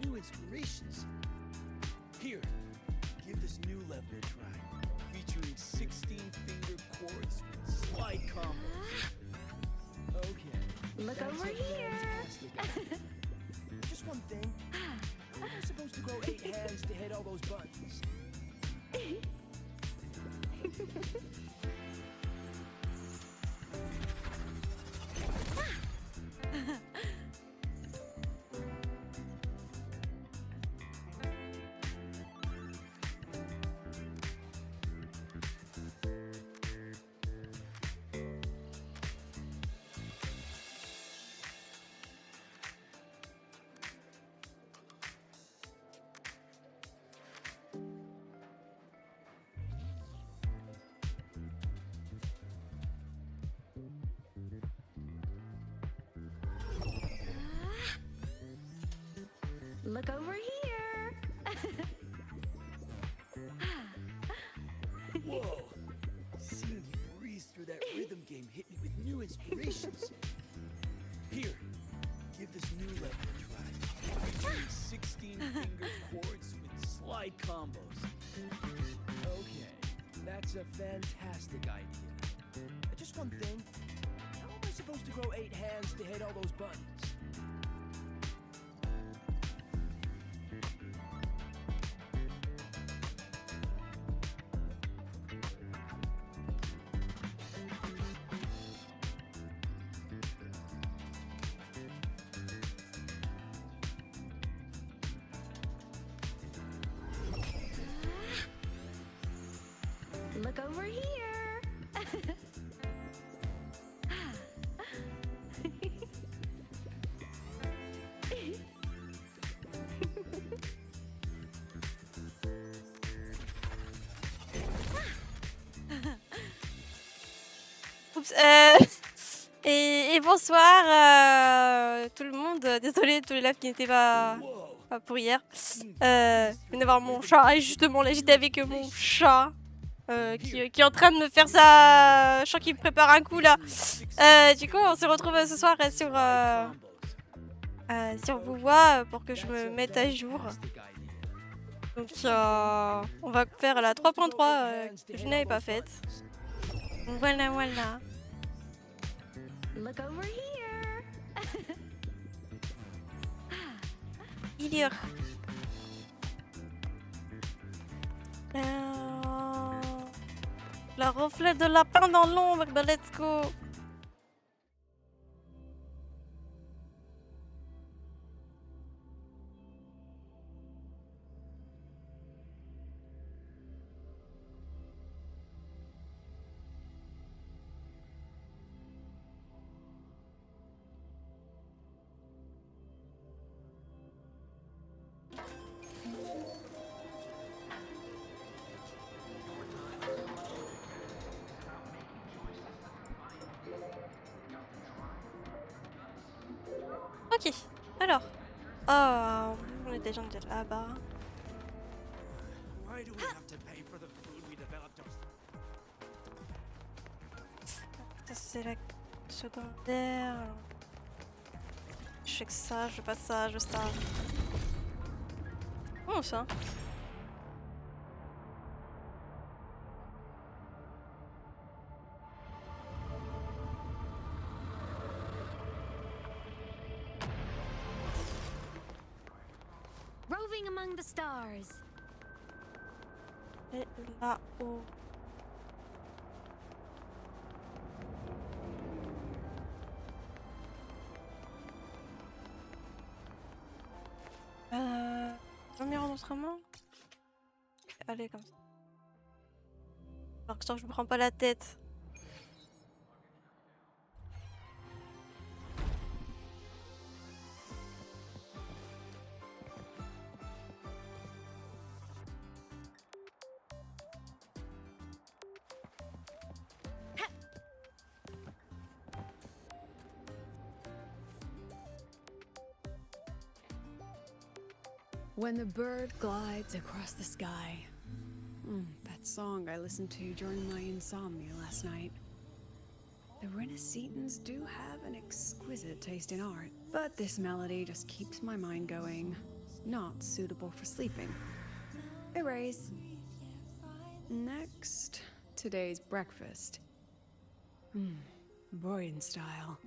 new inspirations. Here, give this new level a try. Featuring 16-finger chords with slide combos. Okay. Look over here. Just one thing. How am I supposed to grow 8 hands to hit all those buttons? Look over here. Whoa! Seeing you breeze through that rhythm game hit me with new inspirations. Here, give this new level a try. Featuring 16-finger chords with slide combos. Okay, that's a fantastic idea. Just one thing. How am I supposed to grow 8 hands to hit all those buttons? Look over here. Oups, et bonsoir tout le monde. Désolé tous les lives qui n'étaient pas pour hier. Je viens d'avoir mon chat et justement là j'étais avec mon chat qui est en train de me faire ça. Je sens qu'il me prépare un coup là. Du coup on se retrouve ce soir sur Wuwa pour que je me mette à jour. Donc on va faire la 3.3 que je n'avais pas faite. Voilà, voilà. Look over here. Il la reflet de lapin dans l'ombre, bah let's go. Ok, alors. Oh, on est déjà là-bas. Ça c'est la secondaire. Je fais que ça, je veux pas ça, je veux ça. Oh ça. Roving among the stars. Et là-haut. Premier enregistrement. Allez, comme ça. Alors que je me prends pas la tête. When the bird glides across the sky. That song I listened to during my insomnia last night. The Renaissance do have an exquisite taste in art, but this melody just keeps my mind going. not suitable for sleeping. Erase. Next, today's breakfast. Boyan style.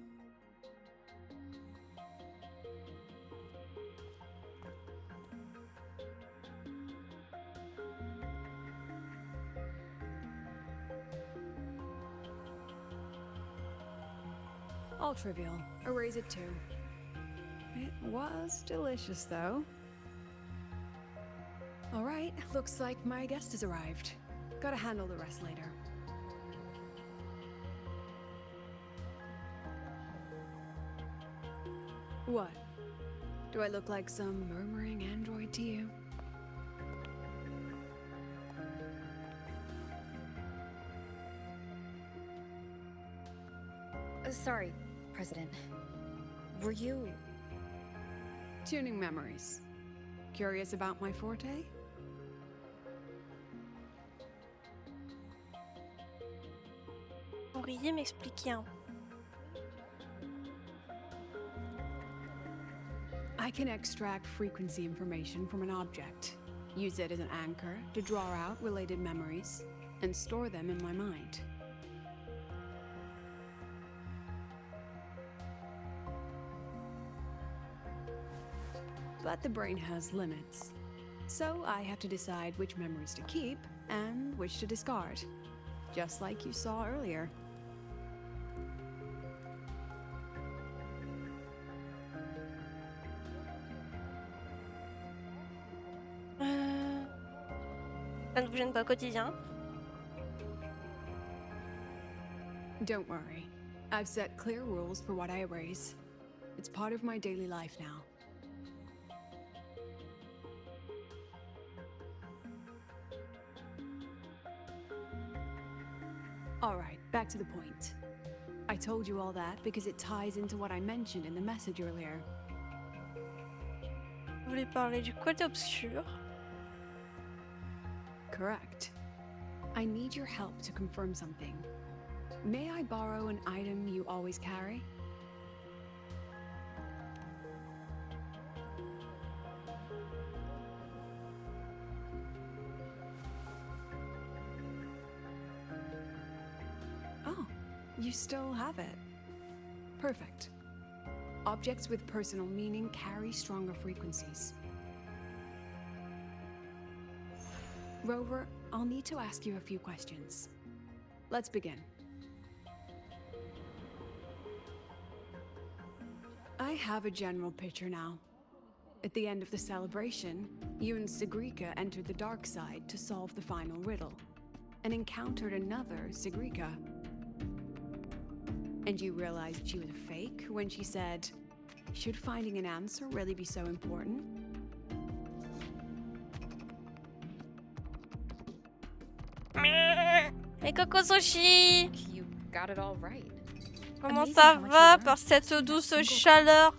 All trivial. Erase it too. It was delicious, though. All right, looks like my guest has arrived. Gotta handle the rest later. What? Do I look like some murmuring android to you? Sorry, President. Were you... Tuning memories. Curious about my forte? Pourriez m'expliquer un I can extract frequency information from an object, use it as an anchor to draw out related memories, and store them in my mind. But the brain has limits, so I have to decide which memories to keep and which to discard, just like you saw earlier. Ça ne vous gêne pas au quotidien? Don't worry. I've set clear rules for what I erase. It's part of my daily life now. Alright, back to the point. I told you all that because it ties into what I mentioned in the message earlier. Vous voulez parler du côté obscur? Correct. I need your help to confirm something. May I borrow an item you always carry? Oh, you still have it. Perfect. Objects with personal meaning carry stronger frequencies. Rover, I'll need to ask you a few questions. Let's begin. I have a general picture now. At the end of the celebration, you and Sigrika entered the dark side to solve the final riddle, and encountered another Sigrika. And you realized she was a fake when she said, "Should finding an answer really be so important?" Et Coco Sushi! You got it all right. Comment Amazing ça how much you va learned par cette in that douce single chaleur?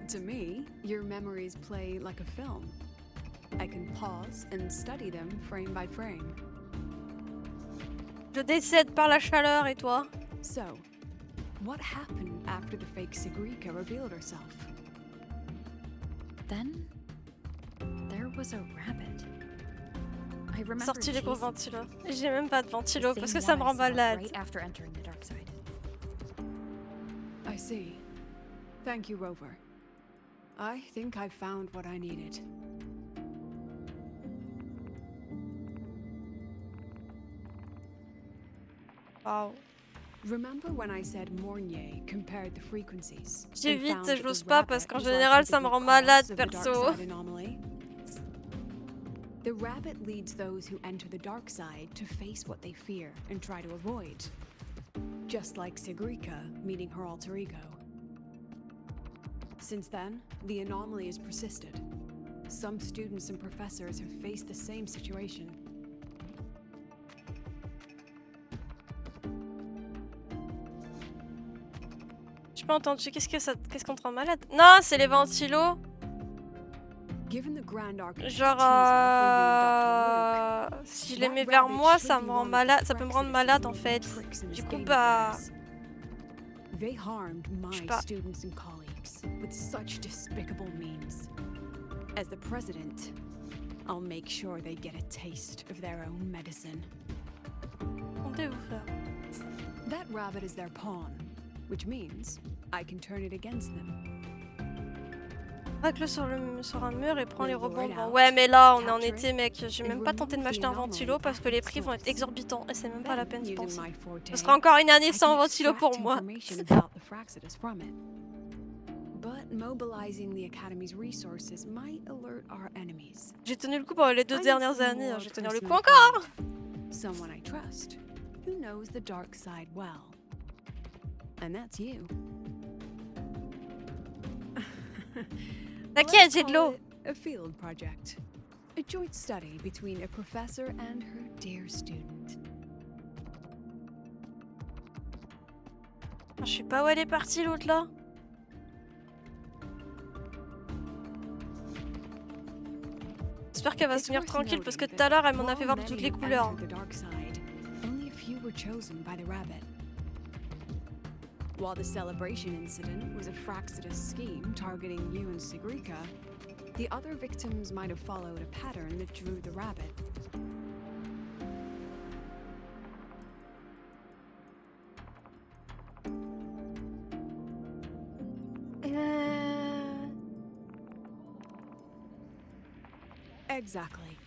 To me, your memories play like a film. I can pause and study them frame by frame. Je décède par la chaleur et toi? So, what happened after the fake Sigrika revealed herself? Then there was a rabbit. I remember Sorti les gros chasing ventilos. J'ai même pas de the ventilo parce que same ça me one I rend saw malade. right after entering the dark side. I see. Thank you, Rover. I think I've found what I needed. Waouh. Remember when I said Mornier compared the frequencies? J'ai and vite, found that j'ose the pas rabbit parce qu'en was général likely ça the me rend root malade cause of the dark perso. side anomaly? The rabbit leads those who enter the dark side to face what they fear and try to avoid. Just like Sigrika meeting her alter ego. Since then, the anomaly has persisted. Some students and professors have faced the same situation. J'ai pas entendu. Qu'est-ce qu'on te rend malade? Non, c'est les ventilos. Given the grand arc of Genre, expertise of Dr. Luke, si je les that mets vers rabbit moi, should ça be me rend one of the malade. Ça peut me crux rendre of malade his en fait. tricks in Du his coup, game bah, affairs. They harmed my sais pas. students and colleagues. works with such despicable means. As the president, I'll make sure they get a taste of their own medicine. Comptez-vous faire? That rabbit is their pawn, which means I can turn it against them. Racle sur un mur et prends les rebonds devant. Ouais, mais là, on est en été, mec. J'ai même pas tenté de m'acheter un ventilo parce que les prix vont être exorbitants et c'est même pas la peine d'y penser. Ce sera encore une année sans ventilo pour moi. J'ai tenu le coup pendant les 2 dernières années. Hein. Je vais tenir le coup encore. Someone I trust, who knows the dark side well. And that's you. T'inquiète, j'ai de l'eau. A field project. A joint study between a professor and her dear student. Je sais pas où elle est partie l'autre là. J'espère qu'elle va se tenir tranquille parce que tout à l'heure elle m'en a fait voir de toutes les couleurs. Only a few were chosen by the rabbit. While the celebration incident was a Fraxidus scheme targeting you and Sigrika, the other victims might have followed a pattern that drew the rabbit. Exactly.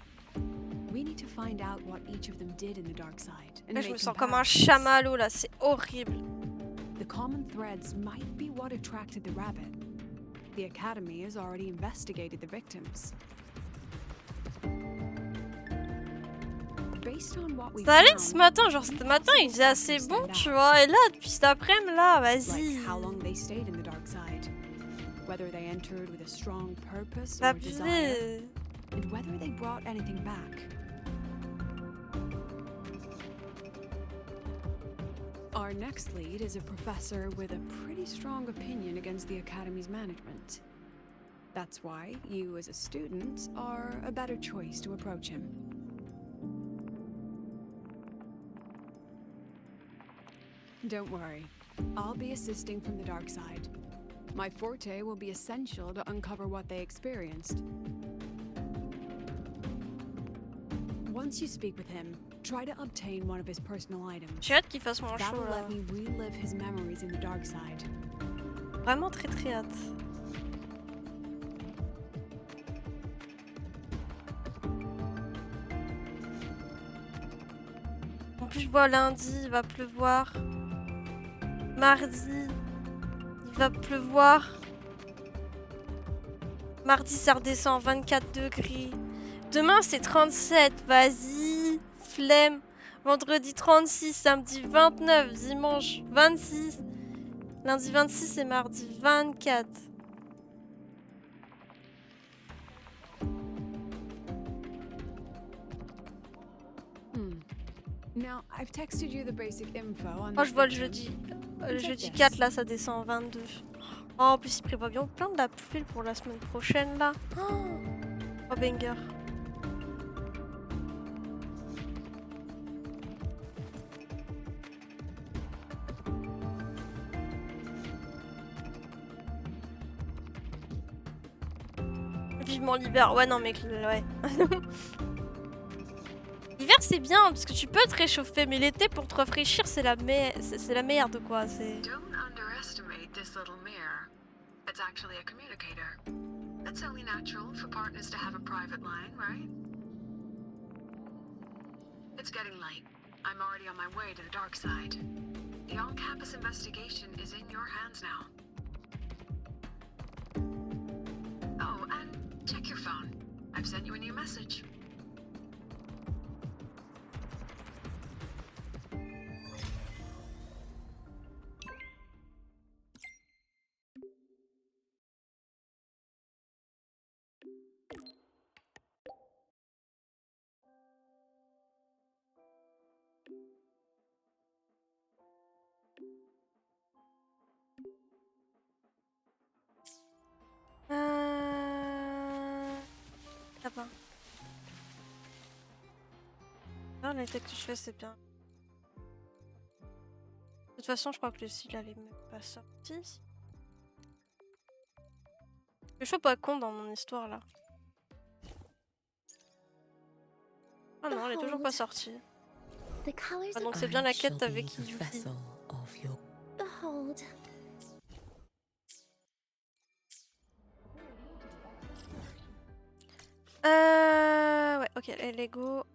We need to find out what each of them did in the dark side. Là, je me sens comme un chamallow là, c'est horrible. The common threads might be what attracted the rabbit. The Academy has already investigated the victims. Based on what we Ça allait ce matin, genre ce matin il faisait assez bon, tu vois, et là depuis cet après-midi là, vas-y. Like how long they stayed in the dark side, whether they entered with a strong purpose or desire, and whether they brought anything back. Our next lead is a professor with a pretty strong opinion against the Academy's management. That's why you as a student are a better choice to approach him. Don't worry, I'll be assisting from the dark side. My forte will be essential to uncover what they experienced. Once you speak with him, try to obtain one of his personal items. J'ai hâte qu'il fasse moins That chaud will là. let me relive his memories in the dark side. Vraiment très très hâte. En plus je vois lundi, il va pleuvoir. Mardi, il va pleuvoir. Mardi ça redescend 24 degrés. Demain c'est 37, vas-y, flemme. Vendredi 36, samedi 29, dimanche 26, lundi 26 et mardi 24. Now, I've texted you the basic info on Oh, the je vois le victims. jeudi 4 là, ça descend 22. Oh, en plus il prévoit bien plein de la pluie pour la semaine prochaine là. Oh banger. Vivement l'hiver. Ouais, non, mais ouais. L'hiver, c'est bien parce que tu peux te réchauffer, mais l'été, pour te rafraîchir, c'est la merde, quoi. C'est. Don't underestimate this little mirror. It's actually a communicator. It's only natural for partners to have a private line, right? It's getting late. I'm already on my way to the dark side. The on-campus investigation is in your hands now. Oh, and check your phone. I've sent you a new message. Là-bas. Non, les textes que je fais, c'est bien. De toute façon, je crois que le site, il est même pas sorti. Je suis pas con dans mon histoire là. Ah non, elle est toujours pas sortie. The colors Ah, of donc c'est bien la quête avec Yuki. behold. Ouais, ok, les Lego.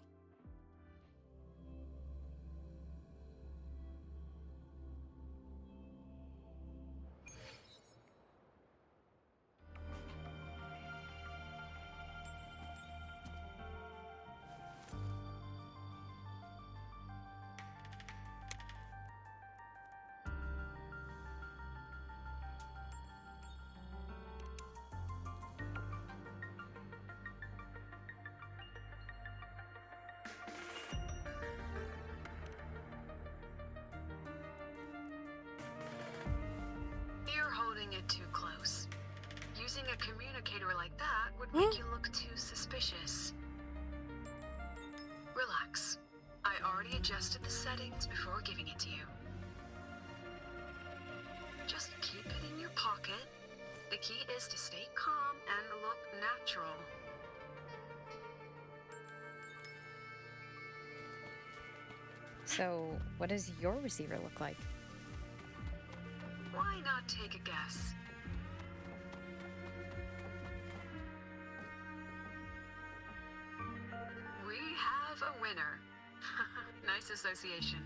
You're holding it too close. Using a communicator like that would make you look too suspicious. Relax. I already adjusted the settings before giving it to you. Just keep it in your pocket. The key is to stay calm and look natural. So, what does your receiver look like? Why not take a guess? We have a winner. Nice association.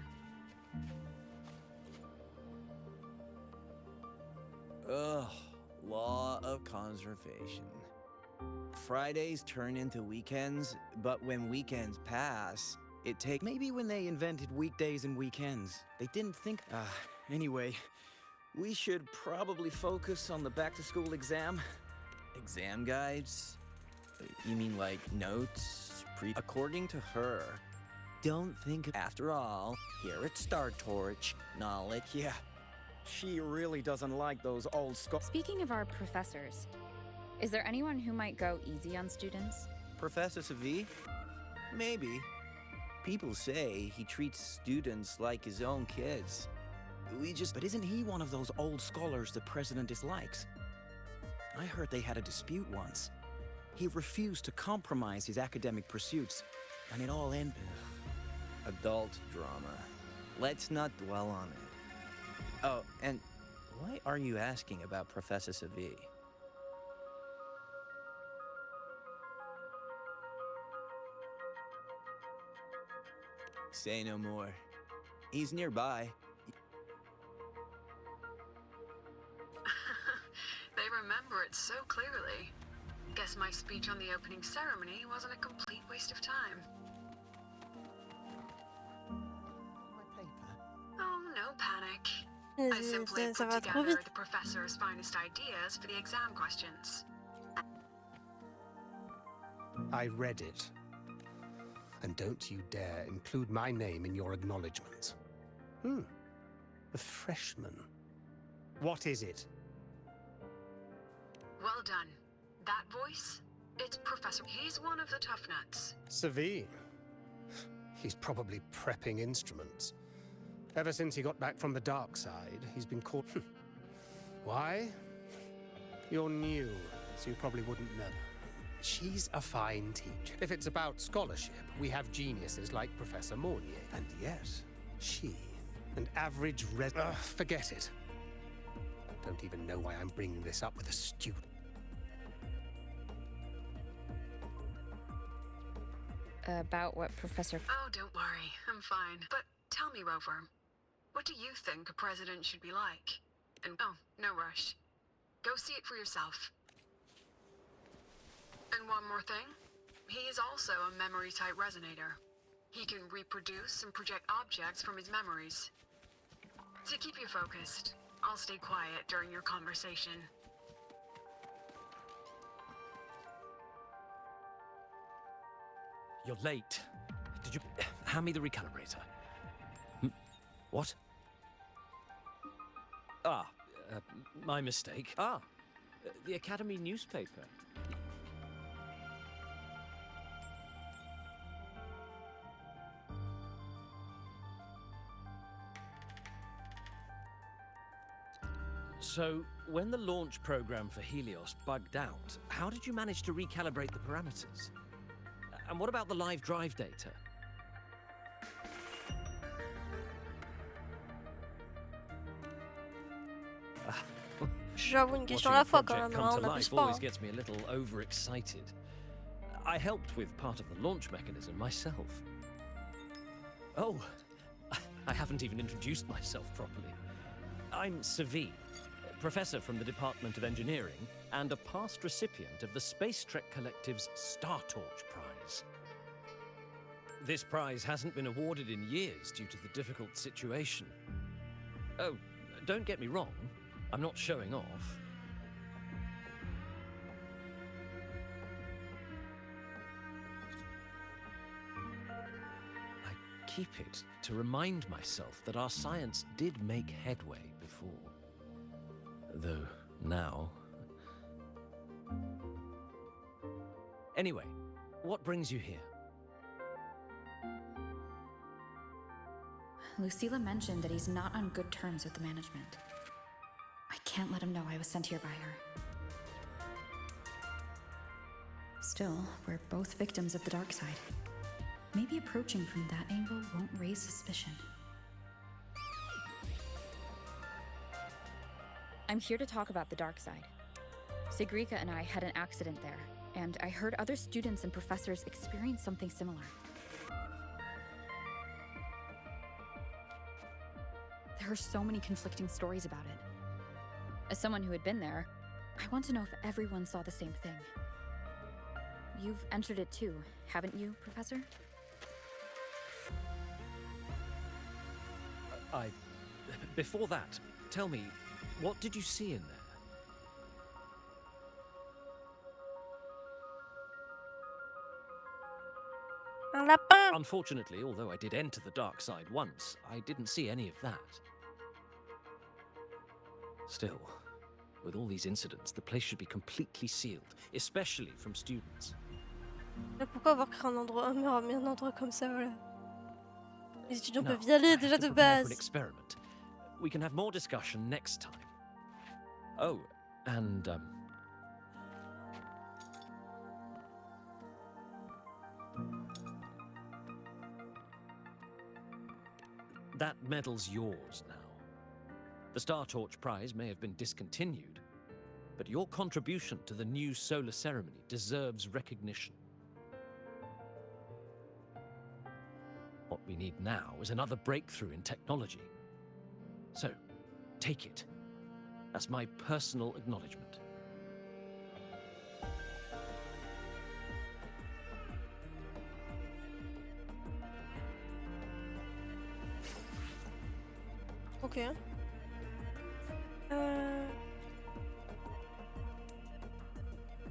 Ugh, law of conservation. Fridays turn into weekends, but when weekends pass, it takes... Maybe when they invented weekdays and weekends, they didn't think... Anyway, we should probably focus on the back-to-school exam. Exam guides? You mean like notes? According to her, don't think... After all, here at Star Torch, knowledge... Yeah, she really doesn't like those old Speaking of our professors, is there anyone who might go easy on students? Professor Savi? Maybe. People say he treats students like his own kids. But isn't he one of those old scholars the president dislikes? I heard they had a dispute once. He refused to compromise his academic pursuits, and it all ended. Adult drama. Let's not dwell on it. Oh, and why are you asking about Professor Savi? Say no more. He's nearby. They remember it so clearly. Guess my speech on the opening ceremony wasn't a complete waste of time. My paper. Oh, no panic. I simply Ça put va trop together vite. the professor's finest ideas for the exam questions. I read it. And don't you dare include my name in your acknowledgements. A freshman. What is it? Well done. That voice? It's Professor. He's one of the tough nuts. Savi. He's probably prepping instruments. Ever since he got back from the dark side, he's been caught. Why? You're new, so you probably wouldn't know. She's a fine teacher. If it's about scholarship, we have geniuses like Professor Mornier. And yet, she, an average forget it. Don't even know why I'm bringing this up with a student. About what Professor... Oh, don't worry. I'm fine. But tell me, Rover, what do you think a president should be like? And oh, no rush. Go see it for yourself. And one more thing. He is also a memory-type resonator. He can reproduce and project objects from his memories. To keep you focused, I'll stay quiet during your conversation. You're late. Did you hand me the recalibrator? What? Ah, my mistake. The Academy newspaper. So, when the launch program for Helios bugged out, how did you manage to recalibrate the parameters? And what about the live drive data? J'avoue une question Watching à a la fois quand project même, come hein, to on life n'abuse pas. always gets me a little overexcited. I helped with part of the launch mechanism myself. Oh, I haven't even introduced myself properly. I'm Savi, professor from the Department of Engineering and a past recipient of the Space Trek Collective's Star Torch Prize. This prize hasn't been awarded in years due to the difficult situation. Oh, don't get me wrong, I'm not showing off. I keep it to remind myself that our science did make headway before. Though now... Anyway, what brings you here? Lucilla mentioned that he's not on good terms with the management. I can't let him know I was sent here by her. Still, we're both victims of the dark side. Maybe approaching from that angle won't raise suspicion. I'm here to talk about the dark side. Sigrika and I had an accident there, and I heard other students and professors experience something similar. There are so many conflicting stories about it. As someone who had been there, I want to know if everyone saw the same thing. You've entered it too, haven't you, Professor? Before that, tell me, what did you see in there? Un lapin! Unfortunately, although I did enter the dark side once, I didn't see any of that. Still, with all these incidents, the place should be completely sealed, especially from students. Mais pourquoi avoir créé un endroit, un endroit comme ça, voilà. Les étudiants Now, peuvent y aller I déjà have to de prepare for an base. experiment. We can have more discussion next time. Oh, and that medal's yours now. The Star Torch Prize may have been discontinued, but your contribution to the new solar ceremony deserves recognition. What we need now is another breakthrough in technology. So, take it as my personal acknowledgement. Ok.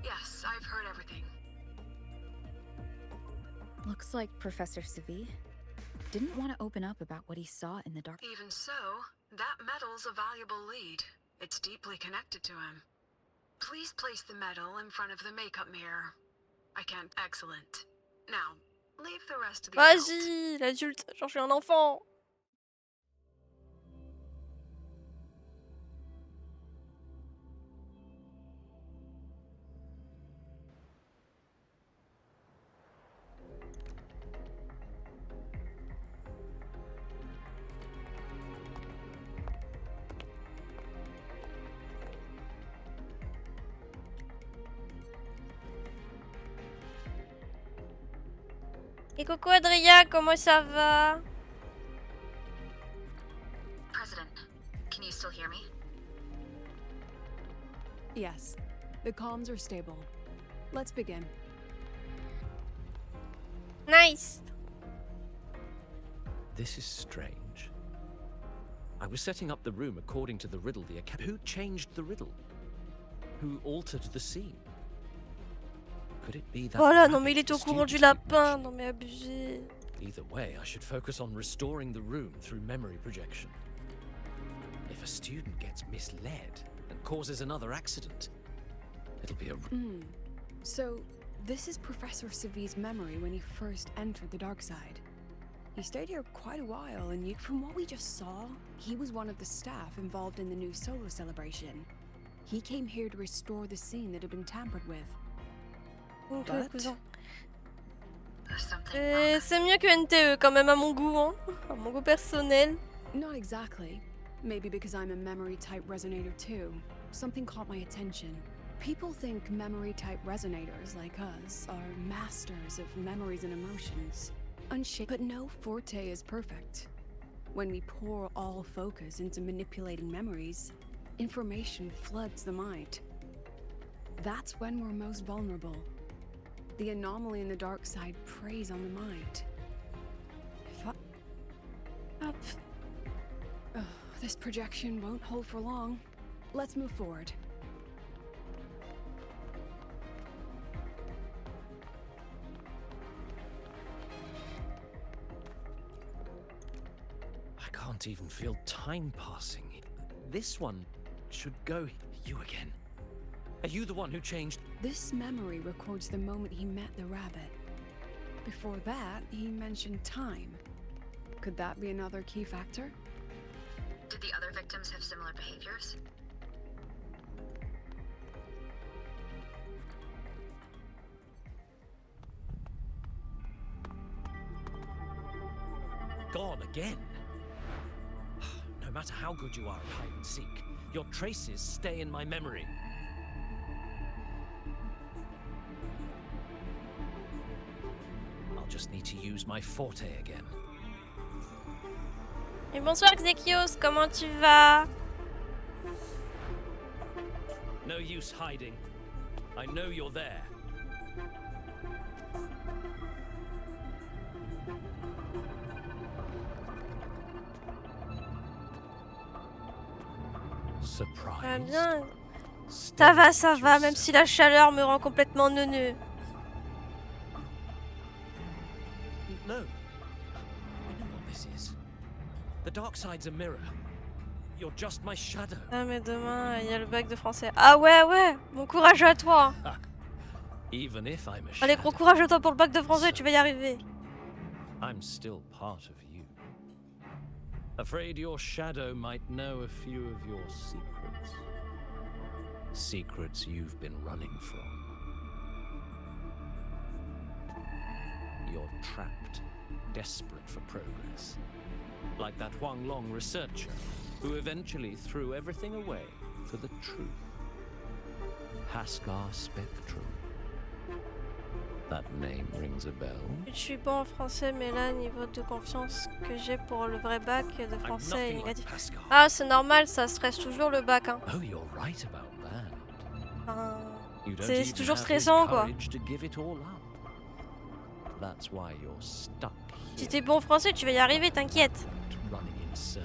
Yes, I've heard everything. Looks like Professor Savi didn't want to open up about what he saw in the dark. Even so, that medal's a valuable lead. It's deeply connected to him. Please place the medal in front of the makeup mirror. I can't. Excellent. Now, leave the rest to the adult. Vas-y, l'adulte, genre je suis un enfant. Et coucou Adrien, comment ça va? President, can you still hear me? Yes, the comms are stable. Let's begin. Nice. This is strange. I was setting up the room according to the riddle the Academy. Who changed the riddle? Who altered the scene? Could it be that Voilà, non mais il rabbit était au the courant du students lapin, non mais abusé. Either way, I should focus on restoring the room through memory projection. If a student gets misled and causes another accident, it'll be a... So, this is Professor Savi's memory when he first entered the dark side. He stayed here quite a while, and from what we just saw, he was one of the staff involved in the new solo celebration. He came here to restore the scene that had been tampered with. Donc, But- cousin. There's something wrong. C'est mieux que NTE quand même à mon goût, hein. À mon goût personnel. Not exactly. Maybe because I'm a memory-type resonator too. Something caught my attention. People think memory-type resonators like us are masters of memories and emotions. But no forte is perfect. When we pour all focus into manipulating memories, information floods the mind. That's when we're most vulnerable. The anomaly in the dark side preys on the mind. Hop. This projection won't hold for long. Let's move forward. I can't even feel time passing. This one should go. You again. Are you the one who changed? This memory records the moment he met the rabbit. Before that, he mentioned time. Could that be another key factor? Did the other victims have similar behaviors? Gone again. No matter how good you are at hide and seek, your traces stay in my memory. I'll just need to use my forte again. Et bonsoir Xekios, comment tu vas? No use hiding. I know you're there. Surprise. Ah bien. Ça va, même si la chaleur me rend complètement neuneux. No. I know what this is. The dark side's a mirror. You're just my shadow. Ah mais demain, il y a le bac de français. Ah ouais, bon courage à toi. Even if I'm a Allez, shadow, gros courage à toi pour le bac de français, tu vas y arriver. I'm still part of you. Afraid your shadow might know a few of your secrets. Secrets you've been running from. You're trapped, desperate for progress. Like that Huang Long researcher, who eventually threw everything away for the truth. Haskar Spectrum. That name rings a bell. Je suis bon en français, mais là, niveau de confiance que j'ai pour le vrai bac de I'm français est nothing like négatif. Haskar. Ah, c'est normal, ça stresse toujours le bac, hein. Oh, you're right about that. Enfin, You don't c'est even toujours have stressant, his quoi. courage to give it all up. That's why you're stuck Si here, t'es bon en français, tu vas y arriver, t'inquiète. running in circles.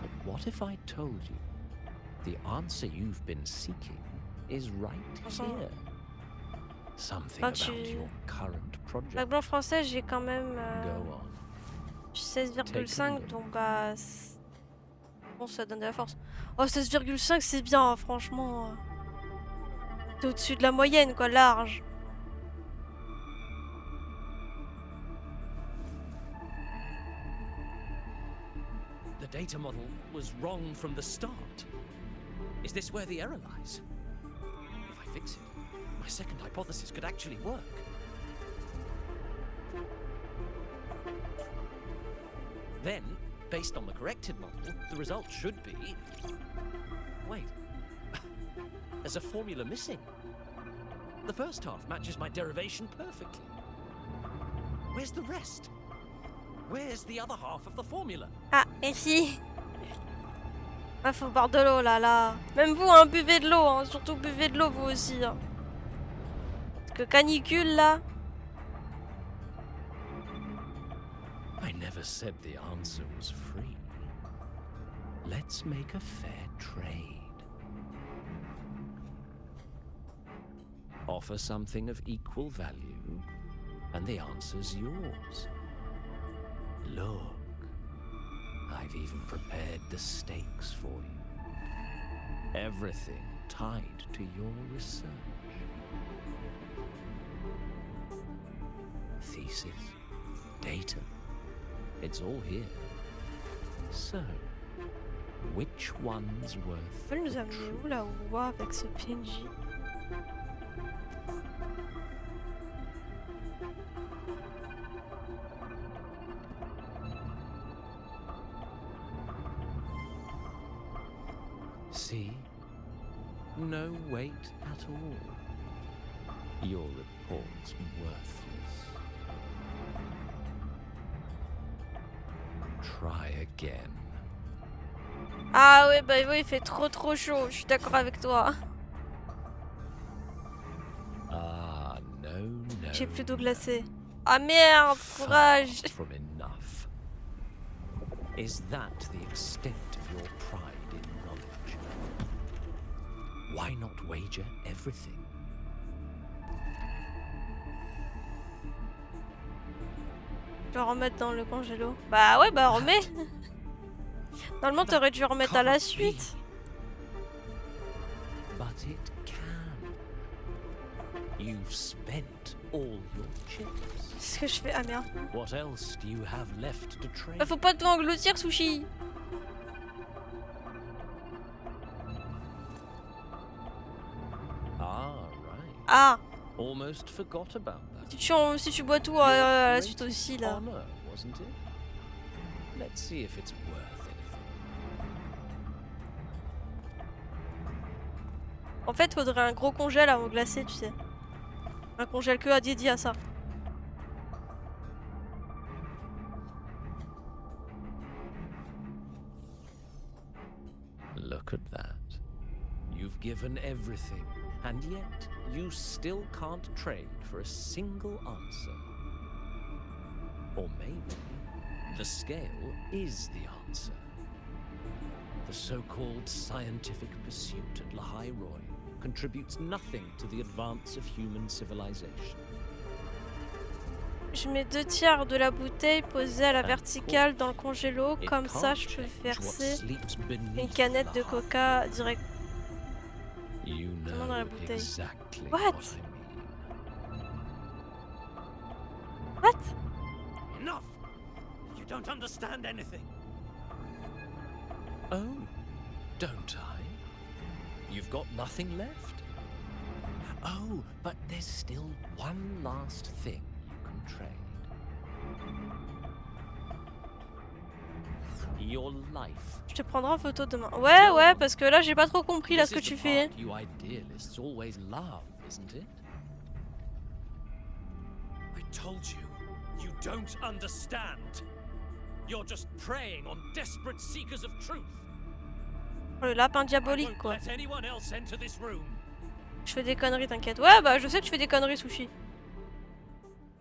But what if I told you the answer you've been seeking is right here? Something Quand about tu- your current project. Bac blanc français, j'ai quand même Go on. 16,5, donc bah... Bon, ça donne de la force. Oh, 16,5, c'est bien, hein, franchement. T'es au-dessus de la moyenne, quoi, large. The data model was wrong from the start. Is this where the error lies? If I fix it, my second hypothesis could actually work. Then, based on the corrected model, the result should be... Wait. There's a formula missing. The first half matches my derivation perfectly. Where's the rest? Where's the other half of the formula? Ah, ici. Ah, faut boire de l'eau, là. Même vous, hein, buvez de l'eau, hein. Surtout buvez de l'eau, vous aussi, hein. Parce que canicule, là. I never said the answer was free. Let's make a fair trade. Offer something of equal value, and the answer's yours. Look, I've even prepared the stakes for you. Everything tied to your research. thesis, data. It's all here. So, which one's worth Elle nous the a amené truth? où la Wuwa avec ce PNJ? See? No weight at all. Your report's worthless. Try again. Ah ouais, bah oui, il fait trop chaud, je suis d'accord avec toi. Ah, no. J'ai plus d'eau glacée. Ah merde, courage. Far from enough. Is that the extent of your pride in knowledge? Why not wager everything? Je vais remettre dans le congélo. Bah ouais, bah remets. Normalement, t'aurais dû remettre à la suite. But it can. You've spent all your chips. C'est ce que je fais. Ah merde. What else do you have left to trade? Bah, faut pas tout engloutir, Sushi. Ah, right. Ah, Almost forgot about that. si tu bois tout à la suite aussi, là. Honor, wasn't it? Let's see if it's worth anything. En fait, faudrait un gros congèle avant glacé, tu sais. Un congèle que à dédié à ça. Look at that. You've given everything, and yet you still can't trade for a single answer. Or maybe the scale is the answer. The so-called scientific pursuit at Lahai Roy contributes nothing to the advance of human civilization. Je mets 2/3 de la bouteille posée à la verticale dans le congélo, It comme ça can't je peux change what verser sleeps une beneath canette de Lahai. coca direct. You Comment dans la know bouteille? exactly What? what I mean. What? Enough! You don't understand anything. Oh, don't I? You've got nothing left? Oh, but there's still one last thing you can trade. Your life. Je te prendrai en photo demain. Ouais, parce que là j'ai pas trop compris là This ce que is tu the fais. part you idealists always love, isn't it? I told you, you don't understand. You're just preying on desperate seekers of truth. Oh, le lapin I diabolique won't quoi. let anyone else enter this room. Je fais des conneries, t'inquiète. Ouais, bah je sais que je fais des conneries, Sushi.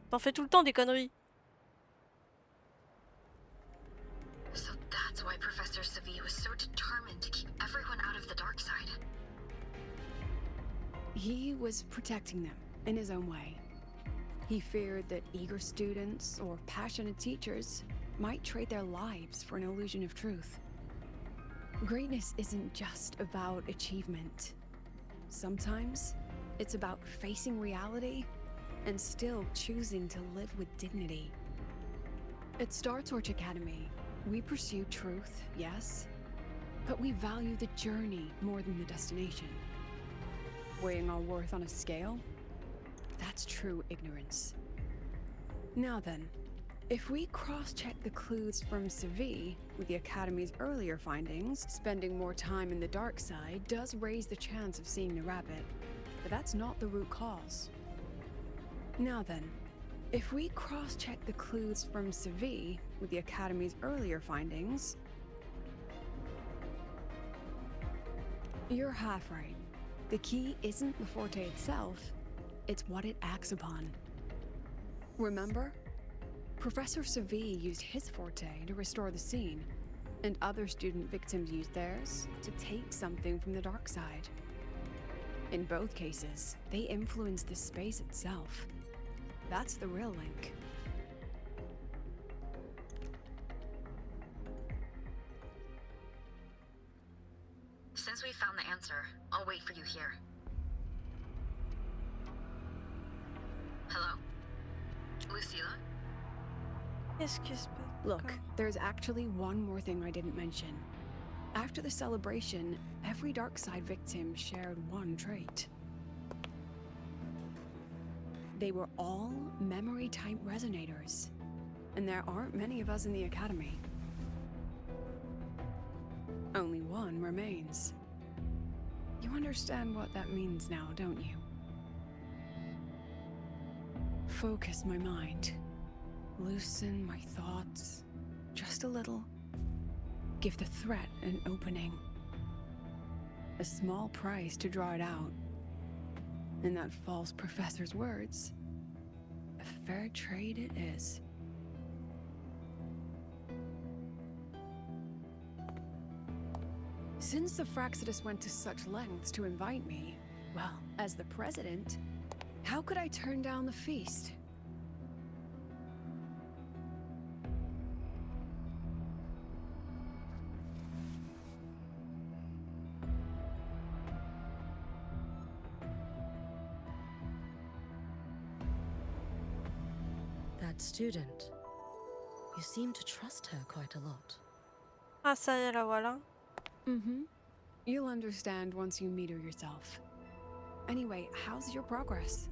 T'en fais tout le temps des conneries. So that's why Professor Savi was so determined to keep everyone out of the dark side. He was protecting them in his own way. He feared that eager students or passionate teachers might trade their lives for an illusion of truth. Greatness isn't just about achievement. Sometimes it's about facing reality and still choosing to live with dignity. At Star Torch Academy, we pursue truth, yes, but we value the journey more than the destination. Weighing our worth on a scale? That's true ignorance. Now then, if we cross-check the clues from Savi with the Academy's earlier findings, spending more time in the dark side does raise the chance of seeing the rabbit, but that's not the root cause. Now then, if we cross-check the clues from Savi with the Academy's earlier findings, you're half right. The key isn't the forte itself, it's what it acts upon. Remember? Professor Savi used his forte to restore the scene, and other student victims used theirs to take something from the dark side. In both cases, they influenced the space itself. That's the real link. Since we found the answer, I'll wait for you here. Hello? Lucilla? Qu'est-ce que c'est pas... Look, there's actually one more thing I didn't mention. After the celebration, every dark side victim shared one trait. They were all memory-type resonators. And there aren't many of us in the Academy. Only one remains. You understand what that means now, don't you? Focus my mind. Loosen my thoughts. Just a little. Give the threat an opening. A small price to draw it out. In that false professor's words, a fair trade it is. Since the Fraxidus went to such lengths to invite me, well, as the president, how could I turn down the feast? That student. You seem to trust her quite a lot. Ah, ça y est, la voilà. Mm-hmm. You'll understand once you meet her yourself. Anyway, how's your progress?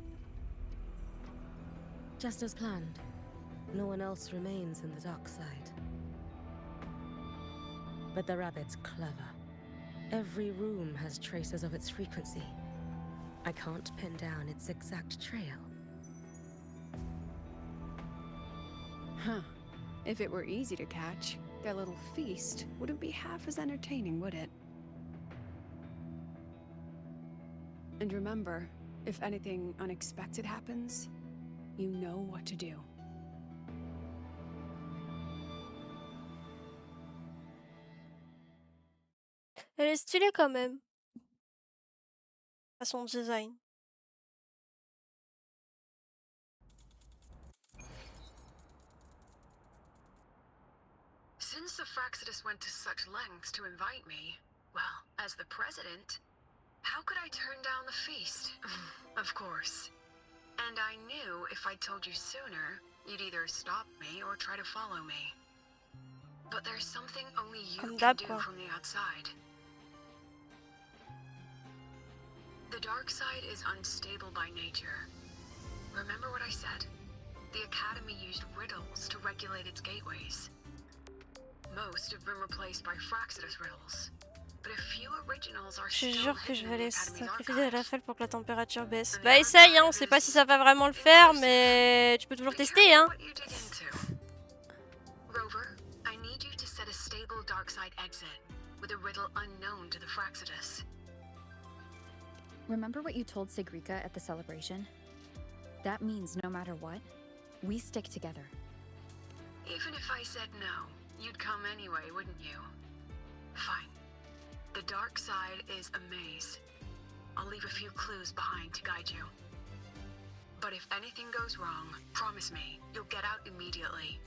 Just as planned. No one else remains in the dark side. But the rabbit's clever. Every room has traces of its frequency. I can't pin down its exact trail. Huh. If it were easy to catch, their little feast wouldn't be half as entertaining, would it? And remember, if anything unexpected happens, you know what to do. Elle est stylée quand même. À son design. Since the Fraxidus went to such lengths to invite me, well, as the president, how could I turn down the feast? Of course. And I knew if I'd told you sooner, you'd either stop me or try to follow me. But there's something only you Comme can d'hab, do quoi. from the outside. The dark side is unstable by nature. Remember what I said? The Academy used riddles to regulate its gateways. Most have been replaced by Fraxidus riddles. But a few originals are Je still jure que je hidden vais in the aller Academy's sacrifier la archives. Raphaël pour que la température baisse. Bah essaye, hein, on sait pas si ça va vraiment le faire, mais tu peux toujours Be tester, careful hein. what you dig into. Rover, I need you to set a stable dark side exit with a riddle unknown to the Fraxidus. Remember what you told Sigrika at the celebration? That means no matter what, we stick together. Even if I said no, you'd come anyway, wouldn't you? Fine. The dark side is a maze. I'll leave a few clues behind to guide you. But if anything goes wrong, promise me, you'll get out immediately.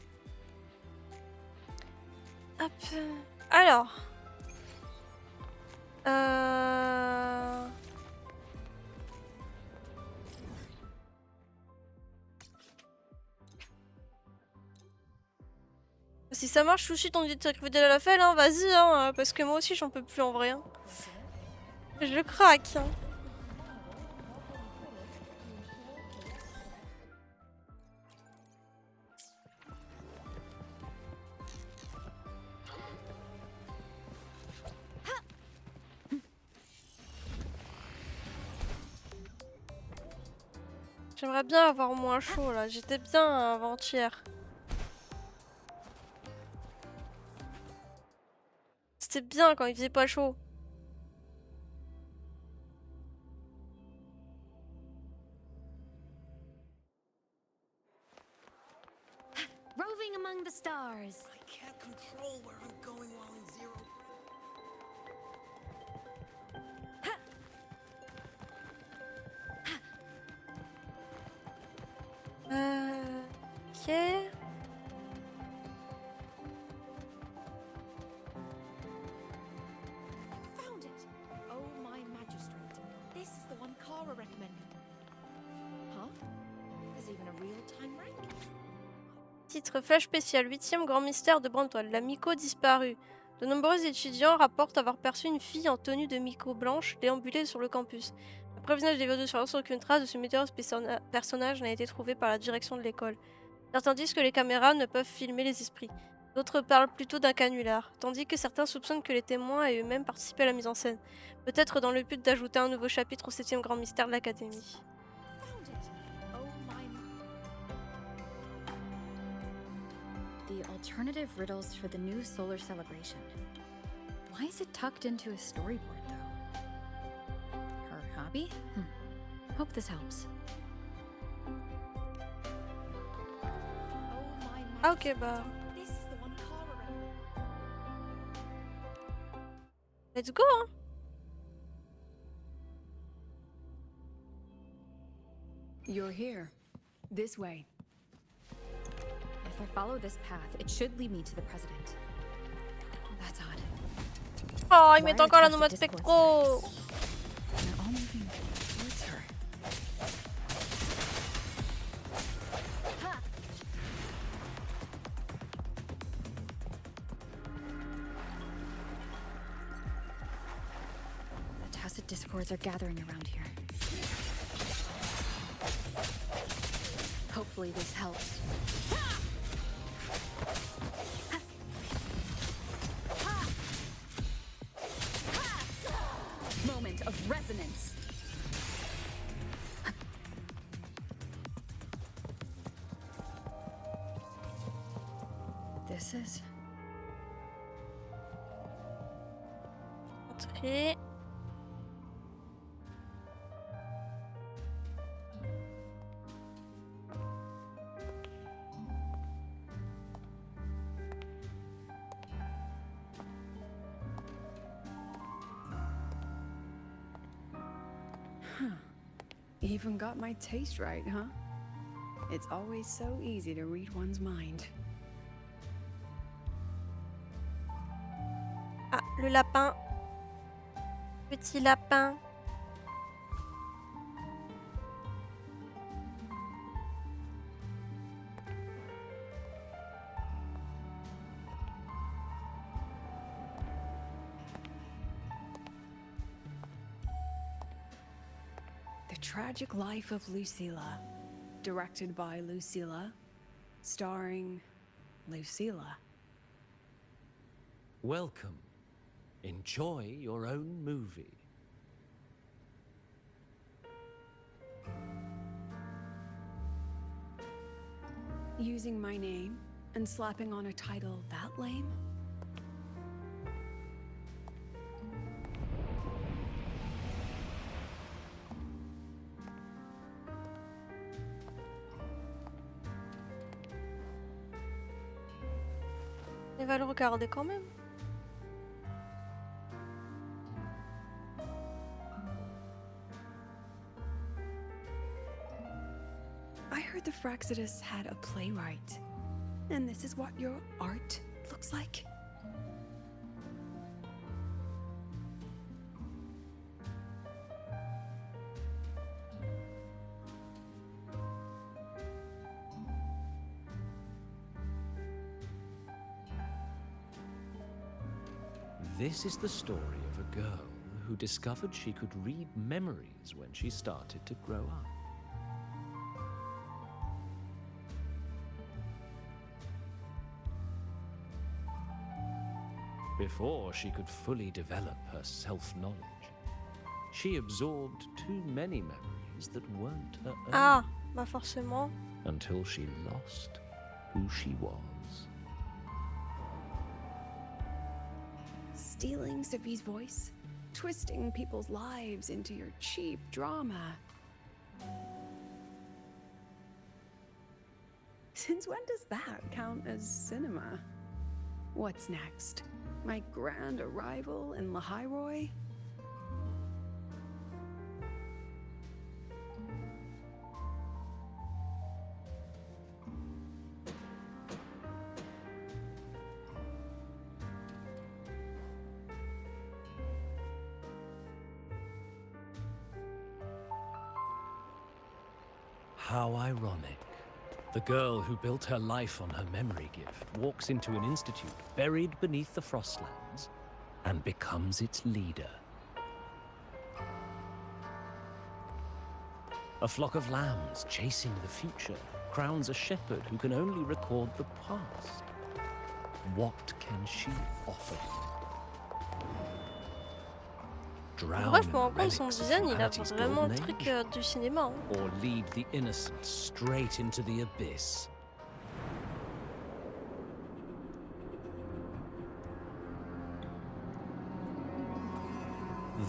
Hop. Alors. Si ça marche tout de suite, on dit de sacrifier la Raphaël, hein, vas-y, hein, parce que moi aussi j'en peux plus en vrai. Hein. Je craque. Hein. J'aimerais bien avoir moins chaud là, j'étais bien avant-hier. C'était bien quand il faisait pas chaud. Roving among the stars. I can't control where I'm going while in zero. Ok. Found it! Oh, my magistrate. This is the one Kara recommended. Huh? There's even a real-time rank. Titre flash spécial, 8e grand mystère de Brantwell. La Miko disparue. De nombreux étudiants rapportent avoir perçu une fille en tenue de Miko blanche déambuler sur le campus. Après le visage des vidéos de surveillance, aucune trace de ce mystérieux personnage n'a été trouvée par la direction de l'école. Certains disent que les caméras ne peuvent filmer les esprits. D'autres parlent plutôt d'un canular, tandis que certains soupçonnent que les témoins aient eux-mêmes participé à la mise en scène. Peut-être dans le but d'ajouter un nouveau chapitre au 7e grand mystère de l'Académie. Found it. Oh my. The alternative riddles for the new solar celebration. Why is it tucked into a storyboard, though? Her hobby? Hope this helps. Oh my. Ah ok bah, This is the one Kara recommended. let's go hein. You're here. This way. If I follow this path, it should lead me to the president. That's odd. Oh, il Why met are encore la tons of nomade discords spectro. They're all moving towards her. The tacit discords are gathering around here. Hopefully this helps. Moment of resonance. This is Entrée. Even got my taste right, huh? It's always so easy to read one's mind. Ah, le lapin. Petit lapin. The Tragic Life of Lucilla. Directed by Lucilla. Starring Lucilla. Welcome. Enjoy your own movie. Using my name and slapping on a title that lame? Il va le regarder quand même. I heard the Fraxidus had a playwright. And this is what your art looks like? This is the story of a girl who discovered she could read memories when she started to grow up. Before she could fully develop her self-knowledge, she absorbed too many memories that weren't her own. Ah, bah forcément. Until she lost who she was. Stealing Sophie's voice? Twisting people's lives into your cheap drama? Since when does that count as cinema? What's next? My grand arrival in Lahiroy? How ironic. The girl who built her life on her memory gift walks into an institute buried beneath the Frostlands and becomes its leader. A flock of lambs chasing the future crowns a shepherd who can only record the past. What can she offer? Moi, je me rends compte, son design, il a vraiment un truc du cinéma. Hein. Or lead the innocent straight into the abyss.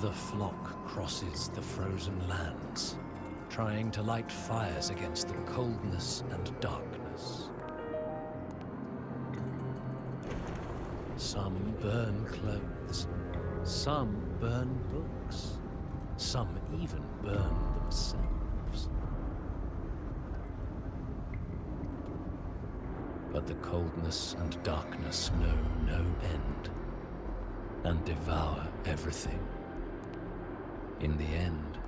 The flock crosses the frozen lands, trying to light fires against the coldness and darkness. Some burn clothes, some burn books, some even burn themselves. But the coldness and darkness know no end and devour everything. In the end,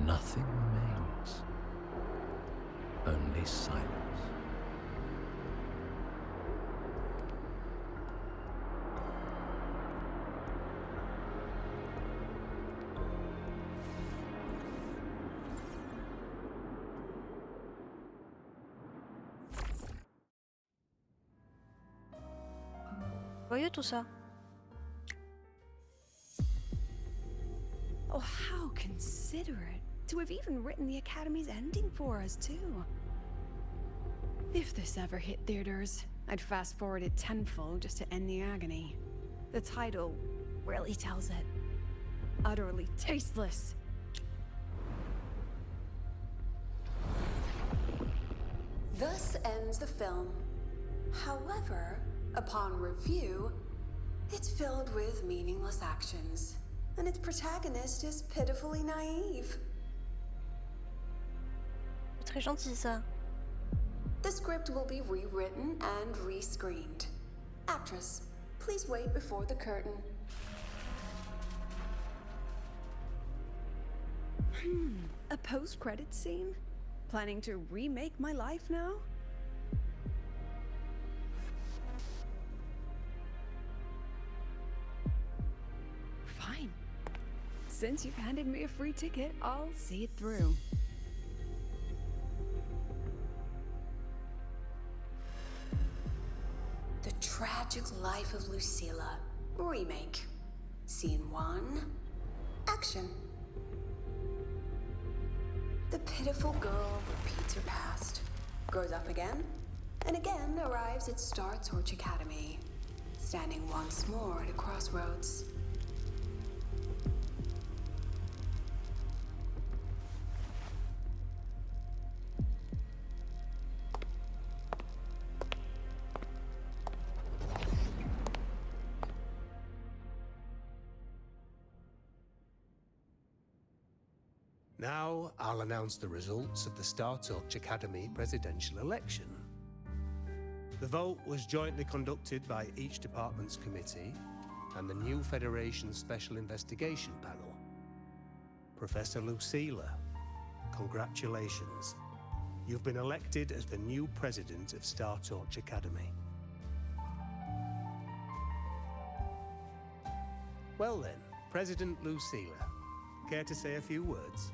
nothing remains, only silence. Voyez tout ça. Oh, how considerate to have even written the Academy's ending for us, too. If this ever hit theaters, I'd fast forward it tenfold just to end the agony. The title really tells it. Utterly tasteless. Thus ends the film. However, upon review, it's filled with meaningless actions, and its protagonist is pitifully naive. Très gentil ça. The script will be rewritten and rescreened. Actress, please wait before the curtain. A post-credits scene? Planning to remake my life now? Fine. Since you've handed me a free ticket, I'll see it through. The Tragic Life of Lucilla. Remake. Scene 1. Action. The pitiful girl repeats her past, grows up again, and again arrives at Star Torch Academy, standing once more at a crossroads. Now, I'll announce the results of the Star Torch Academy presidential election. The vote was jointly conducted by each department's committee and the new Federation Special Investigation Panel. Professor Lucilla, congratulations. You've been elected as the new president of Star Torch Academy. Well then, President Lucilla, care to say a few words?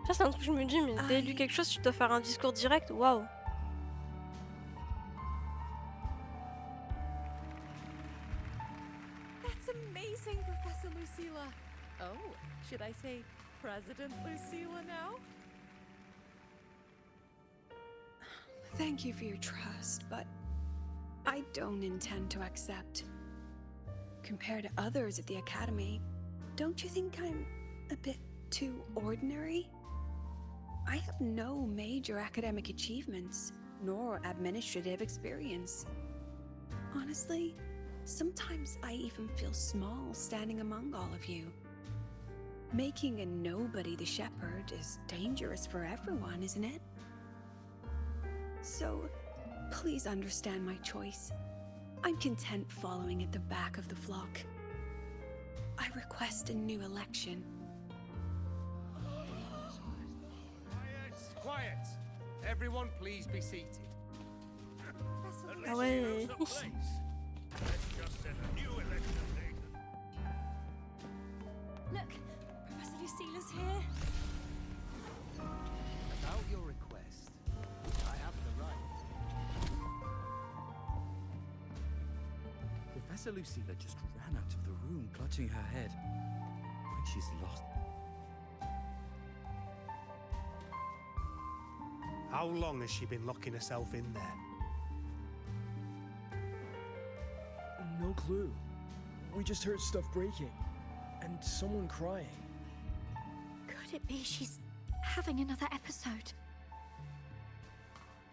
Ça, c'est un truc que je me dis, mais dès lu quelque chose, tu dois faire un discours direct. Waouh. That's amazing, Professor Lucilla. Oh, should I say President Lucilla now? Thank you for your trust, but I don't intend to accept. Compared to others at the Academy, don't you think I'm a bit too ordinary? I have no major academic achievements, nor administrative experience. Honestly, sometimes I even feel small standing among all of you. Making a nobody the shepherd is dangerous for everyone, isn't it? So, please understand my choice. I'm content following at the back of the flock. I request a new election. Quiet! Everyone, please be seated. Ah ouais. Look, Professor Lucila's here. About your request, I have the right. Professor Lucila just ran out of the room, clutching her head. Like she's lost. How long has she been locking herself in there? No clue. We just heard stuff breaking. And someone crying. Could it be she's having another episode?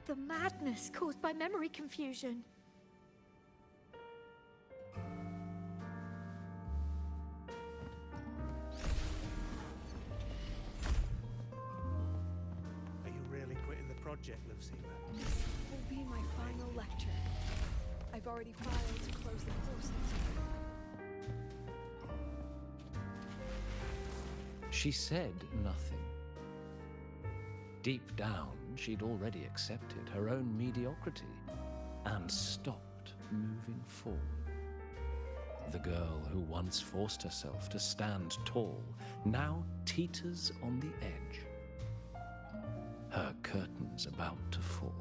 The madness caused by memory confusion. Are you really quitting the project, Lucila? This will be my final lecture. I've already filed to close the courses. She said nothing. Deep down, she'd already accepted her own mediocrity and stopped moving forward. The girl who once forced herself to stand tall now teeters on the edge. Her curtains about to fall.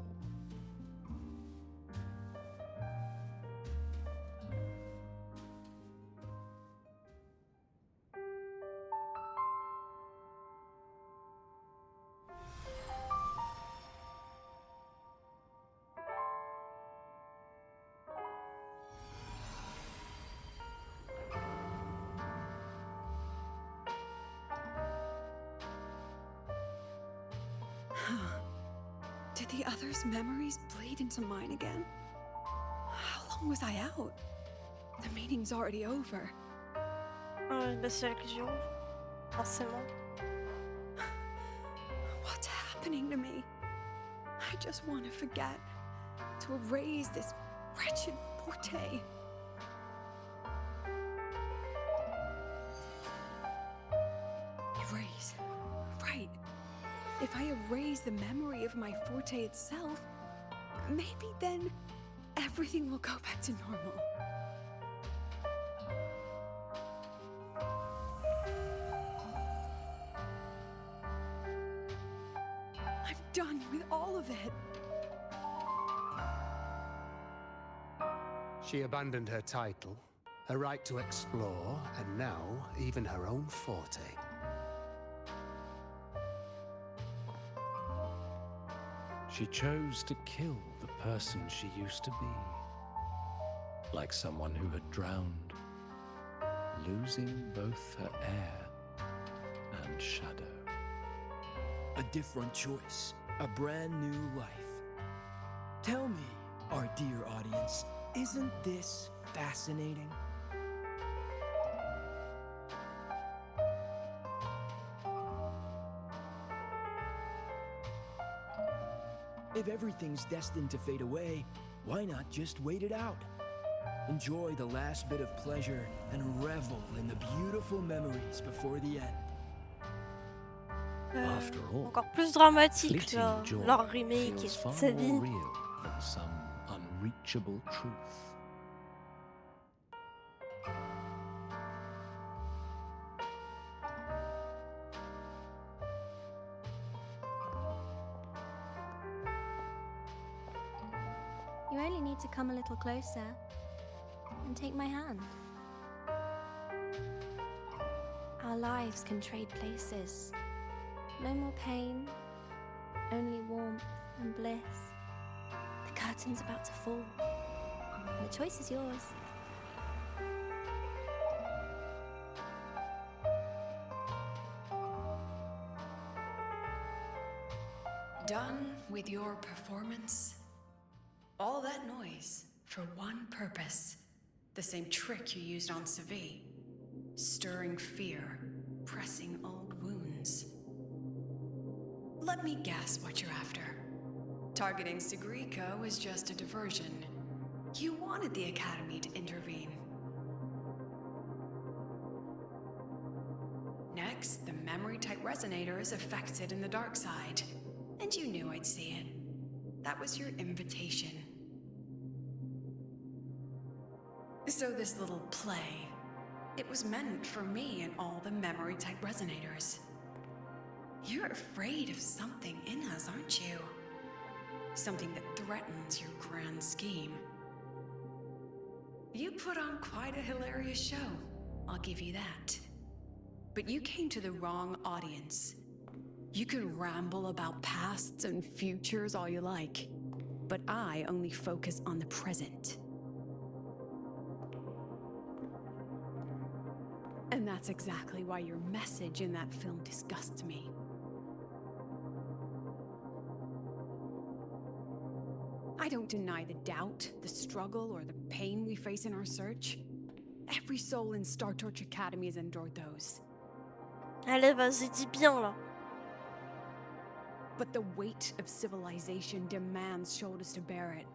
Did the others' memories bleed into mine again? How long was I out? The meeting's already over. Ouais, bah c'est l'illusion. Forcément. What's happening to me? I just want to forget. To erase this wretched forte. Erase. Right. If I erase the memory of my forte itself, maybe then everything will go back to normal. I'm done with all of it. She abandoned her title, her right to explore, and now even her own forte. She chose to kill the person she used to be. Like someone who had drowned, losing both her air and shadow. A different choice. A brand new life. Tell me, our dear audience, isn't this fascinating? If everything's destined to fade away, why not just wait it out? Enjoy the last bit of pleasure and revel in the beautiful memories before the end. After all, Encore plus dramatique fleeting joy leur remake feels de far sa vie. more real than some unreachable truth. You only need to come a little closer and take my hand. Our lives can trade places. No more pain, only warmth and bliss. The curtain's about to fall, and the choice is yours. Done with your performance? All that noise for one purpose. The same trick you used on Savi. Stirring fear, pressing old wounds. Let me guess what you're after. Targeting Sigrika was just a diversion. You wanted the Academy to intervene. Next, the memory-type resonator is affected in the dark side. And you knew I'd see it. That was your invitation. So this little play, it was meant for me and all the memory-type resonators. You're afraid of something in us, aren't you? Something that threatens your grand scheme. You put on quite a hilarious show, I'll give you that. But you came to the wrong audience. You can ramble about pasts and futures all you like, but I only focus on the present. And that's exactly why your message in that film disgusts me. I don't deny the doubt, the struggle, or the pain we face in our search. Every soul in Star Torch Academy has endured those. Allez, vas-y, dis bien là. But the weight of civilization demands shoulders to bear it.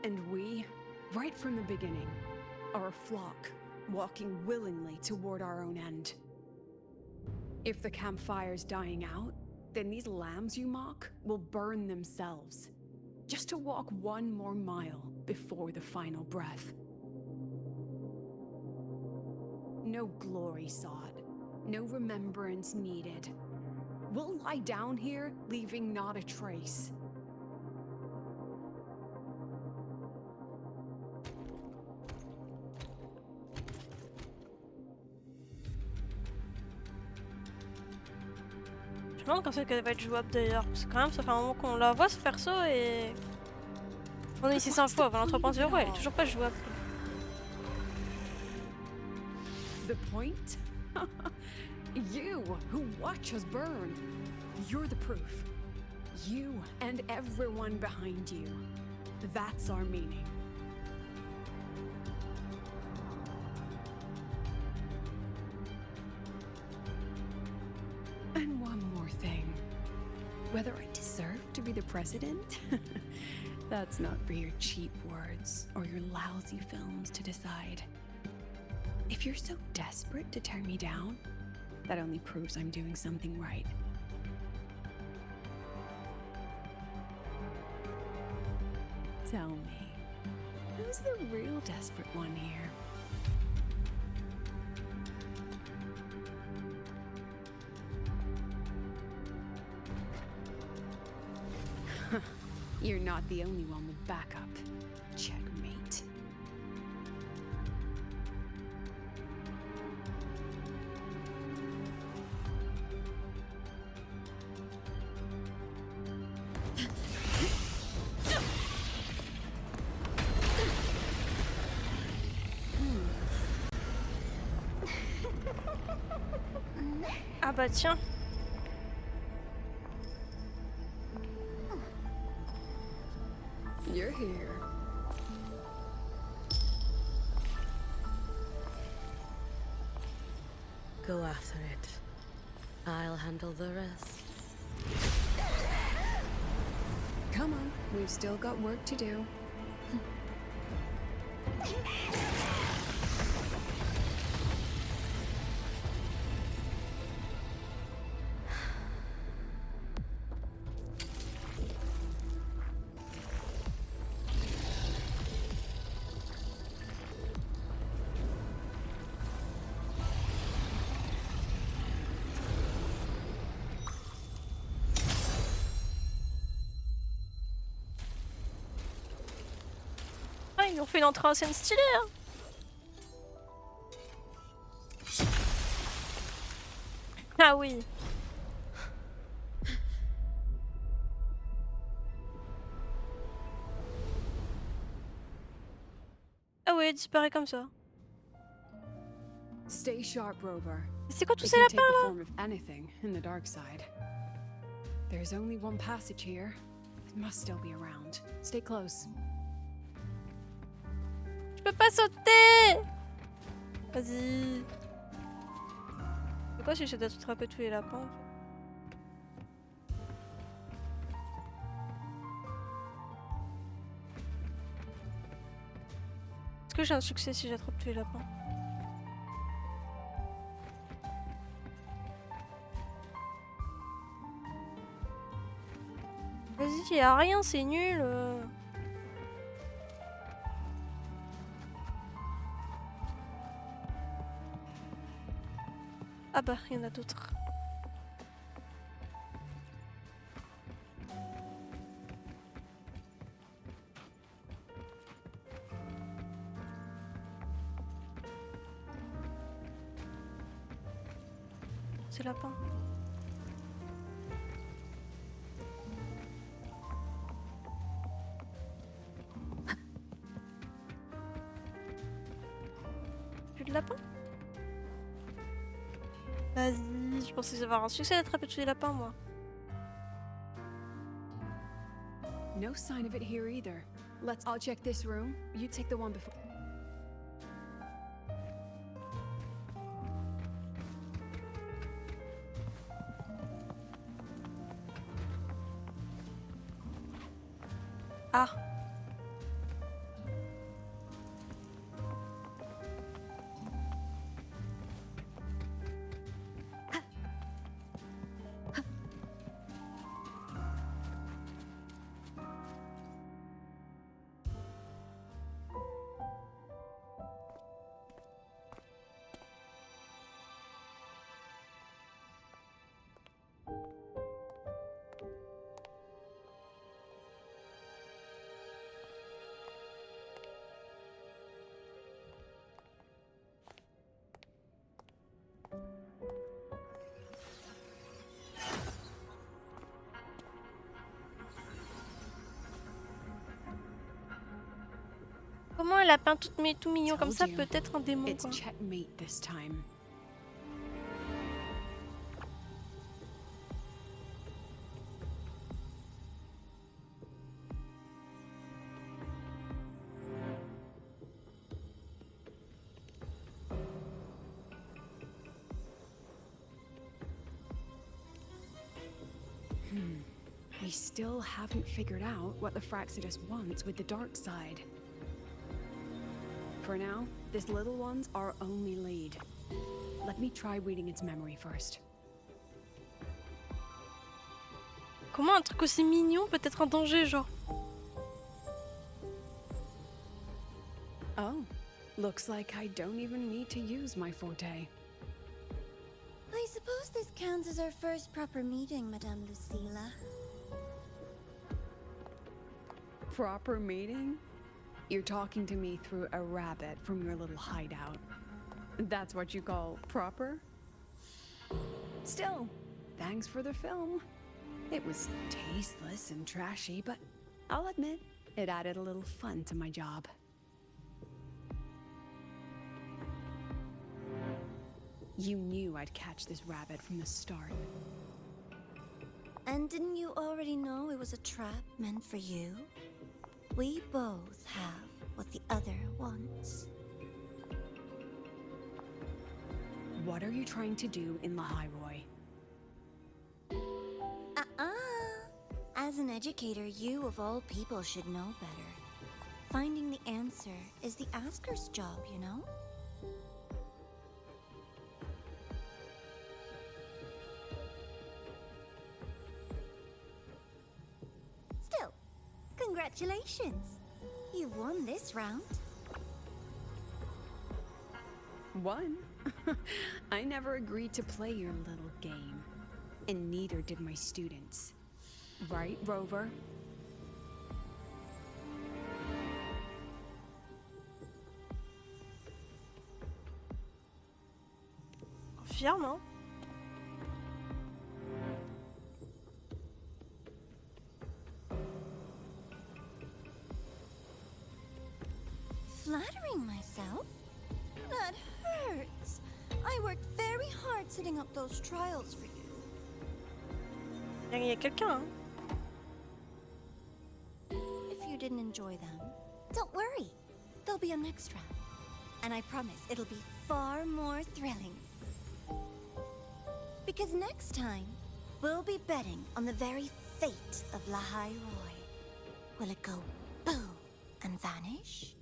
And we, right from the beginning, are a flock, walking willingly toward our own end. If the campfire's dying out, then these lambs you mock will burn themselves, just to walk one more mile before the final breath. No glory sought, no remembrance needed. We'll lie down here, leaving not a trace. Je me demande quand c'est qu'elle va être jouable d'ailleurs, parce que quand même ça fait un moment qu'on la voit ce perso et... On a eu 600 fois avant l'entrepreneur, elle est toujours pas jouable. The point? You, who watch us burn. You're the proof. You and everyone behind you. That's our meaning. And one more thing. Whether I deserve to be the president? That's not for your cheap words or your lousy films to decide. If you're so desperate to tear me down, that only proves I'm doing something right. Tell me, who's the real desperate one here? You're not the only one with backup. Checkmate. Ah bah tiens. You're here. Go after it. I'll handle the rest. Come on, we've still got work to do. Ah, ils ont fait une entrée en scène stylée, hein. Ah oui. Ah oui, elle disparaît comme ça. Stay sharp, Rover. C'est quoi tous It ces can lapins take the là? form of anything in the dark side. There's only one passage here. It must still be around. Stay close. Je peux pas sauter. Vas-y. C'est quoi si j'essaie d'attraper tous les lapins en fait? Est-ce que j'ai un succès si j'attrape tous les lapins? Vas-y, y'a rien, c'est nul. Ah bah, il y en a d'autres. C'est lapin. Plus de lapin? Vas-y, je pensais que ça va avoir un succès d'attraper tous les lapins, moi. No sign of it here either. I'll check this room. You take the one before. Ah. Comment un lapin tout mignon comme ça peut être un démon, It's quoi. checkmate this time. I still haven't figured out what the Fraxidus wants with the dark side. For now, this little one's our only lead. Let me try reading its memory first. Comment un truc aussi mignon peut être un danger, genre? Oh, looks like I don't even need to use my forte. I suppose this counts as our first proper meeting, Madame Lucilla. Proper meeting? You're talking to me through a rabbit from your little hideout. That's what you call proper? Still, thanks for the film. It was tasteless and trashy, but I'll admit, it added a little fun to my job. You knew I'd catch this rabbit from the start. And didn't you already know it was a trap meant for you? We both have what the other wants. What are you trying to do in Lahiroy? As an educator, you of all people should know better. Finding the answer is the asker's job, you know? Still, congratulations! You've won this round. Won? I never agreed to play your little game. And neither did my students. Right, Rover? Confirme, hein? Flattering myself? That hurts. I worked very hard setting up those trials for you. Il y a quelqu'un, hein? If you didn't enjoy them, don't worry. There'll be a next round. And I promise it'll be far more thrilling. Because next time, we'll be betting on the very fate of Lahiroy. Will it go boom and vanish?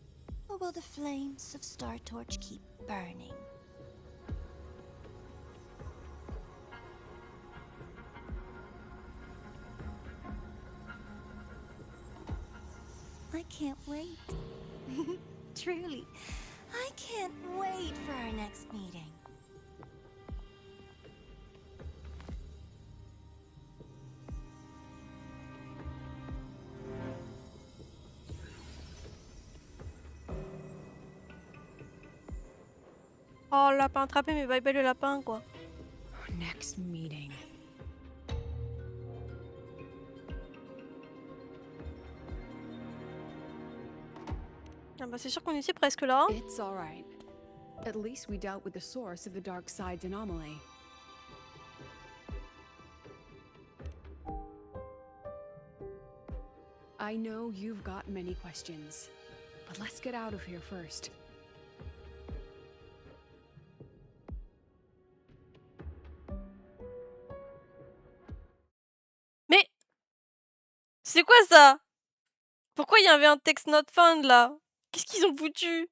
Or will the flames of Star Torch keep burning? can't wait. Truly, I can't wait for our next meeting. Oh, lapin attrapé, mais bye bye le lapin, quoi. Next meeting. Ah bah c'est sûr qu'on était presque là. Hein. It's alright. At least we dealt with the source of the dark side's anomaly. I know you've got many questions, but let's get out of here first. Mais c'est quoi ça? Pourquoi il y avait un text not found là? Qu'est-ce qu'ils ont foutu?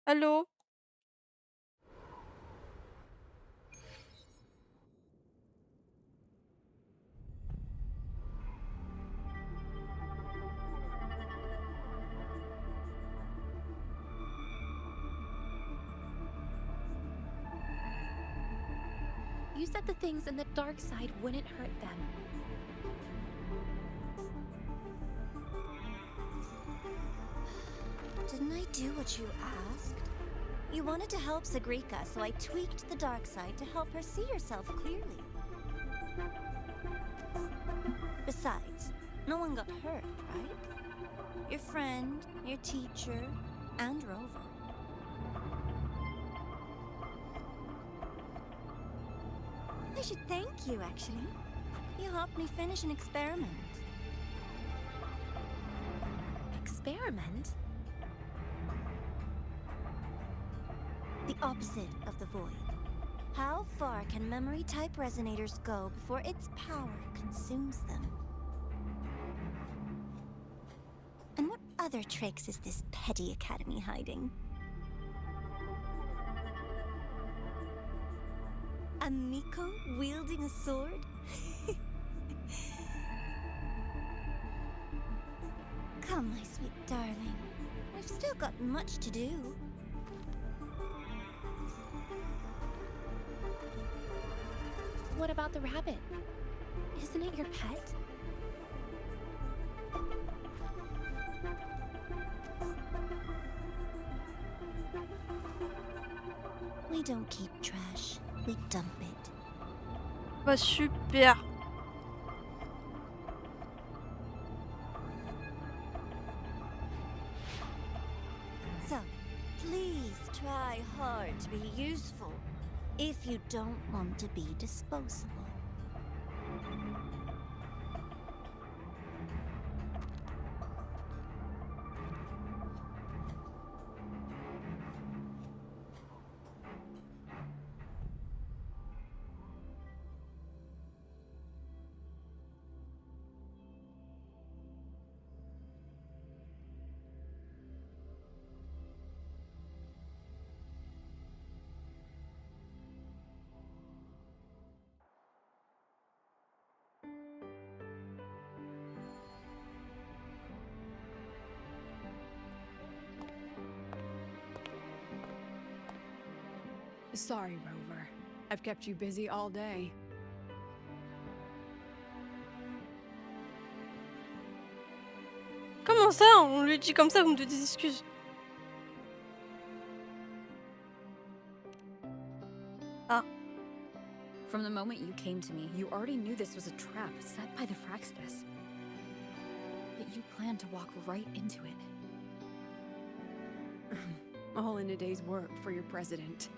Allô? You said the things in the dark side wouldn't hurt them. Didn't I do what you asked? You wanted to help Sagrika, so I tweaked the dark side to help her see herself clearly. Besides, no one got hurt, right? Your friend, your teacher, and Rover. I should thank you, actually. You helped me finish an experiment. Experiment? The opposite of the void. How far can memory-type resonators go before its power consumes them? And what other tricks is this petty academy hiding? A Miko wielding a sword? Come, my sweet darling. We've still got much to do. What about the rabbit? Isn't it your pet? We don't keep trash. We dump it. Bah super. So, please try hard to be useful if you don't want to be disposable. Sorry, Rover. I've kept you busy all day. Comment ça? On lui dit comme ça, vous me donnez des excuses. Ah. From the moment you came to me, you already knew this was a trap set by the Fraxness. Yet you planned to walk right into it. All in a day's work for your president.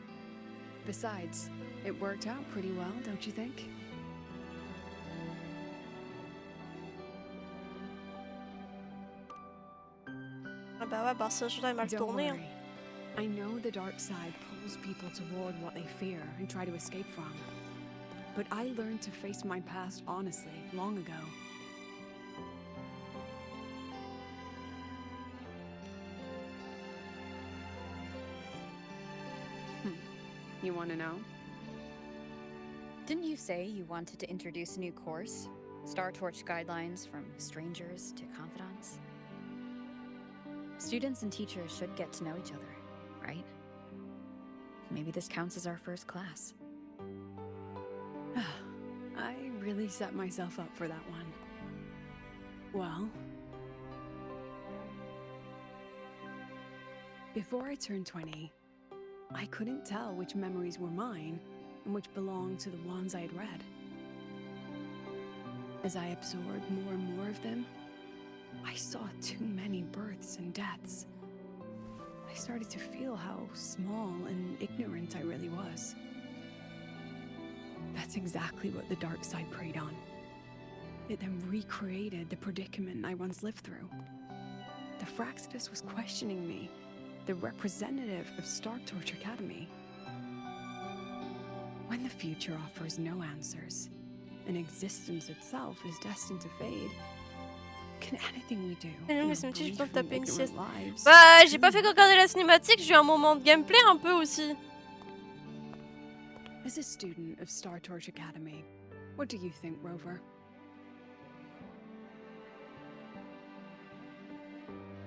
Besides, it worked out pretty well, don't you think? Ah bah ouais, bah ça, je l'ai mal Don't tourné. Hein. worry. I know the dark side pulls people toward what they fear and try to escape from. But I learned to face my past honestly long ago. You want to know? Didn't you say you wanted to introduce a new course? Star Torch guidelines from strangers to confidants? Students and teachers should get to know each other, right? Maybe this counts as our first class. I really set myself up for that one. Well, before I turned 20, I couldn't tell which memories were mine and which belonged to the ones I had read. As I absorbed more and more of them, I saw too many births and deaths. I started to feel how small and ignorant I really was. That's exactly what the dark side preyed on. It then recreated the predicament I once lived through. The Fraxidus was questioning me, the representative of Star Torch Academy. When the future offers no answers, and existence itself is destined to fade, can anything we do in our brief and ignorant lives... Bah, j'ai pas fait que regarder la cinématique, j'ai eu un moment de gameplay un peu aussi. As a student of Star Torch Academy, what do you think, Rover?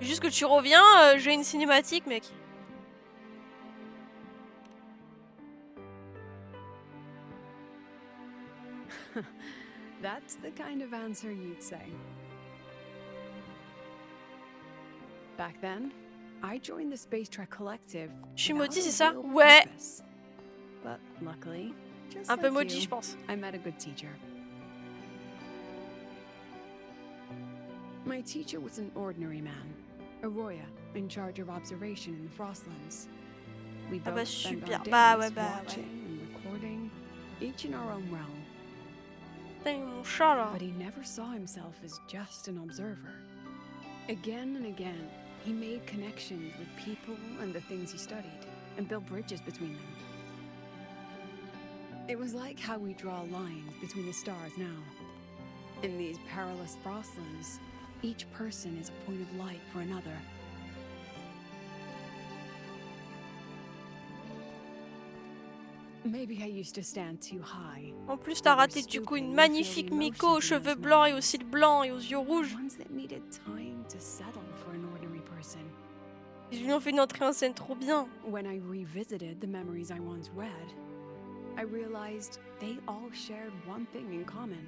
Juste que tu reviens, j'ai une cinématique, mec. That's the kind of answer you'd say. Back then, I joined the Space Trek Collective. Je suis without maudit, a c'est ça? real Ouais. purpose. But luckily, just Un peu like maudit, you, je pense. I met a good teacher. My teacher was an ordinary man, Arroya, in charge of observation in the Frostlands. We Ah bah both spent super. our Bah ouais, days bah watching ouais. and recording, each in our own realm. Putain, mon chat là. But he never saw himself as just an observer. Again and again, he made connections with people and the things he studied, and built bridges between them. It was like how we draw lines between the stars now. In these perilous frostlands, each person is a point of light for another. Maybe I used to stand too high. En plus, t'as raté du coup une magnifique Miko aux cheveux blancs et aux cils blancs et aux yeux rouges. Ones that needed time to settle for an ordinary person. Ils lui ont fait une entrée en scène trop bien. When I revisited the memories I once read, I realized they all shared one thing in common.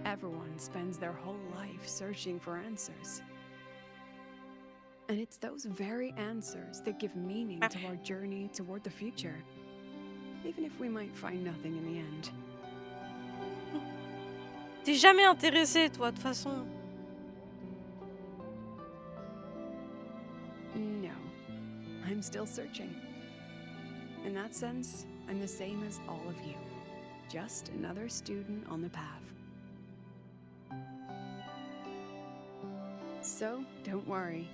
Everyone spends their whole life searching for answers. And it's those very answers that give meaning to our journey toward the future, even if we might find nothing in the end. T'es jamais intéressé, toi, de toute façon. No, I'm still searching. In that sense, I'm the same as all of you. Just another student on the path. So, don't worry.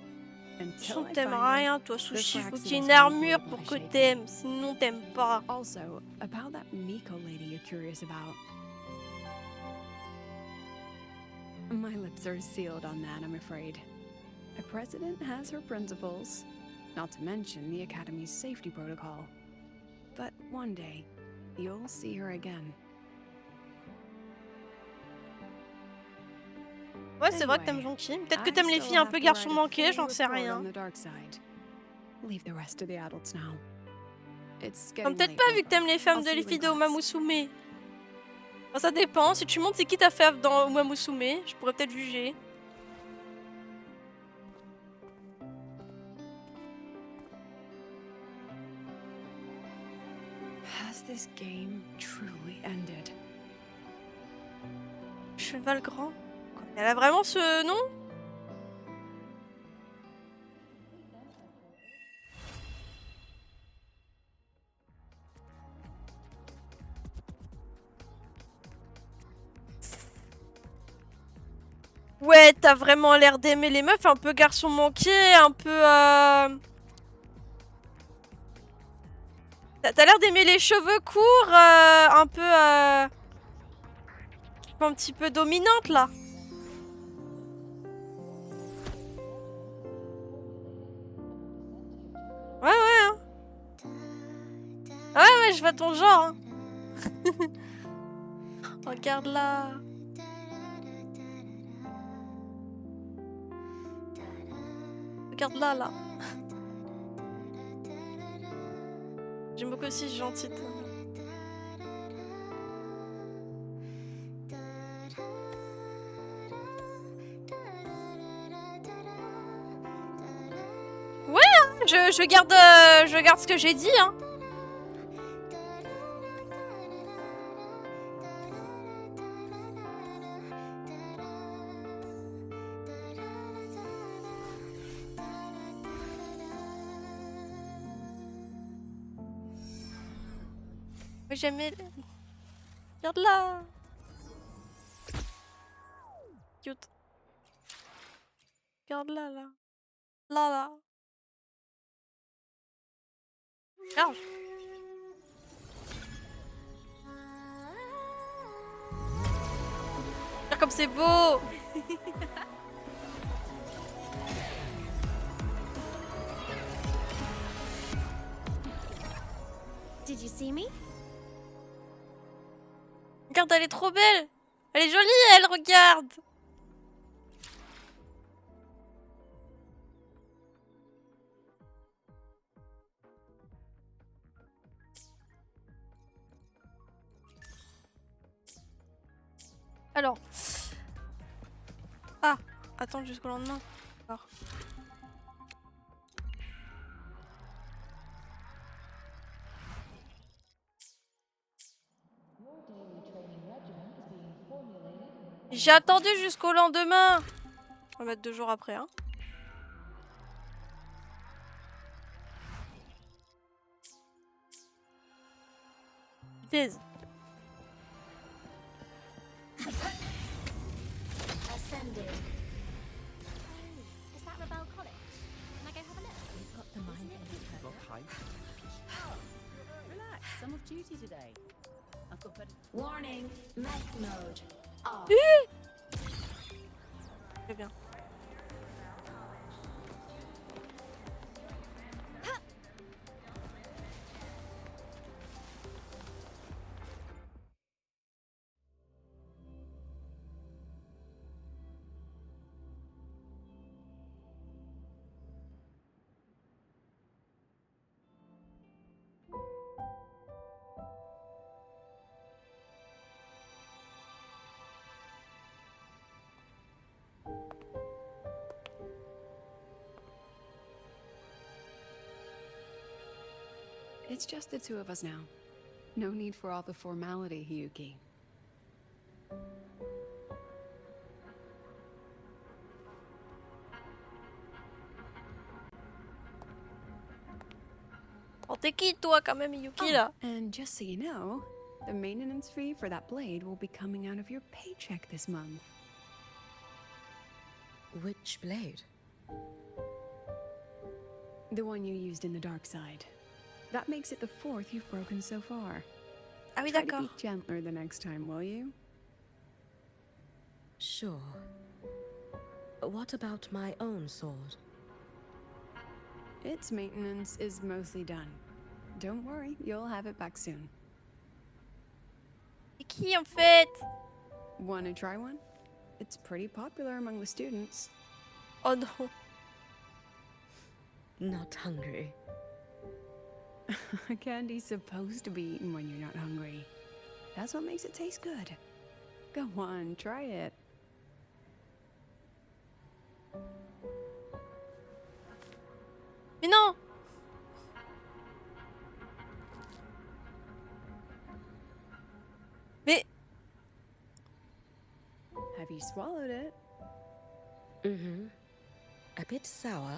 Until I T'aimes find rien, it, toi, the Sushi. Faut qu'il y ait Fraxidus une won't armure hold pour my que shape. t'aimes. Sinon, t'aimes pas. Also, about that Miko lady you're curious about. My lips are sealed on that, I'm afraid. A president has her principles, not to mention the Academy's safety protocol. But one day, you'll see her again. Ouais, c'est vrai que t'aimes gentil. Peut-être que t'aimes les filles un peu garçons manqués, j'en sais rien. Enfin, peut-être pas vu que t'aimes les femmes de les filles de Uma Musume. Enfin, ça dépend. Si tu montres c'est qui ta fave dans Uma Musume, je pourrais peut-être juger. Has this game truly ended? Cheval grand. Elle a vraiment ce nom? Ouais, t'as vraiment l'air d'aimer les meufs un peu garçon manqué, un peu... T'as l'air d'aimer les cheveux courts, un peu... un petit peu dominante, là. Ouais, ouais, hein. Ouais, ouais, je vois ton genre, hein. Regarde-la. Regarde-la, là. J'aime beaucoup aussi, c'est gentil. Ouais, hein, je garde ce que j'ai dit, hein. Mais j'aimais... Regarde-la. Cute. Regarde-la, là. Là, là. Regarde. Regarde comme c'est beau. Did you see me? Regarde, elle est trop belle. Elle est jolie, elle, regarde. Alors. Ah, attends jusqu'au lendemain. Alors. J'ai attendu jusqu'au lendemain. On va mettre 2 jours après, hein. Vitesse. Ascended. Is that Rebel College? Can I go have a look? We've got the mind Relax, some of duty today. I've got better. Warning, mech mode. Off. Très bien. It's just the two of us now. No need for all the formality, Hiyuki. Oh, t'es qui, toi, quand même, Yuki, là? And just so you know, the maintenance fee for that blade will be coming out of your paycheck this month. Which blade? The one you used in the dark side. That makes it the 4th you've broken so far. Ah oui, Try to d'accord. be gentler the next time, will you? Sure. What about my own sword? Its maintenance is mostly done. Don't worry, you'll have it back soon. C'est qui, en fait? Wanna try one? It's pretty popular among the students. Oh non. Not hungry. Candy's supposed to be eaten when you're not hungry. That's what makes it taste good. Go on, try it. Mais non. Mais... Have you swallowed it? Mm-hmm. A bit sour,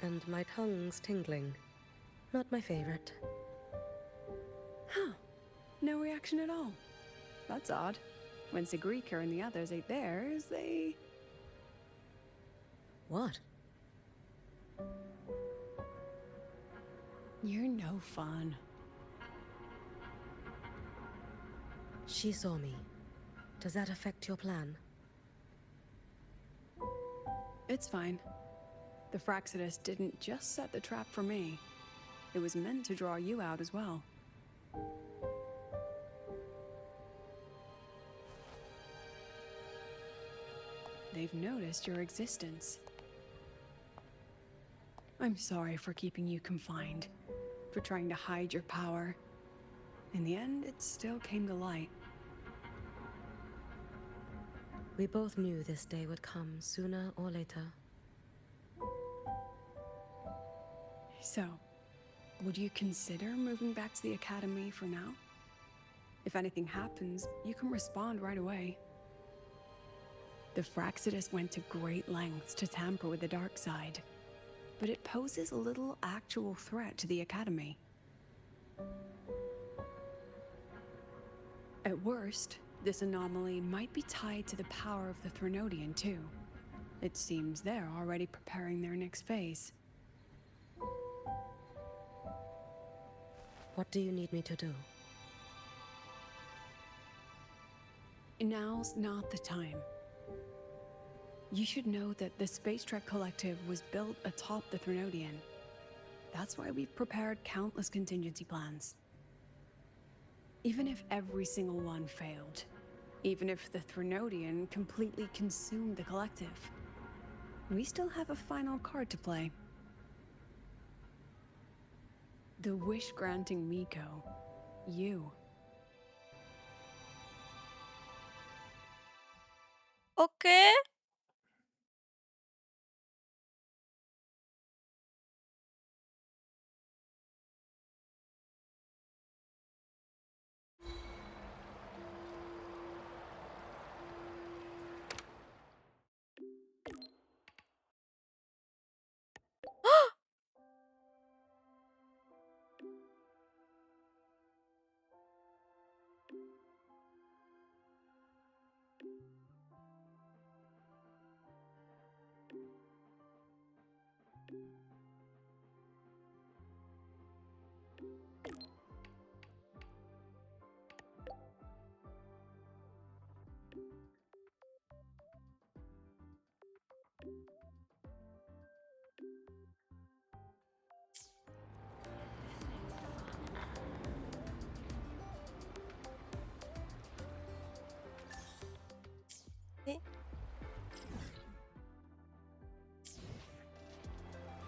and my tongue's tingling. Not my favorite. Huh. No reaction at all. That's odd. When Sigrika and the others ate theirs, they... What? You're no fun. She saw me. Does that affect your plan? It's fine. The Fraxidus didn't just set the trap for me. It was meant to draw you out as well. they've noticed your existence. I'm sorry for keeping you confined, for trying to hide your power. In the end, it still came to light. We both knew this day would come sooner or later. So, would you consider moving back to the academy for now? If anything happens, you can respond right away. The Fraxidus went to great lengths to tamper with the dark side, but it poses a little actual threat to the academy. At worst, this anomaly might be tied to the power of the Threnodian too. It seems they're already preparing their next phase. What do you need me to do? Now's not the time. You should know that the Space Trek Collective was built atop the Threnodian. That's why we've prepared countless contingency plans. Even if every single one failed, even if the Threnodian completely consumed the Collective, we still have a final card to play. The wish-granting Miko. You. Okay.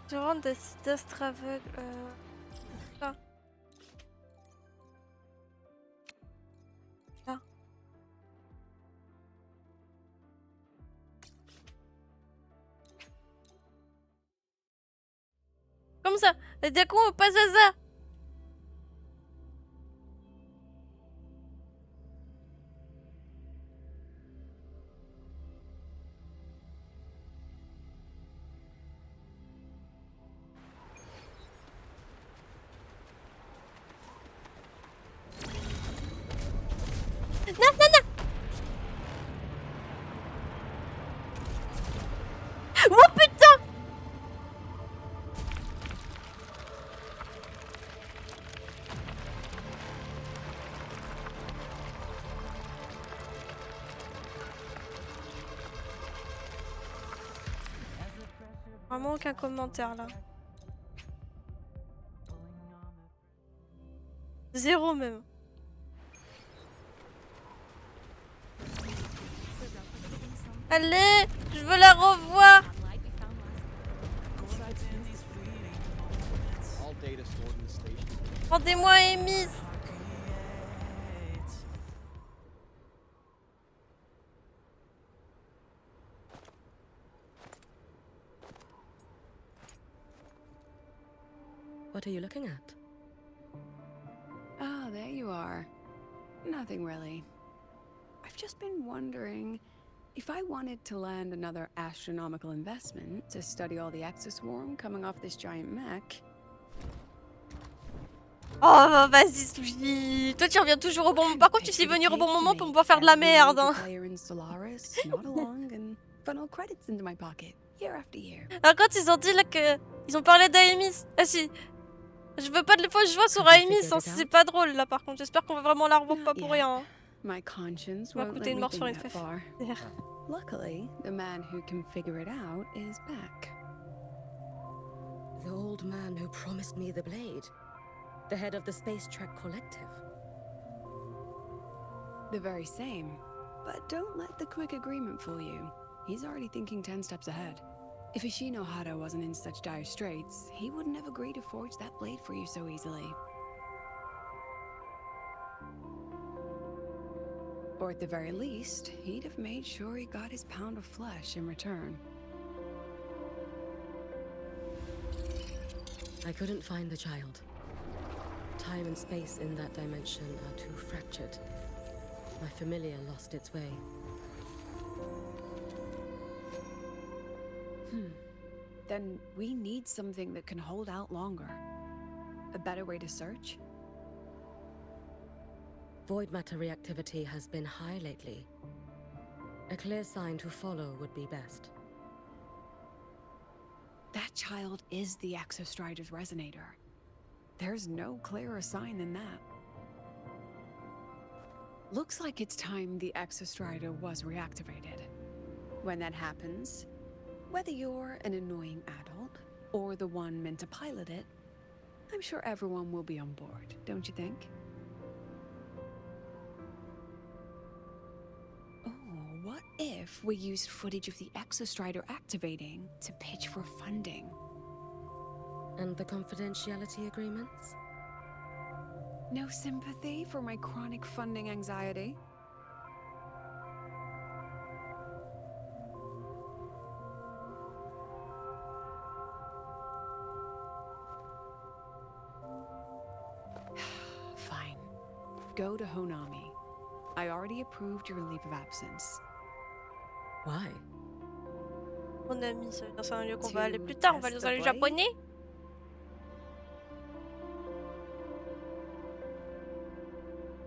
Durant des d'astres aveugles. Là. Là. Comme ça. Et d'un coup, pas ça. Non, non, non. Oh putain. Vraiment aucun commentaire là. Zéro même. Allez, je veux la revoir. Rendez-moi Amy. What are you looking at? Ah, there you are. Nothing really. I've just been wondering if I wanted to land another astronomical investment to study all the exoswarm coming off this giant mech. Oh, vas-y, Sushi. Toi, tu reviens toujours au bon moment. Par contre, tu sais venir au bon moment pour pouvoir faire de la merde. Hein. Alors, quand ils ont dit là que ils ont parlé d'Aemis. Ah si. Je veux pas de fois je vois sur Aemis. Hein. C'est pas drôle là, par contre. J'espère qu'on va vraiment la revoir pas pour rien. Hein. My conscience Ça va coûter une mort sur une fève. Luckily, the man who can figure it out is back. The old man who promised me the blade. The head of the Space Trek Collective. The very same. But don't let the quick agreement fool you. He's already thinking 10 steps ahead. If Ishinohara wasn't in such dire straits, he wouldn't have agreed to forge that blade for you so easily. Or at the very least, he'd have made sure he got his pound of flesh in return. I couldn't find the child. Time and space in that dimension are too fractured. My familiar lost its way. Then we need something that can hold out longer. A better way to search? Void matter reactivity has been high lately. A clear sign to follow would be best. That child is the Exostrider's resonator. There's no clearer sign than that. Looks like it's time the Exostrider was reactivated. When that happens, whether you're an annoying adult or the one meant to pilot it, I'm sure everyone will be on board, don't you think? Oh, what if we used footage of the Exostrider activating to pitch for funding? And the confidentiality agreements? No sympathy for my chronic funding anxiety? Fine. Go to Honami. I already approved your leave of absence. Why? Mon ami, ça veut dire c'est un lieu qu'on va aller plus tard, on va aller dans un lieu japonais.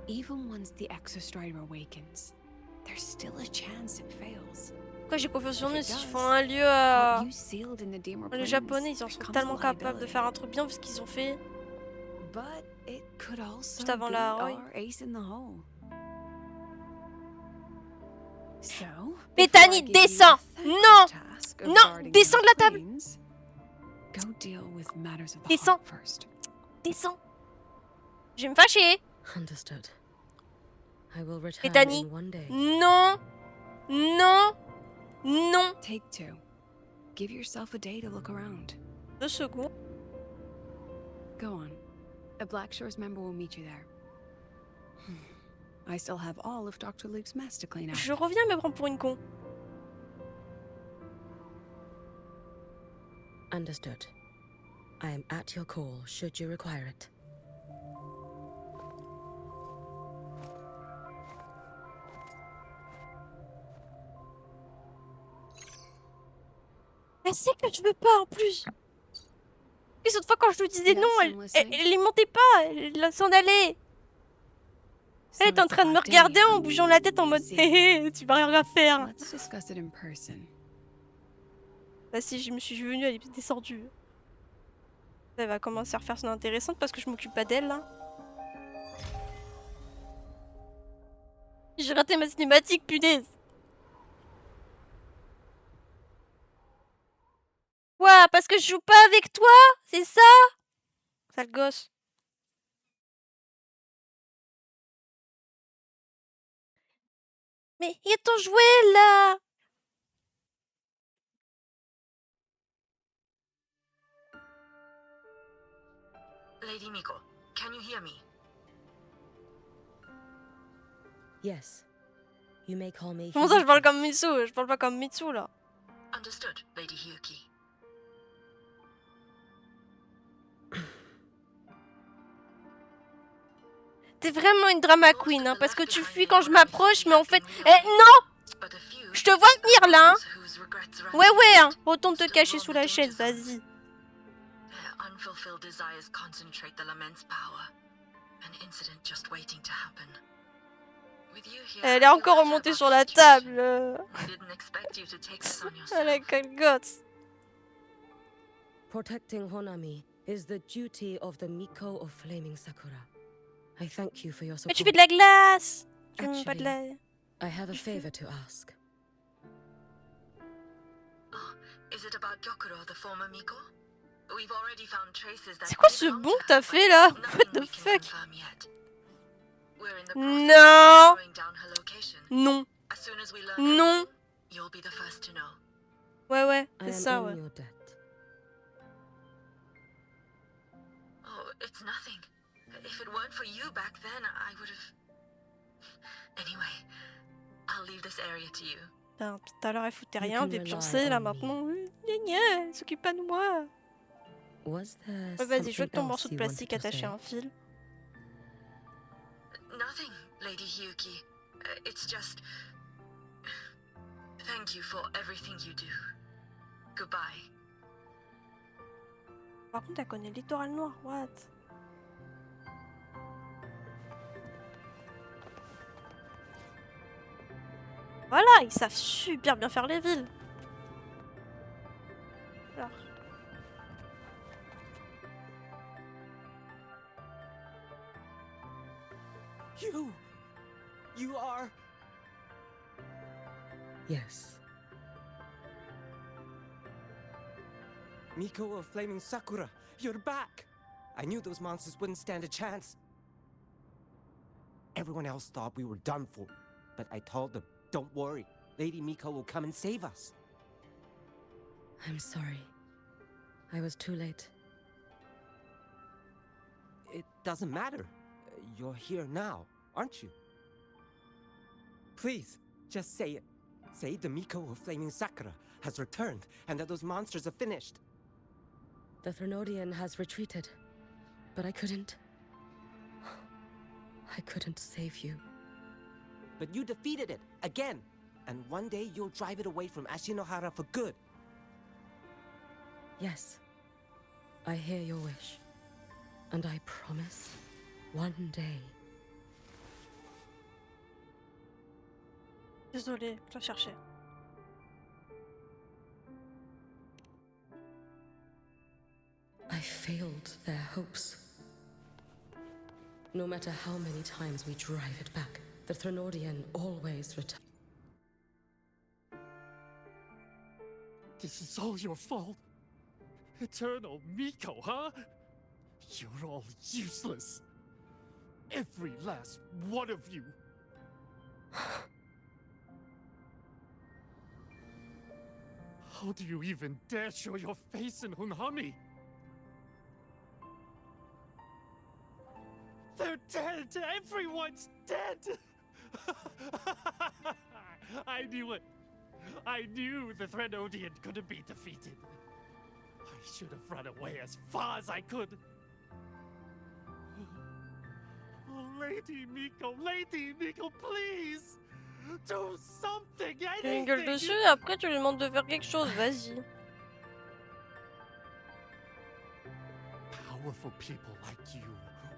Even once the Exostrider awakens, there's still a chance it fails. Pourquoi j'ai confiance en eux If it s'ils does, font un lieu what you sealed in the Deemer les Plains japonais, ils en sont becomes tellement a capables de liability. faire un truc bien vu ce qu'ils ont fait. But it could also Juste avant be la Roy. our ace in the hole. So, Bethany, before I give you descends! the Non! task of Non! guarding Descends de la those table! plains, go deal with matters of the Descends! heart first. Descends! Je vais me fâcher! Understood. I will return Bethany, in one day. non! Non! Non! Take 2. Give yourself a day to look around. 2 secondes. Go on. A Black Shores member will meet you there. I still have all of Dr. Luke's mess to clean out. Je reviens me prendre pour une con. Understood. I am at your call should you require it. Elle sait que je veux pas en plus. Les autres fois quand je lui disais non, elle y montait pas, elle s'en allait. Elle est en train de me regarder en bougeant la tête en mode hé hé, tu vas rien faire. Let's discuss it in person. Bah si, je suis venue, elle est descendue. Elle va commencer à refaire son intéressante parce que je m'occupe pas d'elle là. J'ai raté ma cinématique, punaise. Quoi? Parce que je joue pas avec toi? C'est ça? Sale gosse. Mais il y a ton jouet là! Lady Miko, can you hear me? Yes. You may call me. Comment ça, je parle comme Mitsu? Je parle pas comme Mitsu là. Understood, Lady Hyuki. T'es vraiment une drama queen, hein, parce que tu fuis quand je m'approche, mais en fait... Eh, non! Je te vois venir là, hein. Ouais, ouais, hein. Retourne te cacher sous la chaise, vas-y. Elle est encore remontée sur la table. Elle a quel gosse. Protecting Honami is the duty of the Miko of Flaming Sakura. I thank you for your support. Mais tu fais de la glace. Tu fais même pas de la... I have a favor to ask. C'est quoi ce bond que t'as fait là? What the fuck? Non. Non. Non. you'll be the first to know. Ouais, I c'est am ça, ouais. in your debt. Oh, it's nothing. If it weren't for you back then, I would have... Anyway, I'll leave this area to you. Putain, tout à l'heure, elle foutait You rien, can des rely pioncés, là, on me. maintenant. Gna gna, elle s'occupe pas de moi. Was there Ouais, vas-y, je veux something ton else morceau de you plastique wanted to attaché say? à un fil. Nothing, Lady Hyuki. It's just... Thank you for everything you do. Goodbye. Par contre, elle connaît le littoral noir, what? Voilà, ils savent super bien faire les villes. Alors. You are... Yes. Miko of Flaming Sakura, you're back! I knew those monsters wouldn't stand a chance. Everyone else thought we were done for, but I told them, don't worry, Lady Miko will come and save us. I'm sorry. I was too late. It doesn't matter. You're here now, aren't you? Please, just say it. Say the Miko of Flaming Sakura has returned and that those monsters are finished. The Threnodian has retreated, but I couldn't. I couldn't save you. But you defeated it, again! And one day you'll drive it away from Ashinohara for good. Yes, I hear your wish. And I promise, one day. Désolée, je la cherchais. I failed their hopes. No matter how many times we drive it back, the Threnodian always returns. This is all your fault. Eternal Miko, huh? You're all useless. Every last one of you. How do you even dare show your face in Hunhami? They're dead! Everyone's dead! I knew it! I knew the Threnodian couldn't be defeated. I should have run away as far as I could. Oh, Lady Miko, please! Do something, Tu lui gueules anything! dessus et après tu lui demandes de faire quelque chose, vas-y. Powerful people like you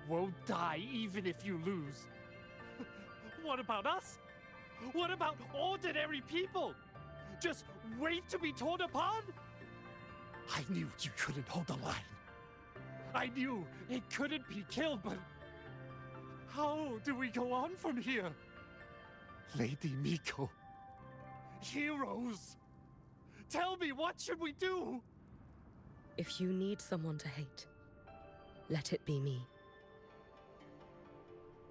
won't die even if you lose. What about us? What about ordinary people? Just wait to be torn apart? I knew you couldn't hold the line. I knew it couldn't be killed, but how do we go on from here? Lady Miko, heroes, tell me, what should we do? If you need someone to hate, let it be me.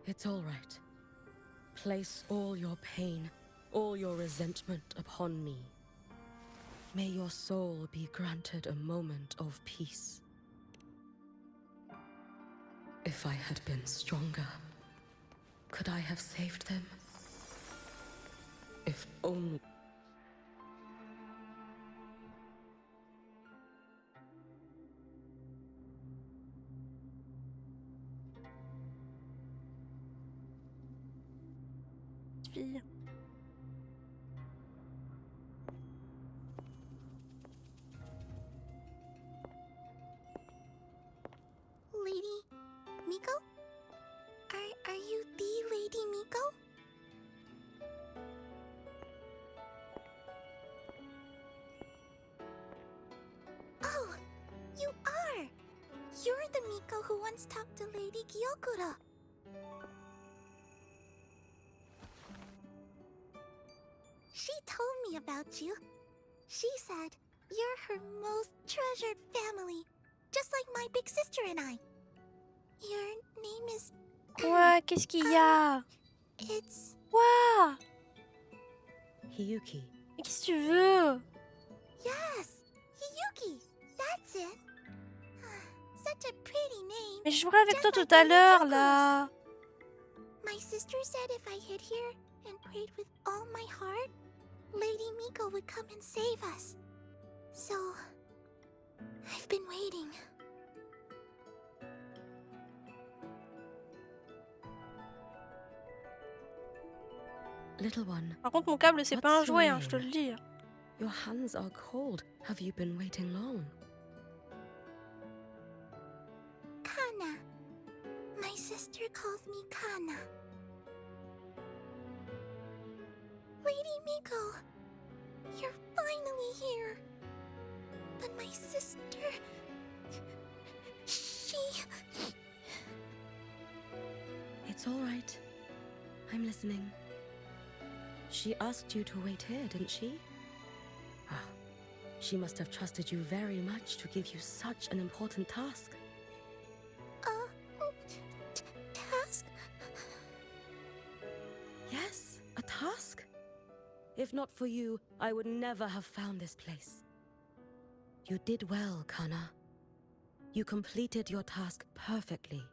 It's all right. Place all your pain, all your resentment upon me. May your soul be granted a moment of peace. If I had been stronger, could I have saved them? If only... Fille. Lady Miko? Are you the Lady Miko? Oh, you are! You're the Miko who once talked to Lady Gyokura. She told me about you. She said you're her most treasured family, just like my big sister and I. Your name is... Quoi? Qu'est-ce qu'il y a? It's... Quoi? Hiyuki, Mais qu'est-ce que tu veux? Yes, Hiyuki, that's it. Such a pretty name. Mais je jouerai avec toi tout à l'heure, là. My sister said if I hid here and prayed with all my heart, Lady Miko would come and save us. So, I've been waiting. Little one. Par contre, mon câble, c'est pas un What's your jouet, hein, je te name? le dis. Your hands are cold. Have you been waiting long? Kana. My sister calls me Kana. Lady Miko, you're finally here. But my sister... she... It's all right. I'm listening. She asked you to wait here, didn't she? Ah, she must have trusted you very much to give you such an important task. Task? Yes, a task. If not for you, I would never have found this place. You did well, Kana. You completed your task perfectly.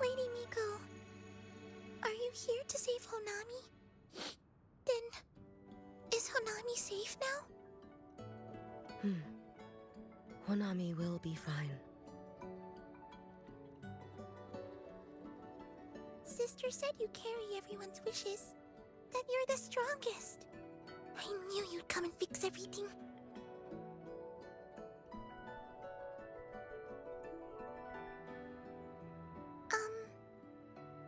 Lady Miko, are you here to save Honami? Then, is Honami safe now? Honami will be fine. Sister said you carry everyone's wishes. That you're the strongest. I knew you'd come and fix everything.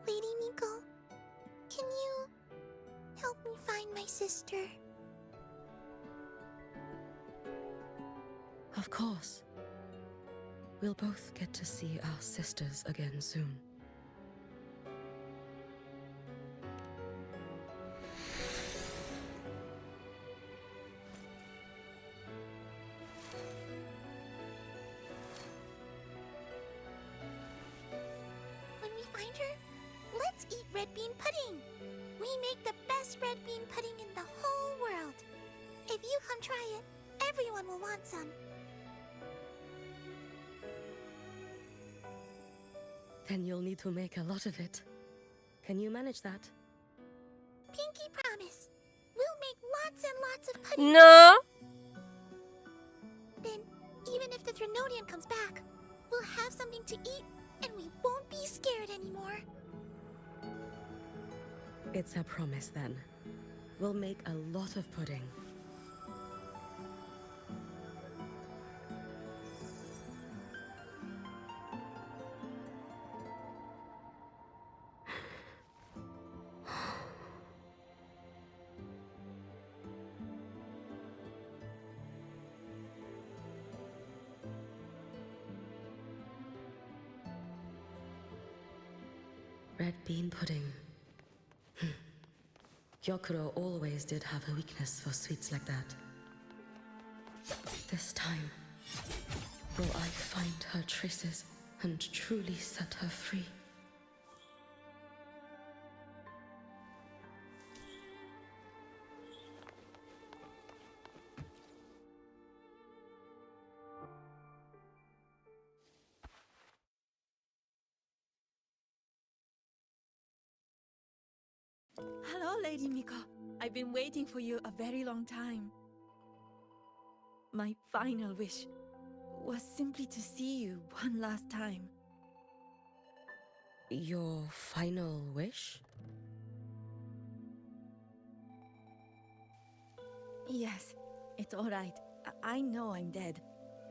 Lady Miko, can you help me find my sister? Of course. We'll both get to see our sisters again soon. When we find her, let's eat red bean pudding. We make the best red bean pudding in the whole world. If you come try it, everyone will want some. Then you'll need to make a lot of it. Can you manage that? Pinky promise. We'll make lots and lots of pudding. No. Then, even if the Drenodian comes back, we'll have something to eat and we won't be scared anymore. It's a promise then. We'll make a lot of pudding. Red bean pudding. Gyokuro always did have a weakness for sweets like that. This time, will I find her traces and truly set her free? Hello, Lady Miko. I've been waiting for you a very long time. My final wish was simply to see you one last time. Your final wish? Yes, it's all right. I know I'm dead.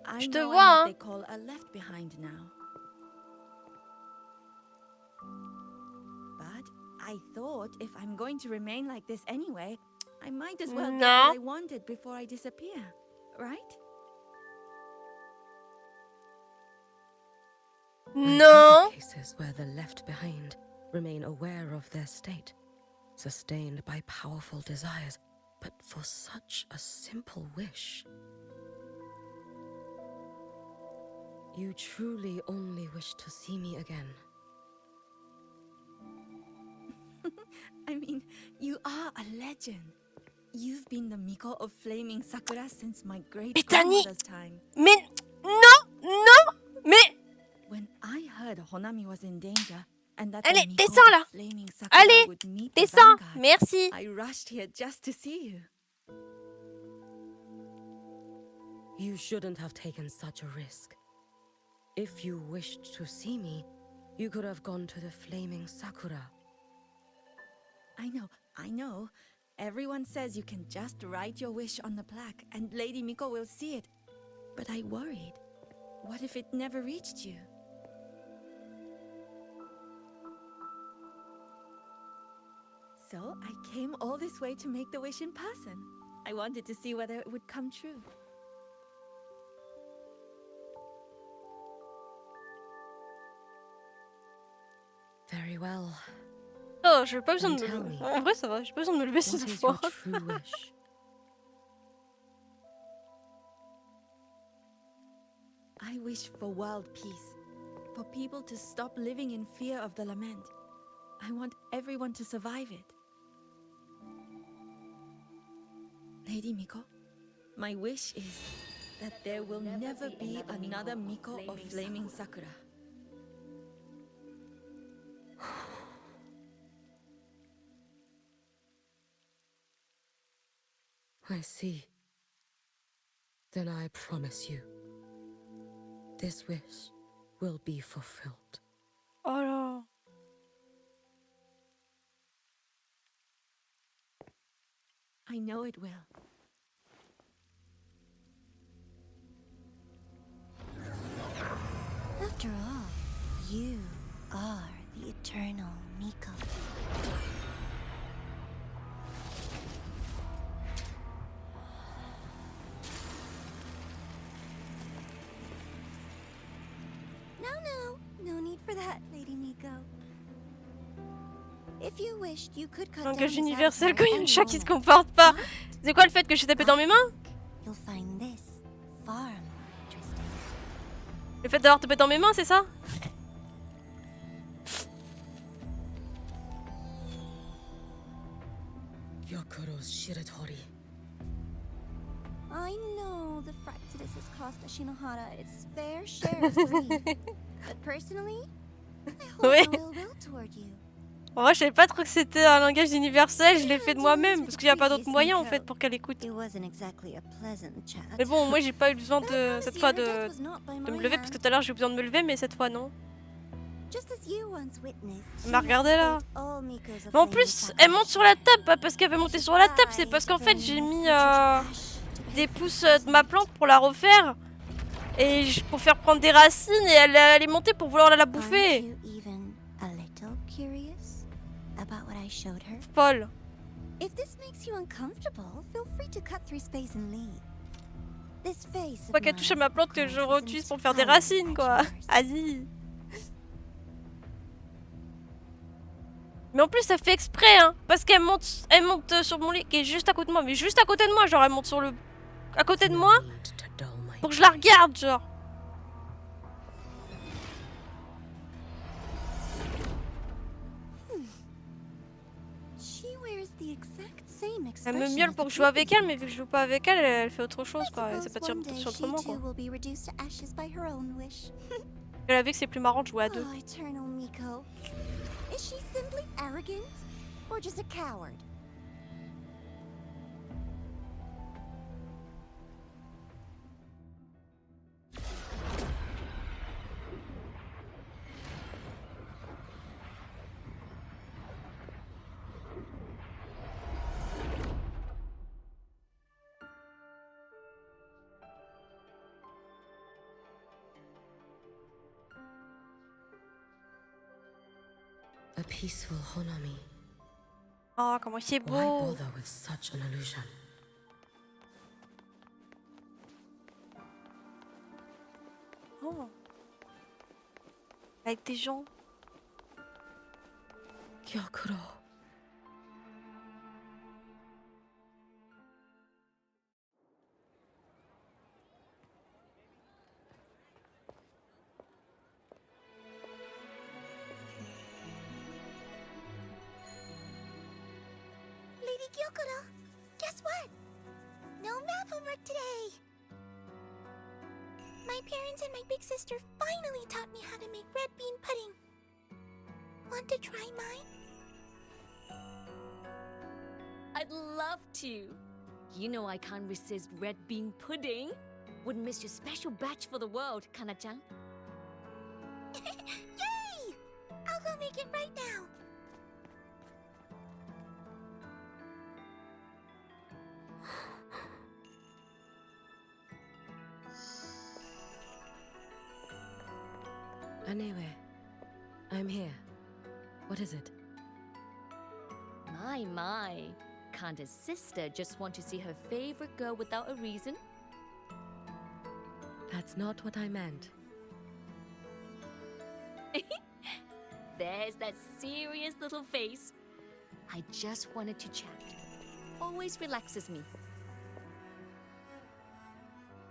I Je te know I'm vois, what hein. they call a left behind now. But I thought if I'm going to remain like this anyway, I might as well get No. what I wanted before I disappear, right? No. Cases where the left behind remain aware of their state, sustained by powerful desires, but for such a simple wish. You truly only wish to see me again. I mean, you are a legend. You've been the Miko of Flaming Sakura since my great-grandmother's time. Mais non, non, mais When I heard Honami was in danger and that allez, the Miko descends là. of Flaming Sakura Allez, would meet the descends. vanguard, Merci. I rushed here just to see you. You shouldn't have taken such a risk. If you wished to see me, you could have gone to the Flaming Sakura. I know. Everyone says you can just write your wish on the plaque and Lady Miko will see it. But I worried. What if it never reached you? So I came all this way to make the wish in person. I wanted to see whether it would come true. Very well. Oh, j'ai pas besoin de Tell me... me, En vrai, ça va, j'ai pas besoin de me lever what cette is fois. your true wish? I wish for world peace. For people to stop living in fear of the lament. I want everyone to survive it. Lady Miko, my wish is that there will never be another Miko of Flaming Sakura. I see. Then I promise you, this wish will be fulfilled. Oh là. I know it will. After all, you are the eternal Miko. No need for that, Lady Miko. If you wished, you could cut down Langage this universel avatar quand il y a un and chat qui se roll it. comporte pas. C'est quoi le fait que je t'ai tapé dans mes mains? You'll find this far more interesting. Le fait d'avoir tapé dans mes mains, c'est ça? Yakuro's Shiratori. I know the Fractidus has cost Ashinohara its fair share of grief, but personally, I hold Ouais. no ill will toward you. En vrai, je savais pas trop que c'était un langage universel, je l'ai fait de moi-même, parce qu'il n'y a pas d'autre moyen en fait pour qu'elle écoute. It wasn't exactly a pleasant chat. Mais bon, moi j'ai pas eu besoin de cette fois de me lever, parce que tout à l'heure j'ai eu besoin de me lever, mais cette fois non. Just as you once witnessed, Elle m'a regardé là. all Mikos of Mais en Flaming plus, Sakura. elle monte sur la table, pas parce qu'elle veut monter sur la table, c'est parce qu'en fait j'ai mis des pousses de ma plante pour la refaire. Et pour faire prendre des racines, et elle est montée pour vouloir la bouffer. Aren't you even a little curious about what I showed her? Paul. If this makes you uncomfortable, feel free to cut through space and leave. This face Pas of qu'elle touche à mine ma plante que je grows réutilise pour faire des entirely racines, quoi. at yours. Vas-y. Mais en plus, ça fait exprès, hein. Parce qu'elle monte sur mon lit qui est juste à côté de moi. Mais juste à côté de moi, genre, elle monte sur le... à côté de moi. Pour que je la regarde, genre. She wears the exact same Elle me expression miaule as pour the que je joue avec previous elle, mais vu que je joue pas avec elle, elle fait autre chose, I quoi. Elle suppose s'appelle one day sur she autrement, quoi. too will be reduced to ashes by her own wish. Elle a vu que c'est plus marrant de jouer à deux. Oh, eternal Miko. Is she simply arrogant or just a coward? A peaceful Honami. Oh, comment c'est Why beau. bother with such an illusion? Oh. Avec des gens. Gyakuro. Lady Gyokuro, guess what? No map homework today. My parents and my big sister finally taught me how to make red bean pudding. Want to try mine? I'd love to. You know I can't resist red bean pudding. Wouldn't miss your special batch for the world, Kana-chan. Yay! I'll go make it right now. Anyway, I'm here. What is it? My. Can't a sister just want to see her favorite girl without a reason? That's not what I meant. There's that serious little face. I just wanted to chat. Always relaxes me.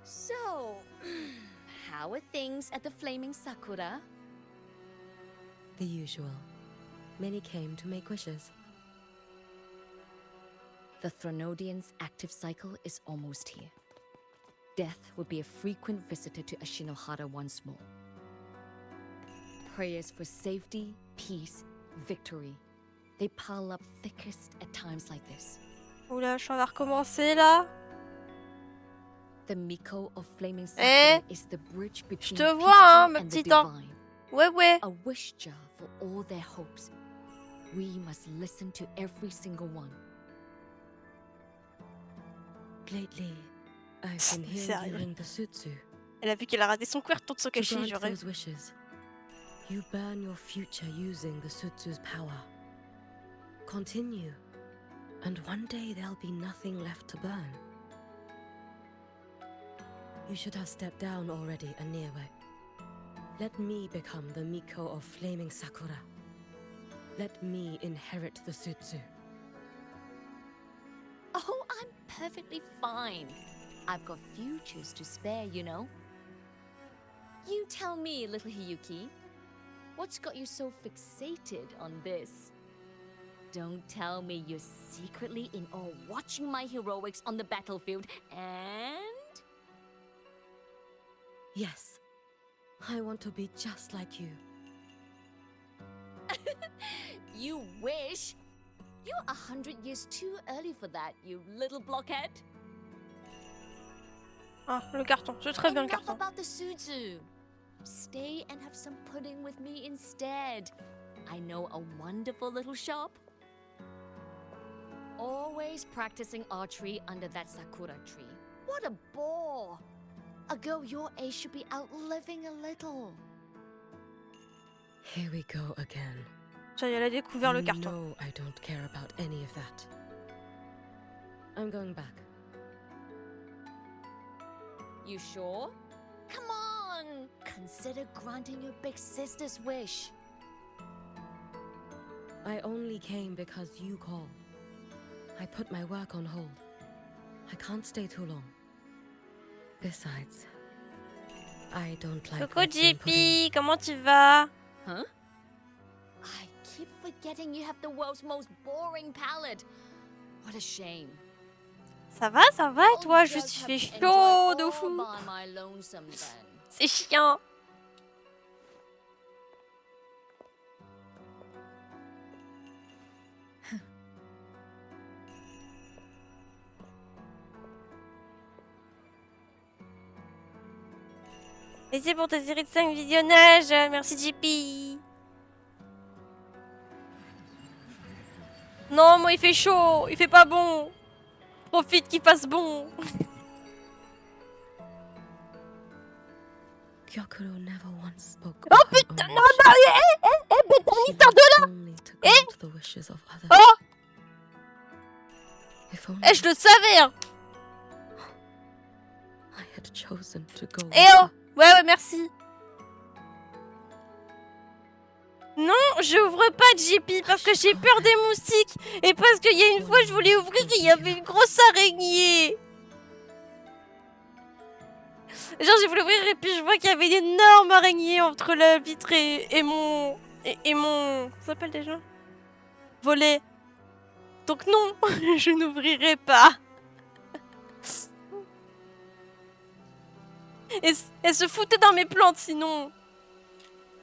So, how are things at the Flaming Sakura? The usual. Many came to make wishes. The Thronodian's active cycle is almost here. Death will be a frequent visitor to Ashinohara once more. Prayers for safety, peace, victory. They pile up thickest at times like this. Oula, je vais recommencer là. The Miko of Flaming Sakura is the bridge Je between te vois, hein, peaceful ma and the petite. Hein. divine. Ouais. A wish jar for all their hopes. We must listen to every single one. Lately, I've been hearing you ring the sutsu. Elle a vu qu'elle a raté son quête, tourne se To cacher, grant j'aurais. those wishes, you burn your future using the sutsu's power. Continue, and one day there'll be nothing left to burn. You should have stepped down already, Aniwe. Let me become the Miko of Flaming Sakura. Let me inherit the sutsu. Oh, I'm perfectly fine. I've got futures to spare, you know. You tell me, little Hiyuki, what's got you so fixated on this? Don't tell me you're secretly in awe watching my heroics on the battlefield and... Yes, I want to be just like you. You wish? You're 100 years too early for that, you little blockhead. Ah, le carton. C'est très bien le Enough carton. about the sutsu. Stay and have some pudding with me instead. I know a wonderful little shop. Always practicing archery under that sakura tree. What a bore! A girl your age should be out living a little. Here we go again. Ça y est, elle a découvert le You carton. know I don't care about any of that. I'm going back. You sure? Come on! Consider granting your big sister's wish. I only came because you called. I put my work on hold. I can't stay too long. Besides, I don't like Coucou red bean pudding. JP, comment tu vas? Huh? I keep forgetting you have the world's most boring palate. What a shame. Ça va et toi? Juste il fait chaud de fou. C'est chiant. Merci pour ta série de 5 visionnages. Merci JP. Non, moi il fait chaud. Il fait pas bon. Profite qu'il fasse bon. Gyokuro never once spoke Oh of her putain, own non, wishes. non, She histoire de là. only to grant the wishes of others. Oh, If only je le savais. Hein. I had chosen to go with Eh oh. her. Ouais, merci. Non, j'ouvre pas JP parce que j'ai peur des moustiques. Et parce qu'il y a une fois, je voulais ouvrir et il y avait une grosse araignée. Genre, j'ai voulu ouvrir et puis je vois qu'il y avait une énorme araignée entre la vitre et mon... Et mon... Ça s'appelle déjà volet. Donc non, je n'ouvrirai pas. Elle se foutait dans mes plantes sinon.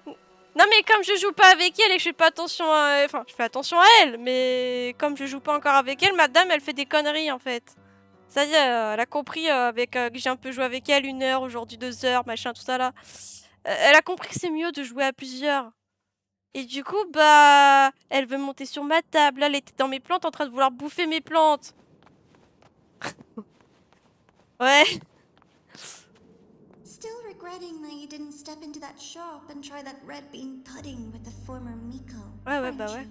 Non mais comme je joue pas avec elle et que je fais pas attention à... Enfin, je fais attention à elle, mais comme je joue pas encore avec elle, madame, elle fait des conneries en fait. C'est-à-dire, elle a compris que j'ai un peu joué avec elle 1 heure, aujourd'hui 2 heures, machin, tout ça là. Elle a compris que c'est mieux de jouer à plusieurs. Et du coup, bah... Elle veut monter sur ma table. Là, elle était dans mes plantes en train de vouloir bouffer mes plantes. Ouais. Still regretting that you didn't step into that shop and try that red bean pudding with the former Miko. Ouais, bah ouais.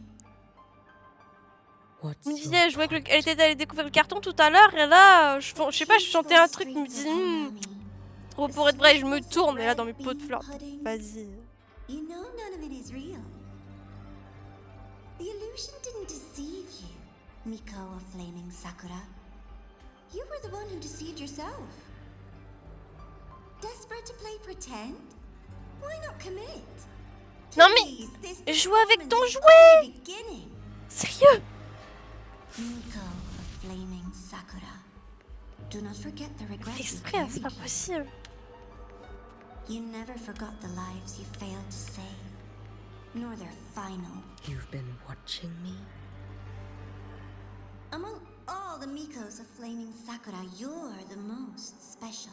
What's Je me disais, elle, jouait avec elle était allée découvrir le carton tout à l'heure, et là, je sais pas, je chantais un truc, je me disais, trop pour être vrai, et je me tourne, et là, dans mes pots de fleurs. Vas-y. You know none of it is real. The illusion didn't deceive you, Miko of Flaming Sakura. You were the one who deceived yourself. Desperate to play pretend? Why not commit? Non mais, joue avec ton jouet! Sérieux? Miko of Flaming Sakura. Do not forget the regrets. Exprès, c'est pas possible. You never forgot the lives you failed to save, nor their final. You've been watching me? Among all the Mikos of Flaming Sakura, you're the most special.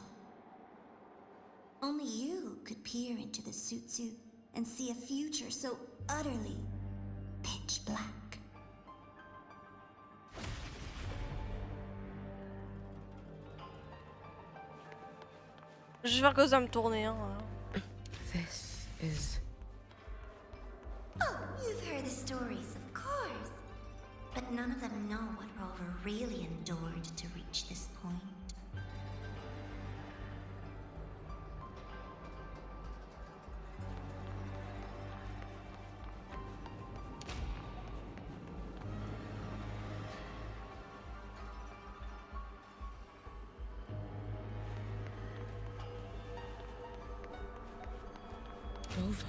Only you could peer into the Sutsu and see a future so utterly pitch black. Je vais regoser à me tourner, hein. This is... Oh, you've heard the stories, of course. But none of them know what Rover really endured to reach this point. Rover.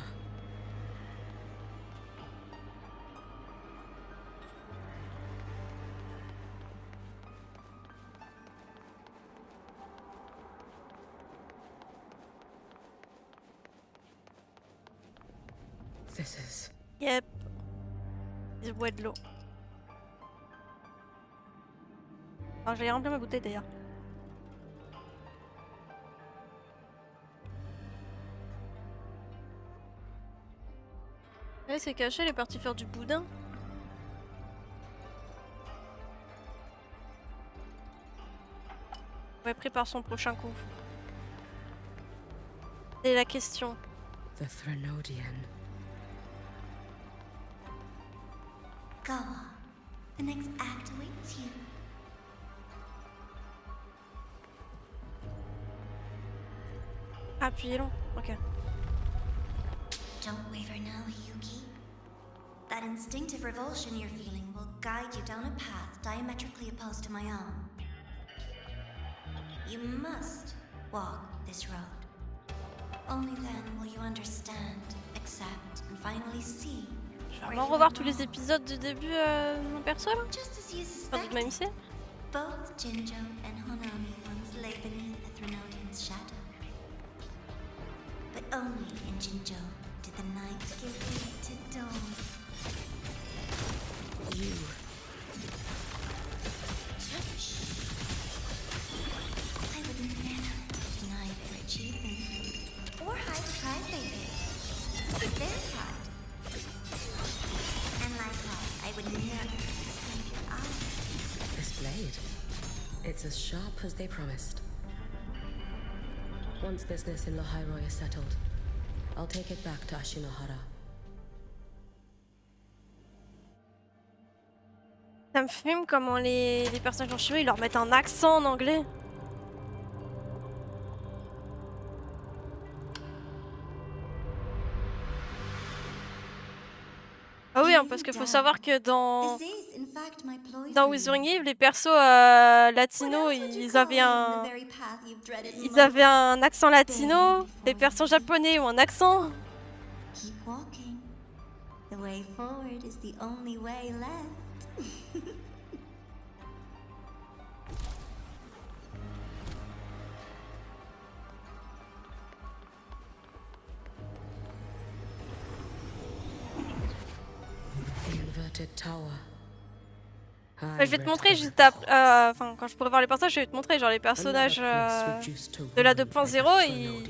This is... Yep. Je bois de l'eau. Alors, j'ai rempli ma bouteille d'ailleurs. Elle s'est cachée, elle est partie faire du boudin. Ouais, prépare son prochain coup. C'est la question. The Threnodian. Go on. The next act awaits you. Appuyez long, ok. Don't waver now, Yuki. That instinctive revulsion you're feeling will guide you down a path diametrically opposed to my own. You must walk this road. Only then will you understand, accept, and finally see. Je vais vraiment revoir tous les épisodes du début de mon perso là. Just as you Pas de même ici. both Jinjo and Honami once lay beneath the Threnodian's shadow. But only in Jinjo did the night give way to dawn. You... I would never deny their achievement or hide the pride they bear. But their pride. And likewise, I would never escape your eyes. This blade. It's as sharp as they promised. Once business in Lahairoi is settled, I'll take it back to Ashinohara. Ça me fume comment les personnages en chinois ils leur mettent un accent en anglais. Ah oui, hein, parce qu'il faut savoir que dans Wuthering Eve, les persos latinos, ils avaient un accent latino. Les persos japonais ont un accent. Keep walking. The way forward is the only way left. haunted tower. Je vais te montrer juste après. Enfin, quand je pourrai voir les personnages, je vais te montrer. Genre, les personnages de la 2.0, ils.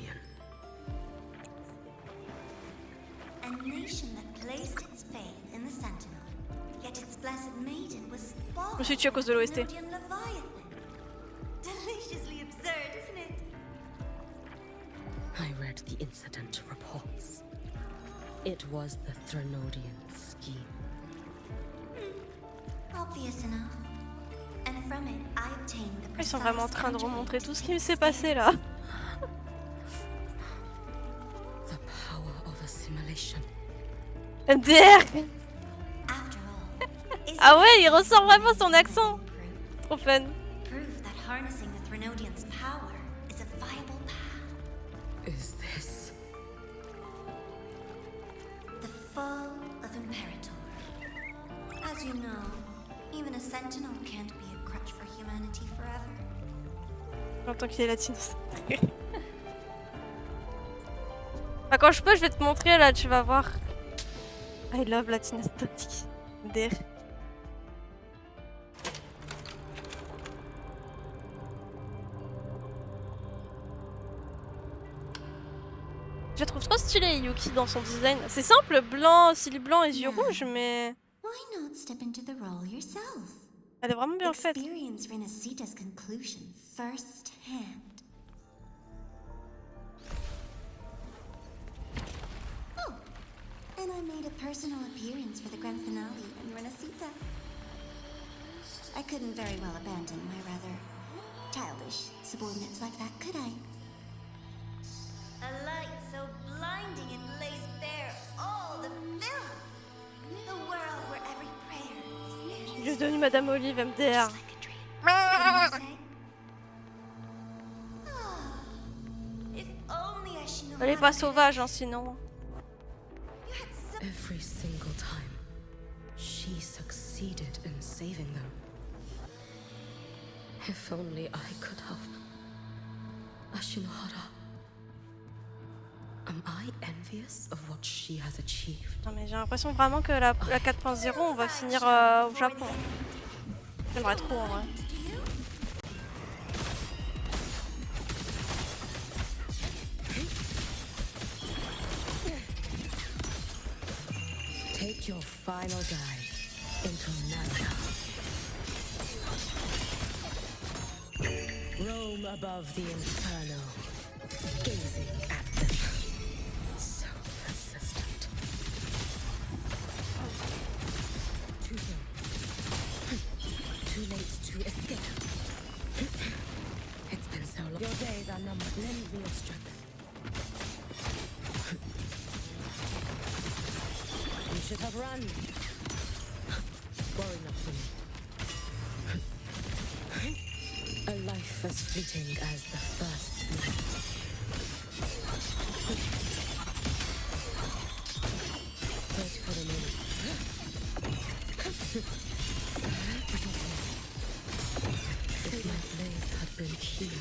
A nation that placed its faith in the Sentinel, yet its blessed maiden was Je me suis tuée à cause de l'OST. Deliciously absurd, isn't it? I read the incident reports. It was the Threnodian scheme. Obvious enough. And from it, I obtained the Ils sont precise vraiment en train de counterweight remontrer tout ce to qui its s'est passé là. The power of assimilation. MDR. Ah ouais, il ressort vraiment son accent. Trop fun. proof that harnessing the Threnodian's power is a viable path. Is this The fall of Imperator. As you know, even a sentinel can't be a crutch for humanity forever. J'entends qu'il est latino. Bah, quand je peux, je vais te montrer là, tu vas voir. I love Latina Static. MDR. Je la trouve trop stylée, Yuki, dans son design. C'est simple, blanc, cils blancs et yeux rouges, mais Why not step into the role yourself? elle est vraiment bien faite. Experience Renacita's conclusion firsthand. Oh, and I made a personal appearance for the grand finale in Renacita. I couldn't very well abandon my rather childish subordinates like that, could I? A light so blinding it lays bare all the film. The world where every prayer is Je suis devenue Madame Olive, MDR. Elle est pas sauvage, hein, sinon. every single time she succeeded in saving them? If only I could have. Ashinohara. Am I envious of what she has achieved? Non mais j'ai l'impression vraiment que la 4.0 on va finir au Japon. J'aimerais trop en vrai. Take your final dive into Narnia. Roam above the inferno, gazing at them. So persistent. Too slow. Too late to escape. It's been so long. Your days are numbered. Lend me your strength. You should have run. Worry not for me. A life as fleeting as the first night. Wait for the moment. If my blade had been keen,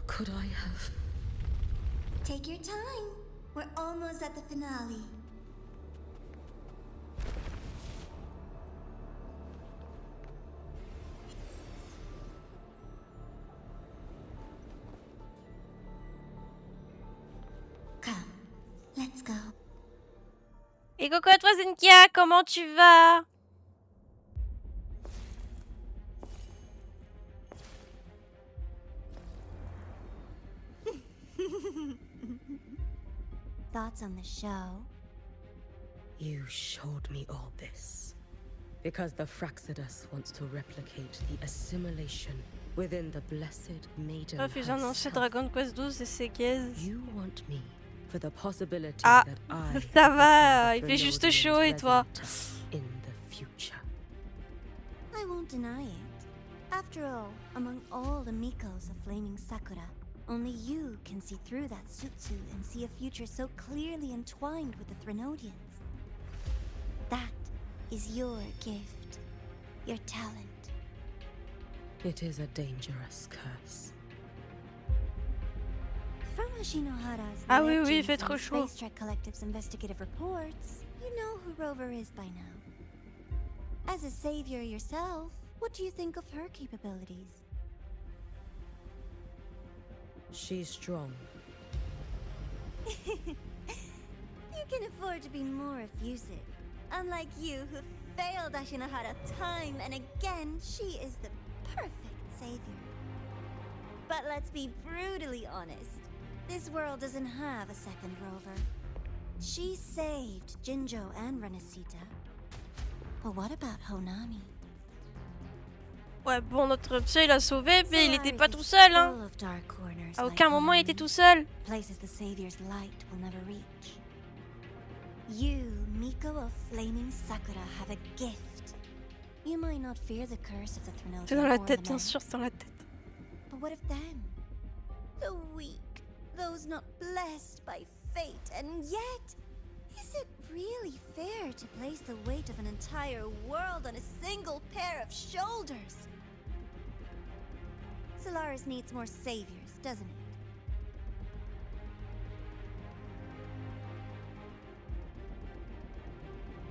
could I have? Take your time. We're almost at the finale. Come, let's go. Et coucou à toi Zenkia, comment tu vas? Thoughts on the show? You showed me all this because the Fraxidus wants to replicate the assimilation within the blessed maiden. Rediffusion annoncé Dragon Quest 12 et ses guises. You want me for the possibility Ah, that I ça va, il fait juste chaud et toi? in the future. I won't deny it. After all, among all the Mikos of Flaming Sakura, only you can see through that Sutsu and see a future so clearly entwined with the Threnodians. That is your gift, your talent. It is a dangerous curse. From Ah oui, oui, il fait trop chaud. Space Trek Collective's investigative reports, you know who Rover is by now. As a savior yourself, what do you think of her capabilities? She's strong. You can afford to be more effusive. Unlike you, who failed Ashinahara time and again, she is the perfect savior. But let's be brutally honest. This world doesn't have a second Rover. She saved Jinjo and Renesita. But what about Honami? Ouais, bon, notre psy il a sauvé, mais il était pas tout seul, hein. À aucun moment il était tout seul. Places the savior's light will never reach. You, Miko of Flaming Sakura, have a gift. You might not fear the curse of the Threnodian. C'est dans la tête, bien sûr, c'est dans la tête. But what of them? The weak, those not blessed by fate, and yet, is it really fair to place the weight of an entire world on a single pair of shoulders? Solaris needs more saviors, doesn't it?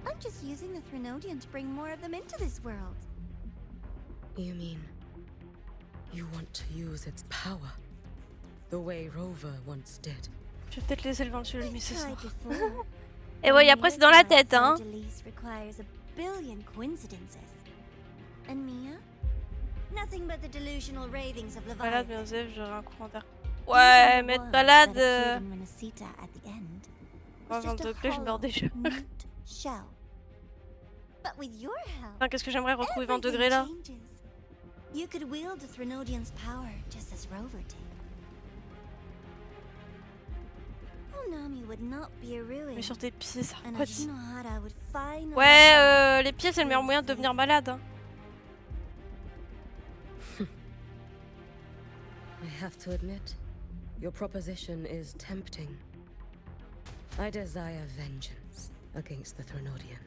I'm just using the Threnodian to bring more of them into this world. You mean you want to use its power the way Rover once did? Je vais peut-être laisser le vent sur lui, mais ce soir. Before. Et ouais, après c'est dans la tête, hein. Requires a billion coincidences. And Mia? Nothing but the delusional ravings of Leviathan. Balade, bien Zef, j'aurai un commentaire. Ouais, mais balade. 20 degrés, je meurs déjà. But with your help, Enfin, qu'est-ce que j'aimerais retrouver 20 degrés là? You could wield the Threnodian's power just as Rover did. Honami would not be a ruin. Mais sur tes pieds, ça And refroidit. Ashinohara would finally Ouais, les pieds, c'est le meilleur moyen de devenir malade. Hein. I have to admit, your proposition is tempting. I desire vengeance against the Threnodian.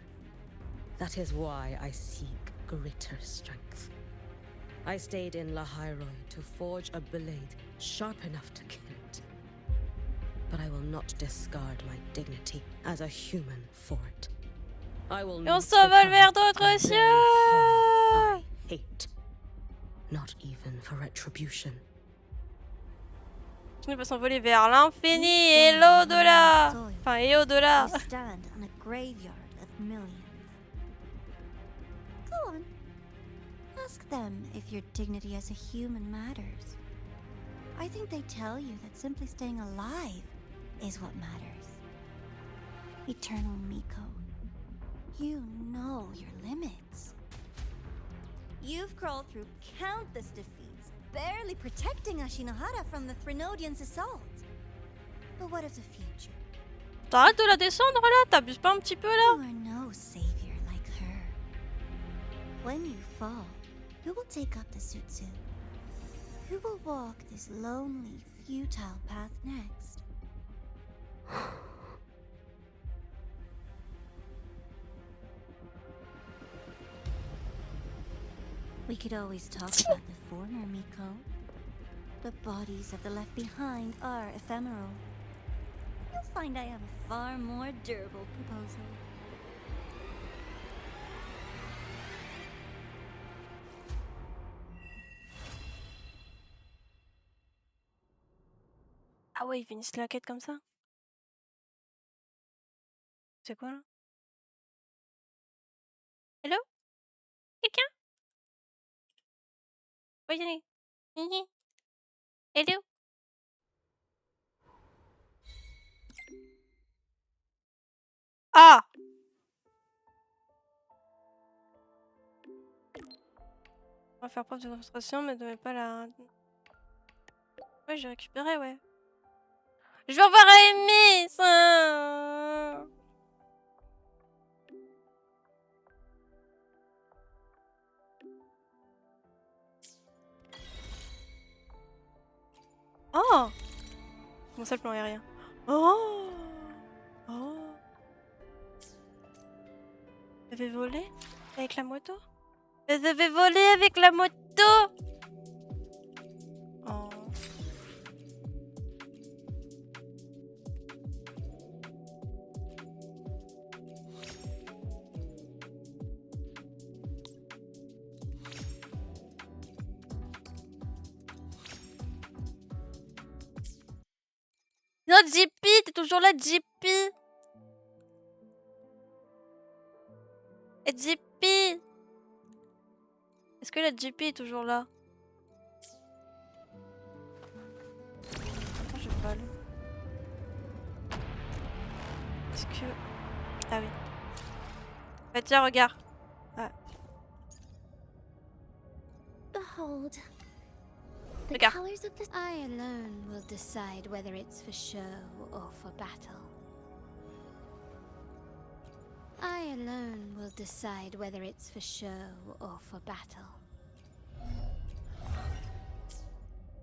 That is why I seek greater strength. I stayed in Lahairoi to forge a blade sharp enough to kill it. But I will not discard my dignity as a human for it. I will Et on not s'envole vers become d'autres the very horror cieux. I hate. Not even for retribution. Il va s'envoler vers l'infini et l'au-delà. Enfin, et au-delà. You stand on a graveyard of millions. Go on. Ask them if your dignity as a human matters. I think they tell you that simply staying alive is what matters. Eternal Miko, you know your limits. You've crawled through countless defeats, barely protecting Ashinahara from the Threnodian's assault. But what of the future? T'arrêtes de la descendre là, t'abuses pas un petit peu là? You are no savior like her. When you fall, who will take up the Sutsu? Who will walk this lonely, futile path next? We could always talk about the former Miko. The bodies of the left behind are ephemeral. You'll find I have a far more durable proposal. Ah ouais, ils finissent la quête comme ça? C'est quoi là? Hello? Quelqu'un? Oui, allez. Hello? Ah! On va faire preuve de concentration, mais ne mets pas la... Ouais, j'ai récupéré, ouais. Je vais avoir aimé ça! Oh! Comment ça, le plan aérien? Oh! Oh! Vous avez volé avec la moto? Vous avez volé avec la moto! Oh. Non, JP, t'es toujours là, JP. Et JP. Est-ce que la JP est toujours là? Attends, je vole. Est-ce que... Ah oui. Bah tiens, regarde. Ah. Behold. The Regarde. colors of the I alone will decide whether it's for show or for battle. I alone will decide whether it's for show or for battle.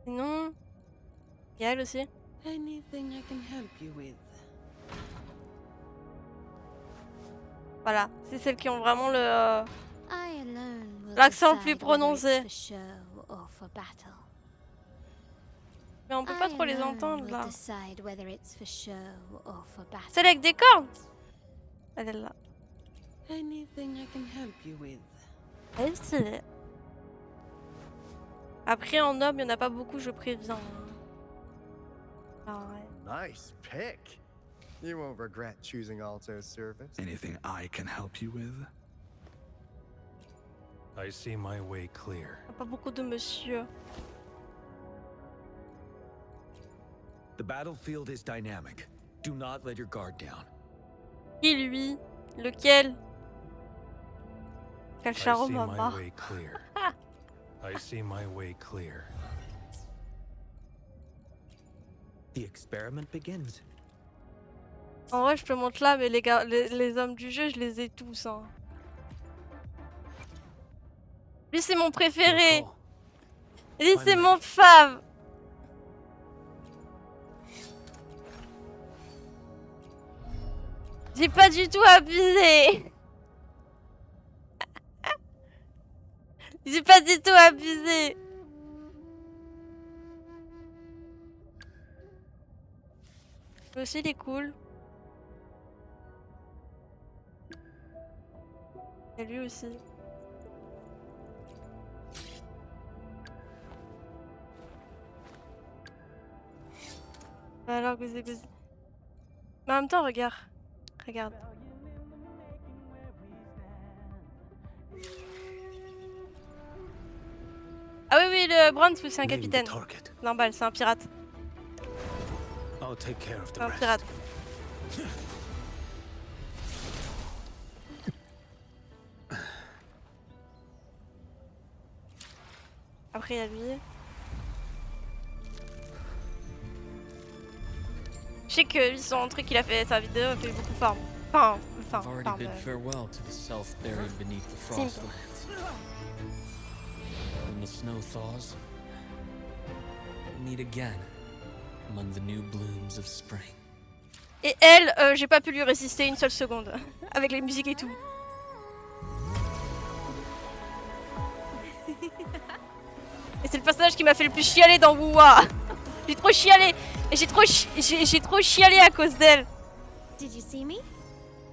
Non. Et elle aussi. Anything I can help you with? Voilà, c'est celles qui ont vraiment le I alone will l'accent le plus decide whether it's prononcé. for show or for battle. Mais on peut pas trop les entendre là. Decide whether it's for show or for battle. Celle avec des cornes. Elle est là. Anything I can help you with? Elle est stylée. Après en homme, il n'y en a pas beaucoup, je préviens. Ah ouais. Nice pick. You won't regret choosing Alto's service. Anything I can help you with? I see my way clear. Il n'y a pas beaucoup de monsieur. The battlefield is dynamic. Do not let your guard down. Qui lui? Lequel? Quel I see charron my maman. way clear. I see my way clear. The experiment begins. En vrai, je te montre là, mais les gars, les hommes du jeu, je les ai tous. Hein. Lui, c'est mon préféré. Lui, c'est mon fave. J'ai pas du tout abusé. J'ai pas du tout abusé. Lui aussi, il est cool. Et lui aussi. Alors, gousé. Mais en même temps, regarde. Regarde. Ah oui, le Browns, c'est un capitaine. Normal, c'est un pirate. I'll take care of the C'est un rest. pirate. Après, il y a lui. Je sais que lui, son truc qu'il a fait, sa vidéo, a fait beaucoup farm. I've already bid farewell to the self buried beneath the frostlands. When the snow thaws, we'll meet again among the new blooms of spring. Et elle, j'ai pas pu lui résister une seule seconde. Avec les musiques et tout. Et c'est le personnage qui m'a fait le plus chialer dans Wuwa. J'ai trop chialé. Et j'ai trop chialé à cause d'elle. Did you see me?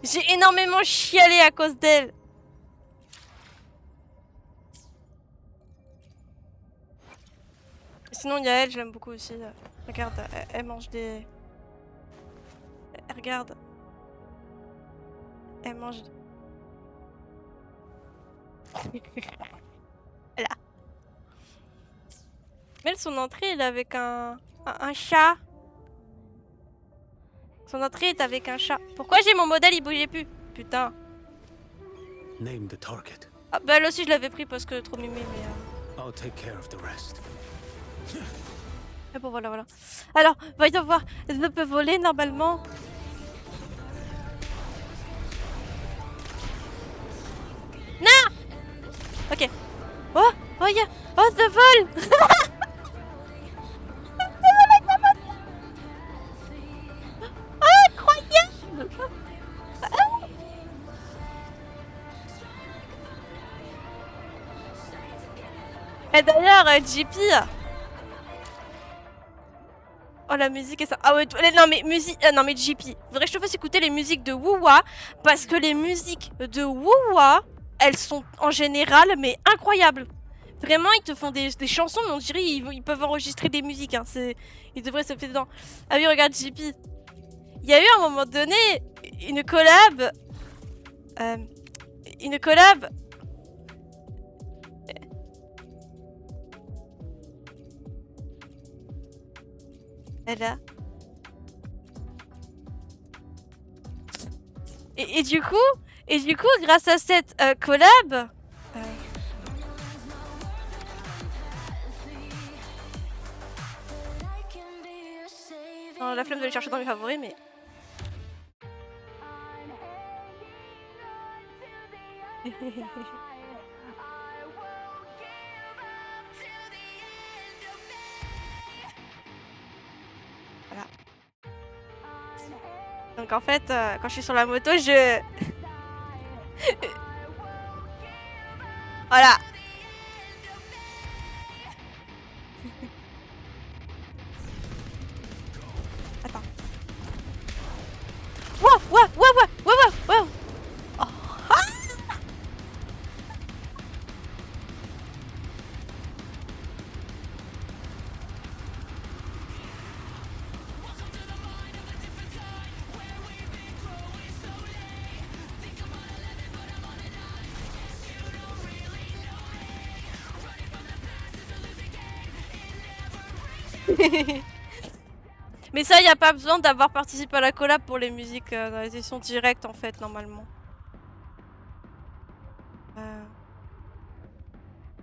J'ai énormément chialé à cause d'elle. Sinon, il y a elle, je l'aime beaucoup aussi. Regarde, elle mange des... Regarde. Elle mange... Là. Mais son entrée, elle est avec un chat. Son entrée est avec un chat. Pourquoi j'ai mon modèle, il bougeait plus? Putain. Name the target. Ah bah elle aussi je l'avais pris parce que trop mimé mais... I'll take care of the rest. Et bon voilà. Alors, va y avoir... Je peux voler normalement. Non. Ok. Oh, yeah. Oh, je vole. Incroyable. Et d'ailleurs, JP... Oh la musique est ça. Ah ouais, non mais musique, non mais JP. Faudrait que je te fasse écouter les musiques de Wuwa parce que les musiques de Wuwa, elles sont en général mais incroyables. Vraiment, ils te font des chansons, mais on dirait ils peuvent enregistrer des musiques. Hein. Ils devraient se faire dedans. Ah oui, regarde JP. Il y a eu à un moment donné une collab. Une collab. Elle a. Et du coup, grâce à cette collab. Non, la flemme de les chercher dans mes favoris, mais. Voilà. Donc en fait, quand je suis sur la moto, je... Voilà. Attends. Wow, wow, wow, wow, wow, wow. Oh. Ah. Mais ça, y a pas besoin d'avoir participé à la collab pour les musiques dans les éditions directes en fait, normalement.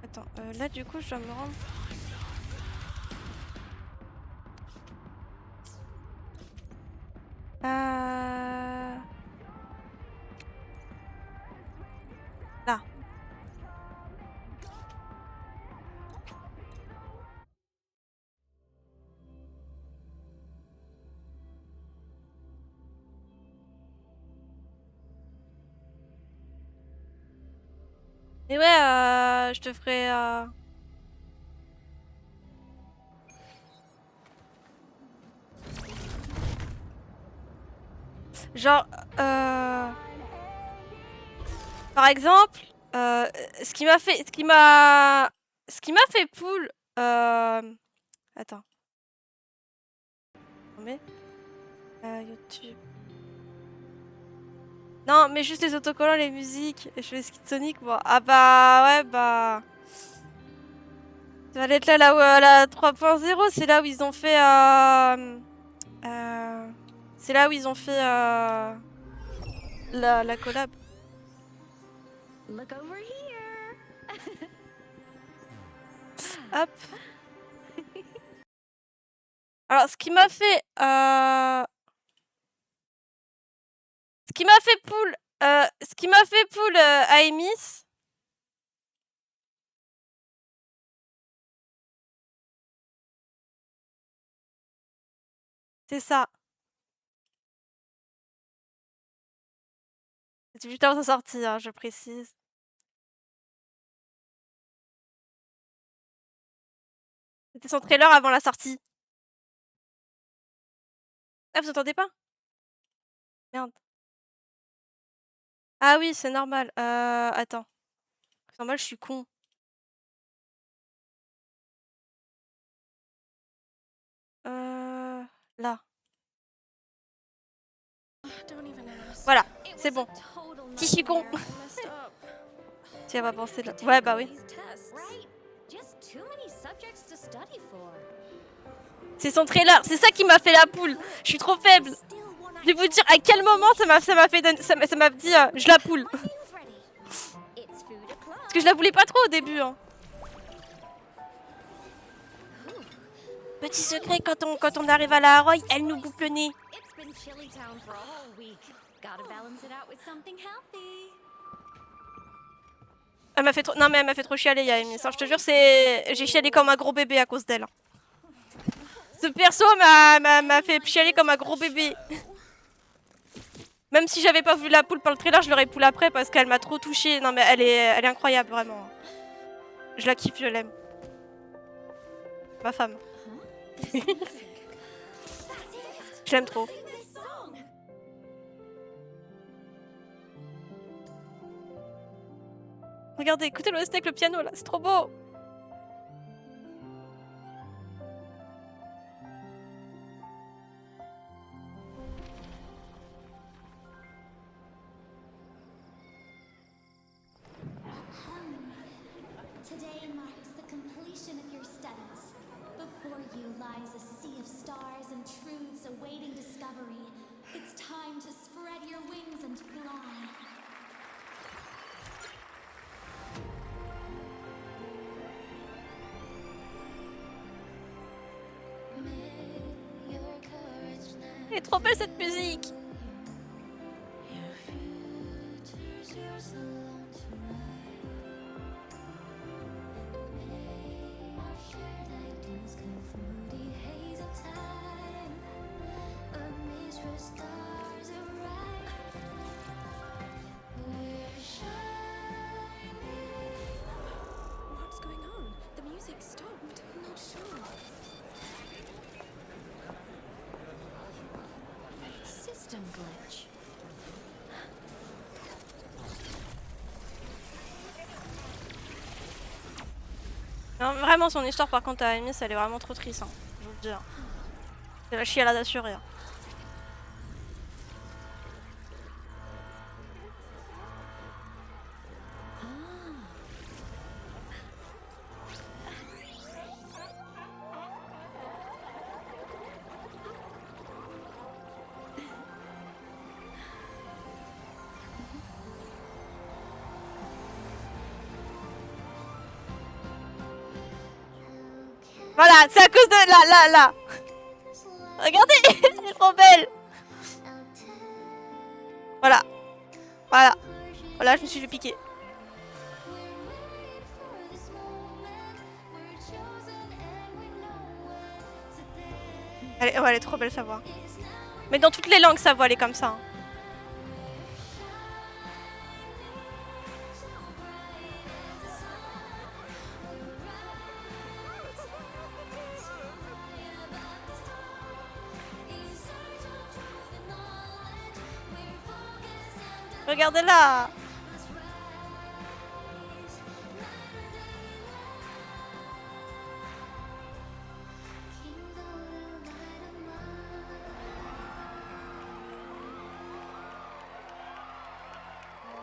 Attends, là du coup, je dois me rendre. Là. Et ouais, je te ferai... Genre, par exemple, ce qui m'a fait poule, attends. Mais, YouTube. Non, mais juste les autocollants, les musiques. Et je fais Skid Sonic, moi. Ah bah, ouais, bah... Ça va être là où la 3.0, c'est là où ils ont fait... c'est là où ils ont fait la collab. Look over here. Hop. Alors, ce qui m'a fait poule Aimis. C'est ça. C'était juste avant sa sortie, hein, je précise. C'était son trailer avant la sortie. Ah, vous entendez pas? Merde. Ah oui, c'est normal. Attends. C'est normal, je suis con. Là. Voilà, c'est bon. Si je suis con. Tu as pas pensé là. Ouais, bah oui. C'est son trailer, c'est ça qui m'a fait la poule. Je suis trop faible. Je vais vous dire à quel moment ça m'a dit je la poule. Parce que je la voulais pas trop au début. Hein. Petit secret, quand on arrive à la Haroy, elle nous bouffe le nez. Elle m'a fait trop... Non mais elle m'a fait trop chialer, Yaemi. Je te jure, j'ai chialé comme un gros bébé à cause d'elle. Ce perso m'a fait chialer comme un gros bébé. Même si j'avais pas vu la poule par le trailer, je l'aurais poule après parce qu'elle m'a trop touchée. Non mais elle est incroyable, vraiment. Je la kiffe, je l'aime. Ma femme. Je l'aime trop. Regardez, écoutez l'OST avec le piano là, c'est trop beau. lies a sea of stars and truths awaiting discovery. It's time to spread your wings and fly. Elle est trop belle cette musique. What's going on? The music stopped. I'm not sure. System glitch. Non, vraiment, son histoire par contre à Amy, elle est vraiment trop triste. Hein, je vous le dis. Hein. C'est la chialade assurée. Hein. Voilà, c'est à cause de là. Regardez, elle est trop belle. Voilà. Voilà, je me suis fait piquer. Elle est trop belle sa voix. Mais dans toutes les langues sa voix elle est comme ça. Hein. Regardez-la.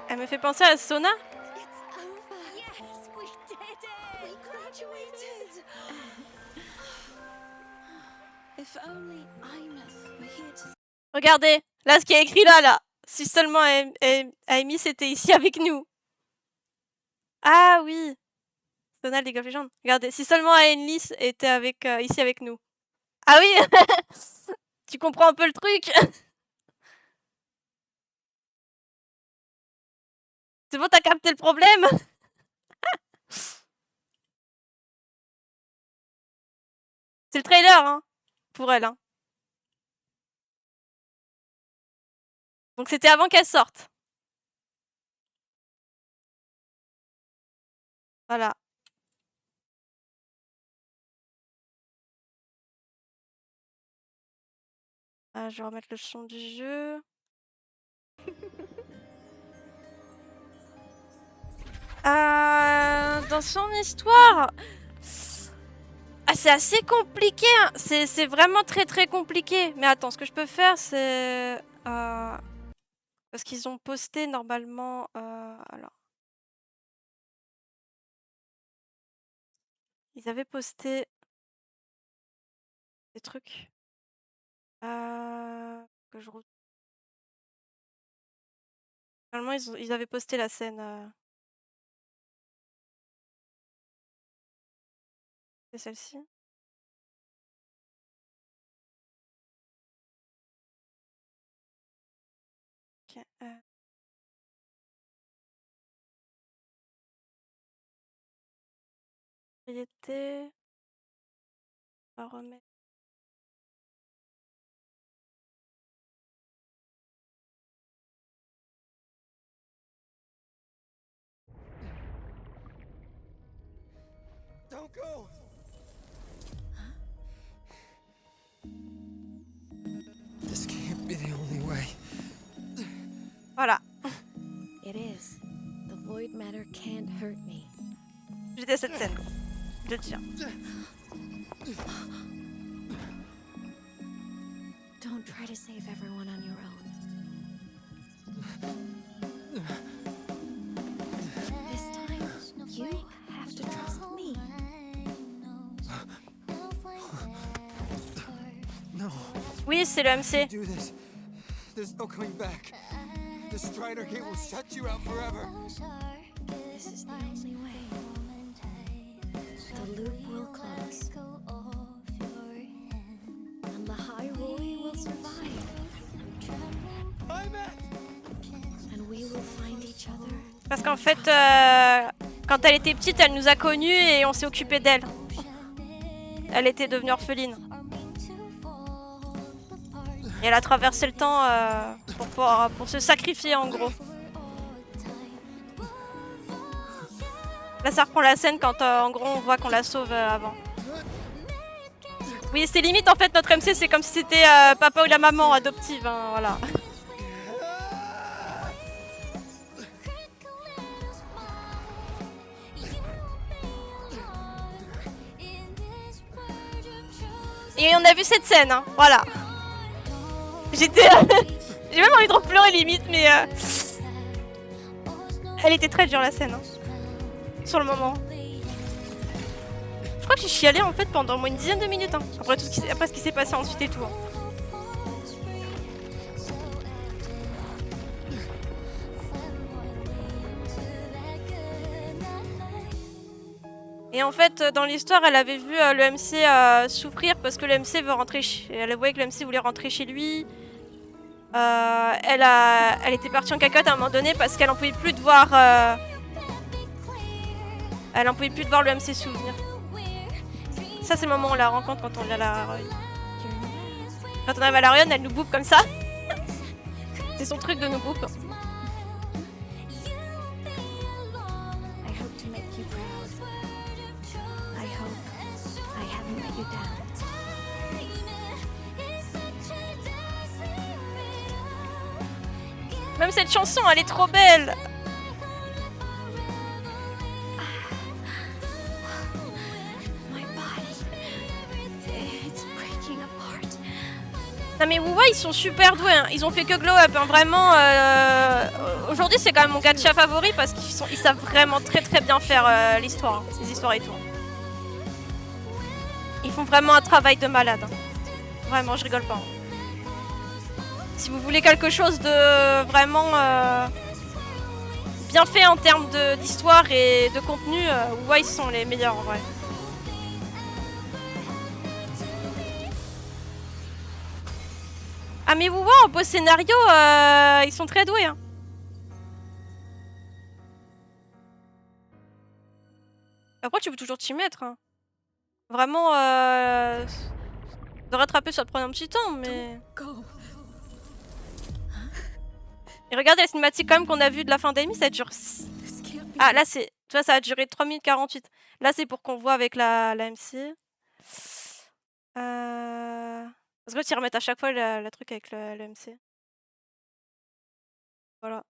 Elle me fait penser à Sona. Yes, we did it! We graduated! If only Ines were here to... Regardez, là ce qui est écrit là. Si seulement Amy c'était ici avec nous. Ah oui. Sona League of Legends. Regardez, si seulement Amy était avec ici avec nous. Ah oui. Tu comprends un peu le truc. C'est bon, t'as capté le problème. C'est le trailer, hein, pour elle. Hein. Donc c'était avant qu'elle sorte. Voilà. Ah, je vais remettre le son du jeu. Dans son histoire, c'est assez compliqué. Hein. C'est vraiment très compliqué. Mais attends, ce que je peux faire, c'est parce qu'ils ont posté normalement. Alors, ils avaient posté des trucs que je. Normalement, ils avaient posté la scène. C'est celle-ci. Ok. Propriété. On va remettre. Don't go! This can't be the only way. Voilà. It is. The void matter can't hurt me. J'étais cette scène. Je le tiens. Don't try to save everyone on your own. This time, you have to trust me. protagoniste, c'est le MC. Do this. There's no coming back. The Strider gate will shut you out forever. This is the only way. The loop will close. And the Hyrule will survive. And we will find each other. Parce qu'en fait, quand elle était petite, elle nous a connus et on s'est occupé d'elle. Elle était devenue orpheline. Et elle a traversé le temps pour se sacrifier en gros. Là ça reprend la scène quand en gros on voit qu'on la sauve avant. Oui, c'est limite en fait notre MC, c'est comme si c'était papa ou la maman adoptive, hein, voilà. Et on a vu cette scène, hein, voilà. J'étais... J'ai même envie de pleurer limite, mais... Elle était très dure la scène, hein, sur le moment. Je crois que j'ai chialé en fait pendant au moins une dizaine de minutes, hein, après, après ce qui s'est passé ensuite et tout. Hein. Et en fait, dans l'histoire, elle avait vu le MC souffrir parce que le MC veut rentrer elle voyait que le MC voulait rentrer chez lui. Elle était partie en cacahuète à un moment donné parce qu'elle en pouvait plus de voir... Elle en pouvait plus de voir le MC souvenir. Ça, c'est le moment où on la rencontre quand on vient à la Royaume. Quand on arrive à la Royaume, elle nous boupe comme ça. C'est son truc de nous boupe. Même cette chanson, elle est trop belle. Non mais Wuwa, ils sont super doués, hein. Ils ont fait que glow up, hein. Vraiment. Aujourd'hui, c'est quand même mon gacha favori parce qu'ils savent vraiment très bien faire l'histoire, hein. Les histoires et tout. Ils font vraiment un travail de malade, hein. Vraiment, je rigole pas. Hein. Si vous voulez quelque chose de vraiment bien fait en termes d'histoire et de contenu, Wuwa, ils sont les meilleurs en vrai. Ah mais Wuwa, en beau scénario, ils sont très doués. Hein. Après, tu peux toujours t'y mettre. Hein. Vraiment, de rattraper, ça te prend un petit temps, mais... Et regardez la cinématique quand même qu'on a vue de la fin d'Amy, ça dure... Ah là c'est... Tu vois, ça a duré 3 minutes 48. Là c'est pour qu'on voit avec la MC. Parce que là, ils remettent à chaque fois le truc avec le MC. Voilà.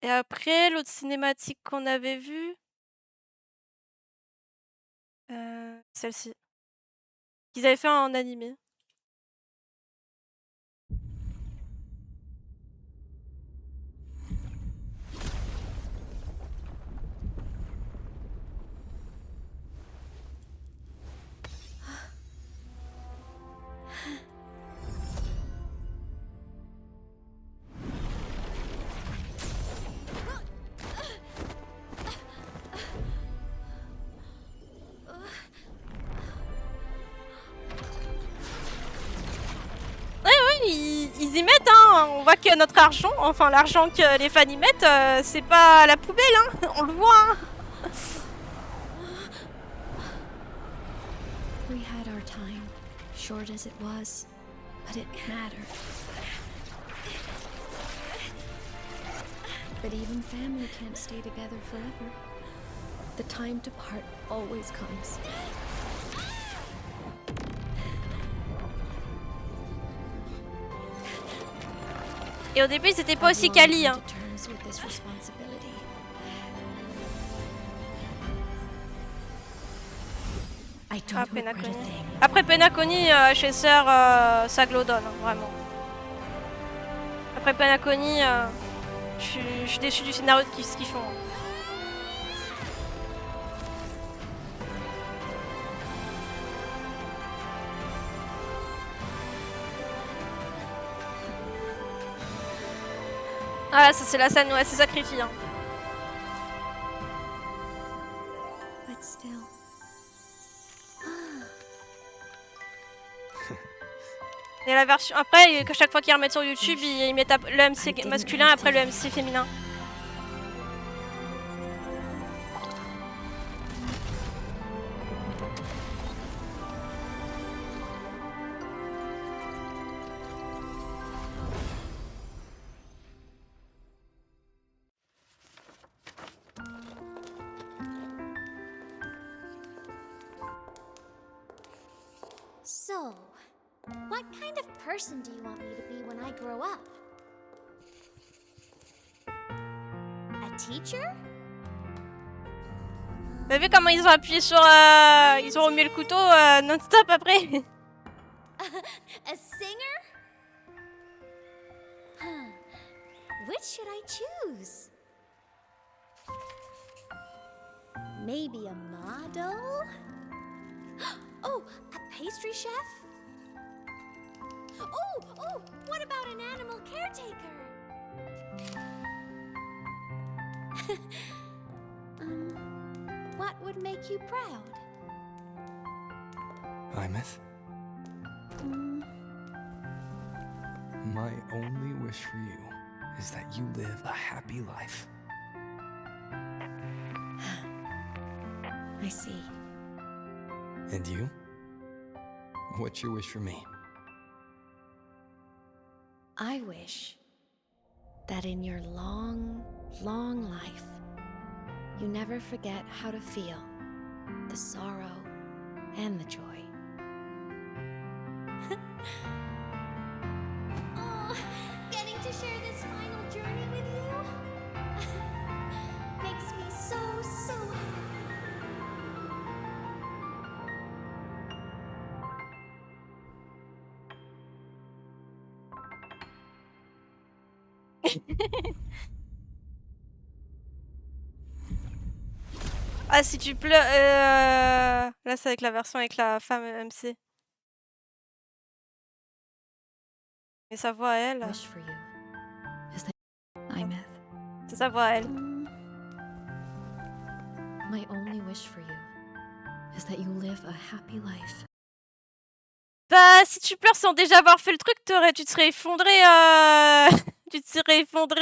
Et après, l'autre cinématique qu'on avait vue... Celle-ci. Qu'ils avaient fait en animé. Ils y mettent, hein. On voit que notre argent, enfin l'argent que les fans y mettent, c'est pas à la poubelle, hein. On le voit. Hein. We had our time, short as it was, but it mattered. But even family can't stay together forever. The time to part always comes. Et au début, ils étaient pas aussi quali, hein. Après Penacony, chez Sœur, ça glodonne, hein, vraiment. Après Penacony, je suis déçue du scénario de ce qu'ils font. Ah, ça c'est la scène où elle se sacrifie. Hein. But still. Et la version après, que chaque fois qu'ils remettent sur YouTube, ils mettent le MC masculin après le MC féminin. So, what kind of person do you want me to be when I grow up? A teacher? T'as vu comment ils ont appuyé sur... ils ont remis le couteau non-stop après. A singer? Huh. Which should I choose? Maybe a model? Oh, a pastry chef? Oh, what about an animal caretaker? What would make you proud? Imeth, my only wish for you is that you live a happy life. I see. And you? What's your wish for me? I wish that in your long, long life, you never forget how to feel the sorrow and the joy. Oh, getting to share this final journey with you makes me so happy. Ah, si tu pleures... Là, c'est avec la version avec la femme MC. Et sa voix à elle... Wish for you is that Imeth. C'est sa voix à elle. My only wish for you is that you live a happy life. Bah, si tu pleures sans déjà avoir fait le truc, tu te serais effondré... tu te serais effondré...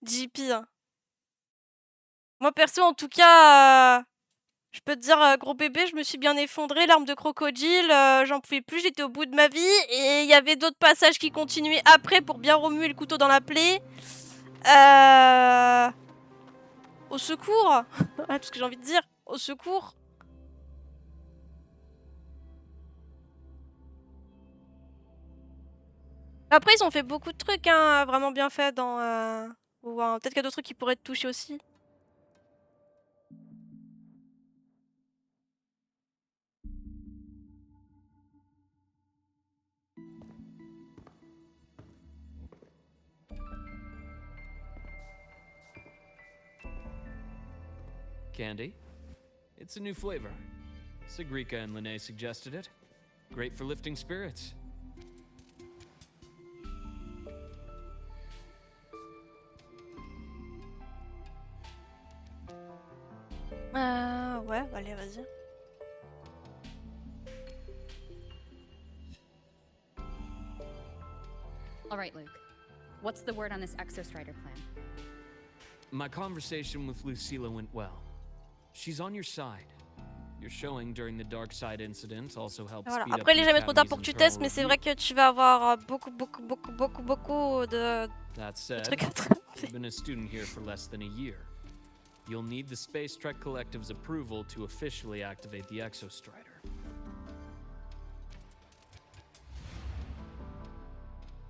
JP. Hein. Moi, perso, en tout cas... Je peux te dire, gros bébé, je me suis bien effondrée, larmes de crocodile, j'en pouvais plus, j'étais au bout de ma vie. Et il y avait d'autres passages qui continuaient après pour bien remuer le couteau dans la plaie. Au secours. Ouais, parce que j'ai envie de dire, au secours. Après, ils ont fait beaucoup de trucs, hein, vraiment bien fait dans... Wuwa. Peut-être qu'il y a d'autres trucs qui pourraient te toucher aussi. Candy? It's a new flavor. Sigrika and Lene suggested it. Great for lifting spirits. Ouais, allez, vas-y. All right, Luke. What's the word on this Exostrider plan? My conversation with Lucilla went well. She's on your side. Your showing during the dark side incident also helped Voilà. speed up Après, il the est jamais trop tard Academy's pour que tu internal testes, mais c'est review. vrai que tu vas avoir beaucoup de That said, trucs à you've been a student here for less than a year. You'll need the Space Trek Collective's approval to officially activate the Exostrider.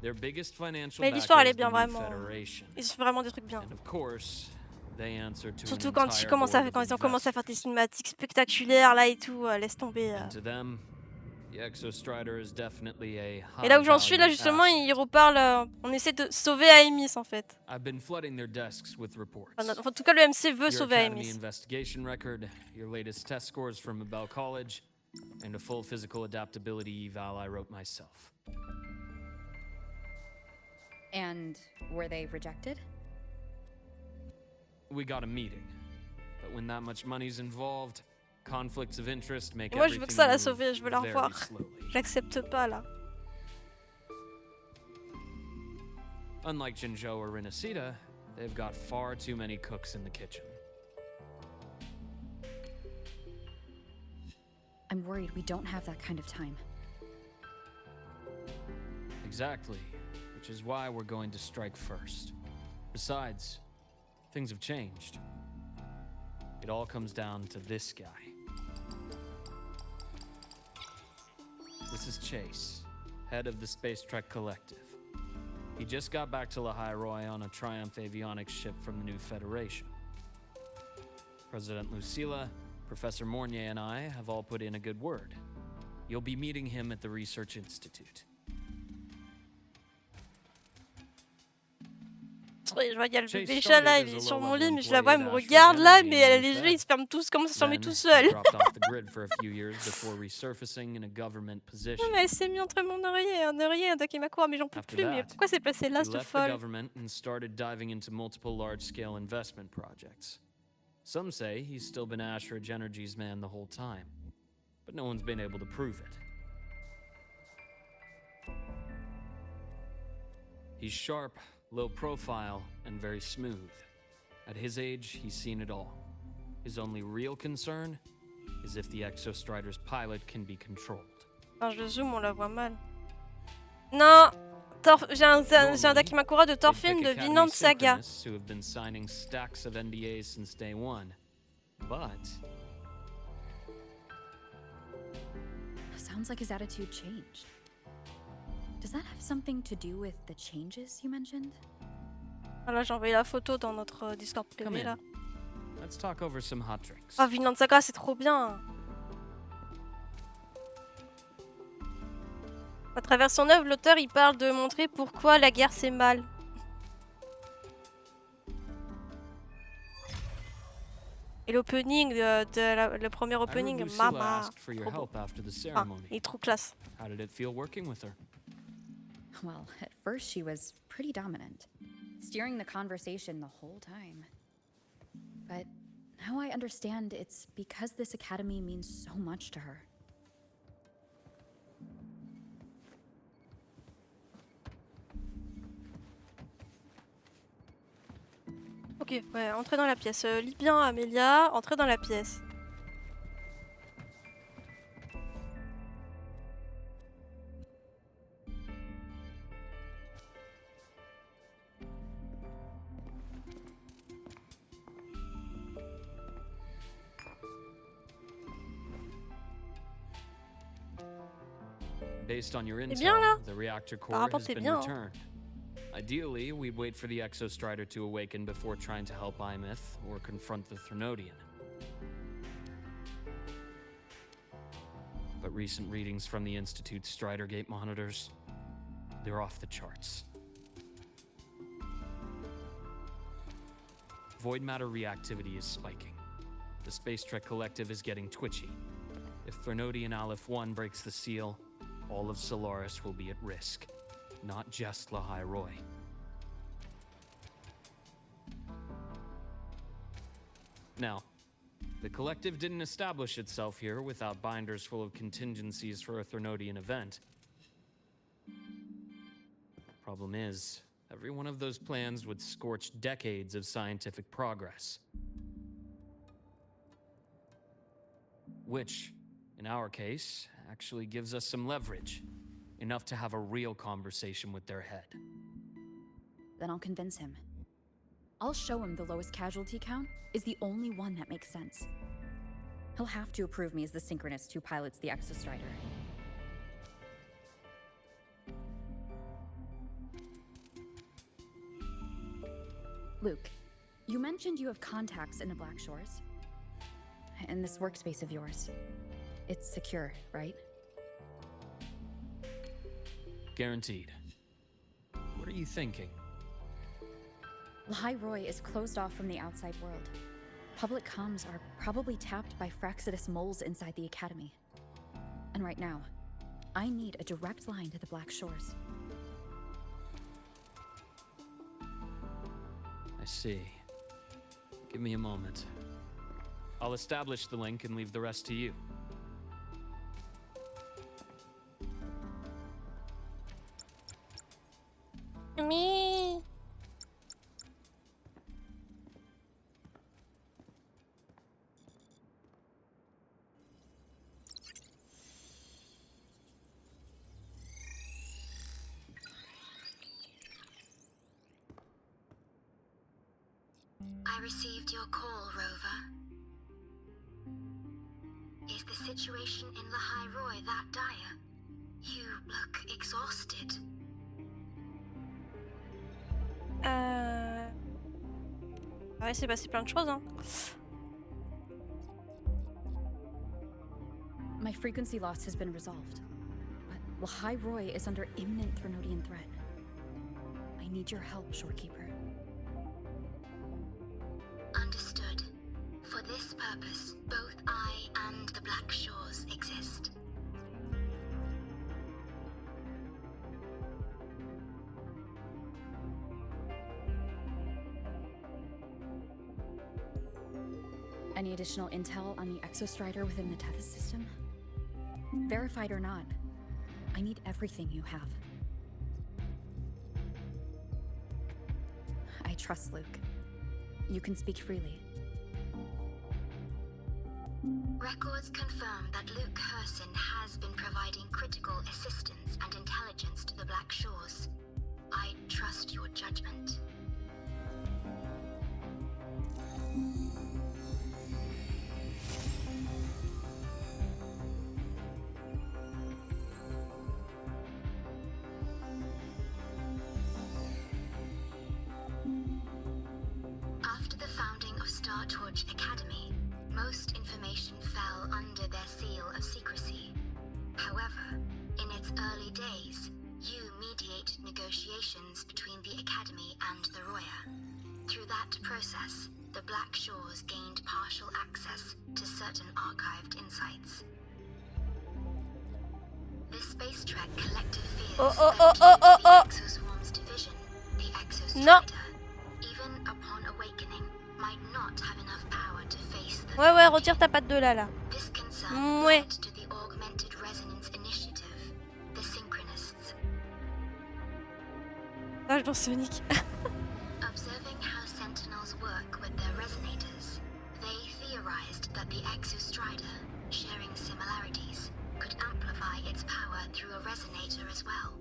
Their biggest financial Mais l'histoire, elle backer est is the bien, New vraiment. Federation. Ils font vraiment des trucs bien. And of course, they answer to Surtout an quand entire quand ils ont commencé à faire des cinématiques spectaculaires là et tout, laisse tomber. And to them, the Exostrider is definitely a Et là où j'en suis, là high-value justement, asset. ils reparlent. On essaie de sauver Amy en fait. I've been flooding their desks with reports. Enfin, en tout cas, le MC veut Your sauver academy Amy. investigation record, your latest test scores from Abel College, and a full physical adaptability eval I wrote myself. And were they rejected? We got a meeting. But when that much money's involved, conflicts of interest make Moi, je veux que ça la everything sauver, je veux la move revoir. very slowly. J'accepte pas là. Unlike Jinzhou or Renacita, they've got far too many cooks in the kitchen. I'm worried we don't have that kind of time. Exactly, which is why we're going to strike first. Besides, things have changed. It all comes down to this guy. This is Chase, head of the Space Trek Collective. He just got back to Lahai on a Triumph avionics ship from the new Federation. President Lucilla, Professor Mornier, and I have all put in a good word. You'll be meeting him at the Research Institute. Je vois, il y a le bébé chat là, il est sur mon lit, mais je la vois, elle me regarde là, mais elle a les yeux, ils se ferment tous, commence à se fermer tout seul. Non, mais elle s'est mise entre mon oreiller et un oreiller, un Dakimakura, mais j'en peux plus, mais pourquoi c'est passé là, cette folle? Some say he's still been Ashridge Energy's man the whole time, but no one's been able to prove it. He's sharp, low profile, and very smooth. At his age, he's seen it all. His only real concern is if the Exostrider's pilot can be controlled. Quand je zoome, on la voit mal. Non! J'ai un Dakimakura de Thorfinn de Vinland Saga. Who have been signing stacks of NDAs since day one, but Sounds like his attitude changed. Does that have something to do with the changes you mentioned? Voilà, j'ai envoyé la photo dans notre Discord privé là. Let's talk over some hot drinks. Ah, Vinland Saga, c'est trop bien. À travers son œuvre, l'auteur il parle de montrer pourquoi la guerre c'est mal. Et l'opening le premier opening, Mama, trop beau. Ah, il est trop classe. How did it feel working with her? Well, at first she was pretty dominant, steering the conversation the whole time. But now I understand it's because this academy means so much to her. Ok, ouais, entrez dans la pièce. Lis bien, Amélia, entrez dans la pièce. Based on your C'est bien là. intel, the reactor Par core rapport, has c'est been bien. returned. Ideally, we'd wait for the Exostrider to awaken before trying to help Imith or confront the Threnodian. But recent readings from the Institute's Strider Gate monitors, they're off the charts. Void matter reactivity is spiking. The Space Trek Collective is getting twitchy. If Threnodian Aleph 1 breaks the seal, all of Solaris will be at risk. Not just Lahai Roy. Now, the Collective didn't establish itself here without binders full of contingencies for a Threnodian event. Problem is, every one of those plans would scorch decades of scientific progress. Which, in our case, actually gives us some leverage. Enough to have a real conversation with their head. Then I'll convince him. I'll show him the lowest casualty count is the only one that makes sense. He'll have to approve me as the synchronist who pilots the Exostrider. Luke, you mentioned you have contacts in the Black Shores. In this workspace of yours. It's secure, right? Guaranteed. What are you thinking? Lahai Roy is closed off from the outside world. Public comms are probably tapped by Fraxidus moles inside the Academy. And right now, I need a direct line to the Black Shores. see. Give me a moment. I'll establish the link and leave the rest to you. Me. I received your call, Rover. Is the situation in Lahai Roy that dire? You look exhausted. Ouais, c'est passé plein de choses, hein. My frequency loss has been resolved, but Lahai Roy is under imminent Threnodian threat. I need your help, Shorekeeper. Understood. For this purpose, both I and the Black Shores exist. Any additional intel on the Exostrider within the Tethys system? Verified or not, I need everything you have. I trust Luke. You can speak freely. Records confirm that Luke Herson has been providing critical assistance and intelligence to the Black Shores. I trust your judgment. After the founding of Star Torch Academy, most information fell under their seal of secrecy. However, in its early days, you mediated negotiations between the Academy and the Roya. Through that process, the Black Shores gained partial access to certain archived insights. The Space Trek collective fears the Exoswarm's division, the Exostrider, even upon awakening, might not have enough power to face the Ouais, retire ta patte de là. This concern led to the Augmented Resonance Initiative, the Synchronists. Ah, dans Sonic. Observing how Sentinels work with their resonators, they theorized that the Exostrider, sharing similarities, could amplify its power through a resonator as well.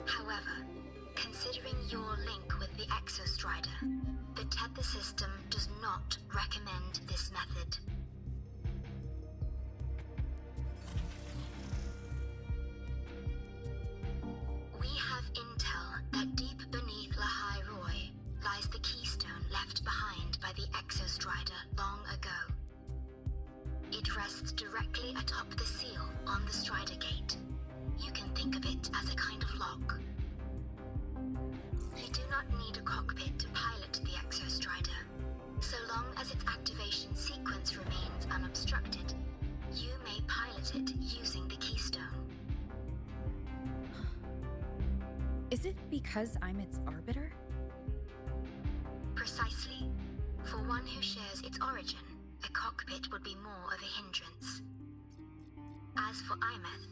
However, considering your link with the Exostrider, the Tether system does not recommend this method. We have intel that deep beneath Lahai Roy lies the keystone left behind by the Exostrider long ago. It rests directly atop the seal on the Strider Gate. You can think of it as a kind of lock. You do not need a cockpit to pilot the Exostrider. So long as its activation sequence remains unobstructed, you may pilot it using the keystone. Is it because I'm its arbiter? Precisely. For one who shares its origin, a cockpit would be more of a hindrance. As for Imeth,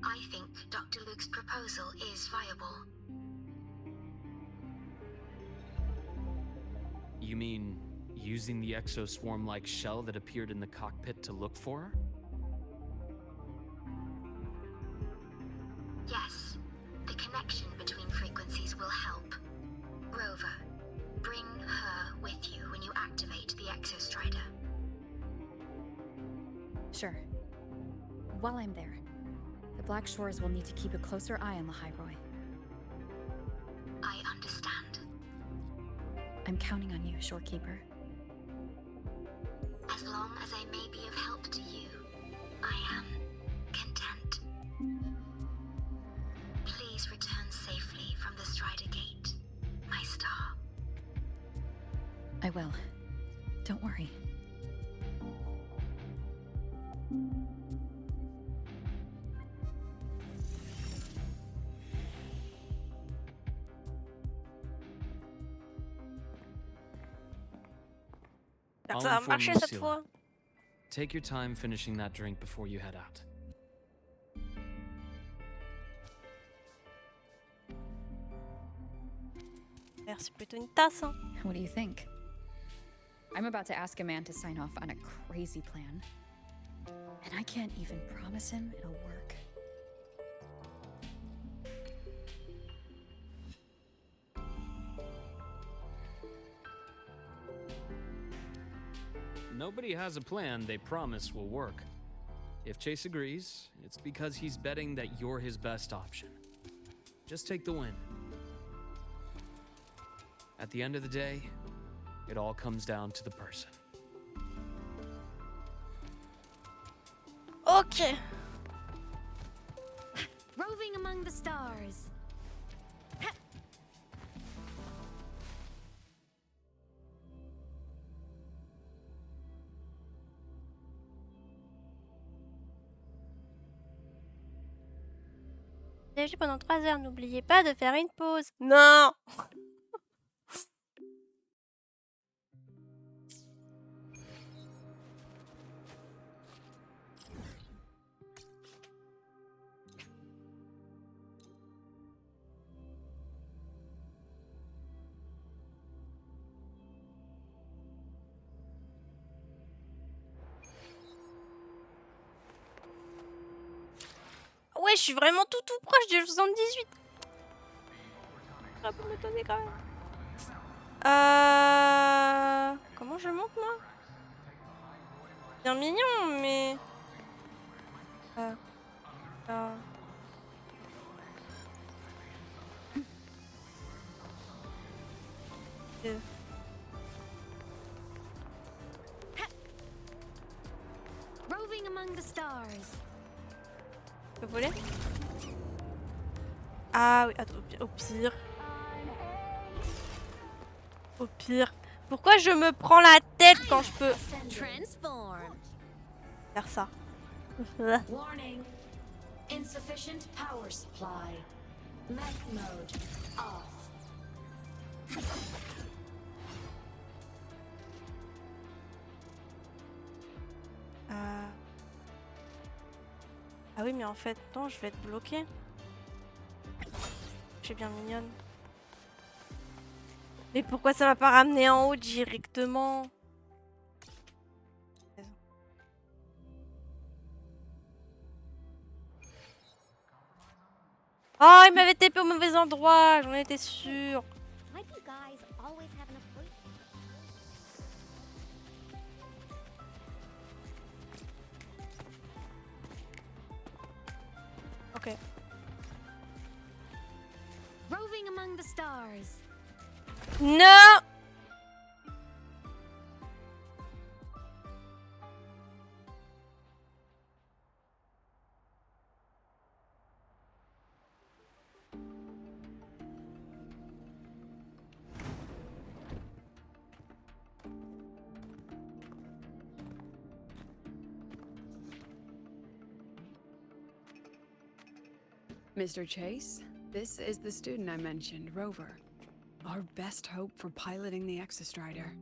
I think Dr. Luke's proposal is viable. You mean using the exoswarm-like shell that appeared in the cockpit to look for her? Yes, the connection between frequencies will help. Rover, bring her with you when you activate the Exostrider. Sure. While I'm there, the Black Shores will need to keep a closer eye on Lahai Roy. I understand. I'm counting on you, Shorekeeper. As long as I may be of help to you, I am content. Please return safely from the Strider Gate, my star. I will. Don't worry. J'espère que I'll ça va inform marcher cette Lucilla. fois. Take your time finishing that drink before you head out. C'est plutôt une tasse. Hein. What do you think? I'm about to ask a man to sign off on a crazy plan, and I can't even promise him it'll work. Nobody has a plan they promise will work. If Chase agrees, it's because he's betting that you're his best option. Just take the win. At the end of the day, it all comes down to the person. Ok. Roving among the stars. Déjà pendant 3 heures, n'oubliez pas de faire une pause. Non. Ouais, je suis vraiment tout proche du 78. Ça peut m'étonner quand même. Comment je monte moi? Bien mignon, mais... Roving among the stars. Vous voulez? Ah oui, attends, au pire. Au pire. Pourquoi je me prends la tête quand je peux faire ça? Warning. Insufficient power supply. Mech mode off. Ah oui, mais en fait, non, je vais être bloquée. Je suis bien mignonne. Mais pourquoi ça m'a pas ramené en haut directement? Oh, il m'avait TP au mauvais endroit, j'en étais sûre. Ok. Roving among the stars. Non! Mr. Chase, this is the student I mentioned, Rover. Our best hope for piloting the Exostrider.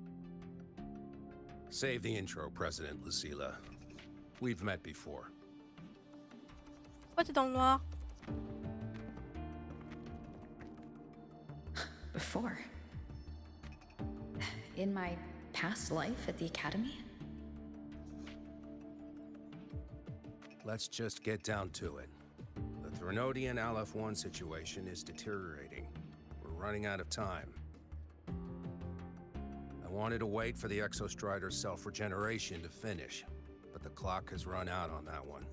Save the intro, President Lucilla. We've met before. Pourquoi t'es dans le noir? Before? In my past life at the Academy? Let's just get down to it. The Threnodian Aleph-1 situation is deteriorating. We're running out of time. I wanted to wait for the Exostrider's self-regeneration to finish, but the clock has run out on that one.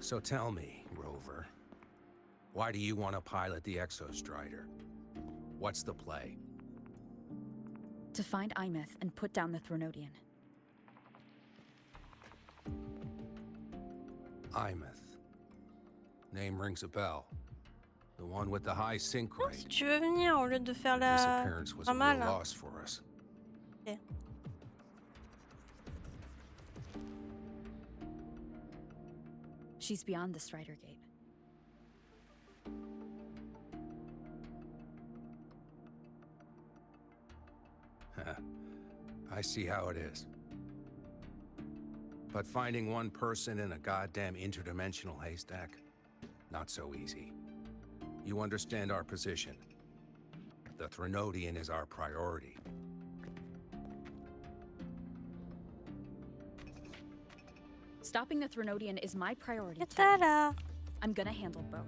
So tell me, Rover, why do you want to pilot the Exostrider? What's the play? To find Imeth and put down the Threnodian. Imeth. Name rings a bell. The one with the high sync rate. Si tu veux venir au lieu de faire la... Disappearance was a real loss for us. Okay. She's beyond the Strider Gate. I see how it is. But finding one person in a goddamn interdimensional haystack, not so easy. You understand our position. The Threnodian is our priority. Stopping the Threnodian is my priority too. Ta-da! I'm gonna handle both.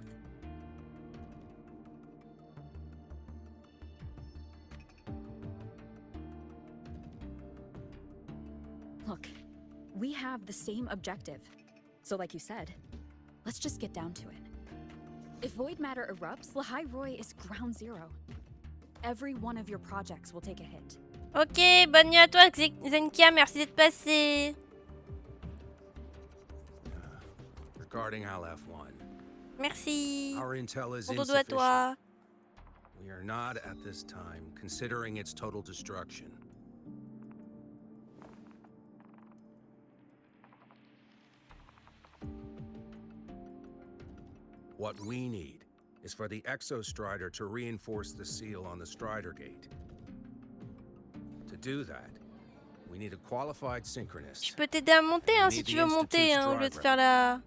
Look, we have the same objective. So like you said, let's just get down to it. If void matter erupts, Lahai Roy is ground zero. Every one of your projects will take a hit. Ok, bonne nuit à toi, Zenkia, merci d'être passé. Regarding Aleph-1. Merci. Our intel is Bon dodo à toi. insufficient. We are not at this time considering its total destruction. What we need is for the Exostrider to reinforce the seal on the Strider Gate. To do that, we need a qualified synchronist. Je peux t'aider à monter hein, si tu veux monter hein, au lieu de faire la...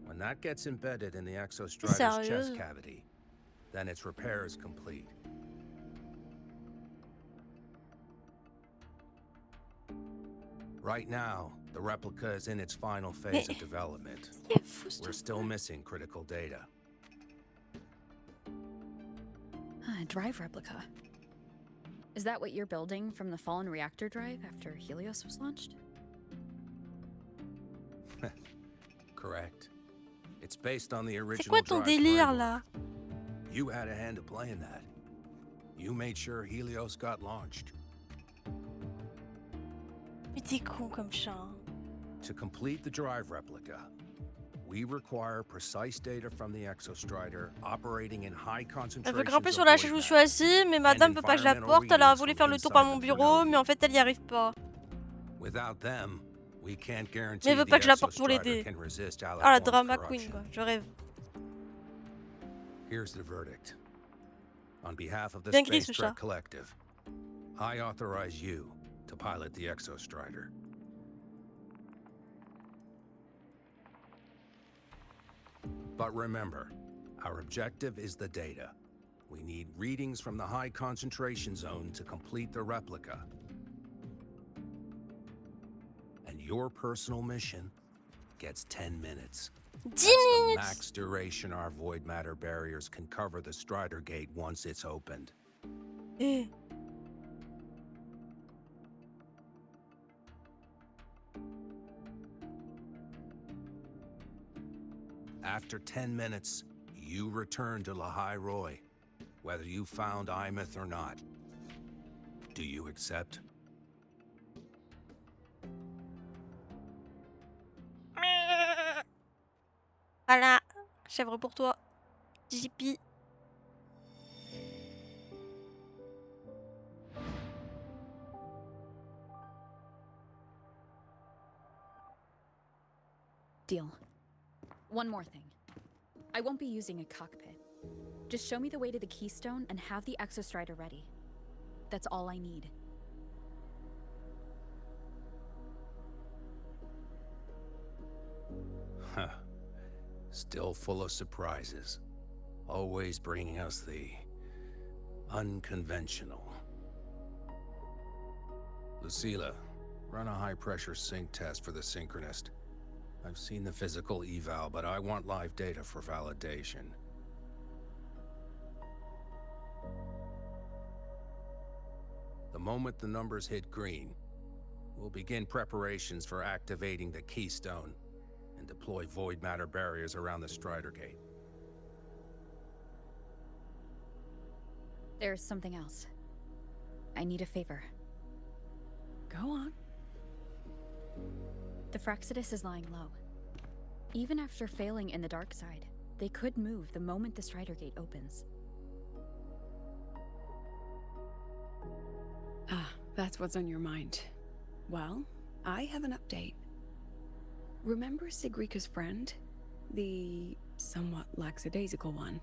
When that gets embedded in the Exostrider's chest cavity, then its repair is complete. Right now, the replica is in its final phase of development. We're still missing critical data. Drive replica. Is that what you're building from the fallen reactor drive after Helios was launched? Correct. It's based on the C'est original quoi ton drive délire framework. là? You had a hand to play in that. You made sure Helios got launched. Mais t'es con comme chat. Hein. To complete the drive replica, we require precise data from the Exostrider operating in high Elle concentrations veut grimper of sur la void chaise où je matter suis assis, mais madame veut pas que je la porte. Elle a voulu faire le tour par mon bureau, mais en fait elle y arrive pas. Without them, we can't Mais guarantee elle veut the pas que je la porte pour Exostrider l'aider. can resist Ah la Aleph-1's drama corruption. queen quoi, je rêve. Here's the verdict. On behalf of the Bien gris, Space ce Trek chat. Collective, I authorize you to pilot the Exostrider. But remember, our objective is the data. We need readings from the high concentration zone to complete the replica. And your personal mission gets 10 minutes. 10 That's the minutes. max duration our void matter barriers can cover the Strider Gate once it's opened. Eh. After 10 minutes, you return to Lahai Roy, whether you found Imeth or not. Do you accept? Voilà, chèvre pour toi. JP. Deal. One more thing. I won't be using a cockpit. Just show me the way to the Keystone and have the Exostrider ready. That's all I need. Huh. Still full of surprises. Always bringing us the unconventional. Lucila, run a high-pressure sync test for the Synchronist. I've seen the physical eval, but I want live data for validation. The moment the numbers hit green, we'll begin preparations for activating the Keystone and deploy void matter barriers around the Strider Gate. There's something else. I need a favor. Go on. The Frexidus is lying low. Even after failing in the dark side, they could move the moment the Strider Gate opens. Ah, that's what's on your mind. Well, I have an update. Remember Sigrika's friend? The somewhat lackadaisical one?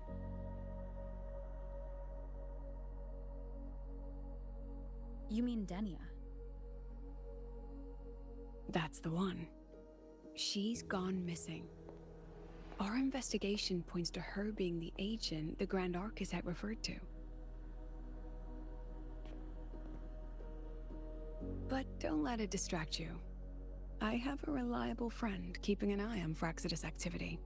You mean Denia? That's the one. She's gone missing. Our investigation points to her being the agent the Grand Architect referred to. But don't let it distract you. I have a reliable friend keeping an eye on Fraxidus activity.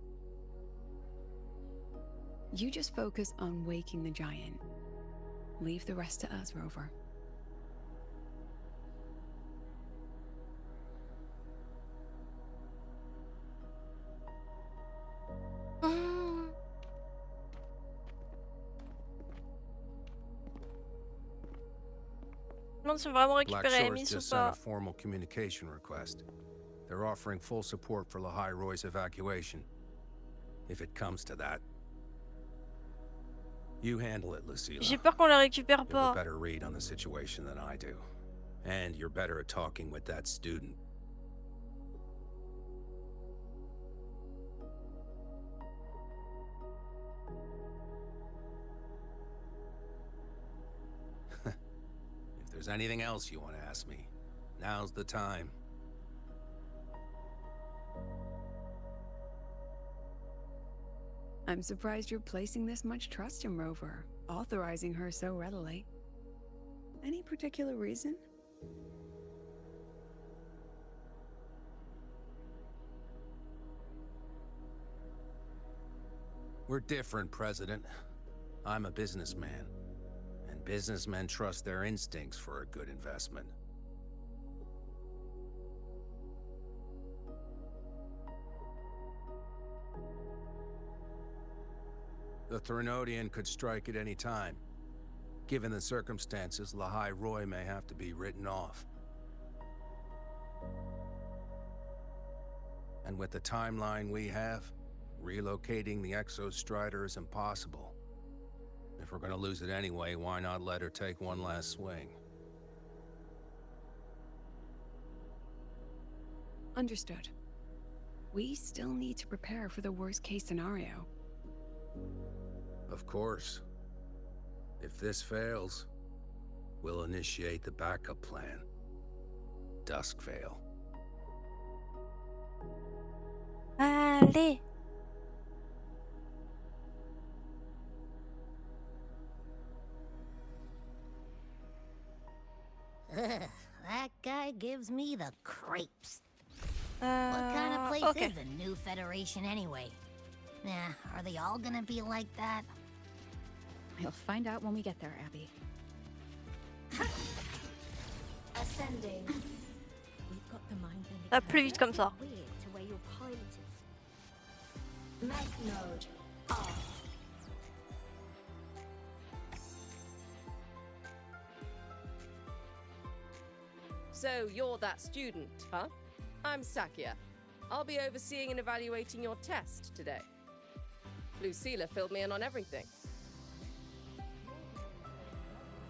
You just focus on waking the giant. Leave the rest to us, Rover. Je me demande si on va vraiment récupérer Black Amy Shore's ou just sent pas. a formal communication request. They're offering full support for Lahai Roy's evacuation. If it comes to that. You handle it, Lucilla. J'ai peur qu'on la récupère You have a pas. better read on the situation than I do. And you're better at talking with that student. If there's anything else you want to ask me, now's the time. I'm surprised you're placing this much trust in Rover, authorizing her so readily. Any particular reason? We're different, President. I'm a businessman, and businessmen trust their instincts for a good investment. The Threnodian could strike at any time. Given the circumstances, Lahai Roy may have to be written off. And with the timeline we have, relocating the Exostrider is impossible. If we're gonna lose it anyway, why not let her take one last swing? Understood. We still need to prepare for the worst-case scenario. Of course. If this fails, we'll initiate the backup plan. Duskvale. Allez. That guy gives me the creeps. What kind of place is the new Federation anyway? Nah, are they all gonna be like that? We'll find out when we get there, Abby. Ascending. We've got the mind bending. Ça va plus vite comme ça. Weird to where your pilot is. Mag mode off. So you're that student, huh? I'm Sakia. I'll be overseeing and evaluating your test today. Lucilla filled me in on everything.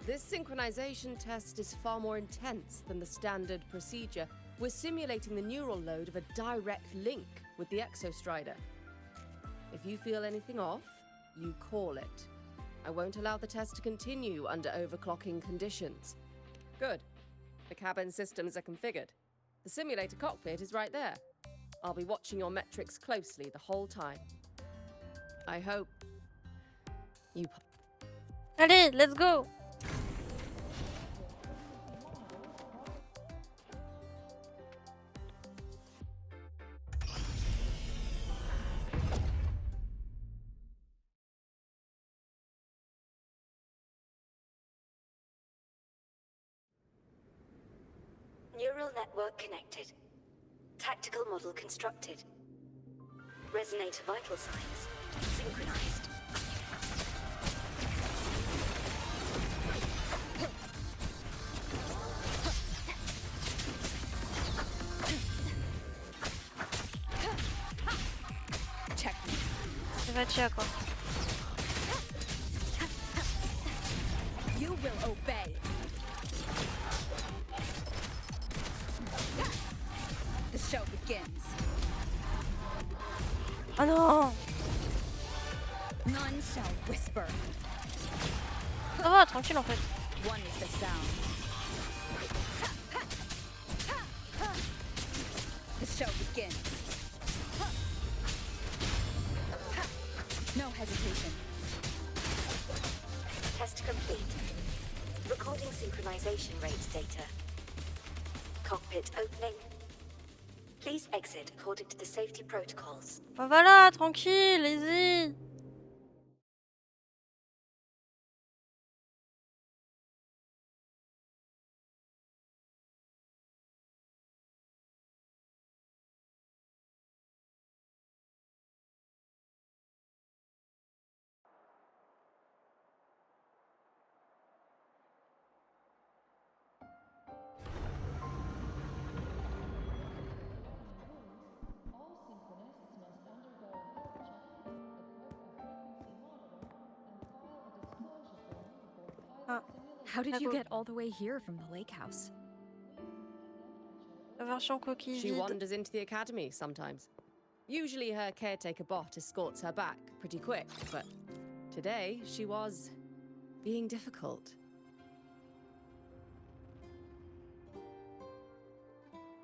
This synchronization test is far more intense than the standard procedure. We're simulating the neural load of a direct link with the Exostrider. If you feel anything off, you call it. I won't allow the test to continue under overclocking conditions. Good. The cabin systems are configured. The simulator cockpit is right there. I'll be watching your metrics closely the whole time. I hope you... Allez, let's go. Neural network connected. Tactical model constructed. Resonator vital signs synchronized. Ça va tirer quoi. You will obey. The show begins. Oh non. None shall whisper. Ça va, tranquille en fait. One is the sound. show begins. No hesitation. Test complete. Recording synchronization rate data. Cockpit opening. Please exit according to the safety protocols. Bah voilà, tranquille, easy. How did you get all the way here from the lake house? Version coquille She vide. wanders into the academy sometimes. Usually her caretaker bot escorts her back pretty quick, but today she was being difficult.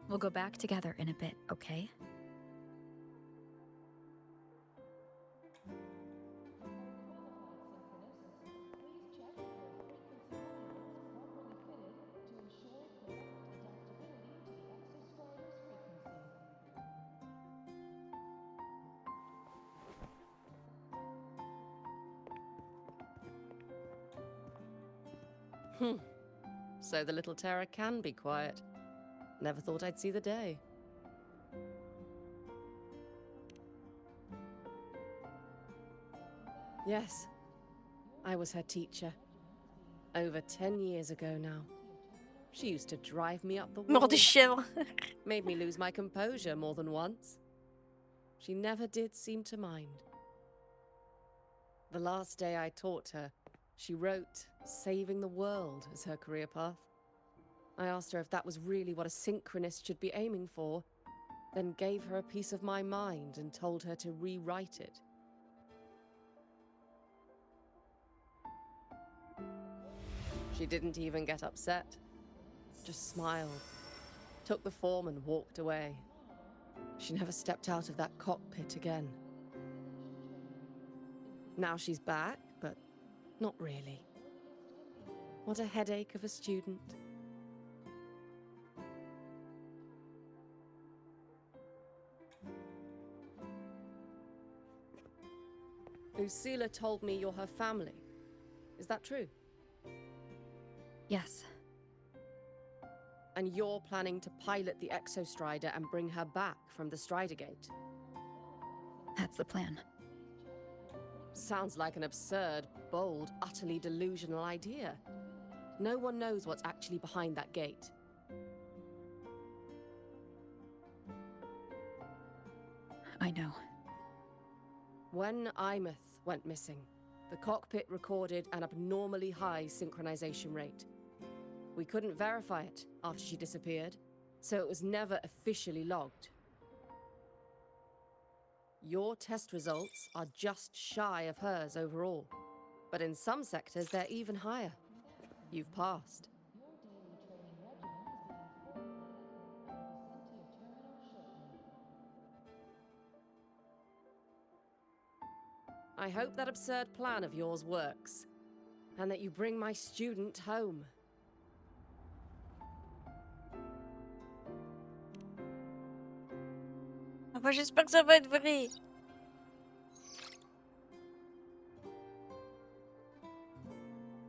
We'll go back together in a bit, okay? So the little terror can be quiet. Never thought I'd see the day. Yes, I was her teacher. Over 10 years ago now. She used to drive me up the wall. Mort de chèvre. Made me lose my composure more than once. She never did seem to mind. The last day I taught her, she wrote saving the world as her career path. I asked her if that was really what a synchronist should be aiming for, then gave her a piece of my mind and told her to rewrite it. She didn't even get upset, just smiled, took the form and walked away. She never stepped out of that cockpit again. Now she's back, but not really. What a headache of a student. Lucilla told me you're her family. Is that true? Yes. And you're planning to pilot the Exostrider and bring her back from the Strider Gate? That's the plan. Sounds like an absurd, bold, utterly delusional idea. No one knows what's actually behind that gate. I know. When Imeth went missing, the cockpit recorded an abnormally high synchronization rate. We couldn't verify it after she disappeared, so it was never officially logged. Your test results are just shy of hers overall, but in some sectors they're even higher. You've passed. I hope that absurd plan of yours works, and that you bring my student home. Ah bah, j'espère que ça va être vrai.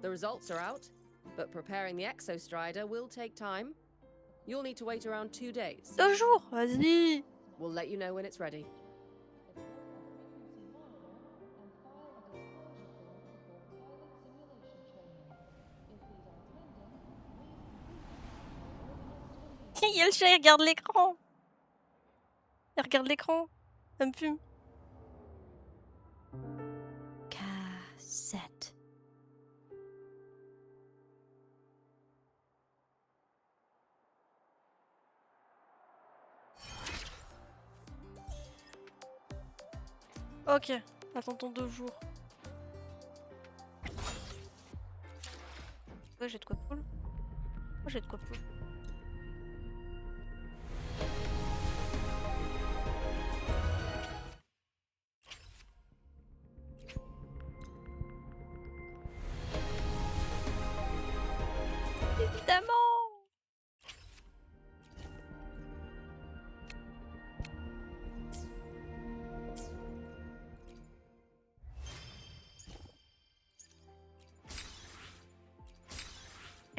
The results are out, but preparing the Exostrider will take time. You'll need to wait around 2 days. 2 jours, vas-y. We'll let you know when it's ready. Il y a le chat, il regarde l'écran. Il regarde l'écran. Ça me fume. Cassette. Ok, attendons 2 jours. Ouais, j'ai de quoi pull. Moi j'ai de quoi pull.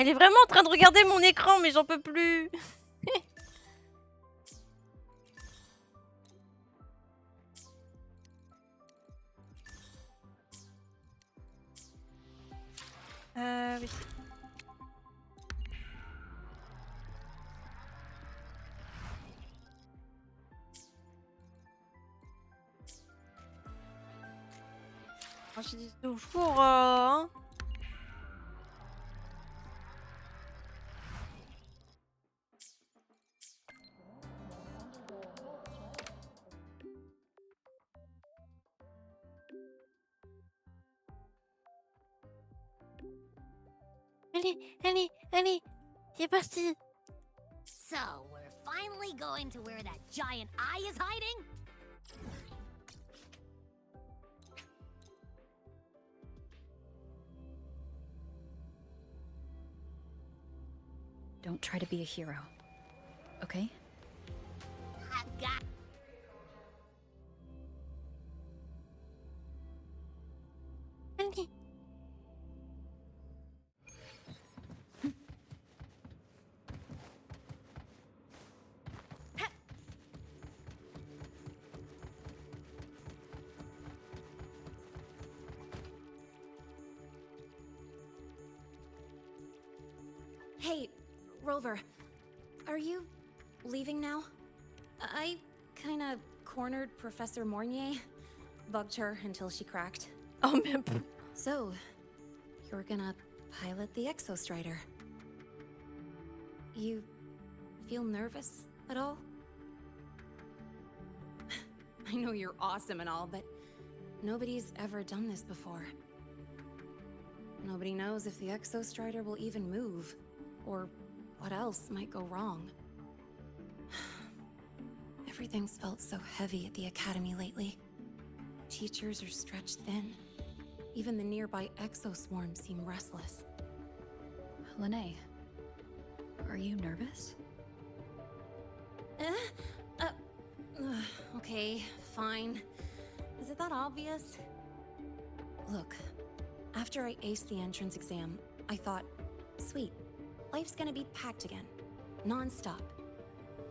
Elle est vraiment en train de regarder mon écran, mais j'en peux plus. Oui. Je dis toujours, hein. Allez, c'est parti. So, we're finally going to where that giant eye is hiding? Don't try to be a hero, okay? I got... Hey, Rover, are you leaving now? I kinda cornered Professor Mornier, bugged her until she cracked. Oh, même pas. So, you're gonna pilot the Exostrider. You feel nervous at all? I know you're awesome and all, but nobody's ever done this before. Nobody knows if the Exostrider will even move, or what else might go wrong. Everything's felt so heavy at the Academy lately. Teachers are stretched thin. Even the nearby exoswarms seem restless. Lene, are you nervous? Okay, fine. Is it that obvious? Look, after I aced the entrance exam, I thought, sweet, life's gonna be packed again, non-stop,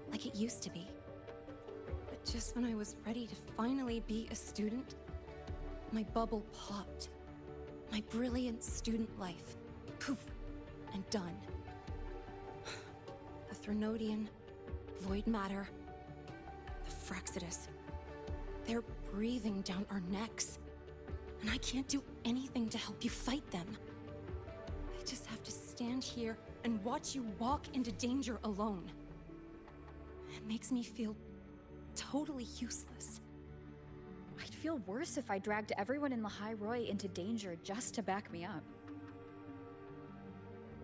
like it used to be. But just when I was ready to finally be a student, my bubble popped. My brilliant student life, poof, and done. The Threnodian, void matter, the Fraxidus, they're breathing down our necks. And I can't do anything to help you fight them. I just have to stand here and watch you walk into danger alone. It makes me feel totally useless. I'd feel worse if I dragged everyone in the High Roy into danger just to back me up.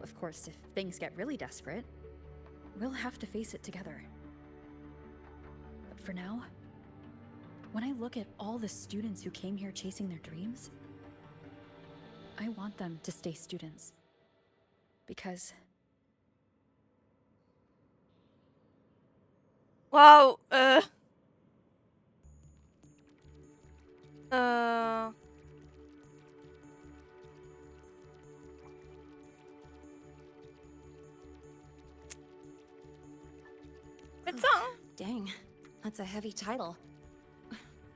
Of course, if things get really desperate, we'll have to face it together. But for now, when I look at all the students who came here chasing their dreams, I want them to stay students. Because... Wow, Médecin. Dang, that's a heavy title.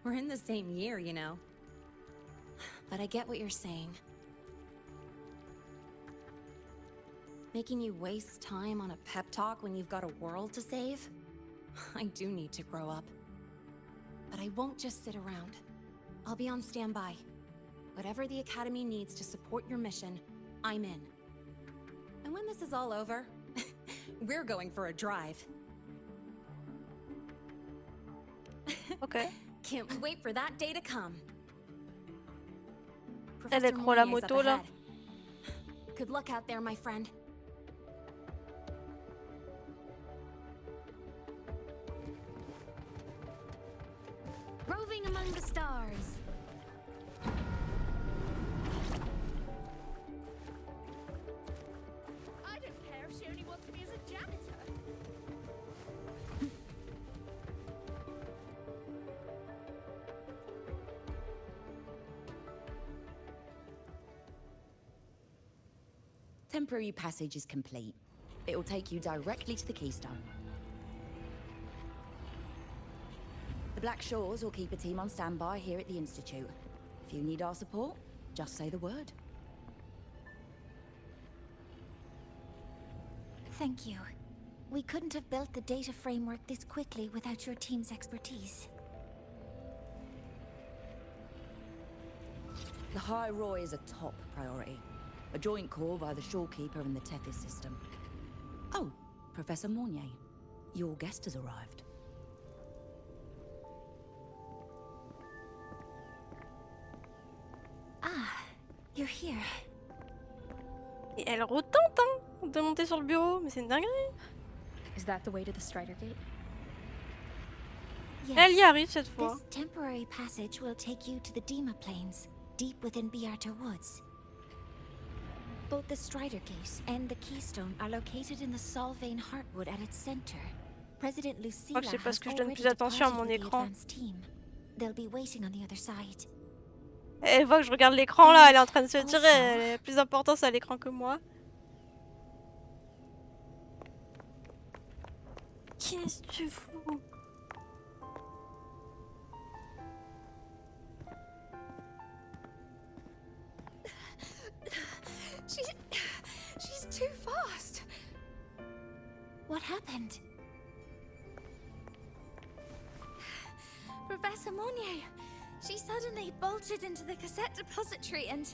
We're in the same year, you know. But I get what you're saying. Making you waste time on a pep talk when you've got a world to save? I do need to grow up. But I won't just sit around. I'll be on standby. Whatever the Academy needs to support your mission, I'm in. And when this is all over, we're going for a drive. Okay. Can't wait for that day to come. Elle est trop la Mornier's up moto là. ahead. Good luck out there, my friend. Roving among the stars. I don't care if she only wants me as a janitor. temporary passage is complete. It'll take you directly to the Keystone. The Black Shores will keep a team on standby here at the Institute. If you need our support, just say the word. Thank you. We couldn't have built the data framework this quickly without your team's expertise. The High Roy is a top priority. A joint call by the Shorekeeper and the Tethys system. Oh, Professor Mornier. Your guest has arrived. Ah, you're here. Et elle retente hein, de monter sur le bureau, mais c'est une dinguerie. Is that the way to the Strider Gate? Yes. Elle y arrive cette fois. This temporary passage will take you to the Dima Plains, deep within Biarter Woods. Both the Strider Gate and the Keystone are located in the Solvane Heartwood at its center. President Lucilla C'est parce has que je donne already plus attention à departed mon with the écran. advanced team. They'll be waiting on the other side. Elle voit que je regarde l'écran là, elle est en train de se tirer, elle a plus d'importance à l'écran que moi. Qu'est-ce que tu fous? She's too fast. What happened? Professor Mornier, she suddenly bolted into the cassette depository and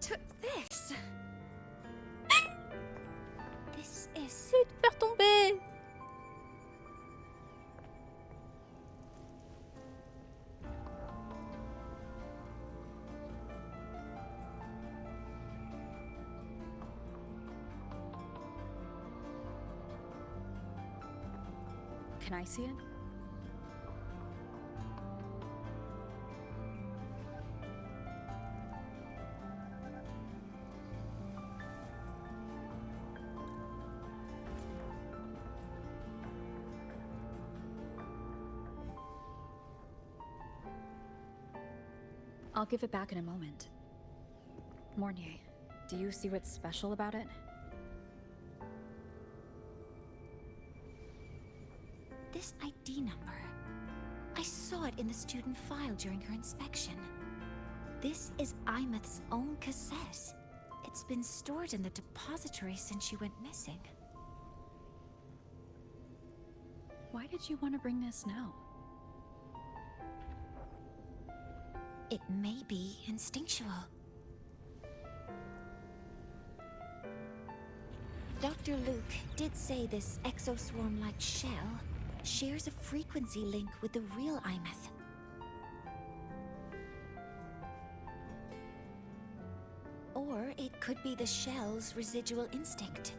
took this. This is... C'est de faire tomber. Can I see it? I'll give it back in a moment. Mornier, do you see what's special about it? This ID number. I saw it in the student file during her inspection. This is Imeth's own cassette. It's been stored in the depository since she went missing. Why did you want to bring this now? It may be instinctual. Dr. Luke did say this exoswarm-like shell shares a frequency link with the real Imeth. Or it could be the shell's residual instinct.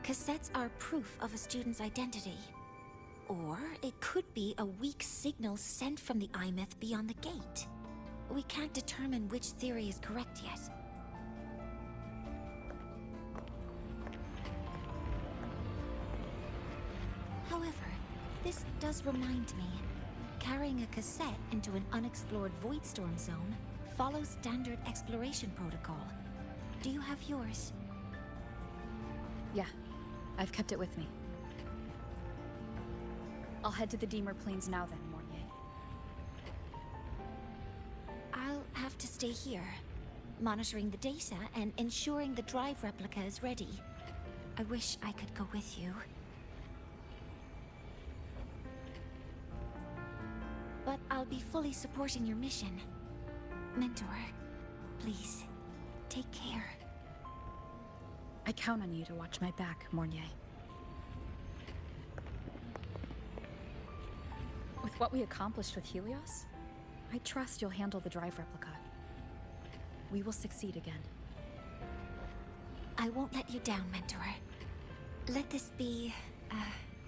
Cassettes are proof of a student's identity. Or it could be a weak signal sent from the Imeth beyond the gate. We can't determine which theory is correct yet. However, this does remind me, carrying a cassette into an unexplored Voidstorm zone follows standard exploration protocol. Do you have yours? Yeah, I've kept it with me. I'll head to the Deemer Plains now then, Mornier. I'll have to stay here, monitoring the data and ensuring the drive replica is ready. I wish I could go with you. But I'll be fully supporting your mission. Mentor, please, take care. I count on you to watch my back, Mornier. With what we accomplished with Helios, I trust you'll handle the drive replica. We will succeed again. I won't let you down, Mentor. Let this be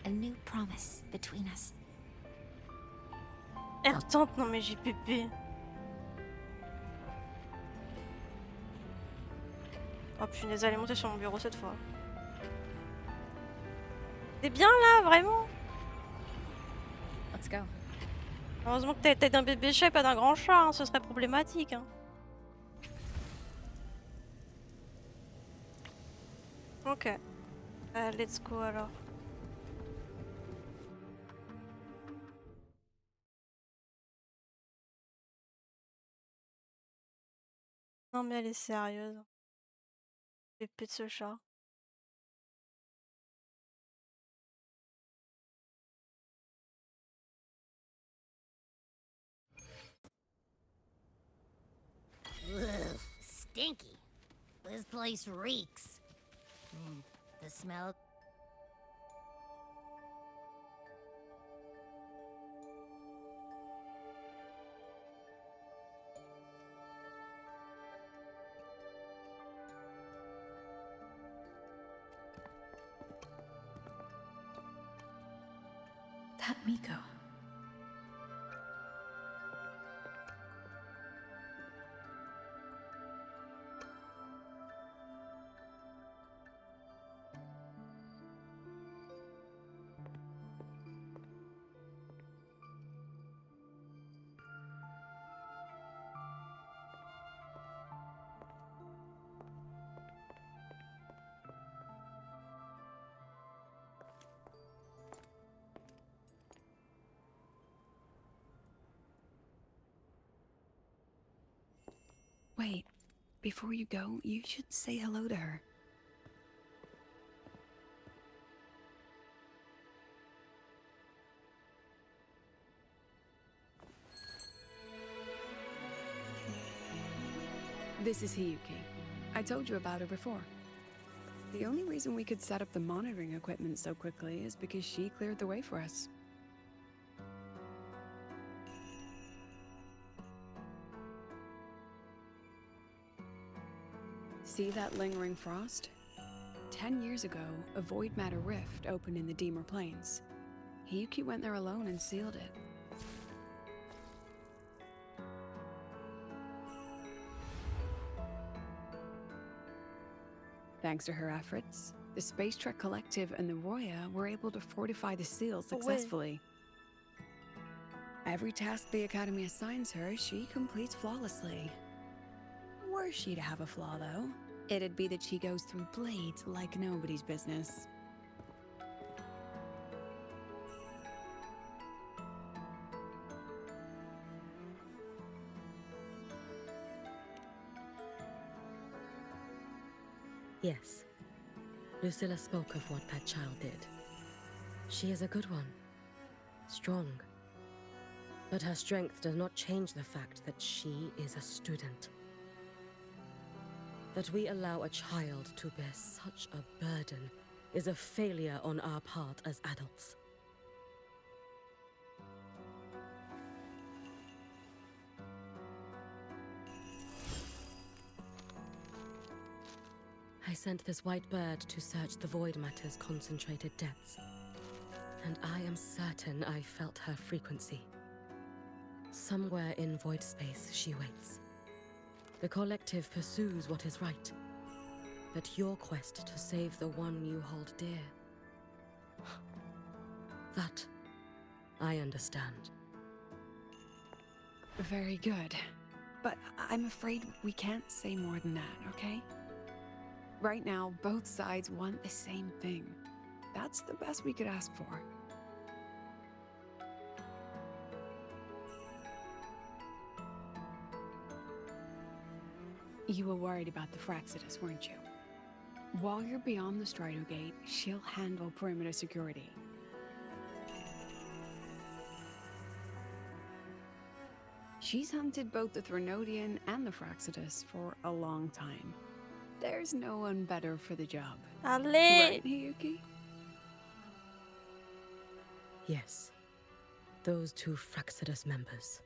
a new promise between us. Elle retente, non mais j'ai pépé. Oh punaise, elle est montée sur mon bureau cette fois. T'es bien là, vraiment? Let's go. Heureusement que t'as la tête d'un bébé chat et pas d'un grand chat, hein, ce serait problématique. Hein. Ok. Let's go alors. Non mais elle est sérieuse. Pépé de ce chat. Ugh, stinky. This place reeks. The smell. That Miko. Wait, before you go, you should say hello to her. This is Hiyuki. I told you about her before. The only reason we could set up the monitoring equipment so quickly is because she cleared the way for us. See that lingering frost? 10 years ago, a void matter rift opened in the Deemer Plains. Hiyuki went there alone and sealed it. Thanks to her efforts, the Space Trek Collective and the Roya were able to fortify the seal successfully. Every task the Academy assigns her, she completes flawlessly. Were she to have a flaw, though, it'd be that she goes through blades like nobody's business. Yes. Lucilla spoke of what that child did. She is a good one. Strong. But her strength does not change the fact that she is a student. That we allow a child to bear such a burden is a failure on our part as adults. I sent this white bird to search the void matter's concentrated depths, and I am certain I felt her frequency. Somewhere in void space she waits. The collective pursues what is right, but your quest to save the one you hold dear, that I understand. Very good. But I'm afraid we can't say more than that, okay? Right now, both sides want the same thing. That's the best we could ask for. You were worried about the Fraxidus, weren't you? While you're beyond the Strider Gate, she'll handle perimeter security. She's hunted both the Threnodian and the Fraxidus for a long time. There's no one better for the job. Allez! Right, Hiyuki? Yes. Those two Fraxidus members.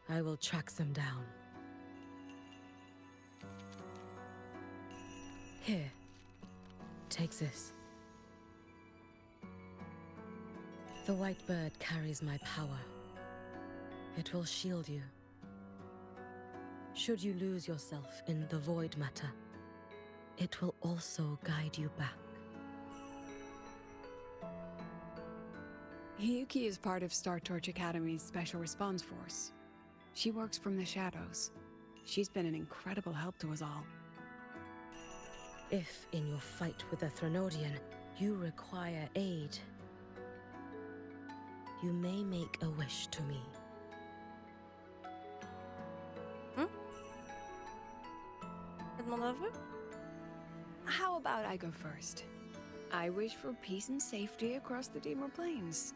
I will track them down. Here. Take this. The white bird carries my power. It will shield you. Should you lose yourself in the void matter, it will also guide you back. Hiyuki is part of Star Torch Academy's Special Response Force. She works from the shadows. She's been an incredible help to us all. If, in your fight with the Threnodian, you require aid, you may make a wish to me. How about I go first? I wish for peace and safety across the Dimmer Plains.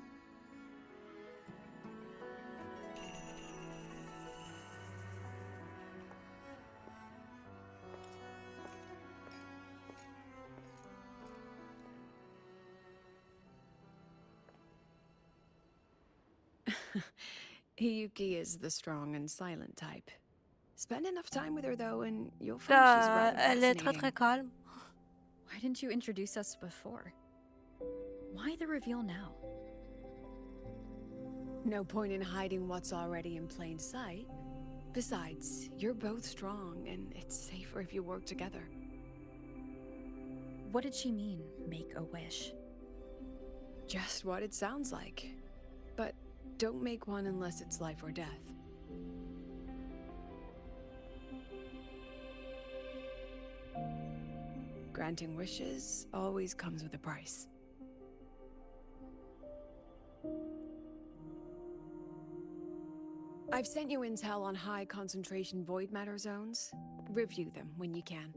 Hiyuki is the strong and silent type. Spend enough time with her, though, and you'll find she's rather Elle est très fascinating. très calme. Why didn't you introduce us before? Why the reveal now? No point in hiding what's already in plain sight. Besides, you're both strong, and it's safer if you work together. What did she mean, make a wish? Just what it sounds like. But don't make one unless it's life or death. Granting wishes always comes with a price. I've sent you intel on high concentration void matter zones. Review them when you can.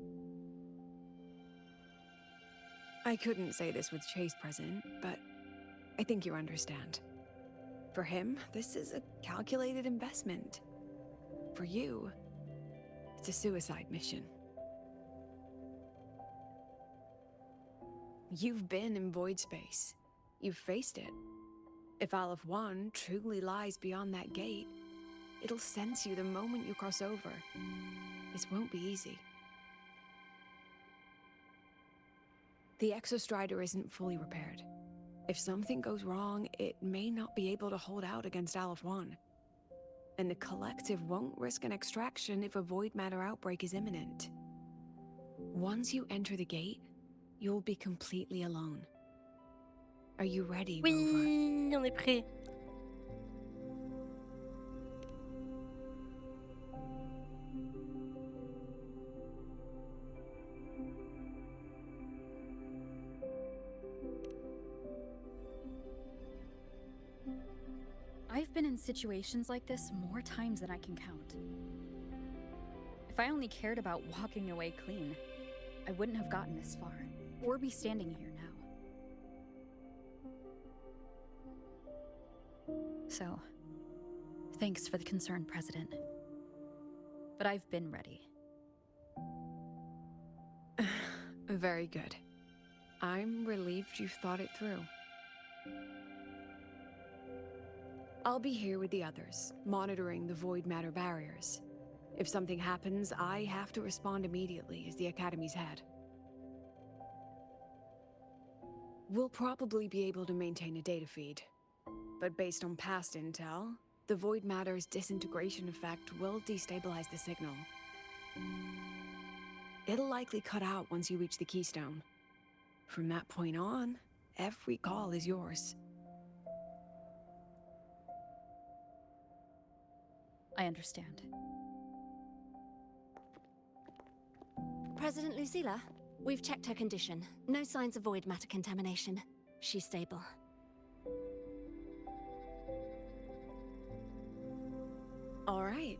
I couldn't say this with Chase present, but I think you understand. For him, this is a calculated investment. For you, it's a suicide mission. You've been in void space. You've faced it. If Aleph 1 truly lies beyond that gate, it'll sense you the moment you cross over. This won't be easy. The Exostrider isn't fully repaired. If something goes wrong, it may not be able to hold out against Aleph 1. And the Collective won't risk an extraction if a void matter outbreak is imminent. Once you enter the gate, you'll be completely alone. Are you ready, Rover? Oui, on est prêt. I've been in situations like this more times than I can count. If I only cared about walking away clean, I wouldn't have gotten this far, or be standing here now. So, thanks for the concern, President. But I've been ready. Very good. I'm relieved you've thought it through. I'll be here with the others, monitoring the void matter barriers. If something happens, I have to respond immediately as the Academy's head. We'll probably be able to maintain a data feed. But based on past intel, the void matter's disintegration effect will destabilize the signal. It'll likely cut out once you reach the keystone. From that point on, every call is yours. I understand. President Lucilla, we've checked her condition. No signs of void matter contamination. She's stable. All right.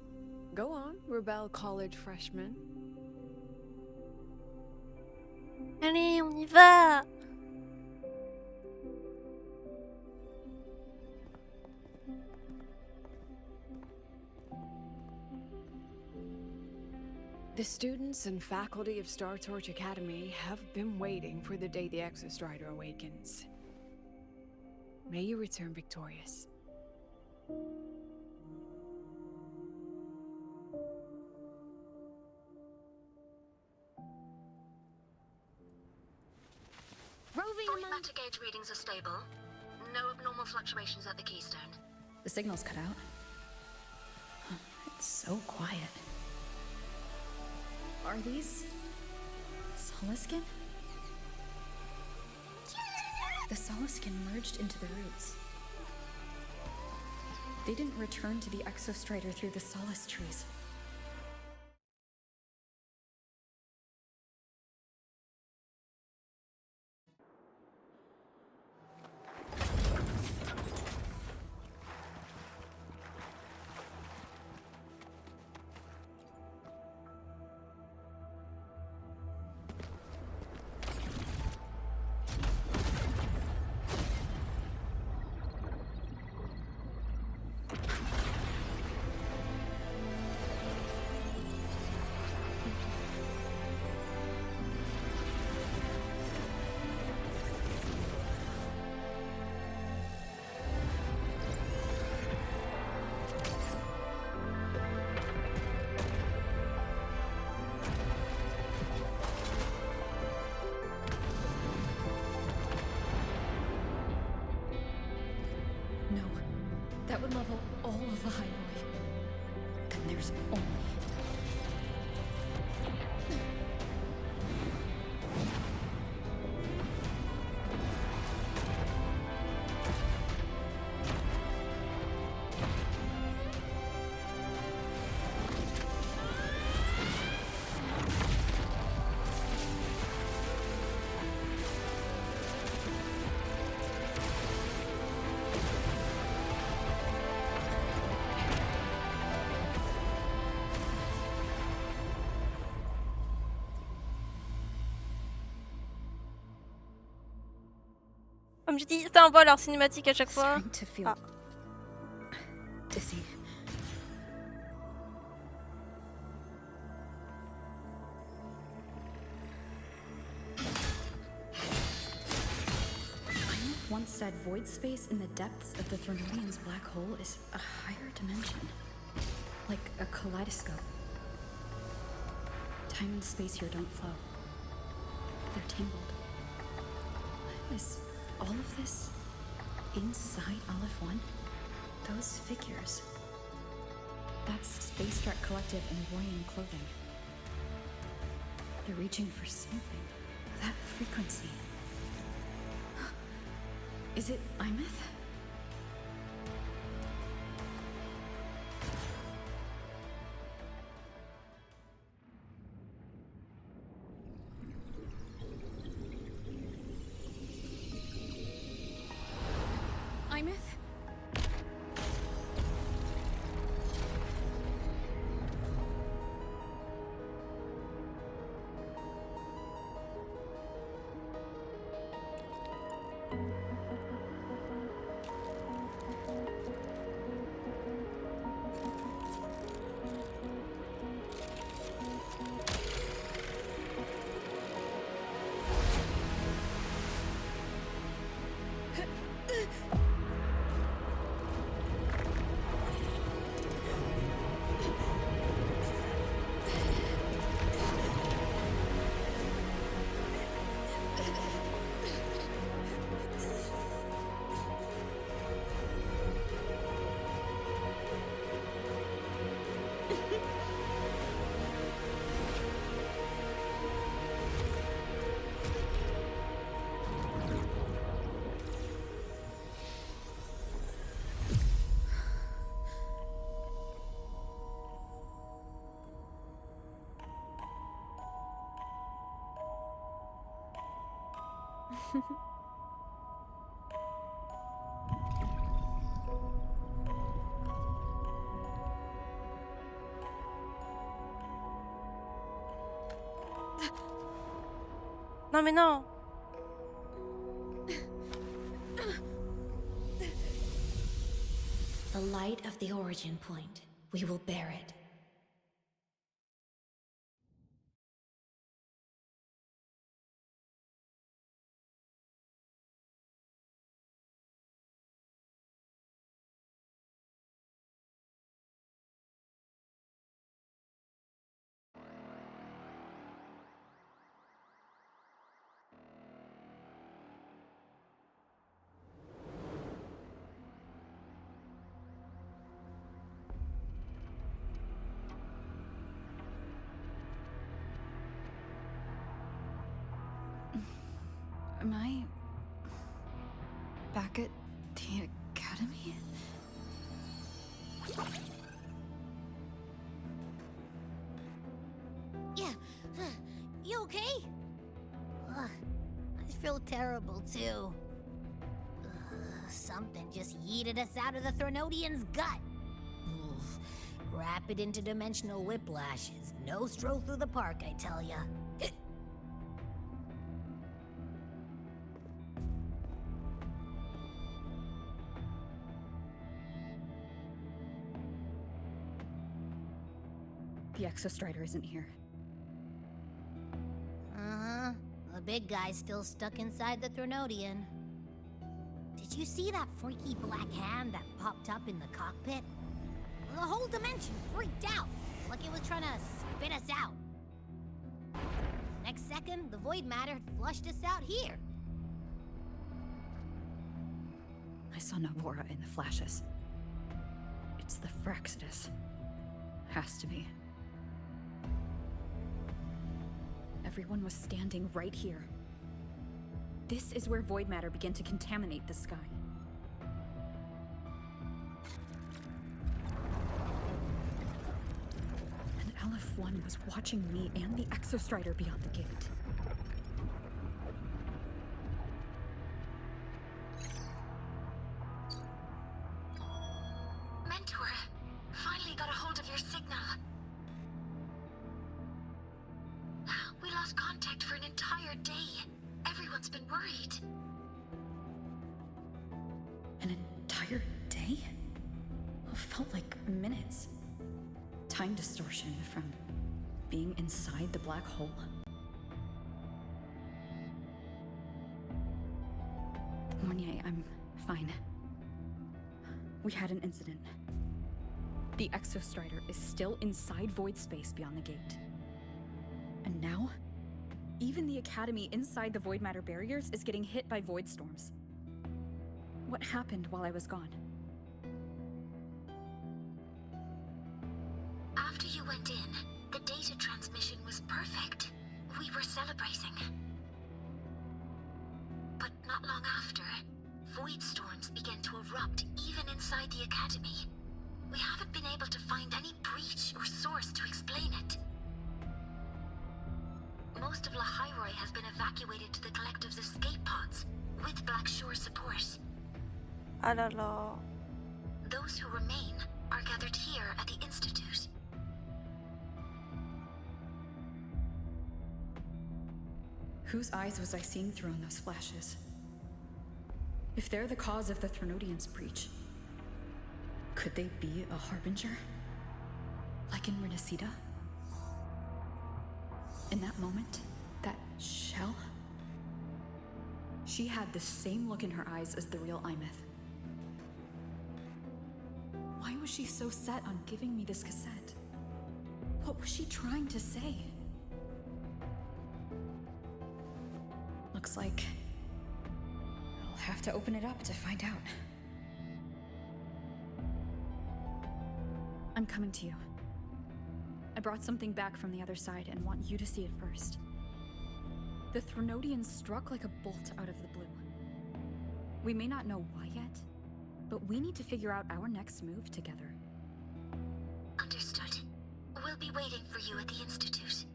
Go on, Rebel College freshman. Allez, on y va. The students and faculty of Star Torch Academy have been waiting for the day the Exostrider awakens. May you return victorious. Void matter gauge readings are stable. No abnormal fluctuations at the keystone. The signal's cut out. It's so quiet. Are these Soliskin? The Soliskin merged into the roots. They didn't return to the Exostrider through the Solace trees. level all of the highway. Then there's only Comme je dis, c'était un peu leur cinématique à chaque fois. Ah. dizzy. Once said void space in the depths of the Thermonian's black hole is a higher dimension. Like a kaleidoscope. Time and space here don't flow. They're tangled. Is all of this inside Aleph 1? Those figures. That's Space Trek Collective in Voyan clothing. They're reaching for something. That frequency. Is it Imeth? Imeth? Non mais non. The light of the origin point. We will bear it. Am I back at the academy? Yeah. You okay? I feel terrible too. Something just yeeted us out of the Threnodian's gut. Oof. Rapid interdimensional whiplashes. No stroll through the park, I tell ya. The Exostrider isn't here. Uh-huh. The big guy's still stuck inside the Threnodian. Did you see that freaky black hand that popped up in the cockpit? The whole dimension freaked out, like it was trying to spit us out. Next second, the void matter had flushed us out here. I saw Navora in the flashes. It's the Fraccidus. Has to be. Everyone was standing right here. This is where void matter began to contaminate the sky. And LF1 was watching me and the Exostrider beyond the gate. Mentor, finally got a hold of your signal. We lost contact for an entire day. Everyone's been worried. An entire day? It felt like minutes. Time distortion from being inside the black hole. Mornier, I'm fine. We had an incident. The Exostrider is still inside void space beyond the gate. And now, even the Academy inside the void matter barriers is getting hit by void storms. What happened while I was gone? After you went in, the data transmission was perfect. We were celebrating. But not long after, void storms began to erupt even inside the Academy. We haven't been able to find any breach or source to explain it. Most of Lahairoi has been evacuated to the collective's escape pods, with Black Shore support. Ah là là. Those who remain are gathered here at the Institute. Whose eyes was I seeing through in those flashes? If they're the cause of the Threnodian's breach, could they be a harbinger? Like in Renacida? In that moment, that shell? She had the same look in her eyes as the real Imeth. Why was she so set on giving me this cassette? What was she trying to say? Looks like I'll have to open it up to find out. I'm coming to you. I brought something back from the other side and want you to see it first. The Threnodian struck like a bolt out of the blue. We may not know why yet, but we need to figure out our next move together. Understood. We'll be waiting for you at the Institute.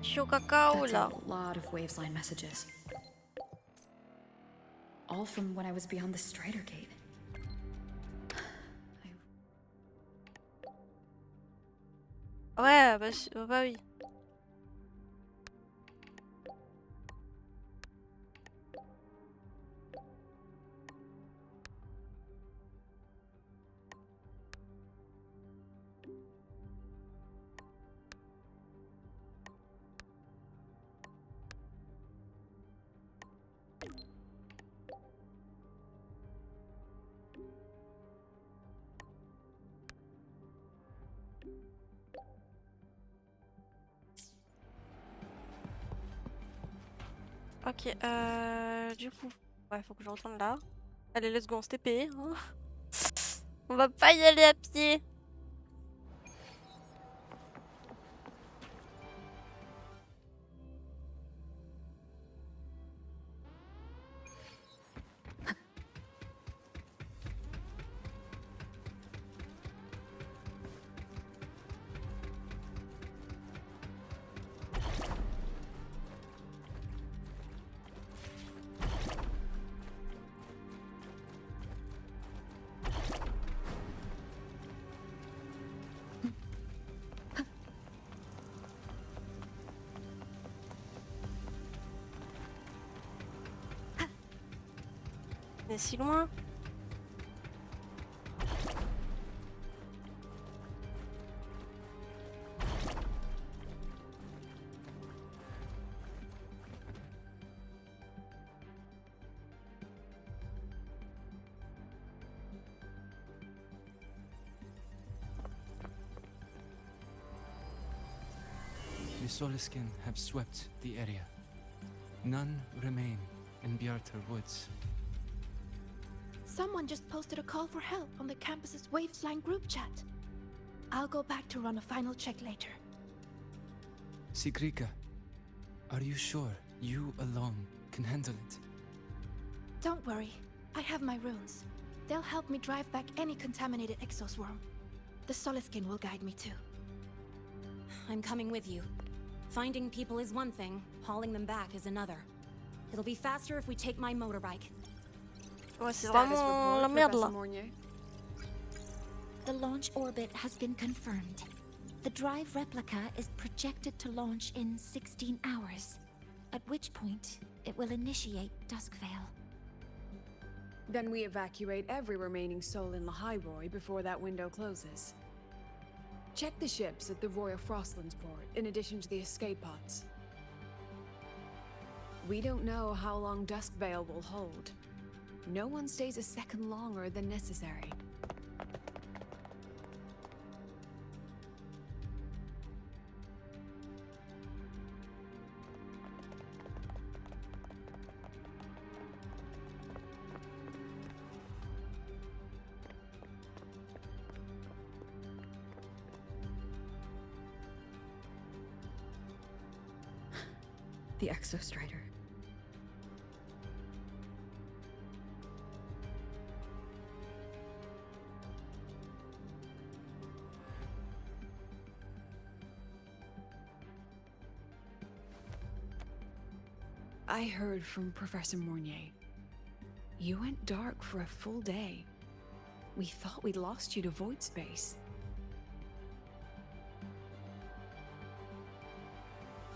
That's a lot of Wavesline messages. All from when I was beyond the Strider Gate. Ouais, bah oui. Ok, du coup, ouais, faut que je retourne là. Allez, let's go, on se TP. Hein. On va pas y aller à pied. On est si loin. The Soliskin have swept the area. None remain in Bjartar Woods. Someone just posted a call for help on the campus's Wavesline group chat. I'll go back to run a final check later. Sigrika, are you sure you alone can handle it? Don't worry, I have my runes. They'll help me drive back any contaminated exoswarm. The Soliskin will guide me too. I'm coming with you. Finding people is one thing, hauling them back is another. It'll be faster if we take my motorbike. Ouais, c'est Status vraiment la report, merde Professor là. Mornier. The launch orbit has been confirmed. The drive replica is projected to launch in 16 hours, at which point it will initiate Duskvale. Then we evacuate every remaining soul in Lahairoi before that window closes. Check the ships at the Royal Frostlands port, in addition to the escape pods. We don't know how long Duskvale will hold. No one stays a second longer than necessary. The Exostrider. I heard from Professor Mornier. You went dark for a full day. We thought we'd lost you to void space.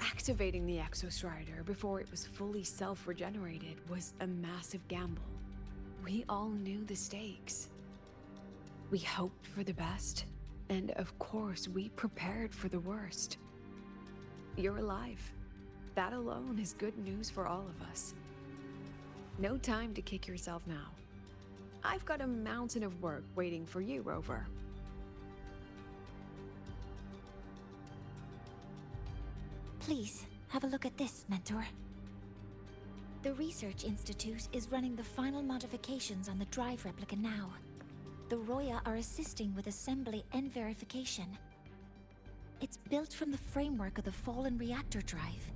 Activating the Exostrider before it was fully self-regenerated was a massive gamble. We all knew the stakes. We hoped for the best, and of course we prepared for the worst. You're alive. That alone is good news for all of us. No time to kick yourself now. I've got a mountain of work waiting for you, Rover. Please, have a look at this, Mentor. The Research Institute is running the final modifications on the drive replica now. The Roya are assisting with assembly and verification. It's built from the framework of the fallen reactor drive.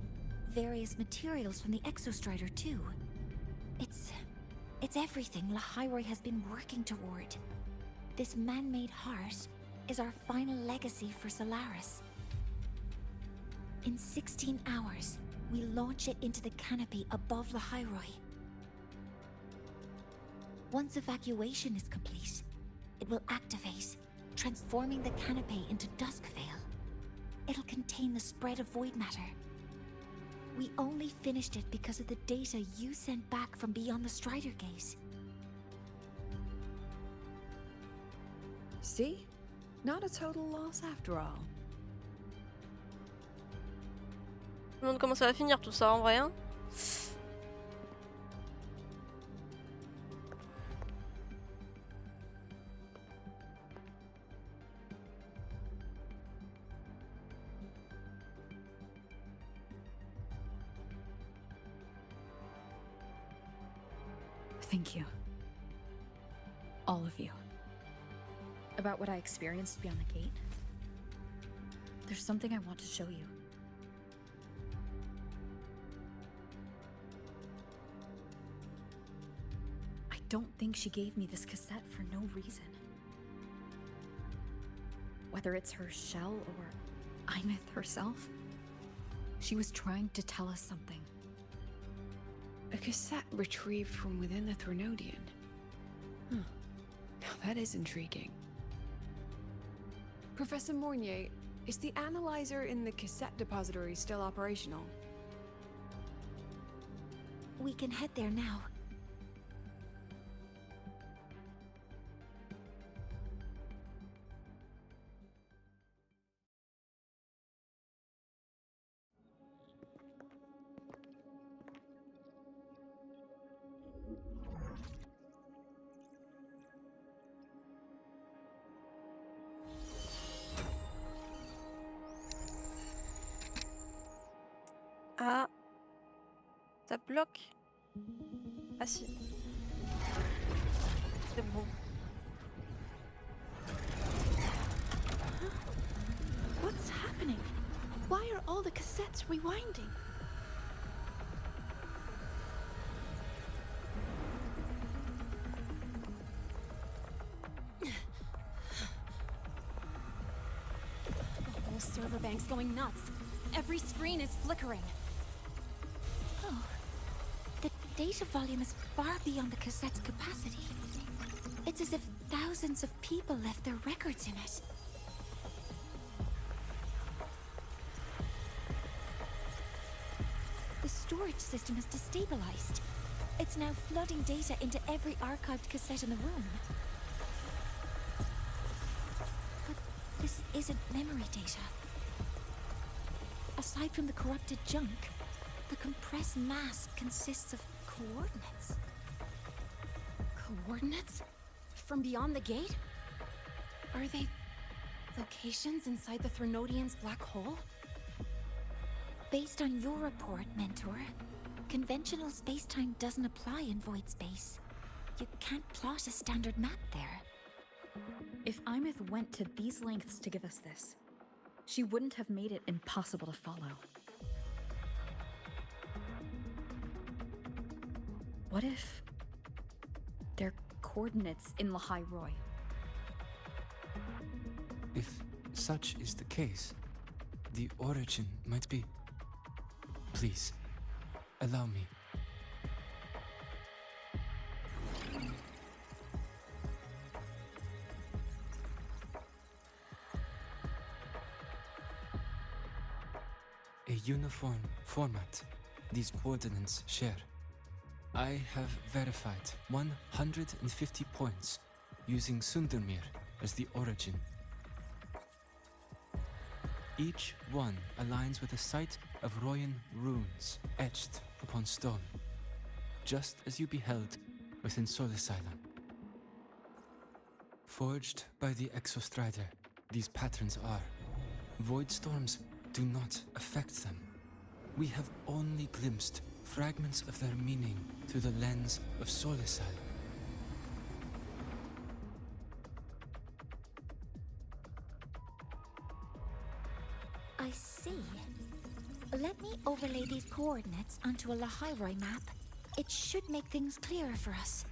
Various materials from the Exostrider, too. It's everything Lahairoi has been working toward. This man-made heart is our final legacy for Solaris. In 16 hours, we launch it into the canopy above Lahairoi. Once evacuation is complete, it will activate, transforming the canopy into Duskvale. It'll contain the spread of void matter. We only finished it because of the data you sent back from beyond the Strider Gate. See? Not a total loss after all. Je me demande comment ça va finir tout ça en vrai. Hein. Thank you. All of you. About what I experienced beyond the gate. There's something I want to show you. I don't think she gave me this cassette for no reason. Whether it's her shell or Imeth herself, she was trying to tell us something. A cassette retrieved from within the Threnodian. Huh. Now that is intriguing. Professor Mornier, is the analyzer in the cassette depository still operational? We can head there now. Ah. Ça bloque. Ah si. What's happening? Why are all the cassettes rewinding? The whole server bank's going nuts. Every screen is flickering. Oh. The data volume is far beyond the cassette's capacity. It's as if thousands of people left their records in it. The storage system is destabilized. It's now flooding data into every archived cassette in the room. But this isn't memory data. Aside from the corrupted junk, the compressed mass consists of coordinates. Coordinates? From beyond the gate? Are they locations inside the Threnodian's black hole? Based on your report, Mentor, conventional space-time doesn't apply in void space. You can't plot a standard map there. If Imith went to these lengths to give us this, she wouldn't have made it impossible to follow. What if they're coordinates in Lahai Roy? If such is the case, the origin might be... Please, allow me. A uniform format these coordinates share. I have verified 150 points using Sundermere as the origin. Each one aligns with a site of Royan runes etched upon stone, just as you beheld within Solisylon. Forged by the Exostrider, these patterns are. Void storms do not affect them. We have only glimpsed fragments of their meaning through the lens of Solisylon. I see. Let me overlay these coordinates onto a Lahairoi map. It should make things clearer for us.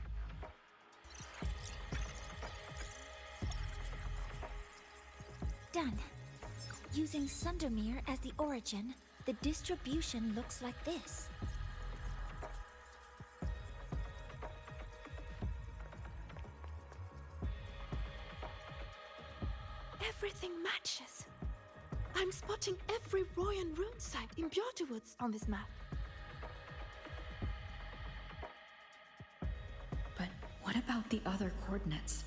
Done. Using Sundermere as the origin, the distribution looks like this. Everything matches. I'm spotting every Royan rune site in Bjortewoods on this map. But what about the other coordinates?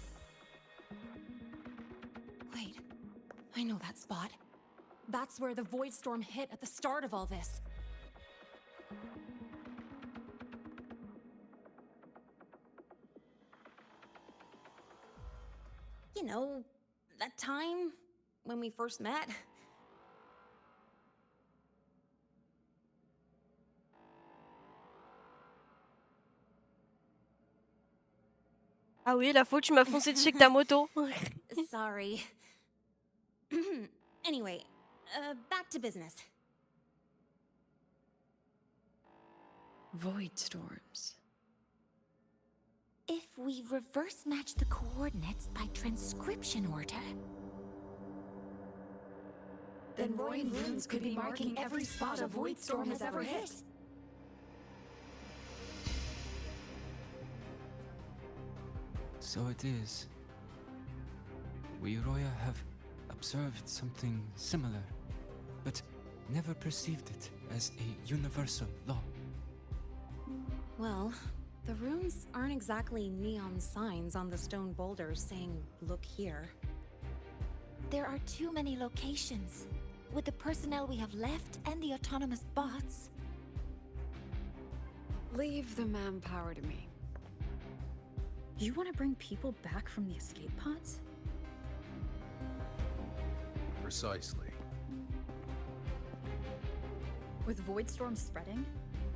Wait, I know that spot. That's where the Void Storm hit at the start of all this. You know, that time when we first met. Ah oui, la faute, tu m'as foncé dessus avec ta moto. Sorry. Anyway, back to business. Void storms. If we reverse match the coordinates by transcription order... Then Royan runes could be marking every spot a Void Storm has ever hit. So it is. We Roya have observed something similar, but never perceived it as a universal law. Well, the runes aren't exactly neon signs on the stone boulders saying, "Look here." There are too many locations. With the personnel we have left and the autonomous bots... Leave the manpower to me. You want to bring people back from the escape pods? Precisely. With void storms spreading,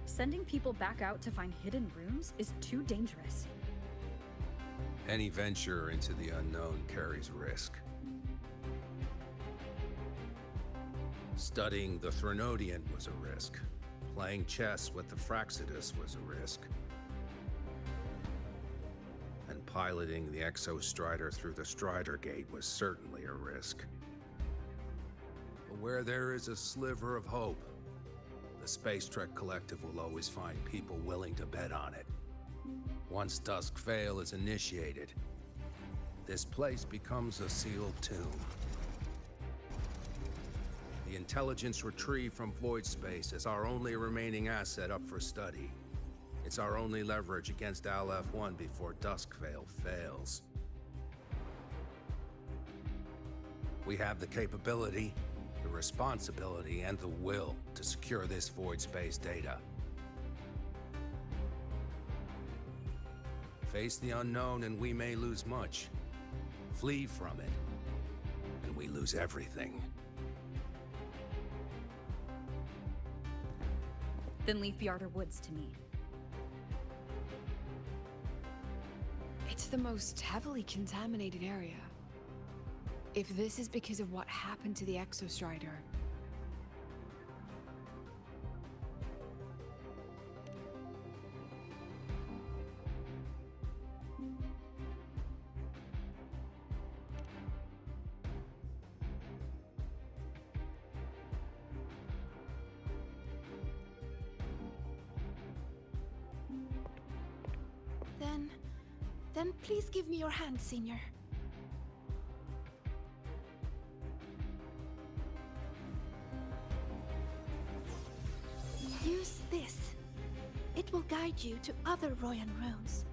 sending people back out to find hidden rooms is too dangerous. Any venture into the unknown carries risk. Studying the Threnodian was a risk. Playing chess with the Fraxidus was a risk. And piloting the Exostrider through the Strider Gate was certainly a risk. But where there is a sliver of hope, the Space Trek Collective will always find people willing to bet on it. Once Dusk Vale is initiated, this place becomes a sealed tomb. The intelligence retrieved from void space is our only remaining asset up for study. It's our only leverage against Aleph-1 before Dusk Vale fails. We have the capability, the responsibility, and the will to secure this void space data. Face the unknown and we may lose much. Flee from it, and we lose everything. Then leave the Outer Woods to me. It's the most heavily contaminated area. If this is because of what happened to the Exostrider, then please give me your hand, Senior. Use this. It will guide you to other Royan runes.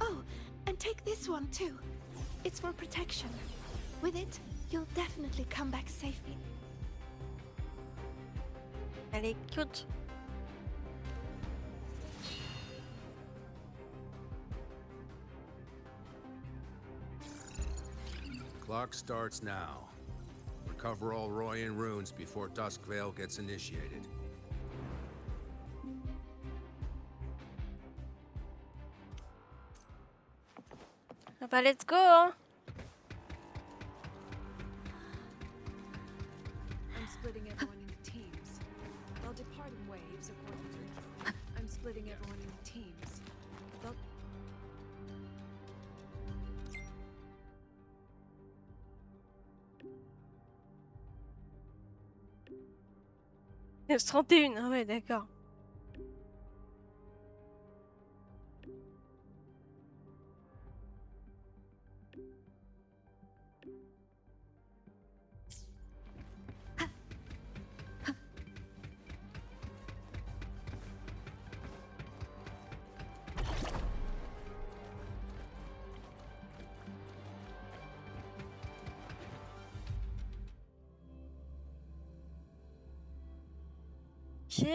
Oh, and take this one too. It's for protection. With it, you'll definitely come back safely. Elle est cute. Clock starts now. Recover all Royan runes before Dusk Vale gets initiated. Bah, let's go, hein. I'm splitting everyone into teams. They'll depart in waves according to... I'm splitting everyone into teams. They'll... Il y a 31, ah ouais, d'accord. Ok.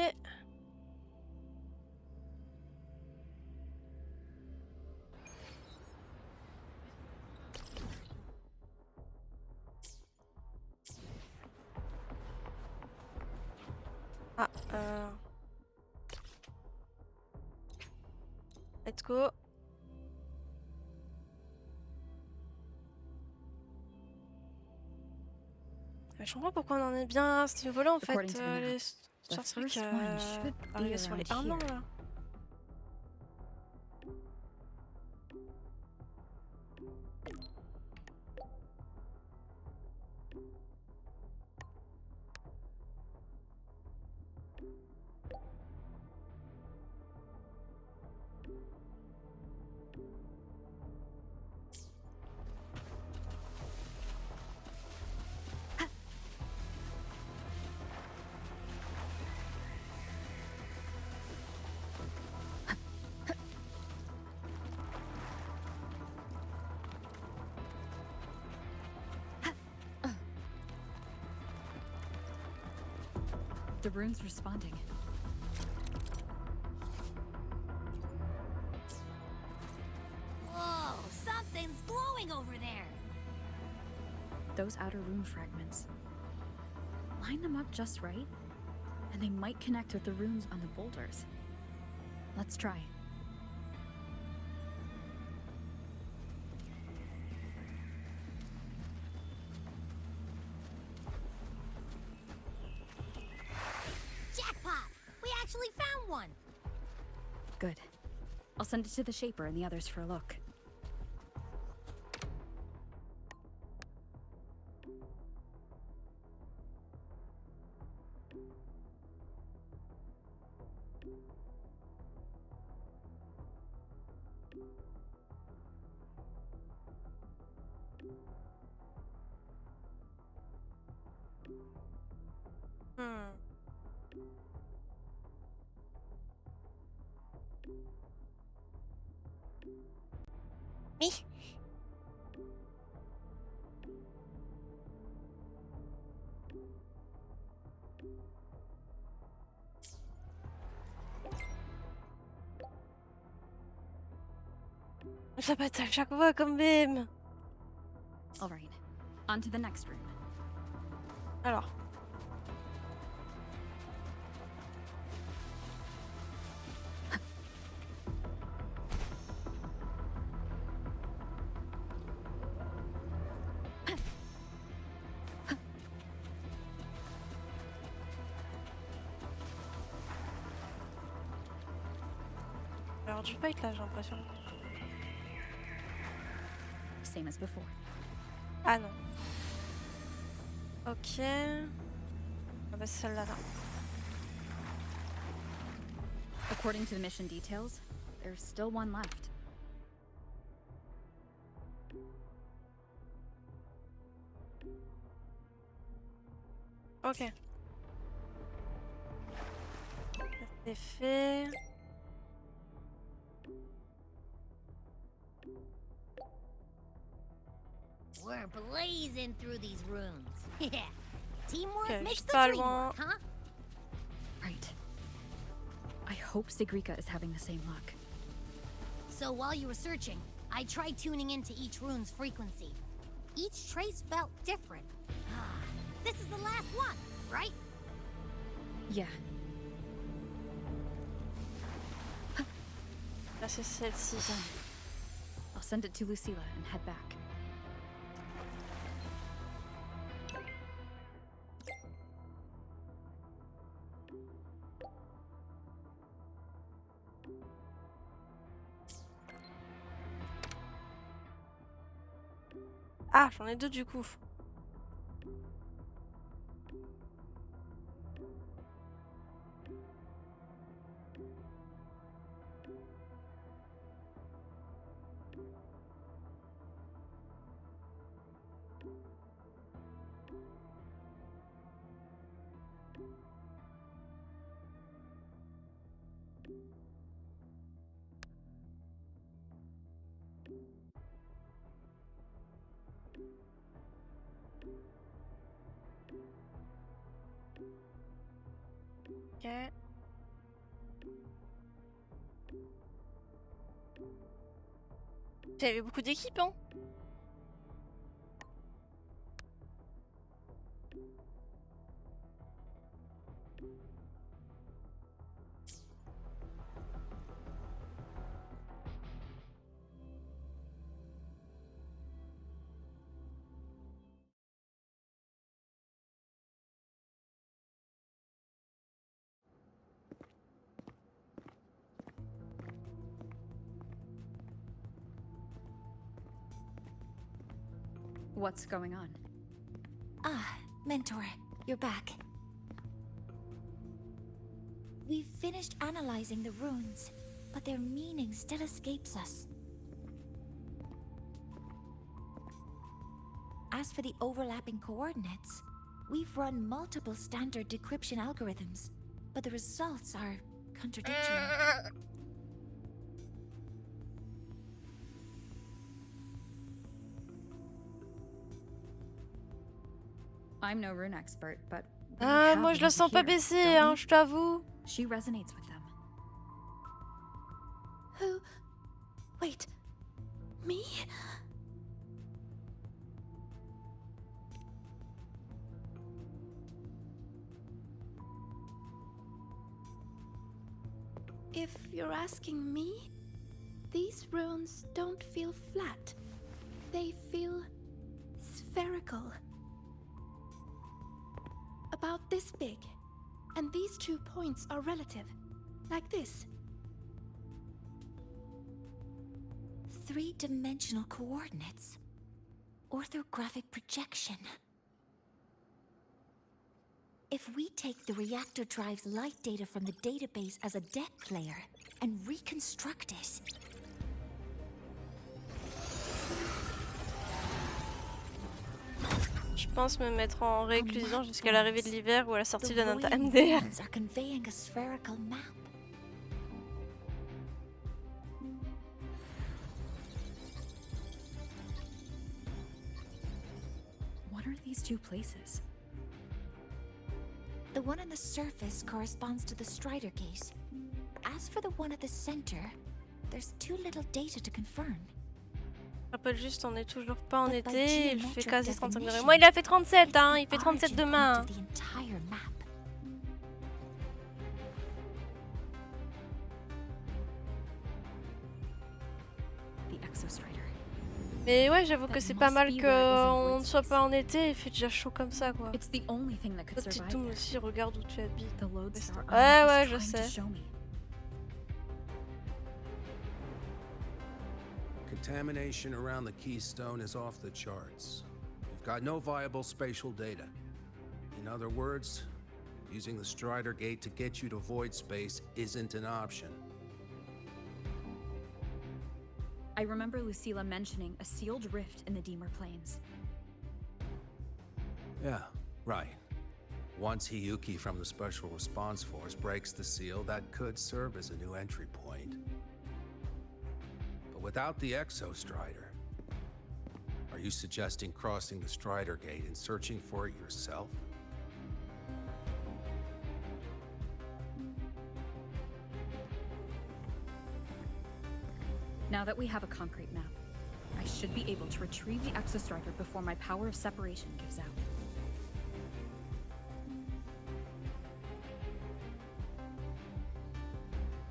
Ah, let's go. Je comprends pourquoi on en est bien à ce niveau-là en fait. Les trucs arrivés sur les 1 an là. The rune's responding. Whoa, something's glowing over there. Those outer rune fragments. Line them up just right, and they might connect with the runes on the boulders. Let's try. Jackpot! We actually found one! Good. I'll send it to the Shaper and the others for a look. Me? Ça peut être à chaque fois quand même. All right. On to the next room. Alors. Alors du fight là, j'ai l'impression. Same as before. Ah non. Ok. Ah bah c'est celle-là là. According to the mission details, there's still one left. Ok. Ça c'est fait. We're blazing through these runes. Yeah. Teamwork Okay, makes the pas dream loin. work, huh? Right. I hope Sigrika is having the same luck. So while you were searching, I tried tuning into each rune's frequency. Each trace felt different. This is the last one, right? Yeah. Là c'est celle-ci. I'll send it to Lucilla and head back. Ah, j'en ai deux du coup. Ok. J'avais beaucoup d'équipes, hein. What's going on? Ah, Mentor, you're back. We've finished analyzing the runes, but their meaning still escapes us. As for the overlapping coordinates, we've run multiple standard decryption algorithms, but the results are contradictory. I'm no rune expert, but we Ah, have moi je la Wuwa sens pas here, baisser, don't hein, we? je t'avoue. She resonates with them. Who? Wait. Me? If you're asking me, these runes don't feel flat. They feel spherical. About this big. And these 2 points are relative. Like this. 3-dimensional coordinates. Orthographic projection. If we take the reactor drive's light data from the database as a deck player and reconstruct it. Je pense me mettre en réclusion jusqu'à l'arrivée de l'hiver ou à la sortie de notre MDR. Are conveying a spherical map. What are these 2 places? The one on the surface corresponds to the Strider Gate. As for the one at the center, there's too little data to confirm. Je rappelle juste, on est toujours pas en été, il fait quasi 35 degrés. Moi, il a fait 37, hein, il fait 37 demain. Mais ouais, j'avoue que c'est pas mal qu'on ne soit pas en été, il fait déjà chaud comme ça, quoi. Petite Toum aussi, regarde où tu habites. Ouais, je sais. Contamination around the keystone is off the charts. We've got no viable spatial data. In other words, using the Strider Gate to get you to void space isn't an option. I remember Lucilla mentioning a sealed rift in the Deemer Plains. Yeah, right. Once Hiyuki from the Special Response Force breaks the seal, that could serve as a new entry point. But without the Exo-Strider, are you suggesting crossing the Strider Gate and searching for it yourself? Now that we have a concrete map, I should be able to retrieve the Exostrider before my power of separation gives out.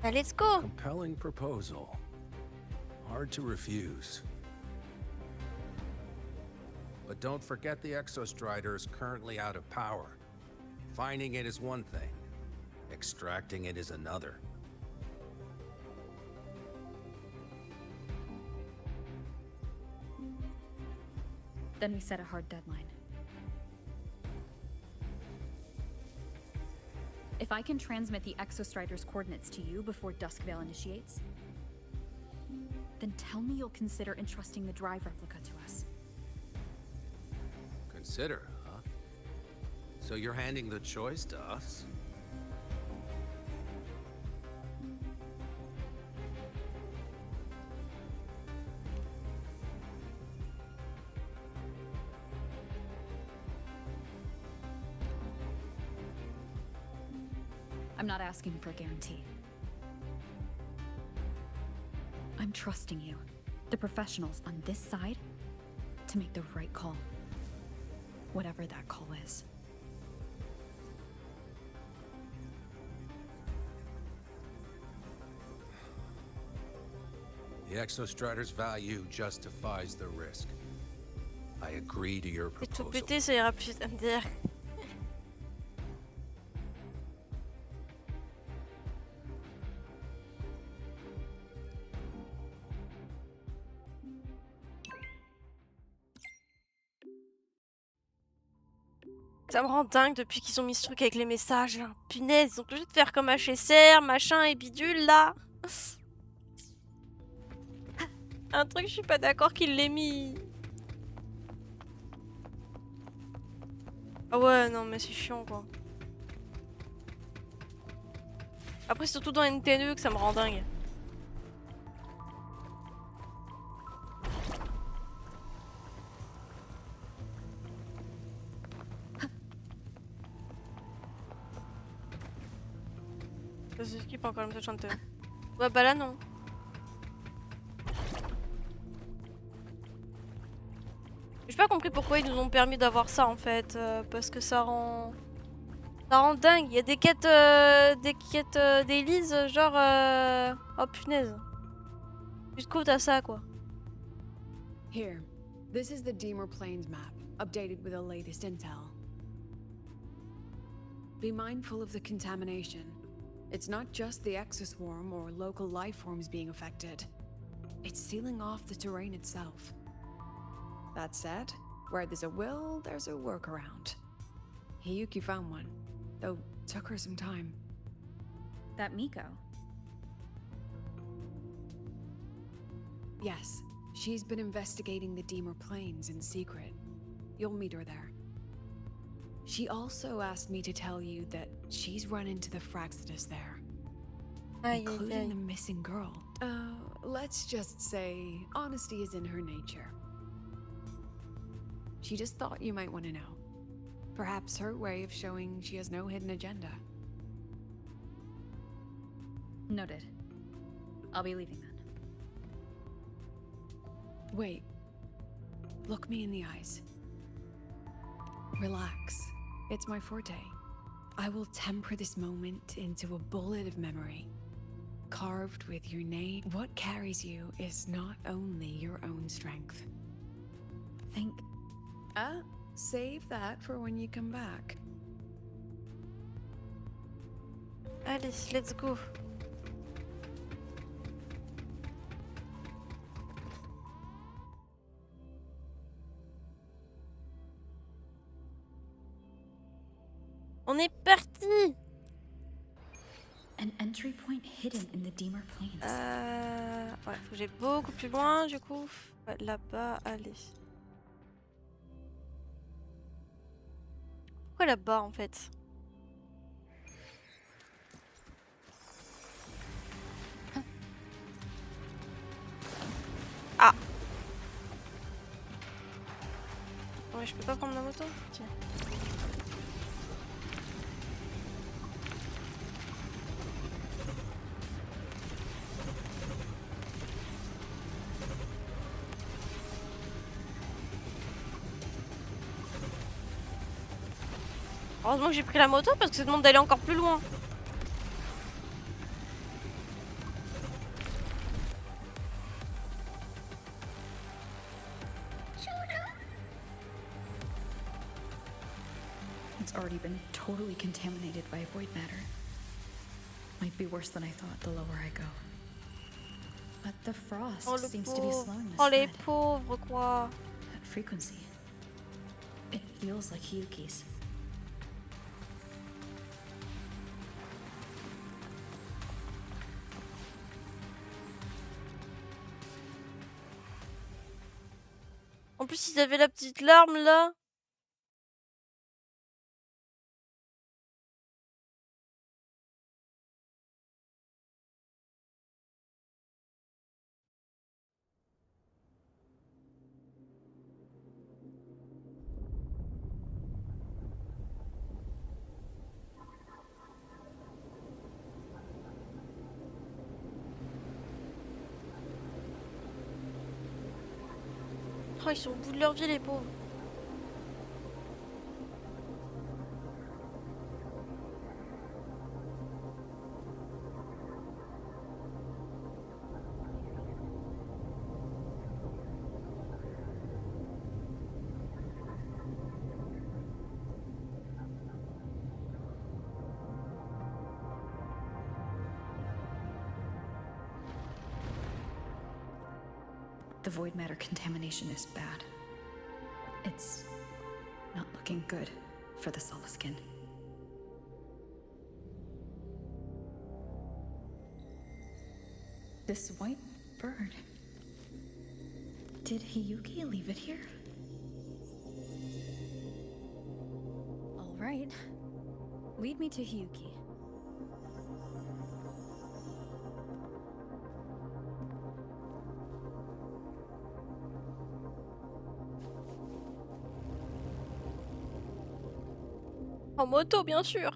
Let's go! Compelling proposal. Hard to refuse. But don't forget the Exostrider is currently out of power. Finding it is one thing. Extracting it is another. Then we set a hard deadline. If I can transmit the Exostrider's coordinates to you before Duskvale initiates, then tell me you'll consider entrusting the drive replica to us. Consider, huh? So you're handing the choice to us? I'm not asking for a guarantee. I'm trusting you, the professionals on this side, to make the right call. Whatever that call is. The Exostrider's value justifies the risk. I agree to your Et tout proposal. péter, ça ira plus MDR. Ça me rend dingue depuis qu'ils ont mis ce truc avec les messages là. Punaise, ils ont obligé de faire comme HSR, machin et bidule là. Un truc, je suis pas d'accord qu'il l'ait mis. Ah ouais, non mais c'est chiant quoi. Après, c'est surtout dans NT2 que ça me rend dingue. Ça se skip encore le message chanteur. Ouais, bah là non. J'ai pas compris pourquoi ils nous ont permis d'avoir ça en fait. Parce que ça rend. Ça rend dingue. Il y a des quêtes d'Élise, genre... Oh punaise. Jusqu'où t'as ça, quoi. Here, this is the Deemer Plains map, updated with the latest intel. Be mindful of the contamination. It's not just the exoswarm or local life forms being affected. It's sealing off the terrain itself. That said, where there's a will, there's a workaround. Hiyuki found one, though took her some time. That Miko? Yes, she's been investigating the Deemer Plains in secret. You'll meet her there. She also asked me to tell you that she's run into the Fraxidus there. Including the missing girl. Let's just say honesty is in her nature. She just thought you might want to know. Perhaps her way of showing she has no hidden agenda. Noted. I'll be leaving then. Wait. Look me in the eyes. Relax. It's my forte. I will temper this moment into a bullet of memory. Carved with your name. What carries you is not only your own strength. Think. Save that for when you come back. Allez, let's go. On est parti. An entry point hidden in the Deemer Plains. Ouais, faut que j'aille beaucoup plus loin du coup. Là-bas, allez. Pourquoi là-bas en fait? Ah. Ouais, je peux pas prendre la moto? Tiens. Heureusement que j'ai pris la moto parce que ça demande d'aller encore plus loin. It's already been totally contaminated by void matter. Might be worse than I thought the lower I go. But the frost seems to be slowing this les spread. pauvres quoi. That frequency. It feels like Hiyuki's. En plus, ils avaient la petite larme là. Oh, ils sont au bout de leur vie, les pauvres. The void matter contamination is bad. It's not looking good for the Solaskin. This white bird. Did Hiyuki leave it here? All right. Lead me to Hiyuki. En moto, bien sûr.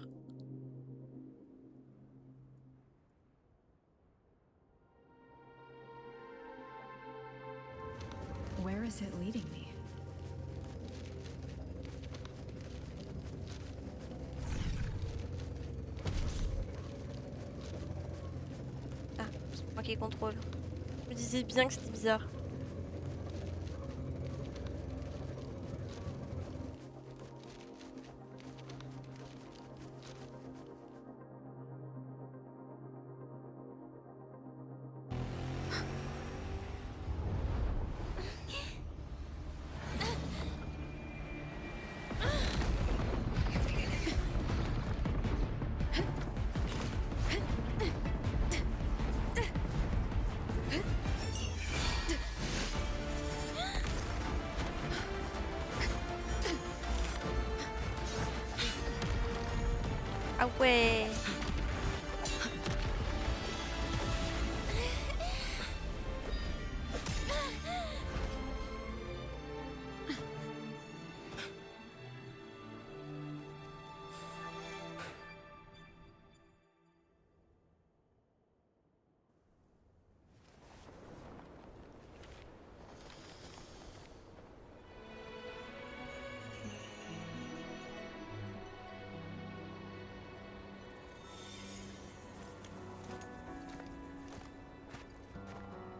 Where is it leading me? qui contrôle. Je me disais bien que c'était bizarre. Ah ouais.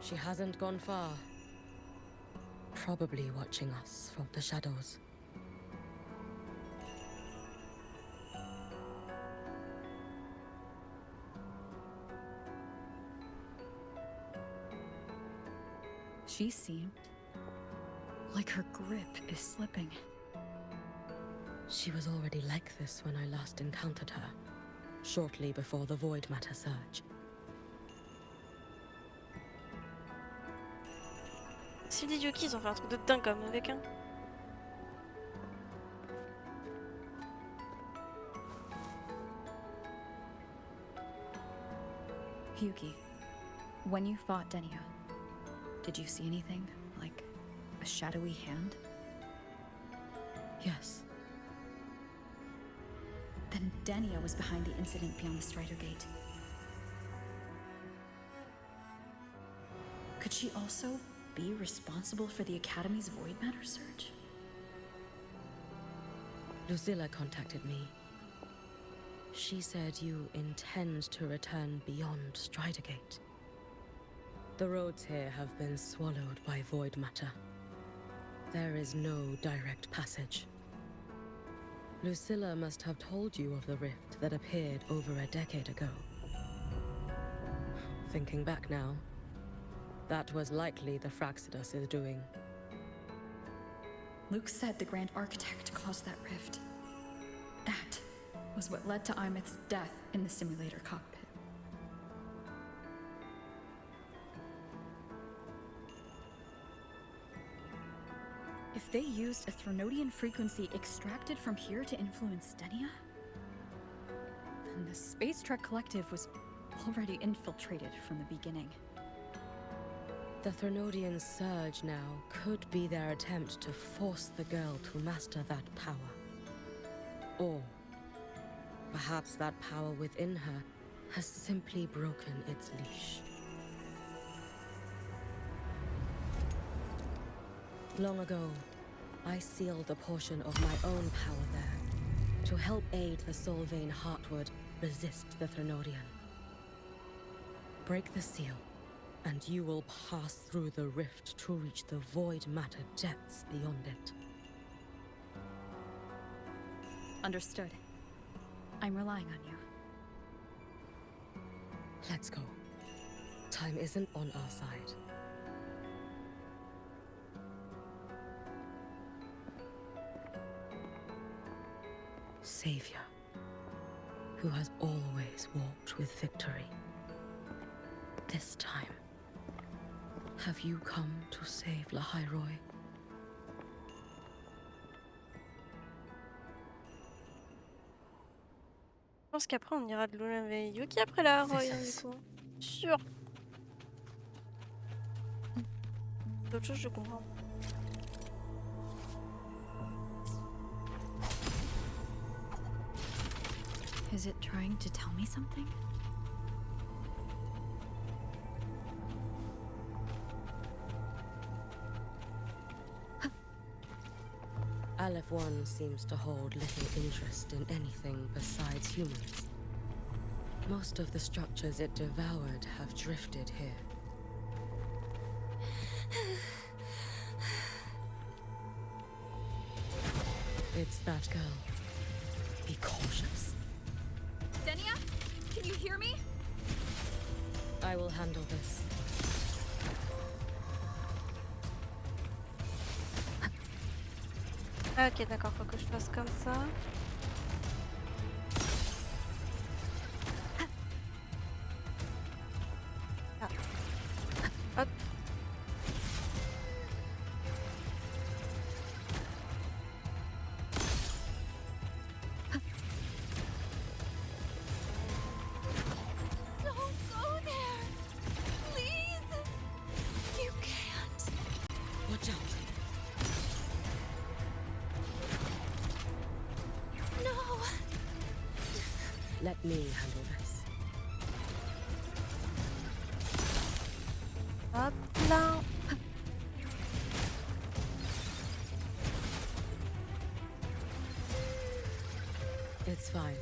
She hasn't gone far. Probably watching us from the shadows. She seemed like her grip is slipping. She was already like this when I last encountered her, shortly before the void matter surge. C'est les Yuki, ils ont fait un truc de dingue comme avec un. Hyuki, when you fought Denia, did you see anything? Like a shadowy hand? Yes. Then Denia was behind the incident beyond the Strider Gate. Could she also be responsible for the Academy's void matter surge? Lucilla contacted me. She said you intend to return beyond Strider Gate. The roads here have been swallowed by void matter. There is no direct passage. Lucilla must have told you of the rift that appeared over a decade ago. Thinking back now, that was likely the Fraxidus' doing. Luke said the Grand Architect caused that rift. That was what led to Imeth's death in the simulator cockpit. If they used a Threnodian frequency extracted from here to influence Denia, then the Space Trek Collective was already infiltrated from the beginning. The Threnodian surge now could be their attempt to force the girl to master that power. Or perhaps that power within her has simply broken its leash. Long ago, I sealed a portion of my own power there to help aid the Solvane Heartwood resist the Threnodian. Break the seal, and you will pass through the rift to reach the void matter depths beyond it. Understood. I'm relying on you. Let's go. Time isn't on our side. Savior, who has always walked with victory. This time, have you come to save Lahairoi? Je pense qu'après on ira de l'eau avec Yuki après la Roy, du coup. Sûr. D'autres choses je comprends. Is it trying to tell me something? Aleph One seems to hold little interest in anything besides humans. Most of the structures it devoured have drifted here. It's that girl. Be cautious. Denia? Can you hear me? I will handle this. Ah, ok, d'accord, faut que je fasse comme ça. Ah. Hop. Don't go there! Please! You can't. Watch out. No! Let me handle this. Hop là. It's fine.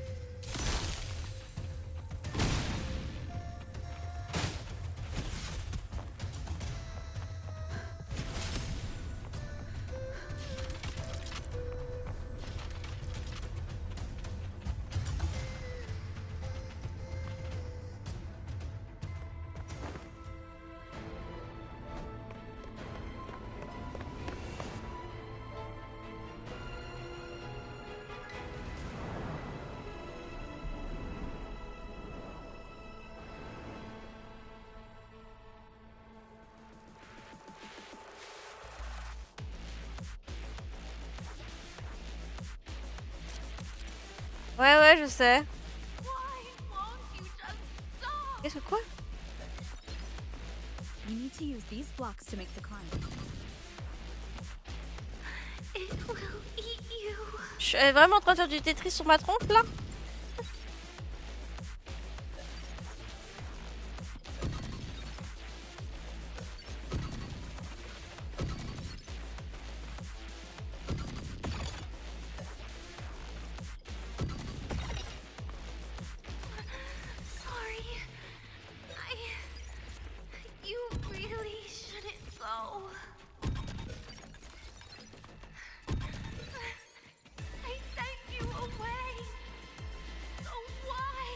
Ouais, ouais, je sais. Qu'est-ce que quoi? You need to use these blocks to make the climb. It will eat you. Je suis vraiment en train de faire du Tetris sur ma tronche là? Sorry. You really shouldn't go. I sent you away. So why?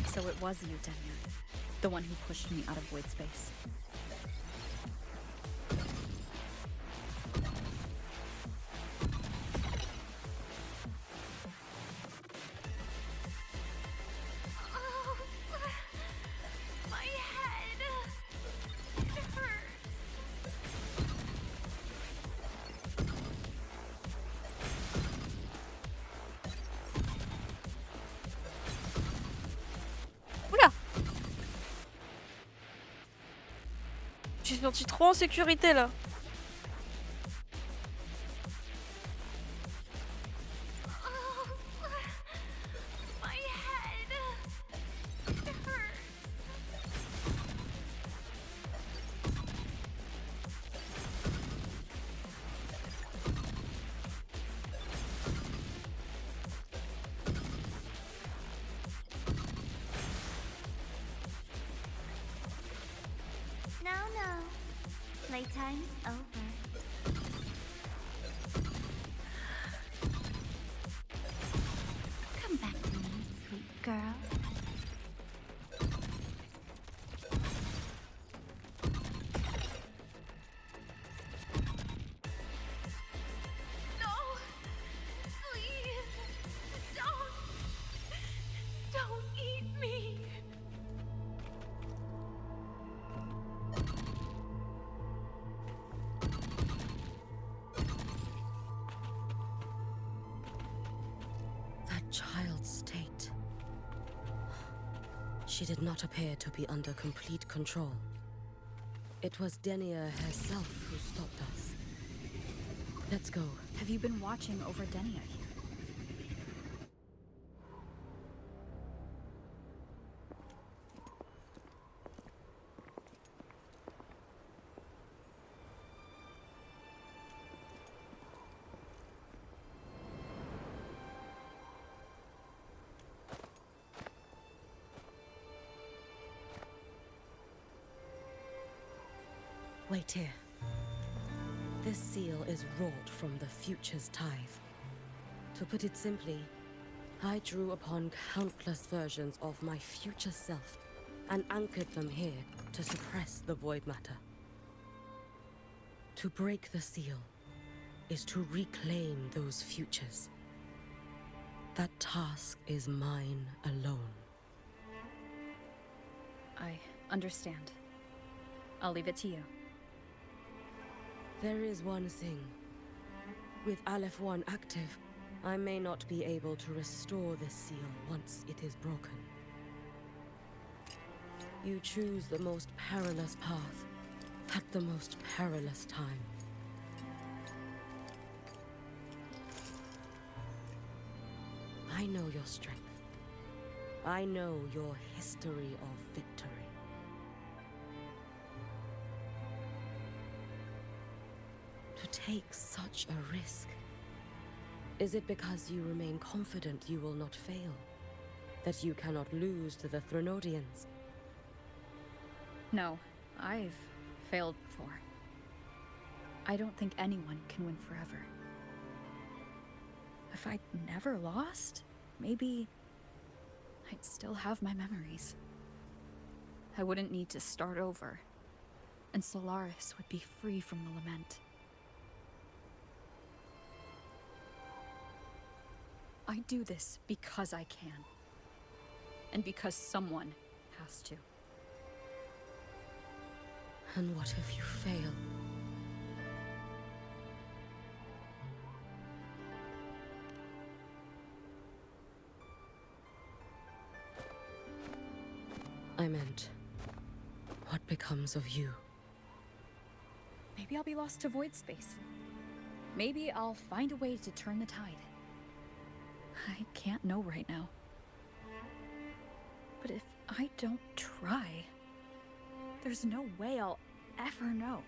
So it was you, Denia. The one who pushed me out of void space. Oh, my head. It hurts. Oula! Je suis senti trop en sécurité là. Oh, my head. It hurts. No, no. Playtime's over. Come back to me, sweet girl. No. Please. Don't eat me. That child's state. She did not appear to be under complete control. It was Denia herself who stopped us. Let's go. Have you been watching over Denia here? Wait here. This seal is wrought from the future's tithe. To put it simply, I drew upon countless versions of my future self and anchored them here to suppress the void matter. To break the seal is to reclaim those futures. That task is mine alone. I understand. I'll leave it to you. There is one thing. With Aleph 1 active, I may not be able to restore this seal once it is broken. You choose the most perilous path at the most perilous time. I know your strength. I know your history of victory. To take such a risk, is it because you remain confident you will not fail? That you cannot lose to the Threnodians? No, I've failed before. I don't think anyone can win forever. If I'd never lost, maybe I'd still have my memories. I wouldn't need to start over, and Solaris would be free from the lament. I do this because I can, and because someone has to. And what if you fail? I meant, what becomes of you? Maybe I'll be lost to void space. Maybe I'll find a way to turn the tide. I can't know right now. But if I don't try, there's no way I'll ever know.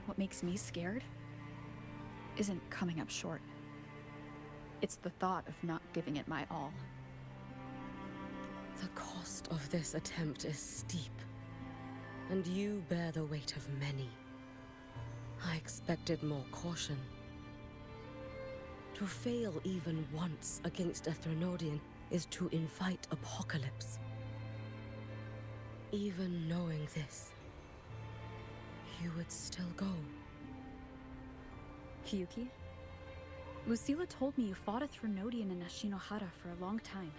What makes me scared isn't coming up short. It's the thought of not giving it my all. The cost of this attempt is steep, and you bear the weight of many. I expected more caution. To fail even once against a Threnodian is to invite apocalypse. Even knowing this, you would still go. Hiyuki? Lucilla told me you fought a Threnodian in Ashinohara for a long time.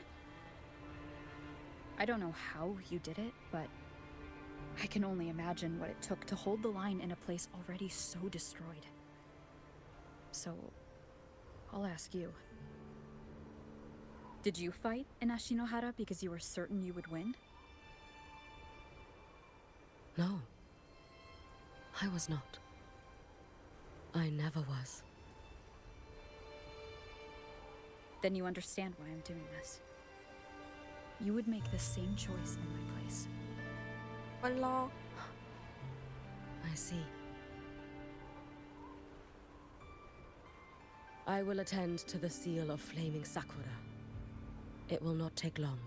I don't know how you did it, but I can only imagine what it took to hold the line in a place already so destroyed. So, I'll ask you. Did you fight in Ashinohara because you were certain you would win? No. I was not. I never was. Then you understand why I'm doing this. You would make the same choice in my place. Allah. I see. I will attend to the seal of flaming Sakura. It will not take long.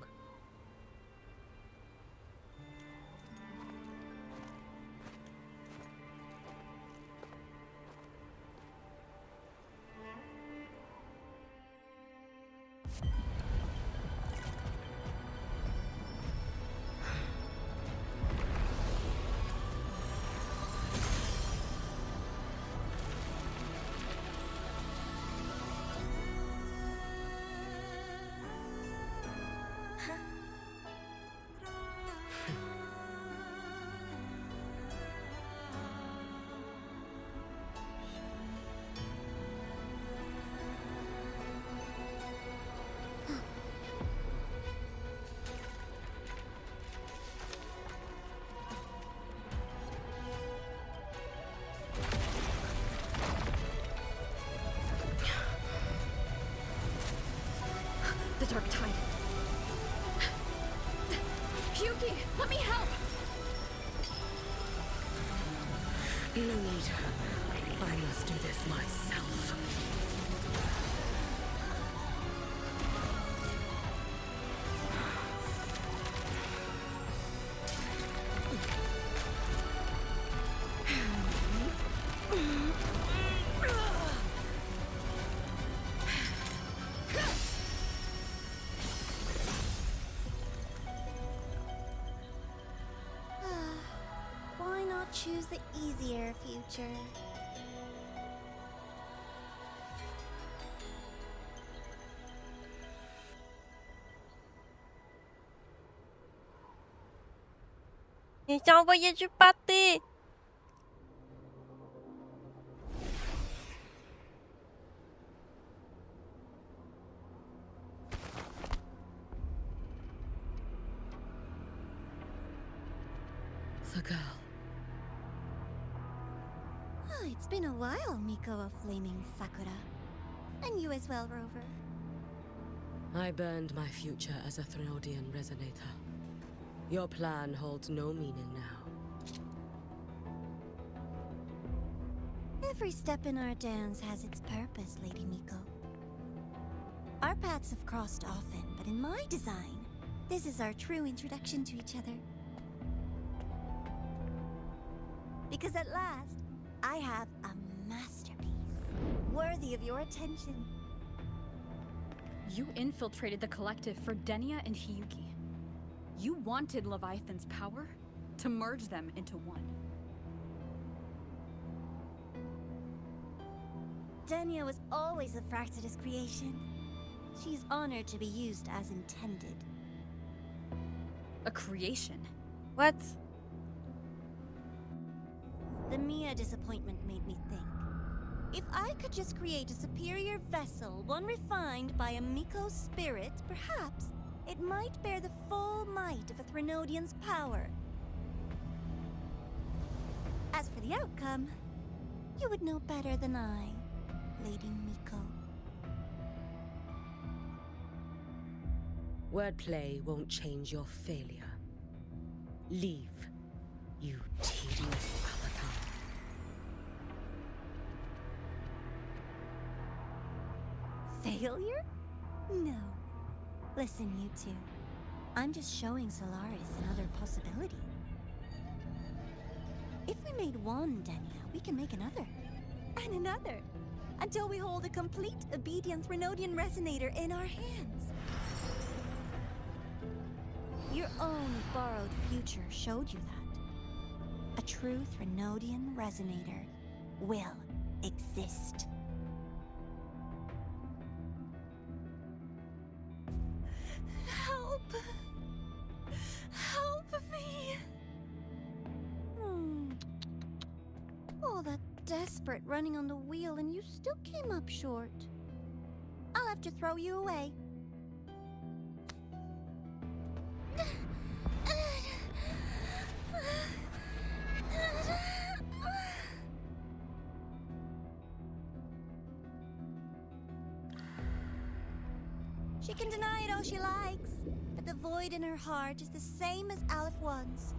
The dark tide. Hyuki, let me help! No need. I must do this myself. choose the easier future. Il t'a envoyé du pâté. The girl. Oh, it's been a while, Miko of Flaming Sakura. And you as well, Rover. I burned my future as a Threnodian resonator. Your plan holds no meaning now. Every step in our dance has its purpose, Lady Miko. Our paths have crossed often, but in my design, this is our true introduction to each other. Because at last, I have a masterpiece, worthy of your attention. You infiltrated the collective for Denia and Hiyuki. You wanted Leviathan's power to merge them into one. Denia was always a Fraxidus creation. She's honored to be used as intended. A creation? What? The Mia disappointment made me think. If I could just create a superior vessel, one refined by a Miko spirit, perhaps it might bear the full might of a Threnodian's power. As for the outcome, you would know better than I, Lady Miko. Wordplay won't change your failure. Leave, you tedious avatar. Failure? No. Listen, you two. I'm just showing Solaris another possibility. If we made one Denia, we can make another. And another. Until we hold a complete obedient Threnodian resonator in our hands. Your own borrowed future showed you that. A true Threnodian resonator will exist. Help! Help me! All that desperate running on the wheel and you still came up short. I'll have to throw you away. She can deny it all she likes, but the void in her heart is the same as Aleph One's.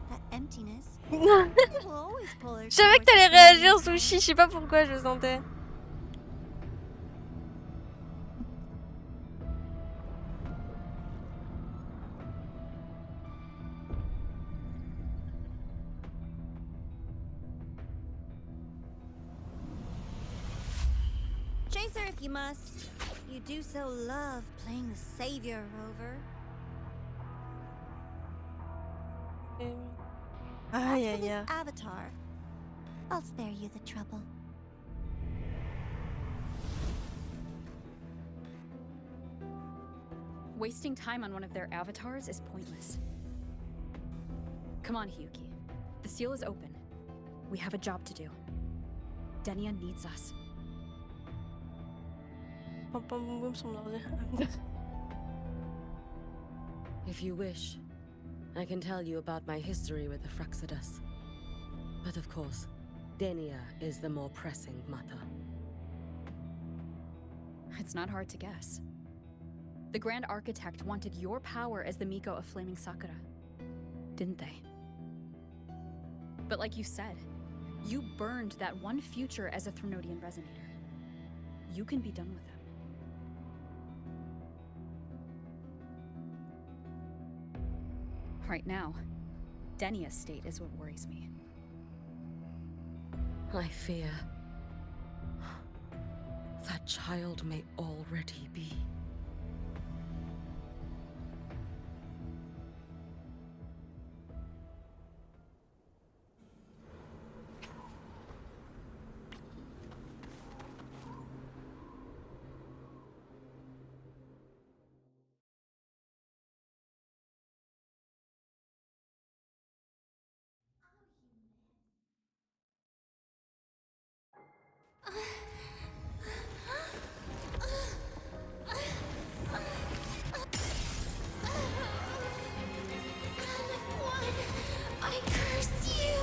That emptiness, it will always pull her. Je savais que t'allais réagir, Sushi, je sais pas pourquoi je le sentais. Chase her if you must. You do so love playing the savior, Rover. Aïe, As for aïe, this aïe. avatar, I'll spare you the trouble. Wasting time on one of their avatars is pointless. Come on, Hiyuki. The seal is open. We have a job to do. Denia needs us. Pam pam boum boum sur mon ordi. If you wish, I can tell you about my history with the Fraxidus. But of course, Denia is the more pressing matter. It's not hard to guess. The Grand Architect wanted your power as the Miko of Flaming Sakura, didn't they? But like you said, you burned that one future as a Threnodian resonator. You can be done with them. Right now, Denia's state is what worries me. I fear that child may already be. I curse you!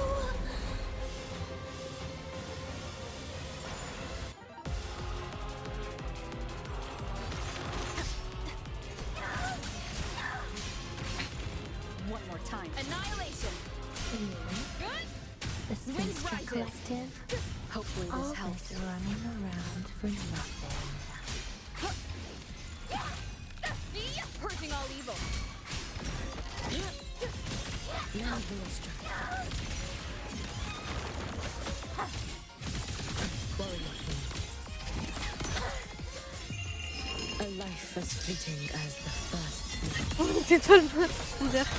One more time. Annihilation! The Space Trek Collective. Hopefully All this helps. this running around for nothing. Purging all evil. Now we are struck. Warrior King. A life as fleeting as the first. C'est toi le boss. Dire.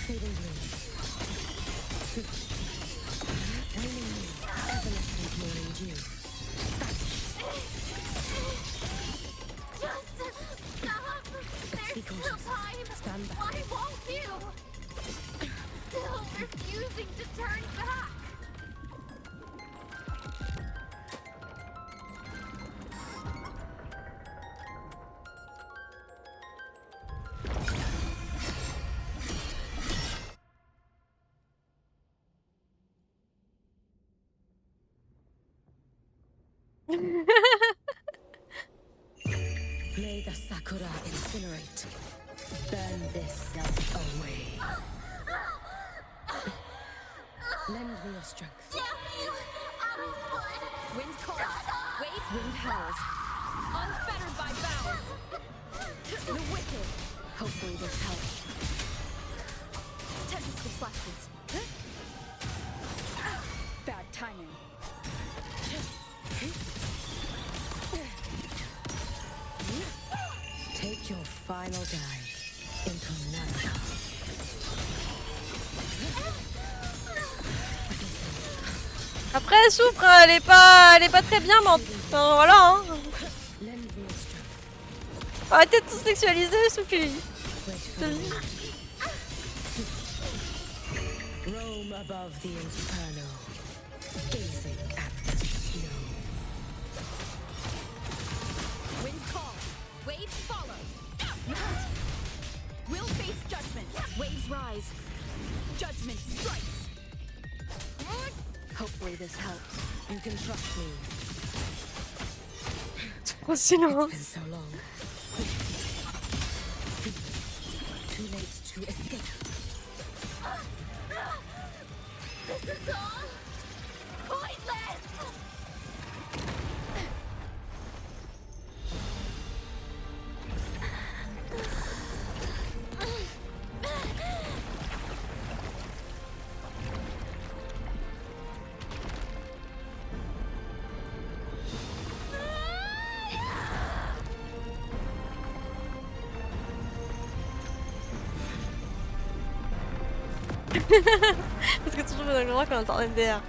Fading blue. Waning moon, evanescent morning dew. Stop! There's still time! Stand back. Why won't you? Still refusing to turn back! May the Sakura incinerate. Burn this self away. Lend me your strength. Wind calls. Waves. Wind howls. Unfettered by vows. The wicked. Hopefully this helps. Tempest of flashes. Bad timing. Take your final dive into Nana. Après, elle souffre, elle est pas très bien, mais enfin, voilà. Hein. Arrêtez de tout sexualiser, Sophie. Roam above the inferno, gazing at the snow. Wind calls. Waves follow. We'll face judgment. Waves rise. Judgment strikes. Hopefully this helps. You can trust me. Trop silence. It's been so long. Too late to escape. This is all pointless! Parce que toujours dans le droit quand on entend MDR.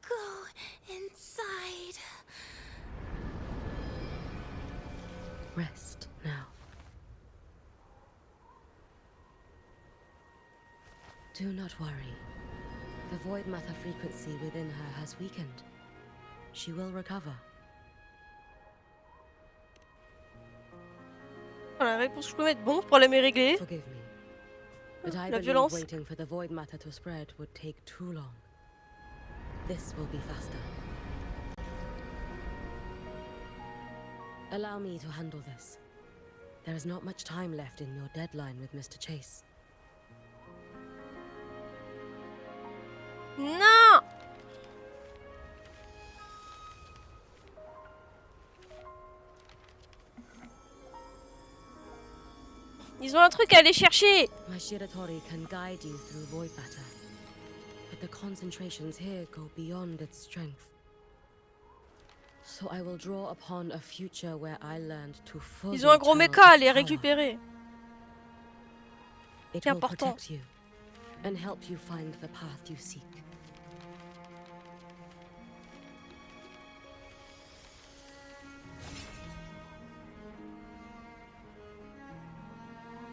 Go inside. Rest now. Do not worry. The void matter frequency within her has weakened. She will recover. La réponse que je peux mettre bon, ce problème est réglé. Forgive me. But I La believe violence. waiting for the void matter to spread would take too long. This will be faster. Allow me to handle this. There is not much time left in your deadline with Mr. Chase. Non! Ils ont un truc à aller chercher. My Shiratori can guide you through void matter, but the concentrations here go beyond its strength. So I will draw upon a future where I learned to fully Ils ont un gros channel mecha à its les power. récupérer. It C'est will important. protect you and help you find the path you seek.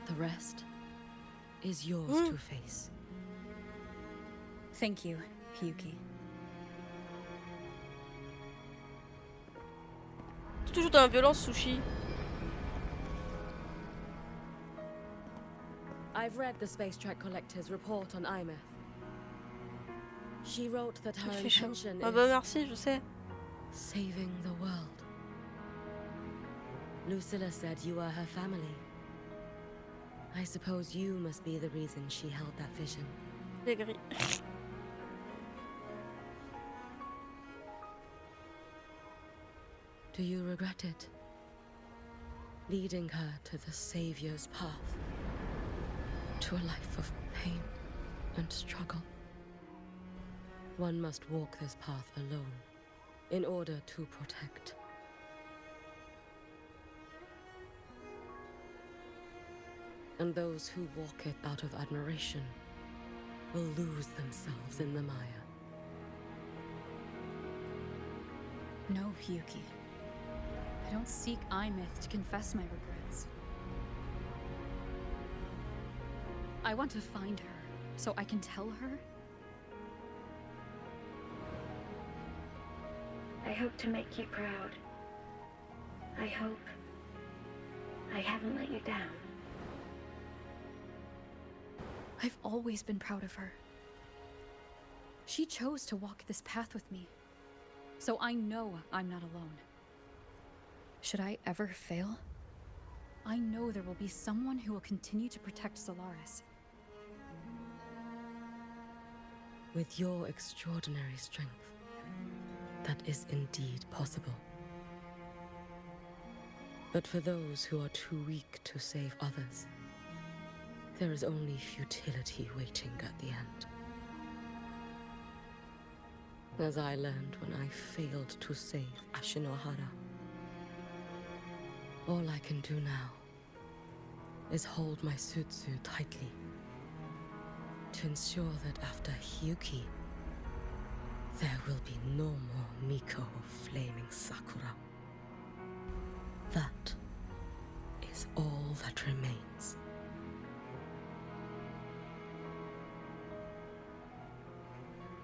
The rest is yours to face. Thank you, Hiyuki. Toujours dans la violence, Sushi. I've read the Space Trek Collector's report on Imeth. She wrote that her Il fait chaud. intention Ah bah is merci, je sais. saving the world. Lucilla said you are her family. I suppose you must be the reason she held that vision. J'ai gris. Do you regret it? Leading her to the Savior's path, to a life of pain and struggle. One must walk this path alone in order to protect. And those who walk it out of admiration will lose themselves in the mire. No, Hiyuki. I don't seek Imeth to confess my regrets. I want to find her, so I can tell her. I hope to make you proud. I hope I haven't let you down. I've always been proud of her. She chose to walk this path with me, so I know I'm not alone. Should I ever fail, I know there will be someone who will continue to protect Solaris. With your extraordinary strength, that is indeed possible. But for those who are too weak to save others, there is only futility waiting at the end. As I learned when I failed to save Ashinohara. All I can do now is hold my Sutsu tightly to ensure that after Hiyuki, there will be no more Miko of Flaming Sakura. That is all that remains.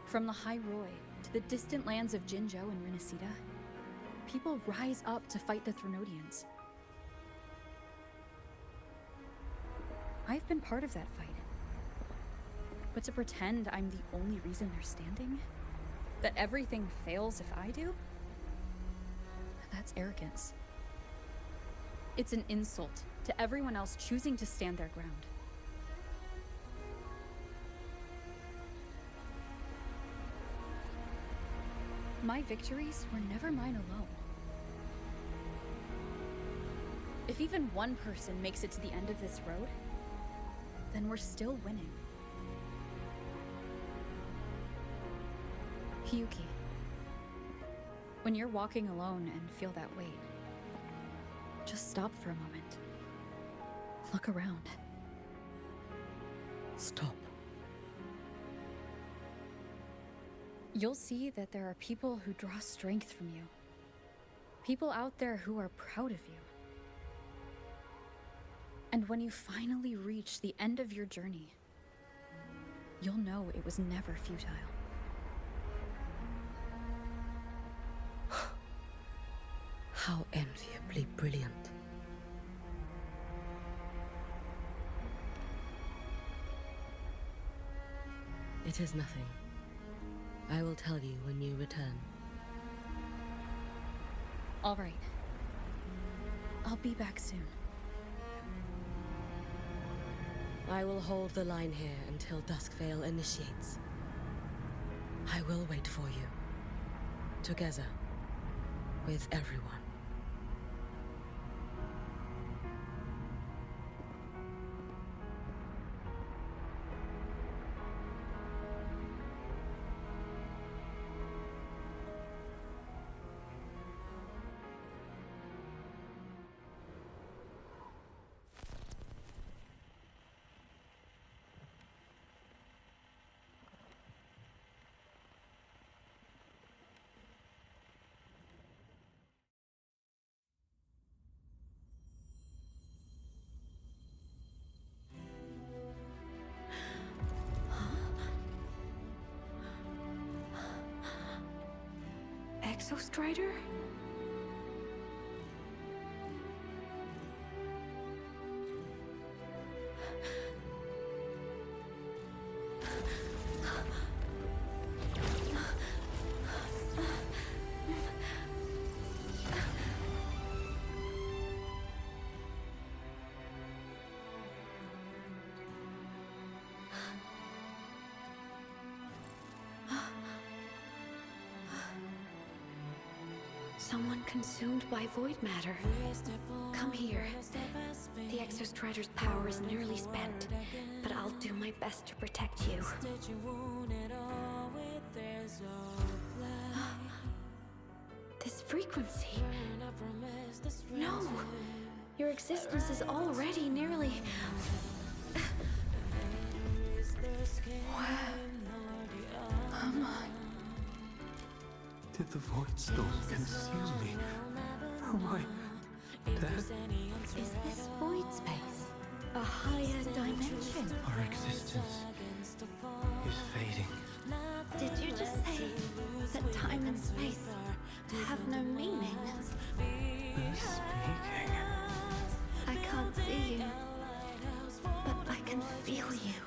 From the High Roy to the distant lands of Jinzhou and Renacida, people rise up to fight the Threnodians. I've been part of that fight. But to pretend I'm the only reason they're standing? That everything fails if I do? That's arrogance. It's an insult to everyone else choosing to stand their ground. My victories were never mine alone. If even one person makes it to the end of this road, then we're still winning. Hiyuki, when you're walking alone and feel that weight, just stop for a moment. Look around. Stop. You'll see that there are people who draw strength from you. People out there who are proud of you. And when you finally reach the end of your journey, you'll know it was never futile. How enviably brilliant. It is nothing. I will tell you when you return. All right. I'll be back soon. I will hold the line here until Duskvale initiates. I will wait for you. Together. With everyone. Exostrider? Someone consumed by void matter. Come here. The Exostrider's power is nearly spent, but I'll do my best to protect you. This frequency. No! Your existence is already nearly... Where am I? Did the void storm consume me? Am I dead? Is this void space a higher dimension? Our existence is fading. Did you just say that time and space have no meaning? Who's speaking? I can't see you, but I can feel you.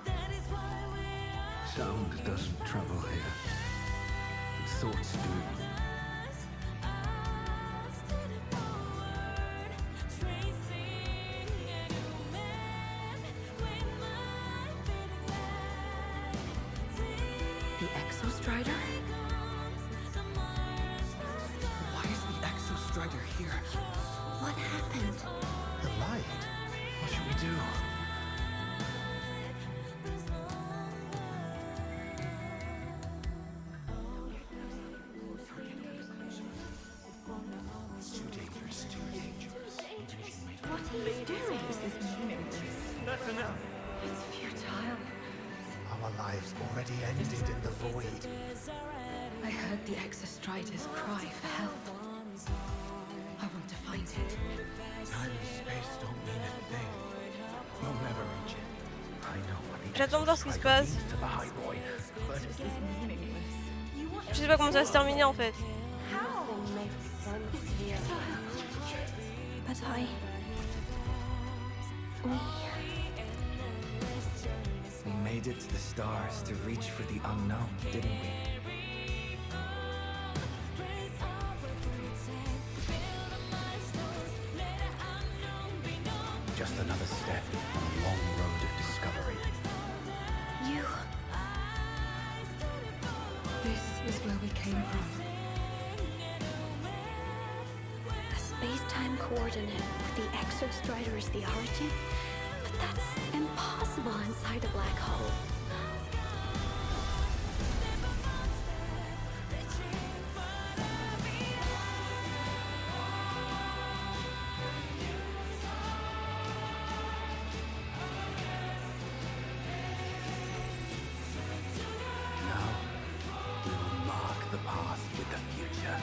Sound doesn't travel here. Thoughts do. The Exostrider? Why is the Exostrider here? What happened? The light. What should we do? What are you doing? That's enough. It's futile. Our lives already ended in the void. I heard the Exostrider's cry for help. I want to find it. Time and space don't mean a thing. You'll never reach it. I know what the J'attends de voir ce qui se passe. means to the High Boy, but Je sais pas comment ça va se terminer en fait. But We made it to the stars to reach for the unknown, didn't we? just another step on a long road of discovery. You... This is where we came from. A space-time coordinate with the Exostrider as the origin? But that's impossible inside a black hole. Now, we will mark the path with the future.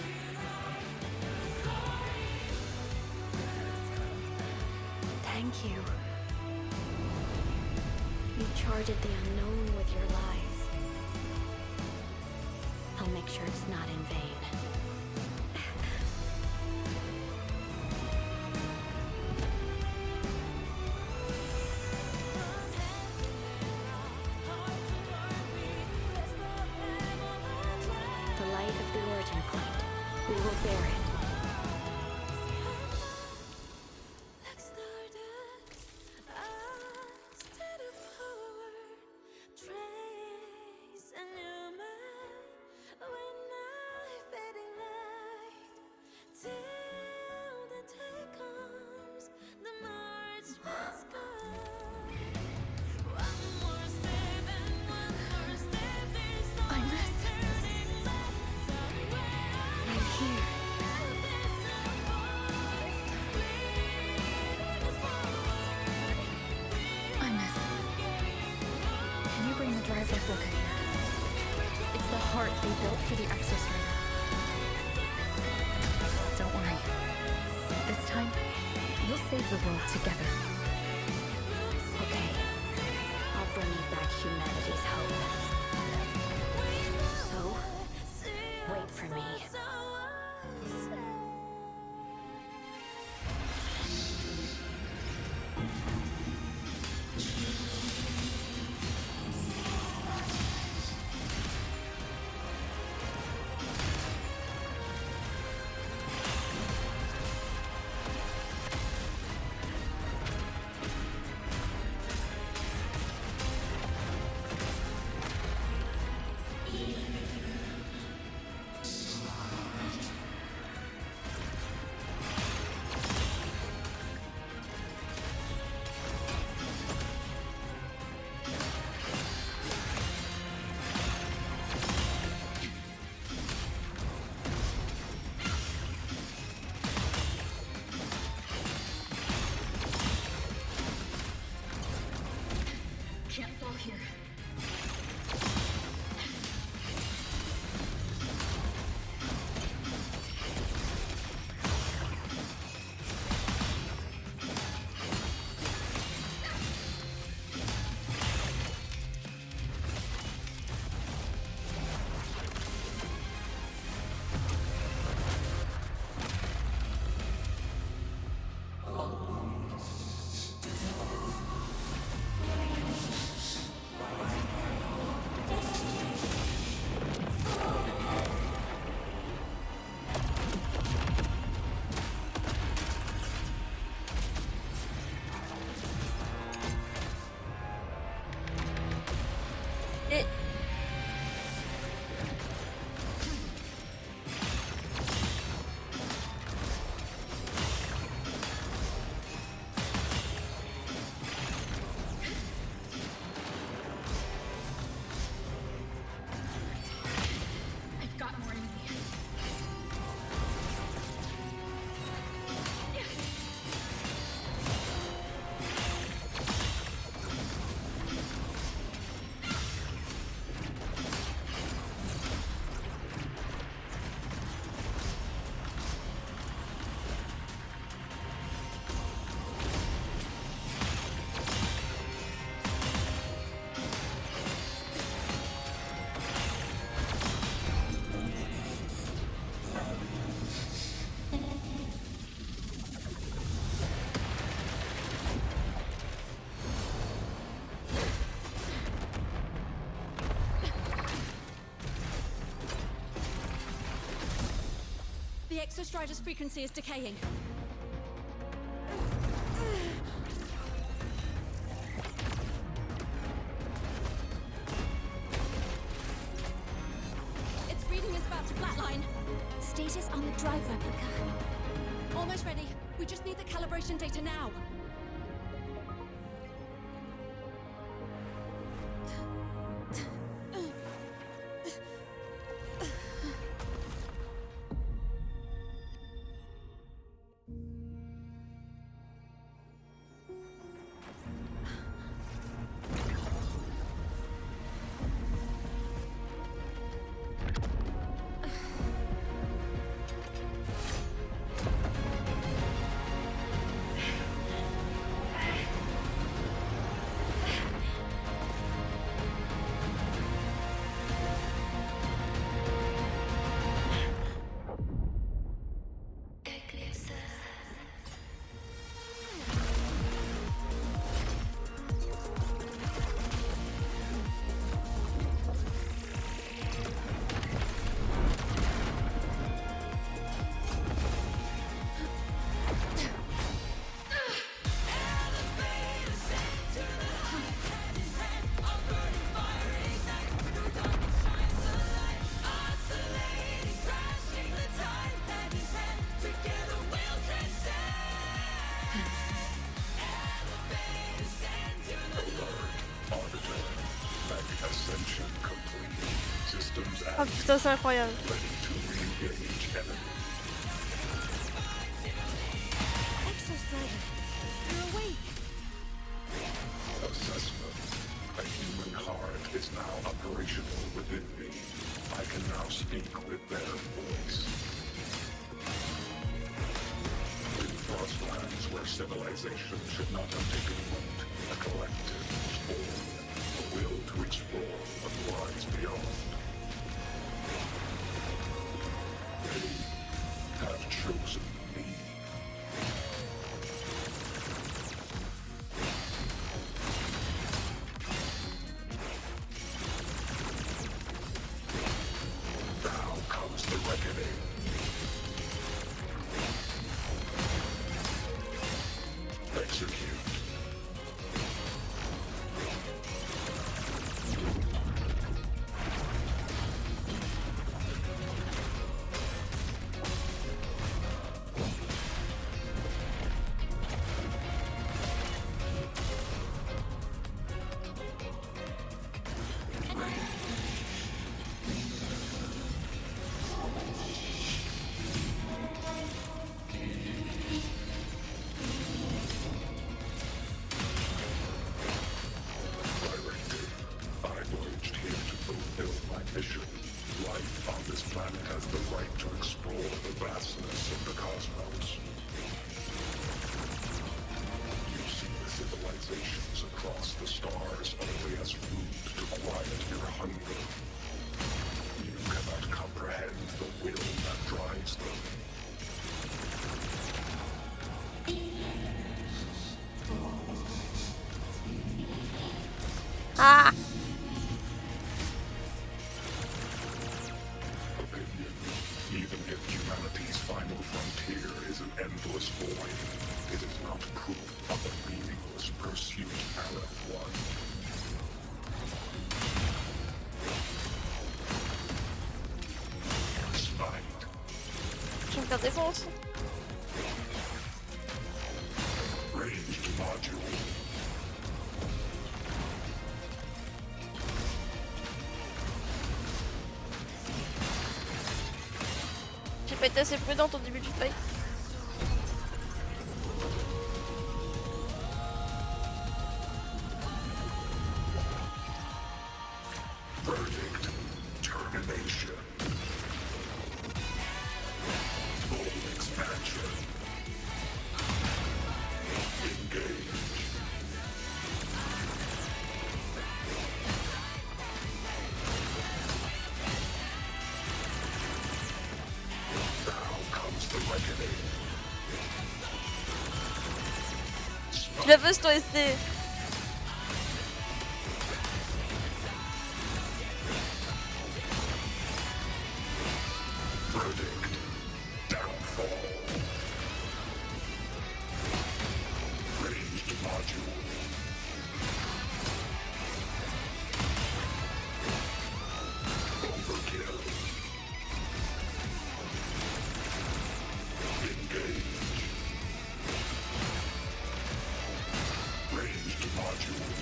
Thank you. You charted the unknown with your lives. I'll make sure it's not in vain. drive replica here. It's the heart they built for the Exostrider. Don't worry. This time, we'll save the world together. Okay. I'll bring you back humanity's hope. So, wait for me. Can't fall here. I've got more in me. The Exostrider's frequency is decaying. Its reading is about to flatline. Status on the drive replica. Almost ready. We just need the calibration data now. Oh putain, c'est incroyable. Assessment. A human heart is now operational within me. I can now speak with their voice. In Frostlands, where civilization should not have taken root, a collective was born, a will to explore what lies beyond. They have chosen me. Now comes the reckoning. Execute. Life on this planet has the right to explore the vastness of the cosmos. You see the civilizations across the stars only as food to quiet your hunger. You cannot comprehend the will that drives them. Ah! Even if humanity's final frontier is an endless void, it is not proof of a meaningless pursuit, Aleph One. Spite. Je vais me faire défoncer. Ranged module. J'ai pas été assez prudente au début du fight. Verdict. Termination. Full expansion. Engage. Tu la veux ce toi ST. Verdict. Downfall. Ranged module. Overkill. Engage. Ranged module.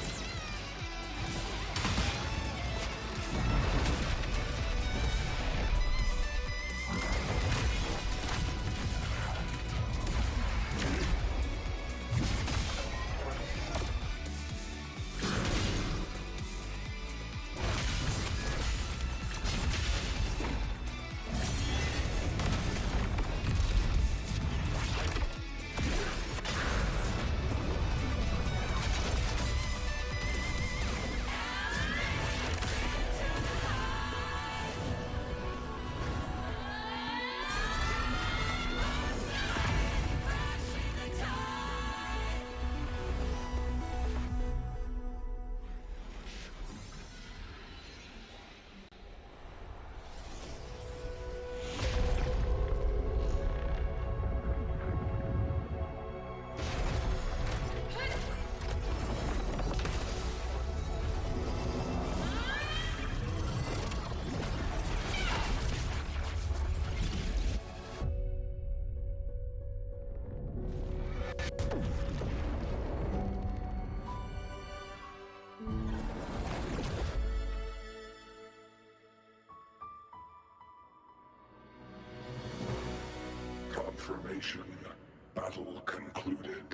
Confirmation. Battle concluded.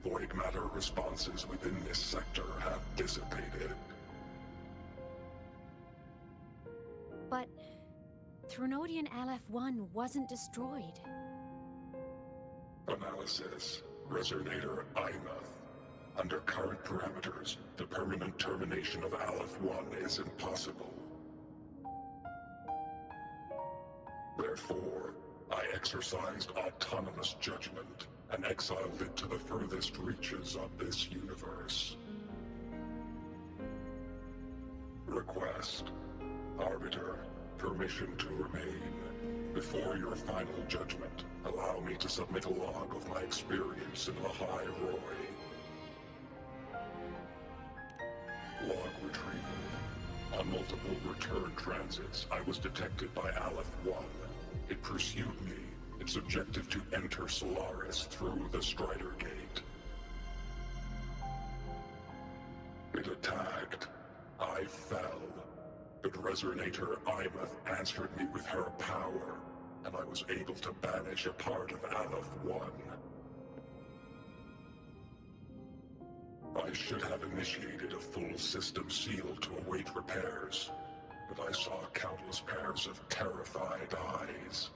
Void matter responses within this sector have dissipated. But Threnodian LF1 wasn't destroyed. Analysis. Resonator Imuth. Under current parameters, the permanent termination of Aleph-1 is impossible. Therefore, I exercised autonomous judgment and exiled it to the furthest reaches of this universe. Request. Arbiter, permission to remain. Before your final judgment, allow me to submit a log of my experience in Lahai Roy. Log retrieval. On multiple return transits, I was detected by Aleph-1. It pursued me, its objective to enter Solaris through the Strider Gate. It attacked. I fell. But Resonator Imuth answered me with her power, and I was able to banish a part of Aleph-1. I should have initiated a full system seal to await repairs, but I saw countless pairs of terrified eyes.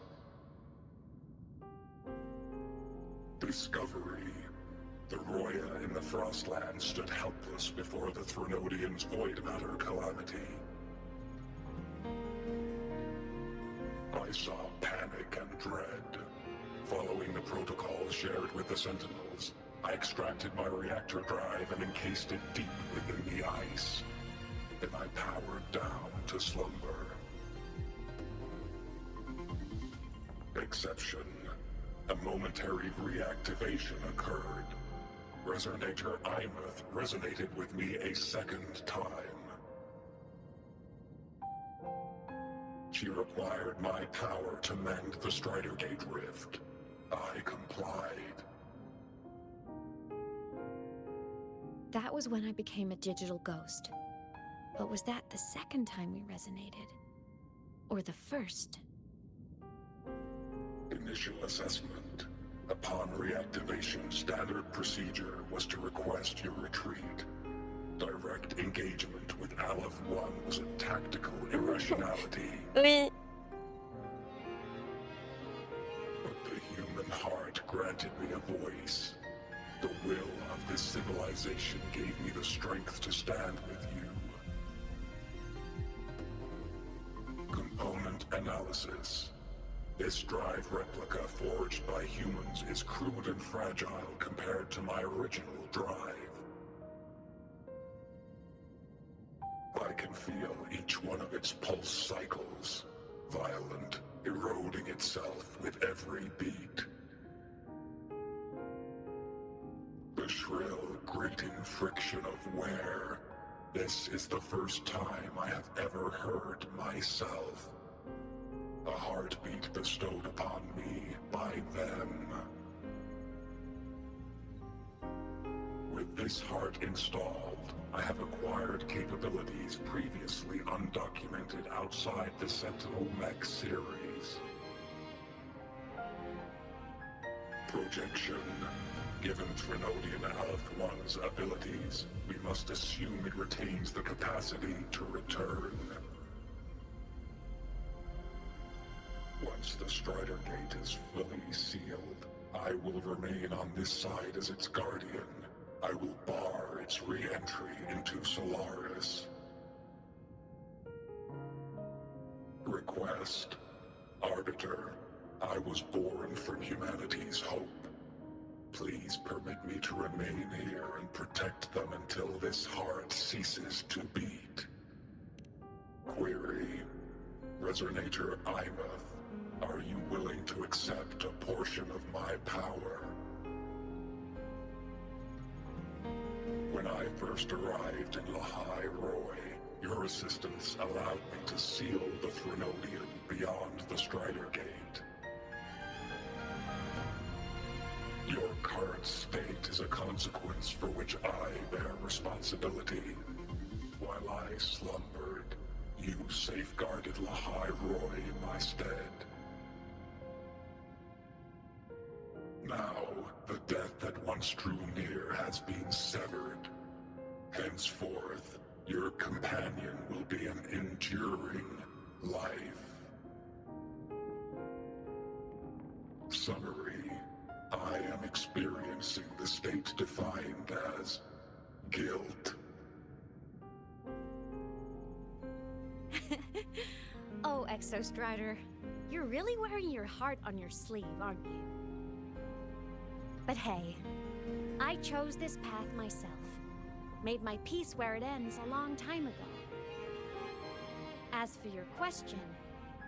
Discovery. The Roya in the Frostland stood helpless before the Threnodians' void matter calamity. I saw panic and dread. Following the protocols shared with the Sentinels, I extracted my reactor drive and encased it deep within the ice. Then I powered down to slumber. Exception. A momentary reactivation occurred. Resonator Imuth resonated with me a second time. She required my power to mend the Strider Gate rift. I complied. That was when I became a digital ghost. But was that the second time we resonated? Or the first? Initial assessment. Upon reactivation, standard procedure was to request your retreat. Direct engagement with Aleph-1 was a tactical irrationality. Oui. But the human heart granted me a voice. The will of this civilization gave me the strength to stand with you. Component analysis. This drive replica forged by humans is crude and fragile compared to my original drive. I can feel each one of its pulse cycles, violent, eroding itself with every beat. The shrill, grating friction of wear. This is the first time I have ever heard myself. A heartbeat bestowed upon me by them. With this heart installed, I have acquired capabilities previously undocumented outside the Sentinel Mech series. Projection. Given Threnodian Aleph-1's abilities, we must assume it retains the capacity to return. Once the Strider Gate is fully sealed, I will remain on this side as its guardian. I will bar its re-entry into Solaris. Request. Arbiter, I was born from humanity's hope. Please permit me to remain here and protect them until this heart ceases to beat. Query. Resonator Imuth, are you willing to accept a portion of my power? When I first arrived in Lahai Roy, your assistance allowed me to seal the Threnodian beyond the Strider Gate. Your current state is a consequence for which I bear responsibility. While I slumbered, you safeguarded Lahai Roy in my stead. Now, the death that once drew near has been severed. Henceforth, your companion will be an enduring, life. Summary: I am experiencing the state defined as guilt. Oh, Exostrider, you're really wearing your heart on your sleeve, aren't you? But hey, I chose this path myself. Made my peace where it ends a long time ago. As for your question,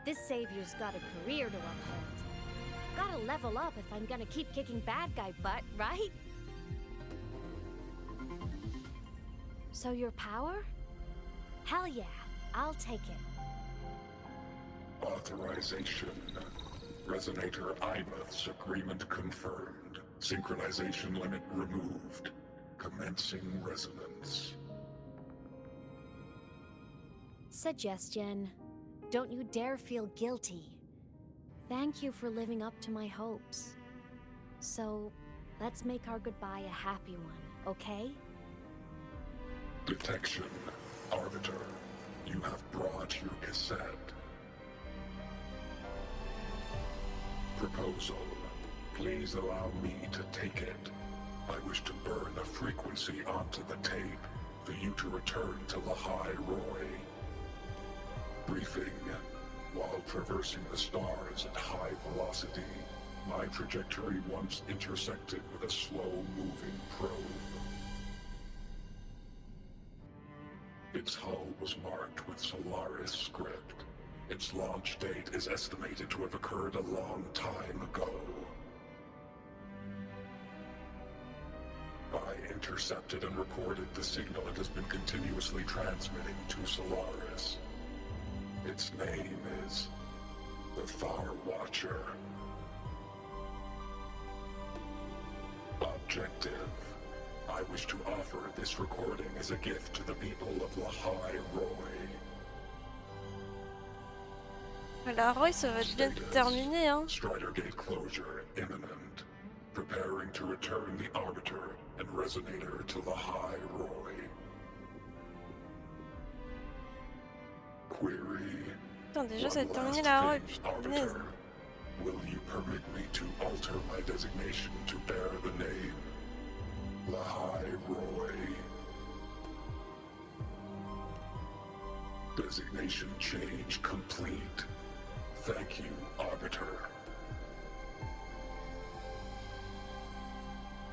this savior's got a career to uphold. Gotta level up if I'm gonna keep kicking bad guy butt, right? So your power? Hell yeah, I'll take it. Authorization. Resonator Imouth's agreement confirmed. Synchronization limit removed. Commencing resonance. Suggestion. Don't you dare feel guilty. Thank you for living up to my hopes. So, let's make our goodbye a happy one, okay? Detection. Arbiter, you have brought your cassette. Proposal. Please allow me to take it. I wish to burn a frequency onto the tape for you to return to Lahai Roy. Briefing. While traversing the stars at high velocity, my trajectory once intersected with a slow-moving probe. Its hull was marked with Solaris script. Its launch date is estimated to have occurred a long time ago. I intercepted and recorded the signal it has been continuously transmitting to Solaris. Its name is the Far Watcher. Objective. I wish to offer this recording as a gift to the people of Lahai Roy. La Roy, ça va être bien terminé, hein. Strider Gate closure imminent. Preparing to return the Arbiter and Resonator to Lahai Roy. Query. Putain, déjà ça va être terminé la Roy, putain. Will you permit me to alter my designation to bear the name Lahai Roy? Designation change complete. Thank you, Arbiter.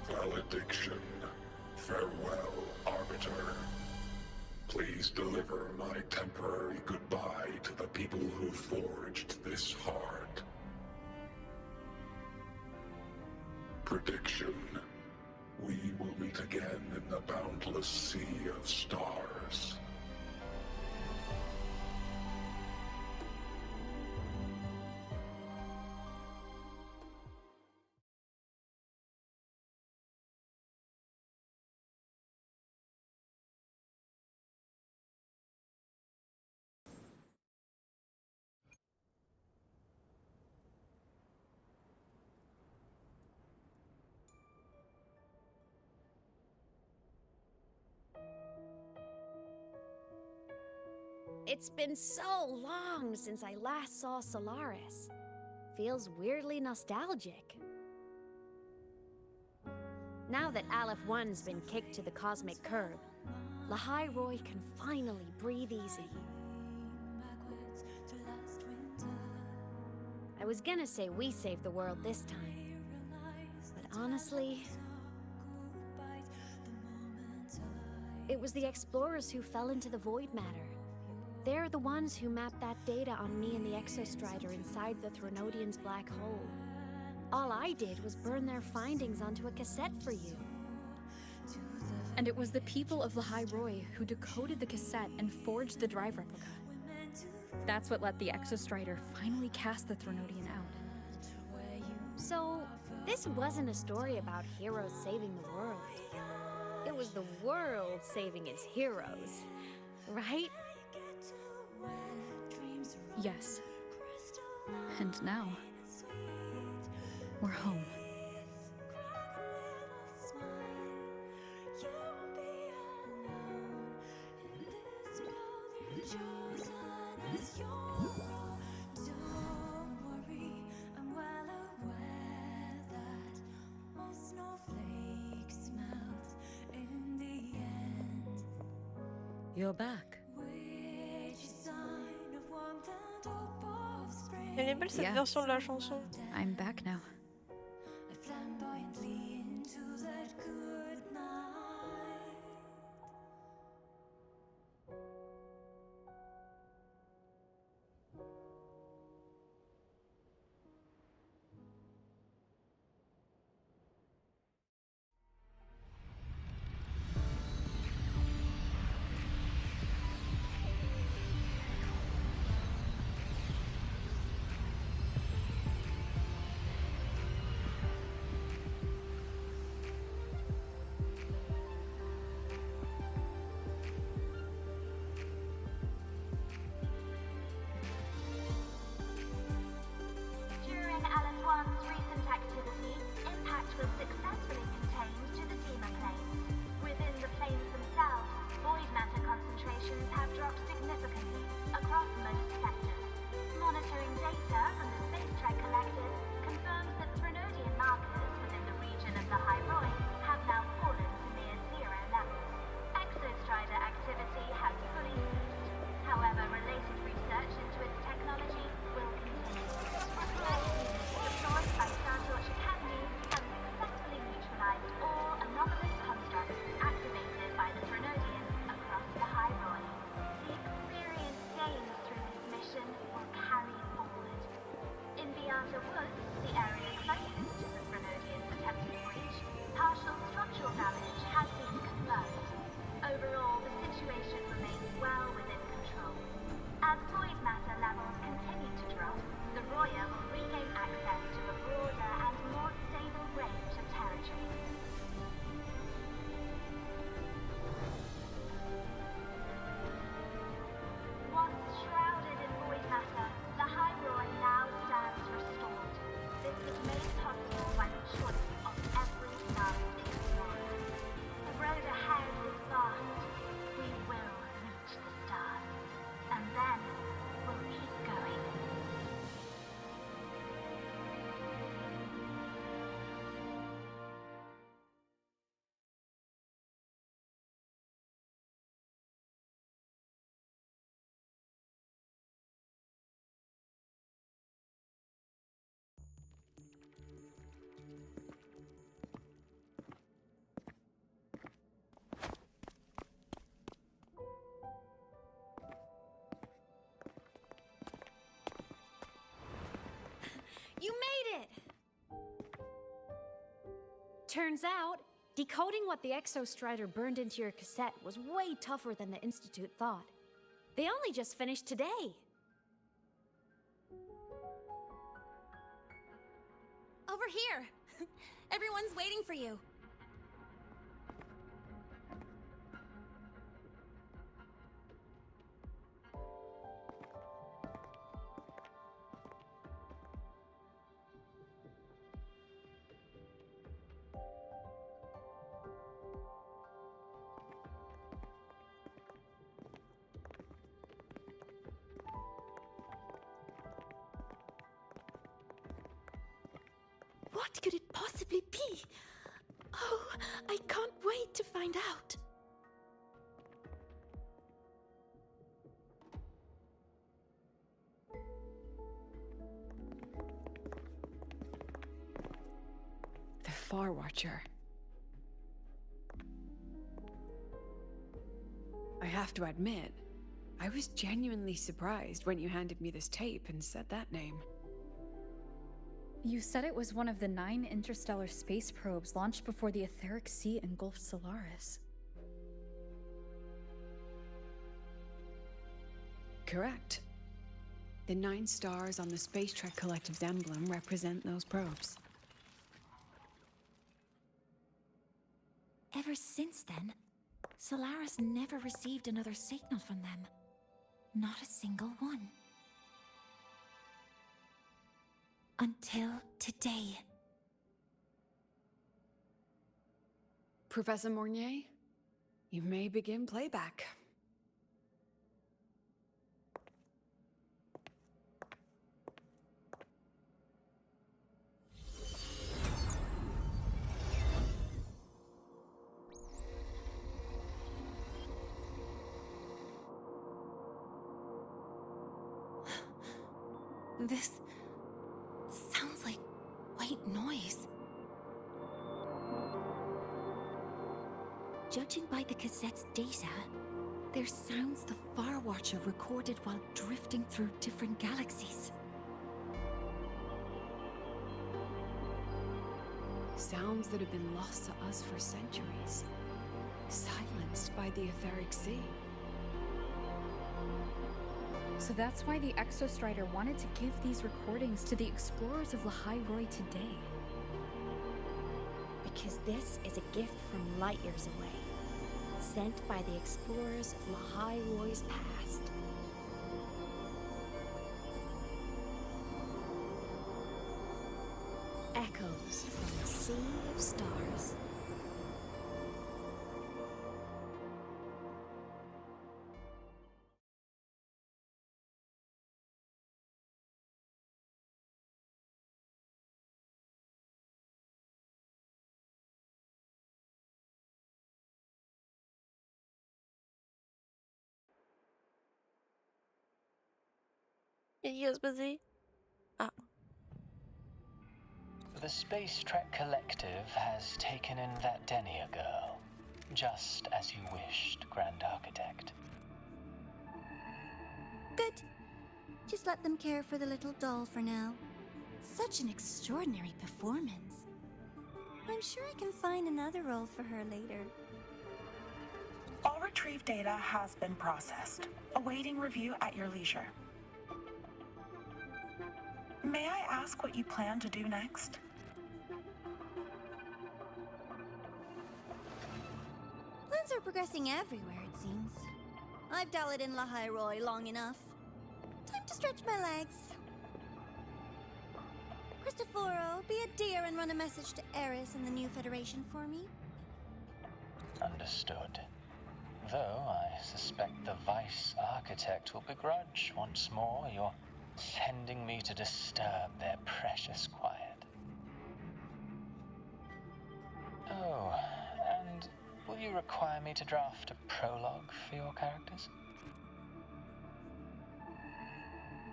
Valediction. Farewell, Arbiter. Please deliver my temporary goodbye to the people who forged this heart. Prediction. We will meet again in the boundless sea of stars. It's been so long since I last saw Solaris. Feels weirdly nostalgic. Now that Aleph 1's been kicked to the cosmic curb, Lahai Roy can finally breathe easy. I was gonna say we saved the world this time, but honestly, it was the explorers who fell into the void matter. They're the ones who mapped that data on me and the Exostrider inside the Thronodian's black hole. All I did was burn their findings onto a cassette for you. And it was the people of Lahai Roy who decoded the cassette and forged the drive replica. That's what let the Exostrider finally cast the Thronodian out. So, this wasn't a story about heroes saving the world. It was the world saving its heroes, right? Yes. And now, we're home. Chosen as your You're back. Elle est belle cette Yeah. version de la chanson. I'm back now. During Alice One's recent activity, impact was successfully contained to the Dema planes. Within the planes themselves, void matter concentrations have dropped significantly across most sectors. Monitoring data from the space trek collected confirms that Threnodian markers within the region of the High Roy have now fallen to near zero levels. Exostrider activity has fully ceased. However, related research into its technology will continue. Deployed by Star Torch Academy has successfully neutralized all anomalous constructs activated by the Threnodian across the High Roy. The experience gained through this mission will carry forward. In Beata Woods, the area closest to the Threnodian's attempted breach, partial structural damage has been confirmed. Overall, the situation remains well within control. As void matter levels continue to drop, the Roya will regain access to a broader and more stable range of territory. Once shrouded in void matter, the High Roy now stands restored. This was made possible by the choice of every last explorer. The road ahead is vast. We will reach the stars. And then we'll keep going. You made it! Turns out, decoding what the Exostrider burned into your cassette was way tougher than the Institute thought. They only just finished today. Over here! Everyone's waiting for you. What could it possibly be? Oh, I can't wait to find out. The Far Watcher. I have to admit, I was genuinely surprised when you handed me this tape and said that name. You said it was one of the 9 interstellar space probes launched before the etheric sea engulfed Solaris. Correct. The 9 stars on the Space Trek Collective's emblem represent those probes. Ever since then, Solaris never received another signal from them. Not a single one. Until today. Professor Mornier, you may begin playback. This sounds like white noise. Judging by the cassette's data, they're sounds the Far Watcher recorded while drifting through different galaxies. Sounds that have been lost to us for centuries. Silenced by the etheric sea. So that's why the Exostrider wanted to give these recordings to the explorers of Lahairoi today. Because this is a gift from light years away, sent by the explorers of Lahairoi's past. Echoes from a sea of stars. Yes, busy. Ah. The Space Trek Collective has taken in that Denia girl, just as you wished, Grand Architect. Good. Just let them care for the little doll for now. Such an extraordinary performance. I'm sure I can find another role for her later. All retrieved data has been processed, awaiting review at your leisure. May I ask what you plan to do next? Plans are progressing everywhere, it seems. I've dallied in Lahairoi long enough. Time to stretch my legs. Cristoforo, be a dear and run a message to Eris and the new Federation for me. Understood. Though I suspect the Vice Architect will begrudge once more your sending me to disturb their precious quiet. Oh, and will you require me to draft a prologue for your characters?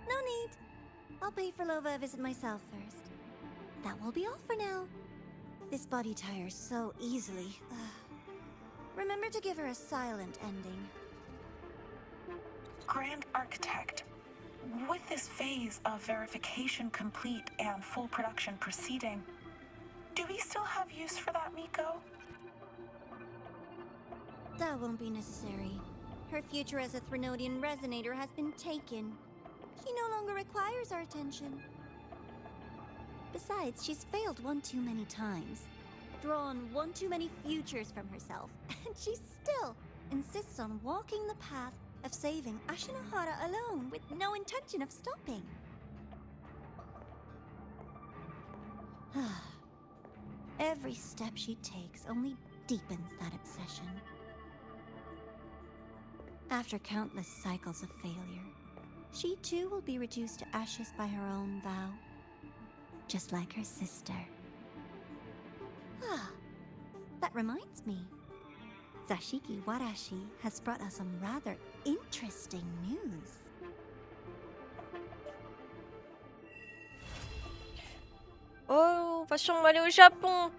No need. I'll pay for Lova a visit myself first. That will be all for now. This body tires so easily. Remember to give her a silent ending. Grand Architect, with this phase of verification complete and full production proceeding, do we still have use for that Miko? That won't be necessary. Her future as a Threnodian resonator has been taken. She no longer requires our attention. Besides, she's failed one too many times, drawn one too many futures from herself, and she still insists on walking the path of saving Ashinohara alone with no intention of stopping. Every step she takes only deepens that obsession. After countless cycles of failure, she too will be reduced to ashes by her own vow, just like her sister. That reminds me. Zashiki Warashi has brought us some rather interesting news. Oh, on va sûrement aller au Japon.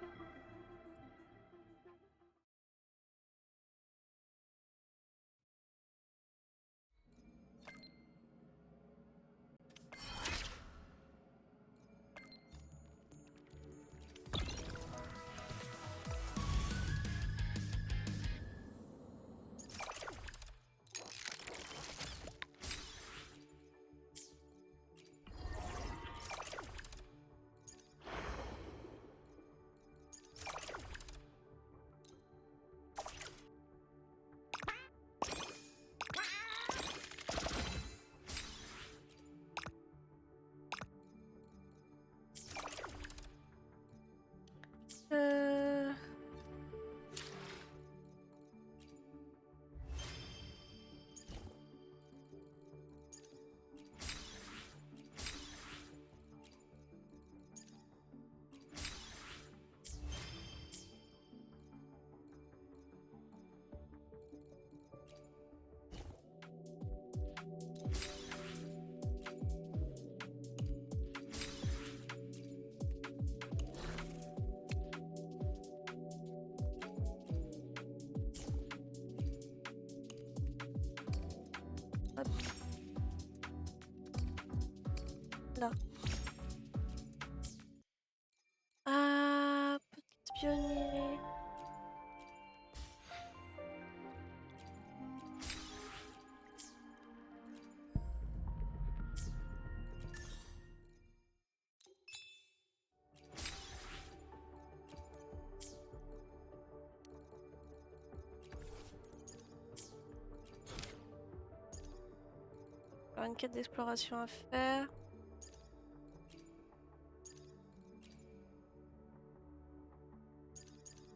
Hop. Là. Ah, petite pionnier. Une quête d'exploration à faire.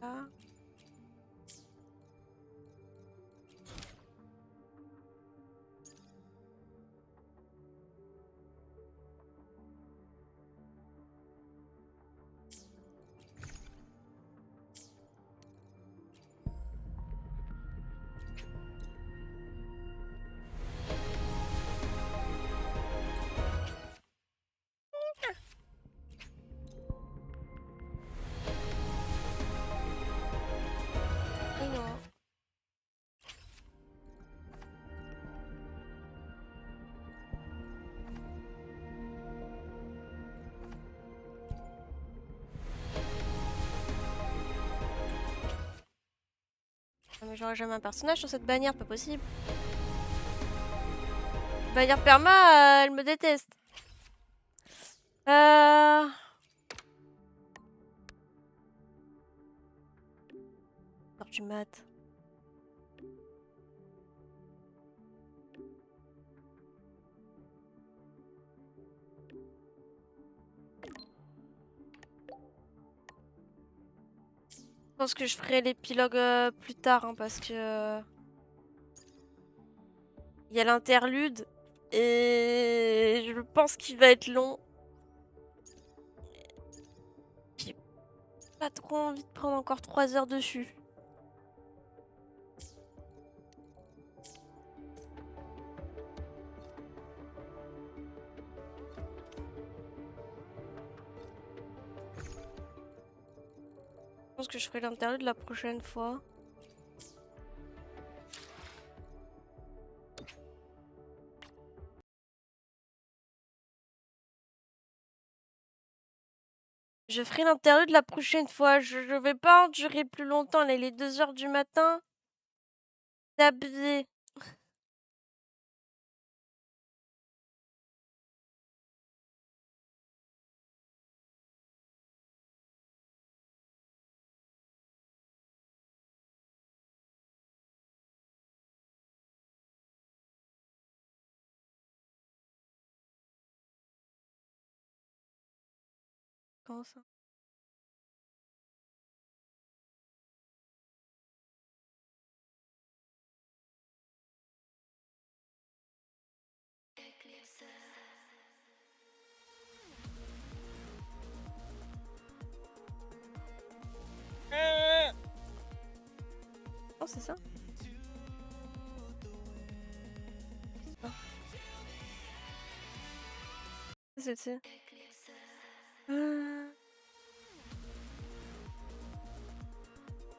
Là. Et non. Ah, mais j'aurais jamais un personnage sur cette bannière, pas possible. Bannière perma, elle me déteste. Heure du mat. Je pense que je ferai l'épilogue plus tard, hein, parce que il y a l'interlude et je pense qu'il va être long. J'ai pas trop envie de prendre encore 3 heures dessus. Je pense que je ferai l'interlude la prochaine fois. Je ferai l'interlude la prochaine fois. Je vais pas en durer plus longtemps. Là, il est 2 heures du matin. C'est abusé. Comment ça? Oh, c'est ça? C'est celle-ci.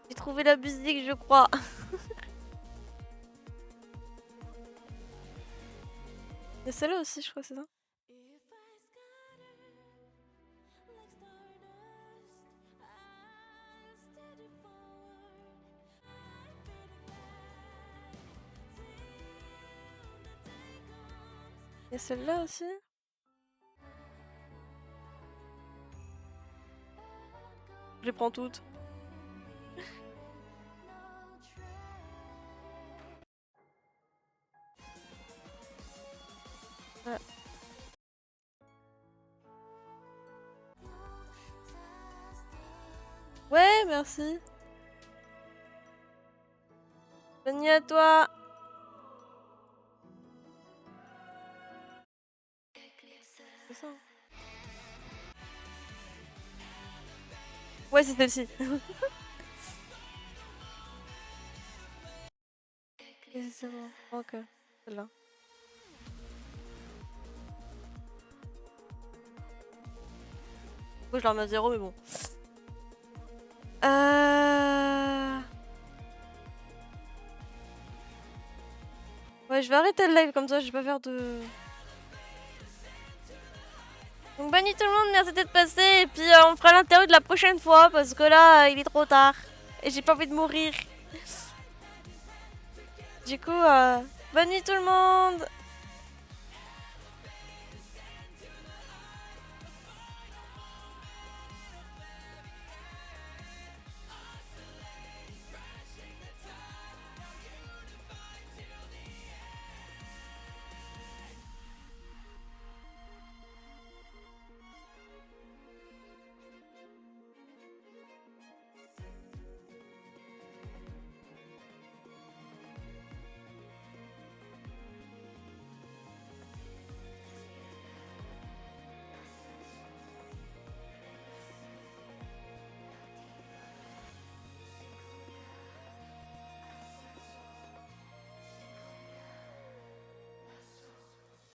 J'ai trouvé la musique, je crois. Il y a celle-là aussi, je crois, c'est ça? Il y a celle-là aussi? Je les prends toutes. Ouais. Ouais, merci. Bonne nuit à toi. C'est ça. Ouais, c'est celle-ci. C'est bon. Ok, celle-là. Moi, je la remets à 0, mais bon. Ouais, Ouais, je vais arrêter le live comme ça, je vais pas faire de... Donc bonne nuit tout le monde, merci d'être passé. Et puis on fera l'interview de la prochaine fois parce que là, il est trop tard. Et j'ai pas envie de mourir. Du coup, bonne nuit tout le monde.